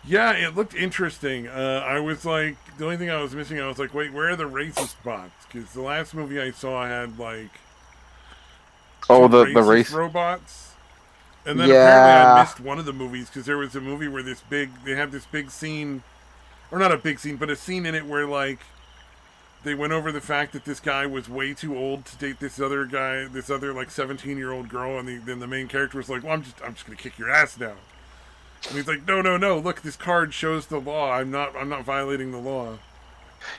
[SPEAKER 2] Yeah, it looked interesting. I was like, the only thing I was missing, I was like, wait, where are the racist bots? Because the last movie I saw had like,
[SPEAKER 5] the racist
[SPEAKER 2] robots, and then apparently I missed one of the movies because there was a movie where they had this big scene, or not a big scene, but a scene in it where like they went over the fact that this guy was way too old to date this other guy, this other like 17-year-old girl, and then the main character was like, well, I'm just gonna kick your ass now. And he's like, no, look, this card shows the law. I'm not violating the law.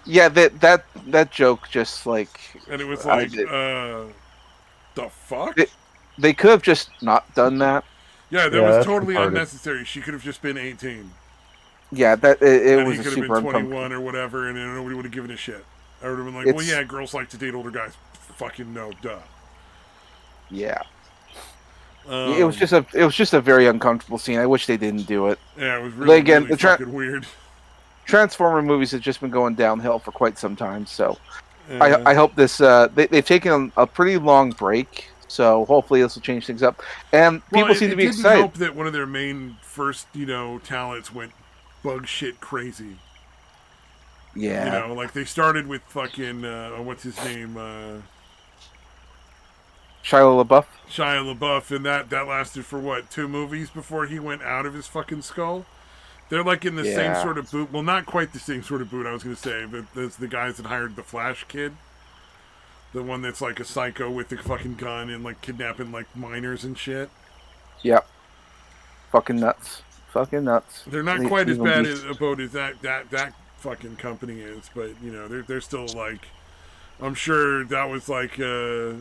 [SPEAKER 5] Yeah, that joke just like...
[SPEAKER 2] And it was like, the fuck?
[SPEAKER 5] They could have just not done that.
[SPEAKER 2] Yeah, that was totally unnecessary. She could have just been 18.
[SPEAKER 5] Yeah, it was
[SPEAKER 2] he could have been 21 or whatever, and nobody would have given a shit. I would have been like, well, yeah, girls like to date older guys. Fucking no, duh.
[SPEAKER 5] Yeah. It was just a very uncomfortable scene. I wish they didn't do it.
[SPEAKER 2] Yeah, it was really fucking weird.
[SPEAKER 5] Transformer movies have just been going downhill for quite some time, so I hope this they've taken a pretty long break, so hopefully this will change things up. And people seem to be excited.
[SPEAKER 2] I hope that one of their main first, talents went bug shit crazy.
[SPEAKER 5] Yeah.
[SPEAKER 2] You know, like they started with fucking what's his name,
[SPEAKER 5] Shia LaBeouf.
[SPEAKER 2] Shia LaBeouf, and that lasted for what, 2 movies before he went out of his fucking skull. They're like in the same
[SPEAKER 5] Yeah.
[SPEAKER 2] sort of boot. Well, not quite the same sort of boot, I was going to say, but there's the guys that hired the Flash kid. The one that's like a psycho with a fucking gun and like kidnapping like minors and shit.
[SPEAKER 5] Yep. Fucking nuts. Fucking nuts.
[SPEAKER 2] They're not quite as bad about as that fucking company is, but you know, they're still like, I'm sure that was like a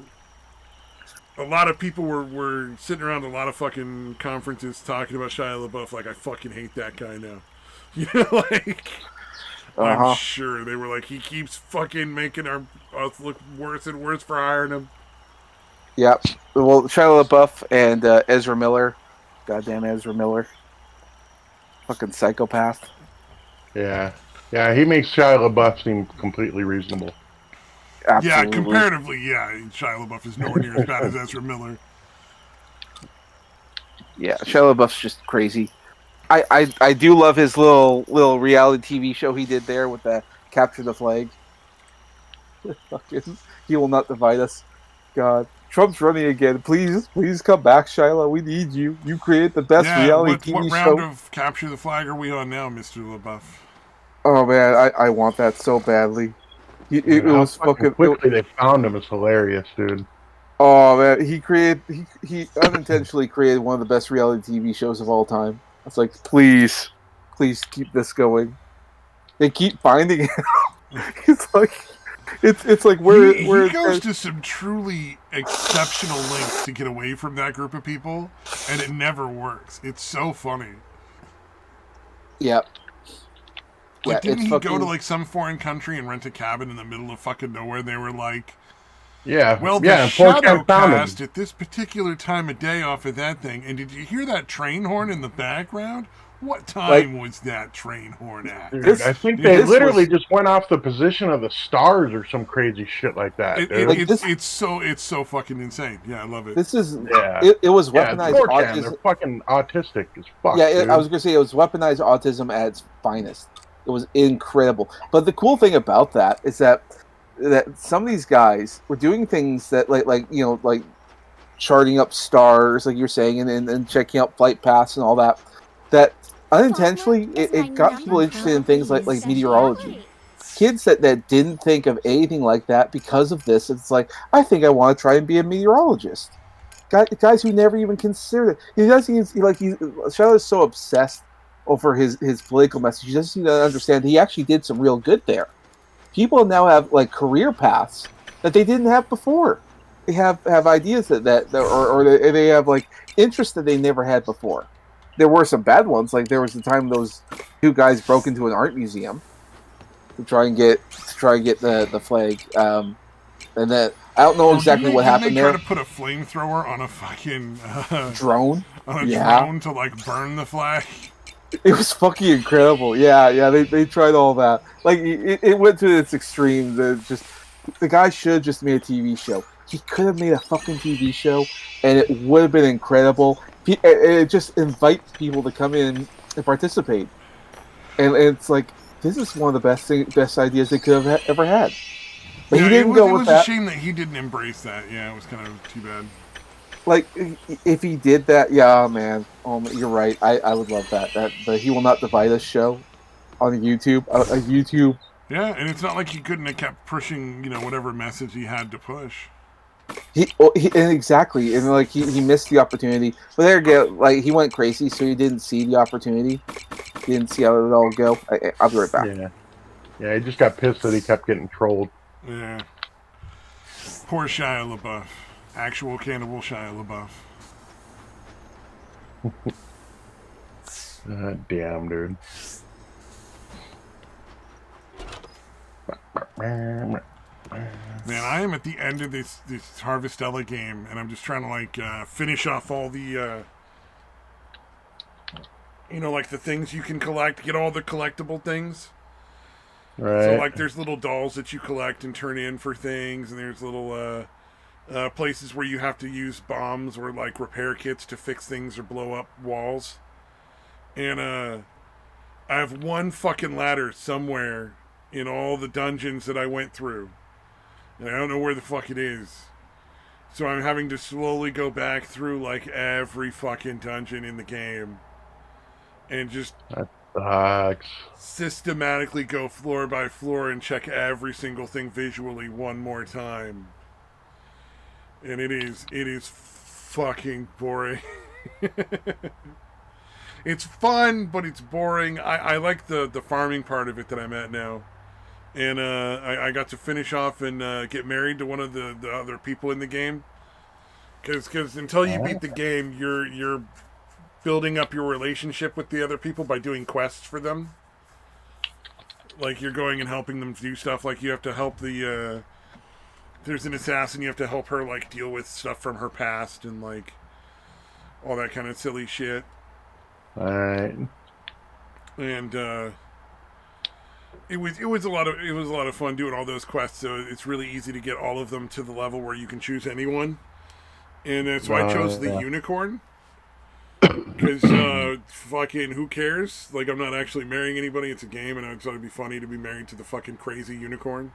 [SPEAKER 2] lot of people were sitting around a lot of fucking conferences talking about Shia LaBeouf like, I fucking hate that guy now. You know, like, I'm sure they were like, he keeps fucking making us look worse and worse for hiring him.
[SPEAKER 5] Yep. Well, Shia LaBeouf and Ezra Miller. Goddamn Ezra Miller. Fucking psychopath.
[SPEAKER 6] Yeah. Yeah, he makes Shia LaBeouf seem completely reasonable.
[SPEAKER 5] Absolutely.
[SPEAKER 2] Yeah, comparatively, yeah, Shia LaBeouf is nowhere near as bad as Ezra Miller.
[SPEAKER 5] Yeah, Shia LaBeouf's just crazy. I do love his little reality TV show he did there with the Capture the Flag. Fucking, he will not divide us. God. Trump's running again. Please come back, Shia. We need you. You created the best reality TV
[SPEAKER 2] what
[SPEAKER 5] show.
[SPEAKER 2] round of Capture the Flag are we on now, Mr. LaBeouf?
[SPEAKER 5] Oh man, I want that so badly. It was fucking
[SPEAKER 6] quickly they found him is hilarious, dude.
[SPEAKER 5] Oh man, he unintentionally created one of the best reality TV shows of all time. It's like, please keep this going. They keep finding him. It's like where
[SPEAKER 2] he goes to some truly exceptional lengths to get away from that group of people, and it never works. It's so funny.
[SPEAKER 5] Yep.
[SPEAKER 2] Like, didn't he go to like some foreign country and rent a cabin in the middle of fucking nowhere? And they were like,
[SPEAKER 6] yeah,
[SPEAKER 2] well, the shadow cast at this particular time of day off of that thing. And did you hear that train horn in the background? What time was that train horn at?
[SPEAKER 6] Dude, I think they literally just went off the position of the stars or some crazy shit like that.
[SPEAKER 2] It's so fucking insane. Yeah, I love it.
[SPEAKER 5] This is it was weaponized autism.
[SPEAKER 6] They're fucking autistic as fuck.
[SPEAKER 5] Yeah, I was gonna say it was weaponized autism at its finest. It was incredible. But the cool thing about that is that some of these guys were doing things that like charting up stars, like you're saying, and checking out flight paths and all that. That unintentionally it got people interested in things like meteorology. Kids that didn't think of anything like that because of this, it's like, I think I want to try and be a meteorologist. Guys who never even considered it. Shia is so obsessed over his political message. He doesn't seem to understand he actually did some real good there. People now have like career paths that they didn't have before. They have ideas or they have like interests that they never had before. There were some bad ones. Like there was the time those 2 guys broke into an art museum to try and get the flag. And that I don't know exactly what happened there.
[SPEAKER 2] They try to put a flamethrower on a fucking
[SPEAKER 5] drone.
[SPEAKER 2] On a drone to like burn the flag.
[SPEAKER 5] It was fucking incredible. Yeah. They tried all that. Like it went to its extreme. The guy should have just made a TV show. He could have made a fucking TV show, and it would have been incredible. It just invites people to come in and participate, and it's like, this is one of the best ideas they could have ever had. But he didn't go with that.
[SPEAKER 2] It was a shame that he didn't embrace that. Yeah, it was kind of too bad.
[SPEAKER 5] Like, if he did that, yeah, man. You're right. I would love that. The He Will Not Divide Us show on YouTube. YouTube.
[SPEAKER 2] Yeah, and it's not like he couldn't have kept pushing, whatever message he had to push.
[SPEAKER 5] Exactly, and like he missed the opportunity. But there you go. Like, he went crazy, so he didn't see the opportunity. He didn't see how it all go. I'll be right back.
[SPEAKER 6] Yeah. He just got pissed that he kept getting trolled.
[SPEAKER 2] Yeah. Poor Shia LaBeouf. Actual cannibal Shia LaBeouf.
[SPEAKER 6] Damn, dude.
[SPEAKER 2] Man, I am at the end of this Harvestella game, and I'm just trying to finish off all the like the things you can collect, get all the collectible things.
[SPEAKER 6] Right.
[SPEAKER 2] So like there's little dolls that you collect and turn in for things, and there's little places where you have to use bombs or like repair kits to fix things or blow up walls. And I have one fucking ladder somewhere in all the dungeons that I went through. And I don't know where the fuck it is. So I'm having to slowly go back through like every fucking dungeon in the game. And just
[SPEAKER 6] Sucks.
[SPEAKER 2] systematically go floor by floor and check every single thing visually one more time. And it is fucking boring. It's fun, but it's boring. I like the farming part of it that I'm at now. And I got to finish off and get married to one of the other people in the game. Because until you beat the game, you're building up your relationship with the other people by doing quests for them. Like, you're going and helping them do stuff. Like, you have to help the... there's an assassin, you have to help her, like, deal with stuff from her past and, like, all that kind of silly shit.
[SPEAKER 6] Alright.
[SPEAKER 2] And it was a lot of fun doing all those quests. So it's really easy to get all of them to the level where you can choose anyone. And so I chose the unicorn because fucking who cares? Like, I'm not actually marrying anybody. It's a game, and I thought it'd be funny to be married to the fucking crazy unicorn.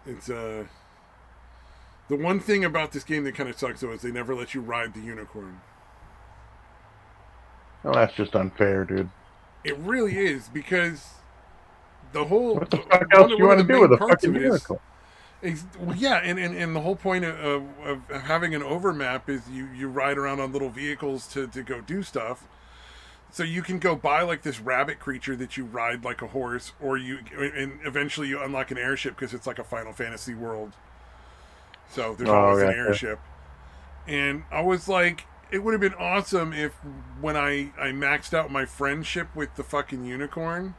[SPEAKER 2] It's the one thing about this game that kind of sucks though is they never let you ride the unicorn.
[SPEAKER 6] Well, that's just unfair, dude.
[SPEAKER 2] It really is, because the whole...
[SPEAKER 6] What the fuck else do you want to do with a fucking unicorn?
[SPEAKER 2] Well, yeah, and the whole point of having an overmap is you ride around on little vehicles to go do stuff. So you can go buy like this rabbit creature that you ride like a horse, and eventually you unlock an airship because it's like a Final Fantasy world. So there's always an airship. And I was like, it would have been awesome if when I maxed out my friendship with the fucking unicorn,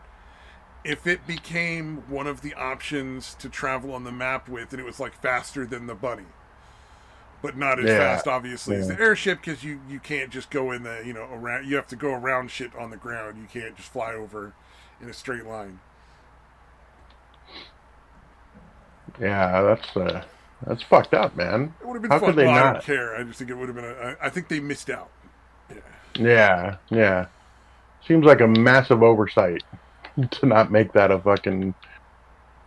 [SPEAKER 2] if it became one of the options to travel on the map with, and it was like faster than the bunny. But not as fast, obviously, as the airship, because you can't just go in the, around. You have to go around shit on the ground. You can't just fly over in a straight line.
[SPEAKER 6] Yeah, that's fucked up, man.
[SPEAKER 2] It would have been
[SPEAKER 6] How
[SPEAKER 2] fun.
[SPEAKER 6] could they
[SPEAKER 2] I
[SPEAKER 6] not?
[SPEAKER 2] don't care. I just think it would have been I think they missed out.
[SPEAKER 6] Yeah. Seems like a massive oversight to not make that a fucking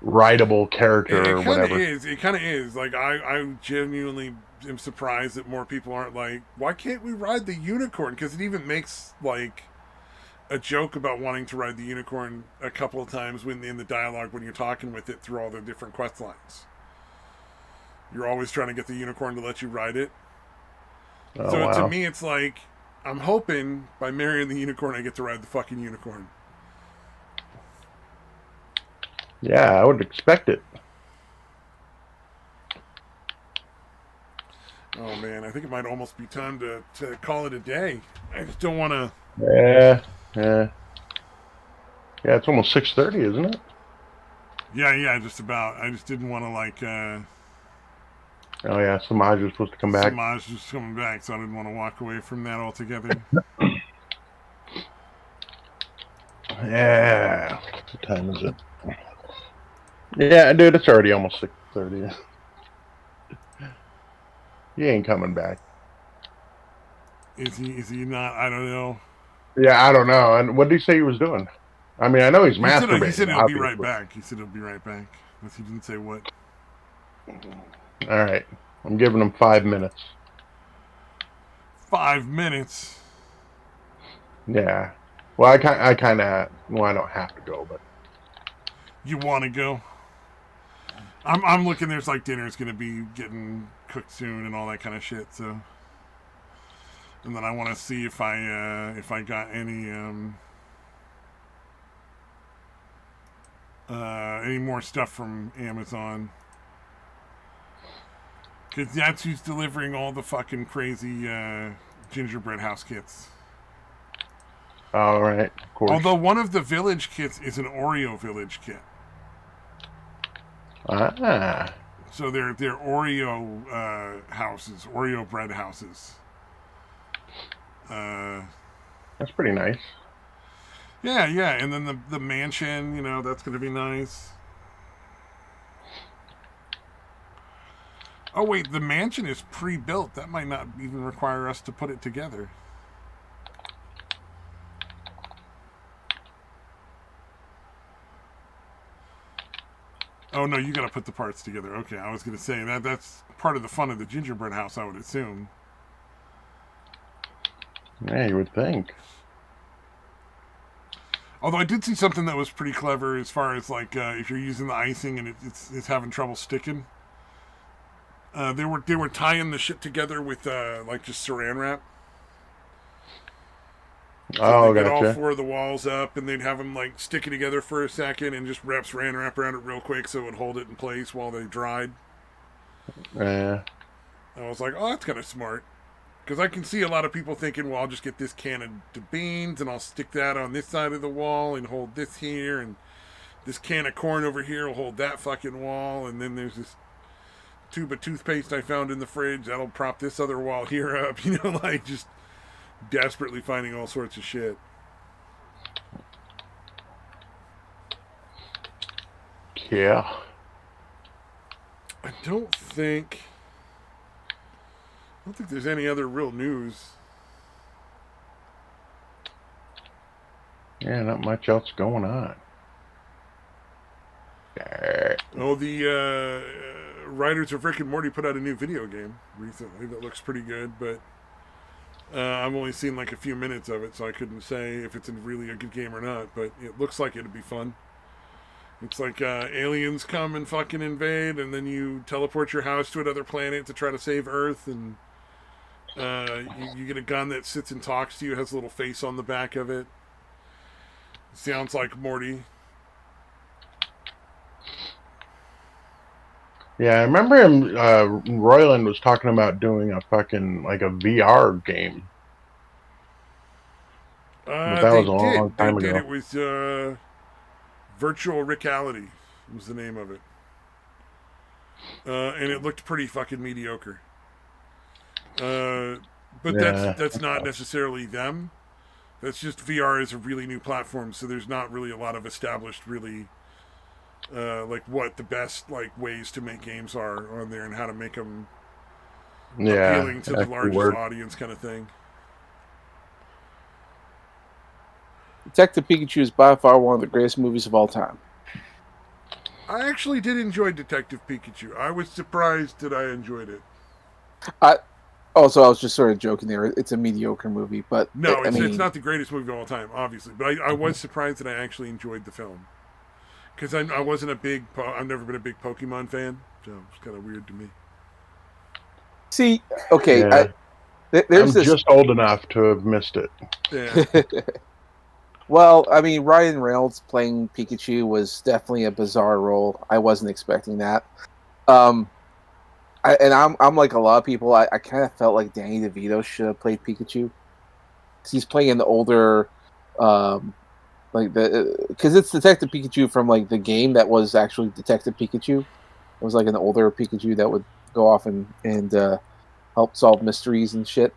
[SPEAKER 6] rideable character or whatever.
[SPEAKER 2] It kind of is. Like, I genuinely am surprised that more people aren't like, why can't we ride the unicorn? Because it even makes, like, a joke about wanting to ride the unicorn a couple of times in the dialogue when you're talking with it through all the different quest lines. You're always trying to get the unicorn to let you ride it. To me, it's like, I'm hoping by marrying the unicorn, I get to ride the fucking unicorn.
[SPEAKER 6] Yeah, I would expect it.
[SPEAKER 2] Oh man, I think it might almost be time to call it a day. I just don't want to.
[SPEAKER 6] Yeah. It's almost 6:30, isn't it?
[SPEAKER 2] Yeah, just about. I just didn't want to like.
[SPEAKER 6] Oh yeah, Samaj was supposed to come back.
[SPEAKER 2] Samaj was coming back, so I didn't want to walk away from that altogether.
[SPEAKER 6] Yeah. What time is it? Yeah, dude, it's already almost 6:30. He ain't coming back.
[SPEAKER 2] Is he not? I don't know.
[SPEAKER 6] Yeah, I don't know. And what did he say he was doing? I mean, I know he's masturbating.
[SPEAKER 2] He said he'll be right back. He said he'll be right back. Unless he didn't say what.
[SPEAKER 6] All right. I'm giving him 5 minutes.
[SPEAKER 2] 5 minutes?
[SPEAKER 6] Yeah. Well, I kind of... Well, I don't have to go, but...
[SPEAKER 2] You want to go? I'm looking. There's like dinner's gonna be getting cooked soon and all that kind of shit. So, and then I want to see if I got any more stuff from Amazon, because that's who's delivering all the fucking crazy gingerbread house kits.
[SPEAKER 6] All right, of course.
[SPEAKER 2] Although one of the village kits is an Oreo village kit.
[SPEAKER 6] Ah.
[SPEAKER 2] So they're Oreo houses, Oreo bread houses.
[SPEAKER 6] That's pretty nice.
[SPEAKER 2] Yeah, and then the mansion, that's going to be nice. Oh wait, the mansion is pre-built. That might not even require us to put it together. Oh no, you got to put the parts together. Okay, I was going to say that's part of the fun of the gingerbread house, I would assume.
[SPEAKER 6] Yeah, you would think.
[SPEAKER 2] Although I did see something that was pretty clever as far as like if you're using the icing and it's having trouble sticking. They were tying the shit together with like just saran wrap. So
[SPEAKER 6] Oh,
[SPEAKER 2] they get all
[SPEAKER 6] gotcha.
[SPEAKER 2] 4 of the walls up, and they'd have them like stick it together for a second, and just wrap saran wrap around it real quick so it would hold it in place while they dried.
[SPEAKER 6] Yeah.
[SPEAKER 2] I was like, oh, that's kind of smart. Because I can see a lot of people thinking, well, I'll just get this can of beans and I'll stick that on this side of the wall and hold this here, and this can of corn over here will hold that fucking wall, and then there's this tube of toothpaste I found in the fridge that'll prop this other wall here up. You know, like just desperately finding all sorts of shit.
[SPEAKER 6] Yeah.
[SPEAKER 2] I don't think there's any other real news.
[SPEAKER 6] Yeah, not much else going on.
[SPEAKER 2] Oh, the writers of Rick and Morty put out a new video game recently that looks pretty good, but I've only seen like a few minutes of it, so I couldn't say if it's really a good game or not, but it looks like it'd be fun. It's like aliens come and fucking invade, and then you teleport your house to another planet to try to save Earth, and you get a gun that sits and talks to you, has a little face on the back of it. Sounds like Morty.
[SPEAKER 6] Yeah, I remember him. Royland was talking about doing a fucking like a VR game. But that was a long time ago.
[SPEAKER 2] It was Virtual Reality was the name of it. And it looked pretty fucking mediocre. But
[SPEAKER 6] Yeah.
[SPEAKER 2] that's not necessarily them. That's just VR is a really new platform, so there's not really a lot of established really like what the best like ways to make games are on there and how to make them appealing to the largest audience kind of thing.
[SPEAKER 5] Detective Pikachu is by far one of the greatest movies of all time.
[SPEAKER 2] I actually did enjoy Detective Pikachu. I was surprised that I enjoyed it.
[SPEAKER 5] Also, I was just sort of joking there. It's a mediocre movie, but
[SPEAKER 2] no, it's not the greatest movie of all time, obviously. But I was surprised that I actually enjoyed the film because I wasn't a big. I've never been a big Pokemon fan, so it's kind of weird to me.
[SPEAKER 5] See, okay,
[SPEAKER 6] Yeah.
[SPEAKER 5] there's
[SPEAKER 6] I'm
[SPEAKER 5] this.
[SPEAKER 6] just old enough to have missed it.
[SPEAKER 2] Yeah.
[SPEAKER 5] Well, I mean, Ryan Reynolds playing Pikachu was definitely a bizarre role. I wasn't expecting that. I'm like a lot of people. I kind of felt like Danny DeVito should have played Pikachu because he's playing an older, because it's Detective Pikachu from like the game that was actually Detective Pikachu. It was like an older Pikachu that would go off and help solve mysteries and shit.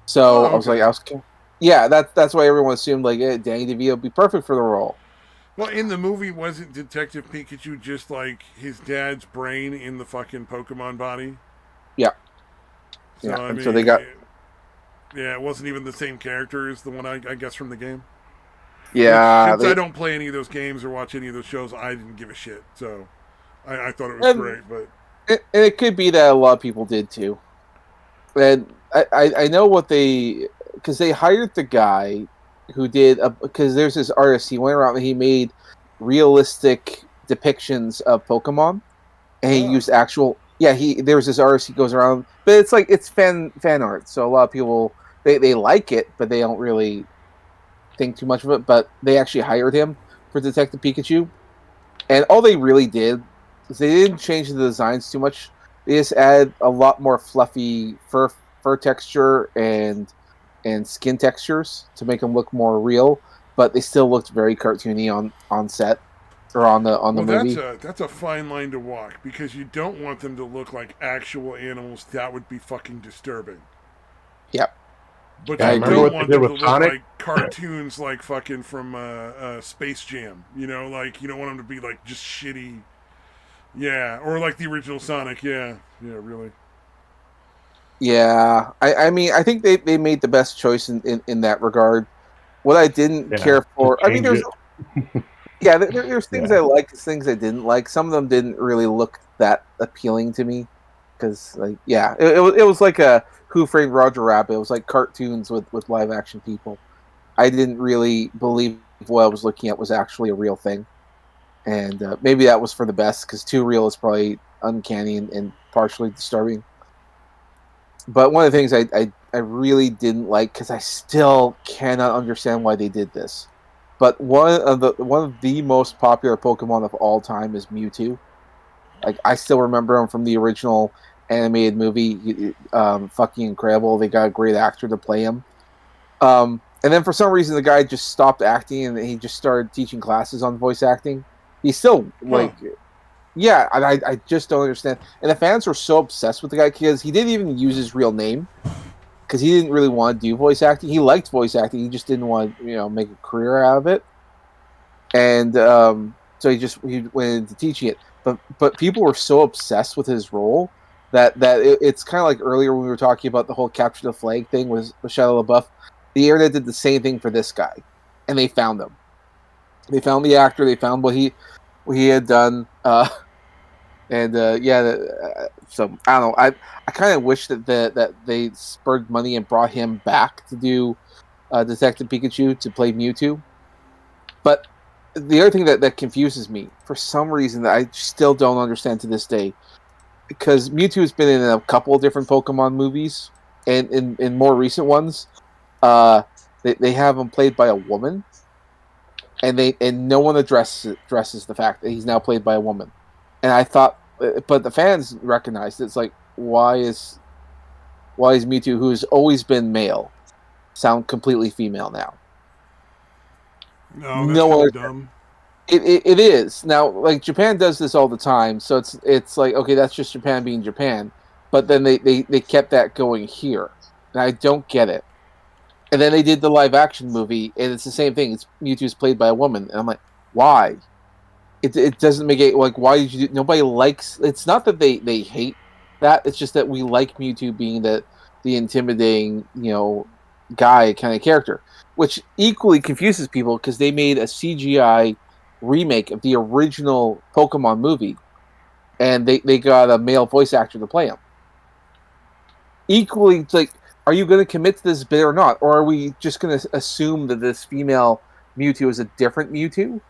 [SPEAKER 5] So
[SPEAKER 2] okay.
[SPEAKER 5] Yeah, that's why everyone assumed like Danny DeVito would be perfect for the role.
[SPEAKER 2] Well, in the movie, wasn't Detective Pikachu just like his dad's brain in the fucking Pokemon body?
[SPEAKER 5] Yeah.
[SPEAKER 2] So,
[SPEAKER 5] yeah,
[SPEAKER 2] I
[SPEAKER 5] and
[SPEAKER 2] mean,
[SPEAKER 5] so they got.
[SPEAKER 2] Yeah, it wasn't even the same character as the one I guess from the game.
[SPEAKER 5] Yeah.
[SPEAKER 2] Since I don't play any of those games or watch any of those shows, I didn't give a shit. So I thought it was great, but
[SPEAKER 5] it could be that a lot of people did too. And I know what because they hired the guy who did because there's this artist, he went around and he made realistic depictions of Pokemon, and he used actual there's this artist, he goes around, but it's like it's fan art, so a lot of people they like it, but they don't really think too much of it. But they actually hired him for Detective Pikachu, and all they really did is they didn't change the designs too much. They just add a lot more fluffy fur texture and skin textures to make them look more real, but they still looked very cartoony on set or on the movie.
[SPEAKER 2] That's a fine line to walk because you don't want them to look like actual animals. That would be fucking disturbing.
[SPEAKER 5] Yep.
[SPEAKER 2] But
[SPEAKER 6] Yeah,
[SPEAKER 2] you
[SPEAKER 6] remember
[SPEAKER 2] don't
[SPEAKER 6] what
[SPEAKER 2] want
[SPEAKER 6] they
[SPEAKER 2] them
[SPEAKER 6] did
[SPEAKER 2] to
[SPEAKER 6] with
[SPEAKER 2] look
[SPEAKER 6] Sonic?
[SPEAKER 2] like cartoons like fucking from Space Jam. You know, like you don't want them to be like just shitty. Yeah, or like the original Sonic. Yeah, really.
[SPEAKER 5] Yeah, I mean, I think they made the best choice in that regard. What I didn't care for, I mean, Yeah, there's things I like, things I didn't like. Some of them didn't really look that appealing to me because, like, yeah, it was like a Who Framed Roger Rabbit. It was like cartoons with live action people. I didn't really believe what I was looking at was actually a real thing, and maybe that was for the best because too real is probably uncanny and partially disturbing. But one of the things I really didn't like because I still cannot understand why they did this. But one of the most popular Pokemon of all time is Mewtwo. Like I still remember him from the original animated movie. Fucking incredible. They got a great actor to play him. And then for some reason the guy just stopped acting and he just started teaching classes on voice acting. He's still like, yeah, I just don't understand. And the fans were so obsessed with the guy because he didn't even use his real name because he didn't really want to do voice acting. He liked voice acting. He just didn't want to, make a career out of it. And so he went into teaching it. But people were so obsessed with his role that it's kind of like earlier when we were talking about the whole capture the flag thing with Shia LaBeouf. The internet did the same thing for this guy, and they found him. They found the actor. They found what he had done. So I don't know. I kind of wish that they spurred money and brought him back to do Detective Pikachu to play Mewtwo. But the other thing that confuses me for some reason that I still don't understand to this day, because Mewtwo has been in a couple of different Pokemon movies, and in more recent ones, they have him played by a woman, and no one addresses the fact that he's now played by a woman. And I thought, but the fans recognized it. It's like, why is Mewtwo, who has always been male, sound completely female now?
[SPEAKER 2] No, that's kind of dumb.
[SPEAKER 5] It is. Now, like, Japan does this all the time, so it's like, okay, that's just Japan being Japan. But then they kept that going here. And I don't get it. And then they did the live action movie, and it's the same thing. It's Mewtwo's played by a woman. And I'm like, why? It doesn't make it, like, why did you do, nobody likes, it's not that they hate that, it's just that we like Mewtwo being the intimidating, guy kind of character, which equally confuses people because they made a CGI remake of the original Pokemon movie, and they got a male voice actor to play him. Equally, it's like, are you going to commit to this bit or not? Or are we just going to assume that this female Mewtwo is a different Mewtwo?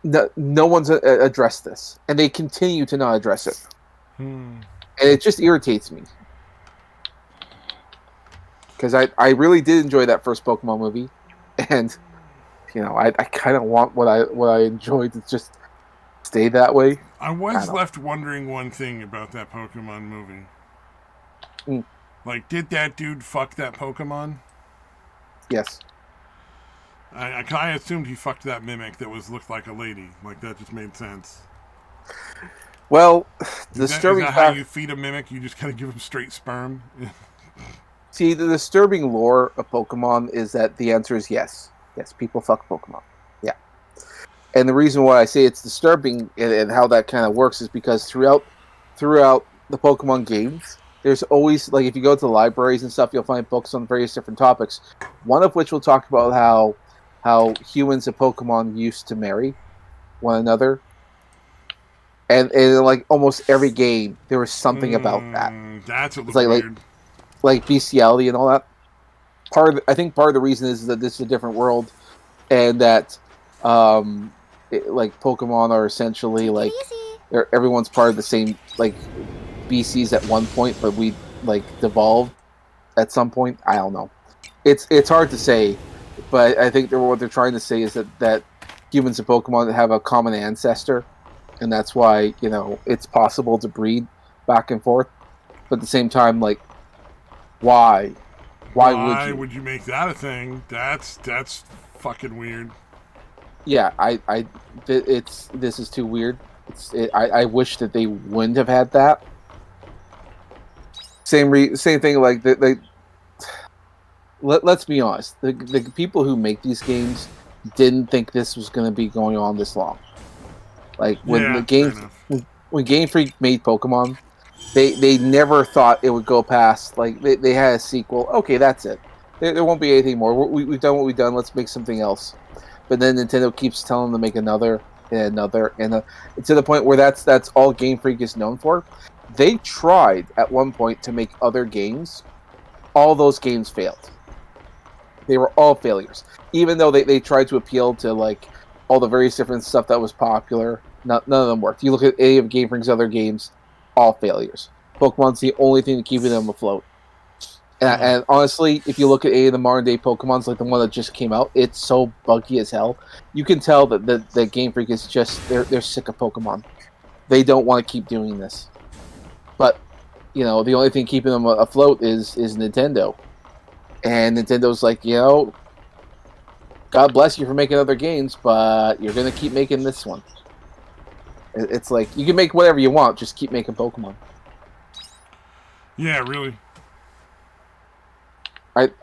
[SPEAKER 5] No one's addressed this, and they continue to not address it, and it just irritates me because I really did enjoy that first Pokemon movie, and I kind of want what I enjoyed to just stay that way.
[SPEAKER 2] I was left wondering one thing about that Pokemon movie. Like, did that dude fuck that Pokemon?
[SPEAKER 5] Yes.
[SPEAKER 2] I assumed he fucked that mimic that looked like a lady. Like, that just made sense.
[SPEAKER 5] Well,
[SPEAKER 2] disturbing. Is that how you feed a mimic? You just kind of give him straight sperm?
[SPEAKER 5] See, the disturbing lore of Pokemon is that the answer is yes. Yes, people fuck Pokemon. Yeah. And the reason why I say it's disturbing and how that kind of works is because throughout the Pokemon games, there's always, like, if you go to the libraries and stuff, you'll find books on various different topics. One of which will talk about how humans and Pokemon used to marry one another. And in, like, almost every game, there was something about that.
[SPEAKER 2] That's a little weird.
[SPEAKER 5] Like bestiality and all that. I think part of the reason is that this is a different world, and that, like, Pokemon are essentially, like, everyone's part of the same, like, species at one point, but we, like, devolved at some point. I don't know. It's hard to say, but I think what they're trying to say is that humans and Pokemon have a common ancestor, and that's why, it's possible to breed back and forth. But at the same time, like, why would
[SPEAKER 2] you make that a thing? That's fucking weird.
[SPEAKER 5] Yeah, this is too weird. I wish that they wouldn't have had that. Same thing. Like let's be honest. The people who make these games didn't think this was going to be going on this long. Like when Game Freak made Pokemon, they never thought it would go past. Like they had a sequel. Okay, that's it. There won't be anything more. We've done what we've done. Let's make something else. but then Nintendo keeps telling them to make another and another, and to the point where that's all Game Freak is known for. They tried at one point to make other games. All those games failed. They were all failures. Even though they tried to appeal to like all the various different stuff that was popular, none of them worked. You look at any of Game Freak's other games, all failures. Pokemon's the only thing keeping them afloat. And honestly, if you look at any of the modern day Pokemons, like the one that just came out, it's so buggy as hell. You can tell that the Game Freak is just they're sick of Pokemon. They don't want to keep doing this. But the only thing keeping them afloat is Nintendo. And Nintendo's like, God bless you for making other games, but you're gonna keep making this one. It's like you can make whatever you want, just keep making Pokemon.
[SPEAKER 2] Yeah, really.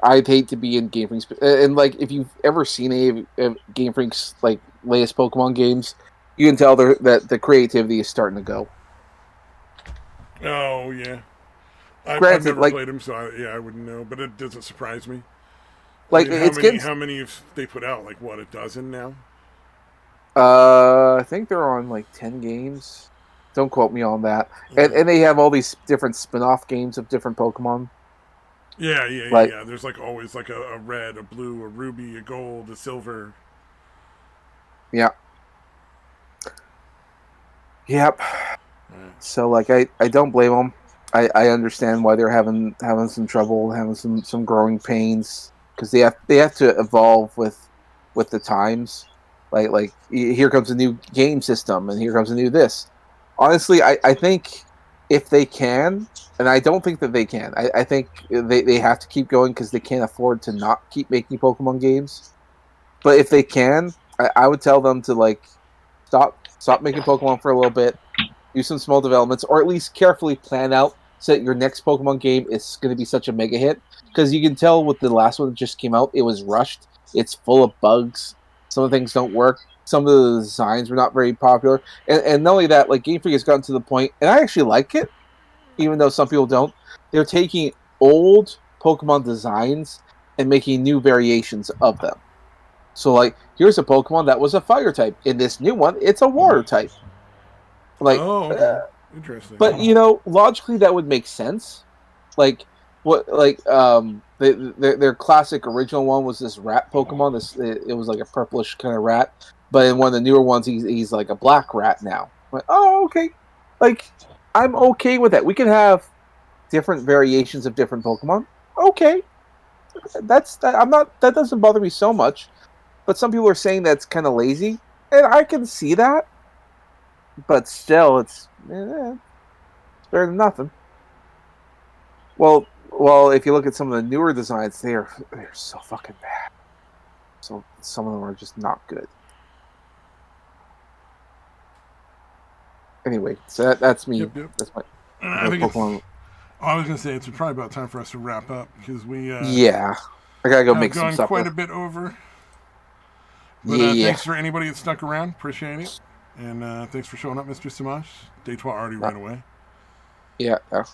[SPEAKER 5] I'd hate to be in Game Freak's, and like if you've ever seen any of Game Freak's like latest Pokemon games, you can tell that the creativity is starting to go.
[SPEAKER 2] Oh yeah, I've
[SPEAKER 5] Granted,
[SPEAKER 2] never played them, so I wouldn't know. But it doesn't surprise me.
[SPEAKER 5] Like
[SPEAKER 2] how many have they put out? Like what, a dozen now?
[SPEAKER 5] I think they're on like 10 games. Don't quote me on that. And they have all these different spin-off games of different Pokemon.
[SPEAKER 2] Yeah. There's like always like a red, a blue, a ruby, a gold, a silver.
[SPEAKER 5] Yeah. Yep. So like I don't blame them. I understand why they're having some trouble, having some growing pains, because they have to evolve with the times. Like here comes a new game system, and here comes a new this. Honestly, I think if they can, and I don't think that they can. I think they have to keep going because they can't afford to not keep making Pokemon games. But if they can, I would tell them to like stop making Pokemon for a little bit, do some small developments, or at least carefully plan out so that your next Pokemon game is going to be such a mega hit. Because you can tell with the last one that just came out, it was rushed. It's full of bugs. Some of the things don't work. Some of the designs were not very popular. And not only that, like Game Freak has gotten to the point, and I actually like it, even though some people don't. They're taking old Pokemon designs and making new variations of them. So, like, here's a Pokemon that was a fire type. In this new one, it's a water type. Like,
[SPEAKER 2] okay. Interesting.
[SPEAKER 5] But logically, that would make sense. Like, what? Like, their classic original one was this rat Pokemon. It was like a purplish kind of rat. But in one of the newer ones, he's like a black rat now. I'm like, oh, okay. Like, I'm okay with that. We can have different variations of different Pokemon. Okay, that. I'm not. That doesn't bother me so much. But some people are saying that's kind of lazy, and I can see that. But still, it's better than nothing. Well, if you look at some of the newer designs, they're so fucking bad. So some of them are just not good. Anyway, so that's me.
[SPEAKER 2] Yep.
[SPEAKER 5] That's my
[SPEAKER 2] I think
[SPEAKER 5] Pokemon.
[SPEAKER 2] I was gonna say it's probably about time for us to wrap up because we
[SPEAKER 5] I gotta go make some
[SPEAKER 2] gone
[SPEAKER 5] supper.
[SPEAKER 2] quite a bit over. But thanks for anybody that stuck around. Appreciate it. And thanks for showing up, Mr. Samash. Day 12 already ran away.
[SPEAKER 5] Yeah.
[SPEAKER 2] So.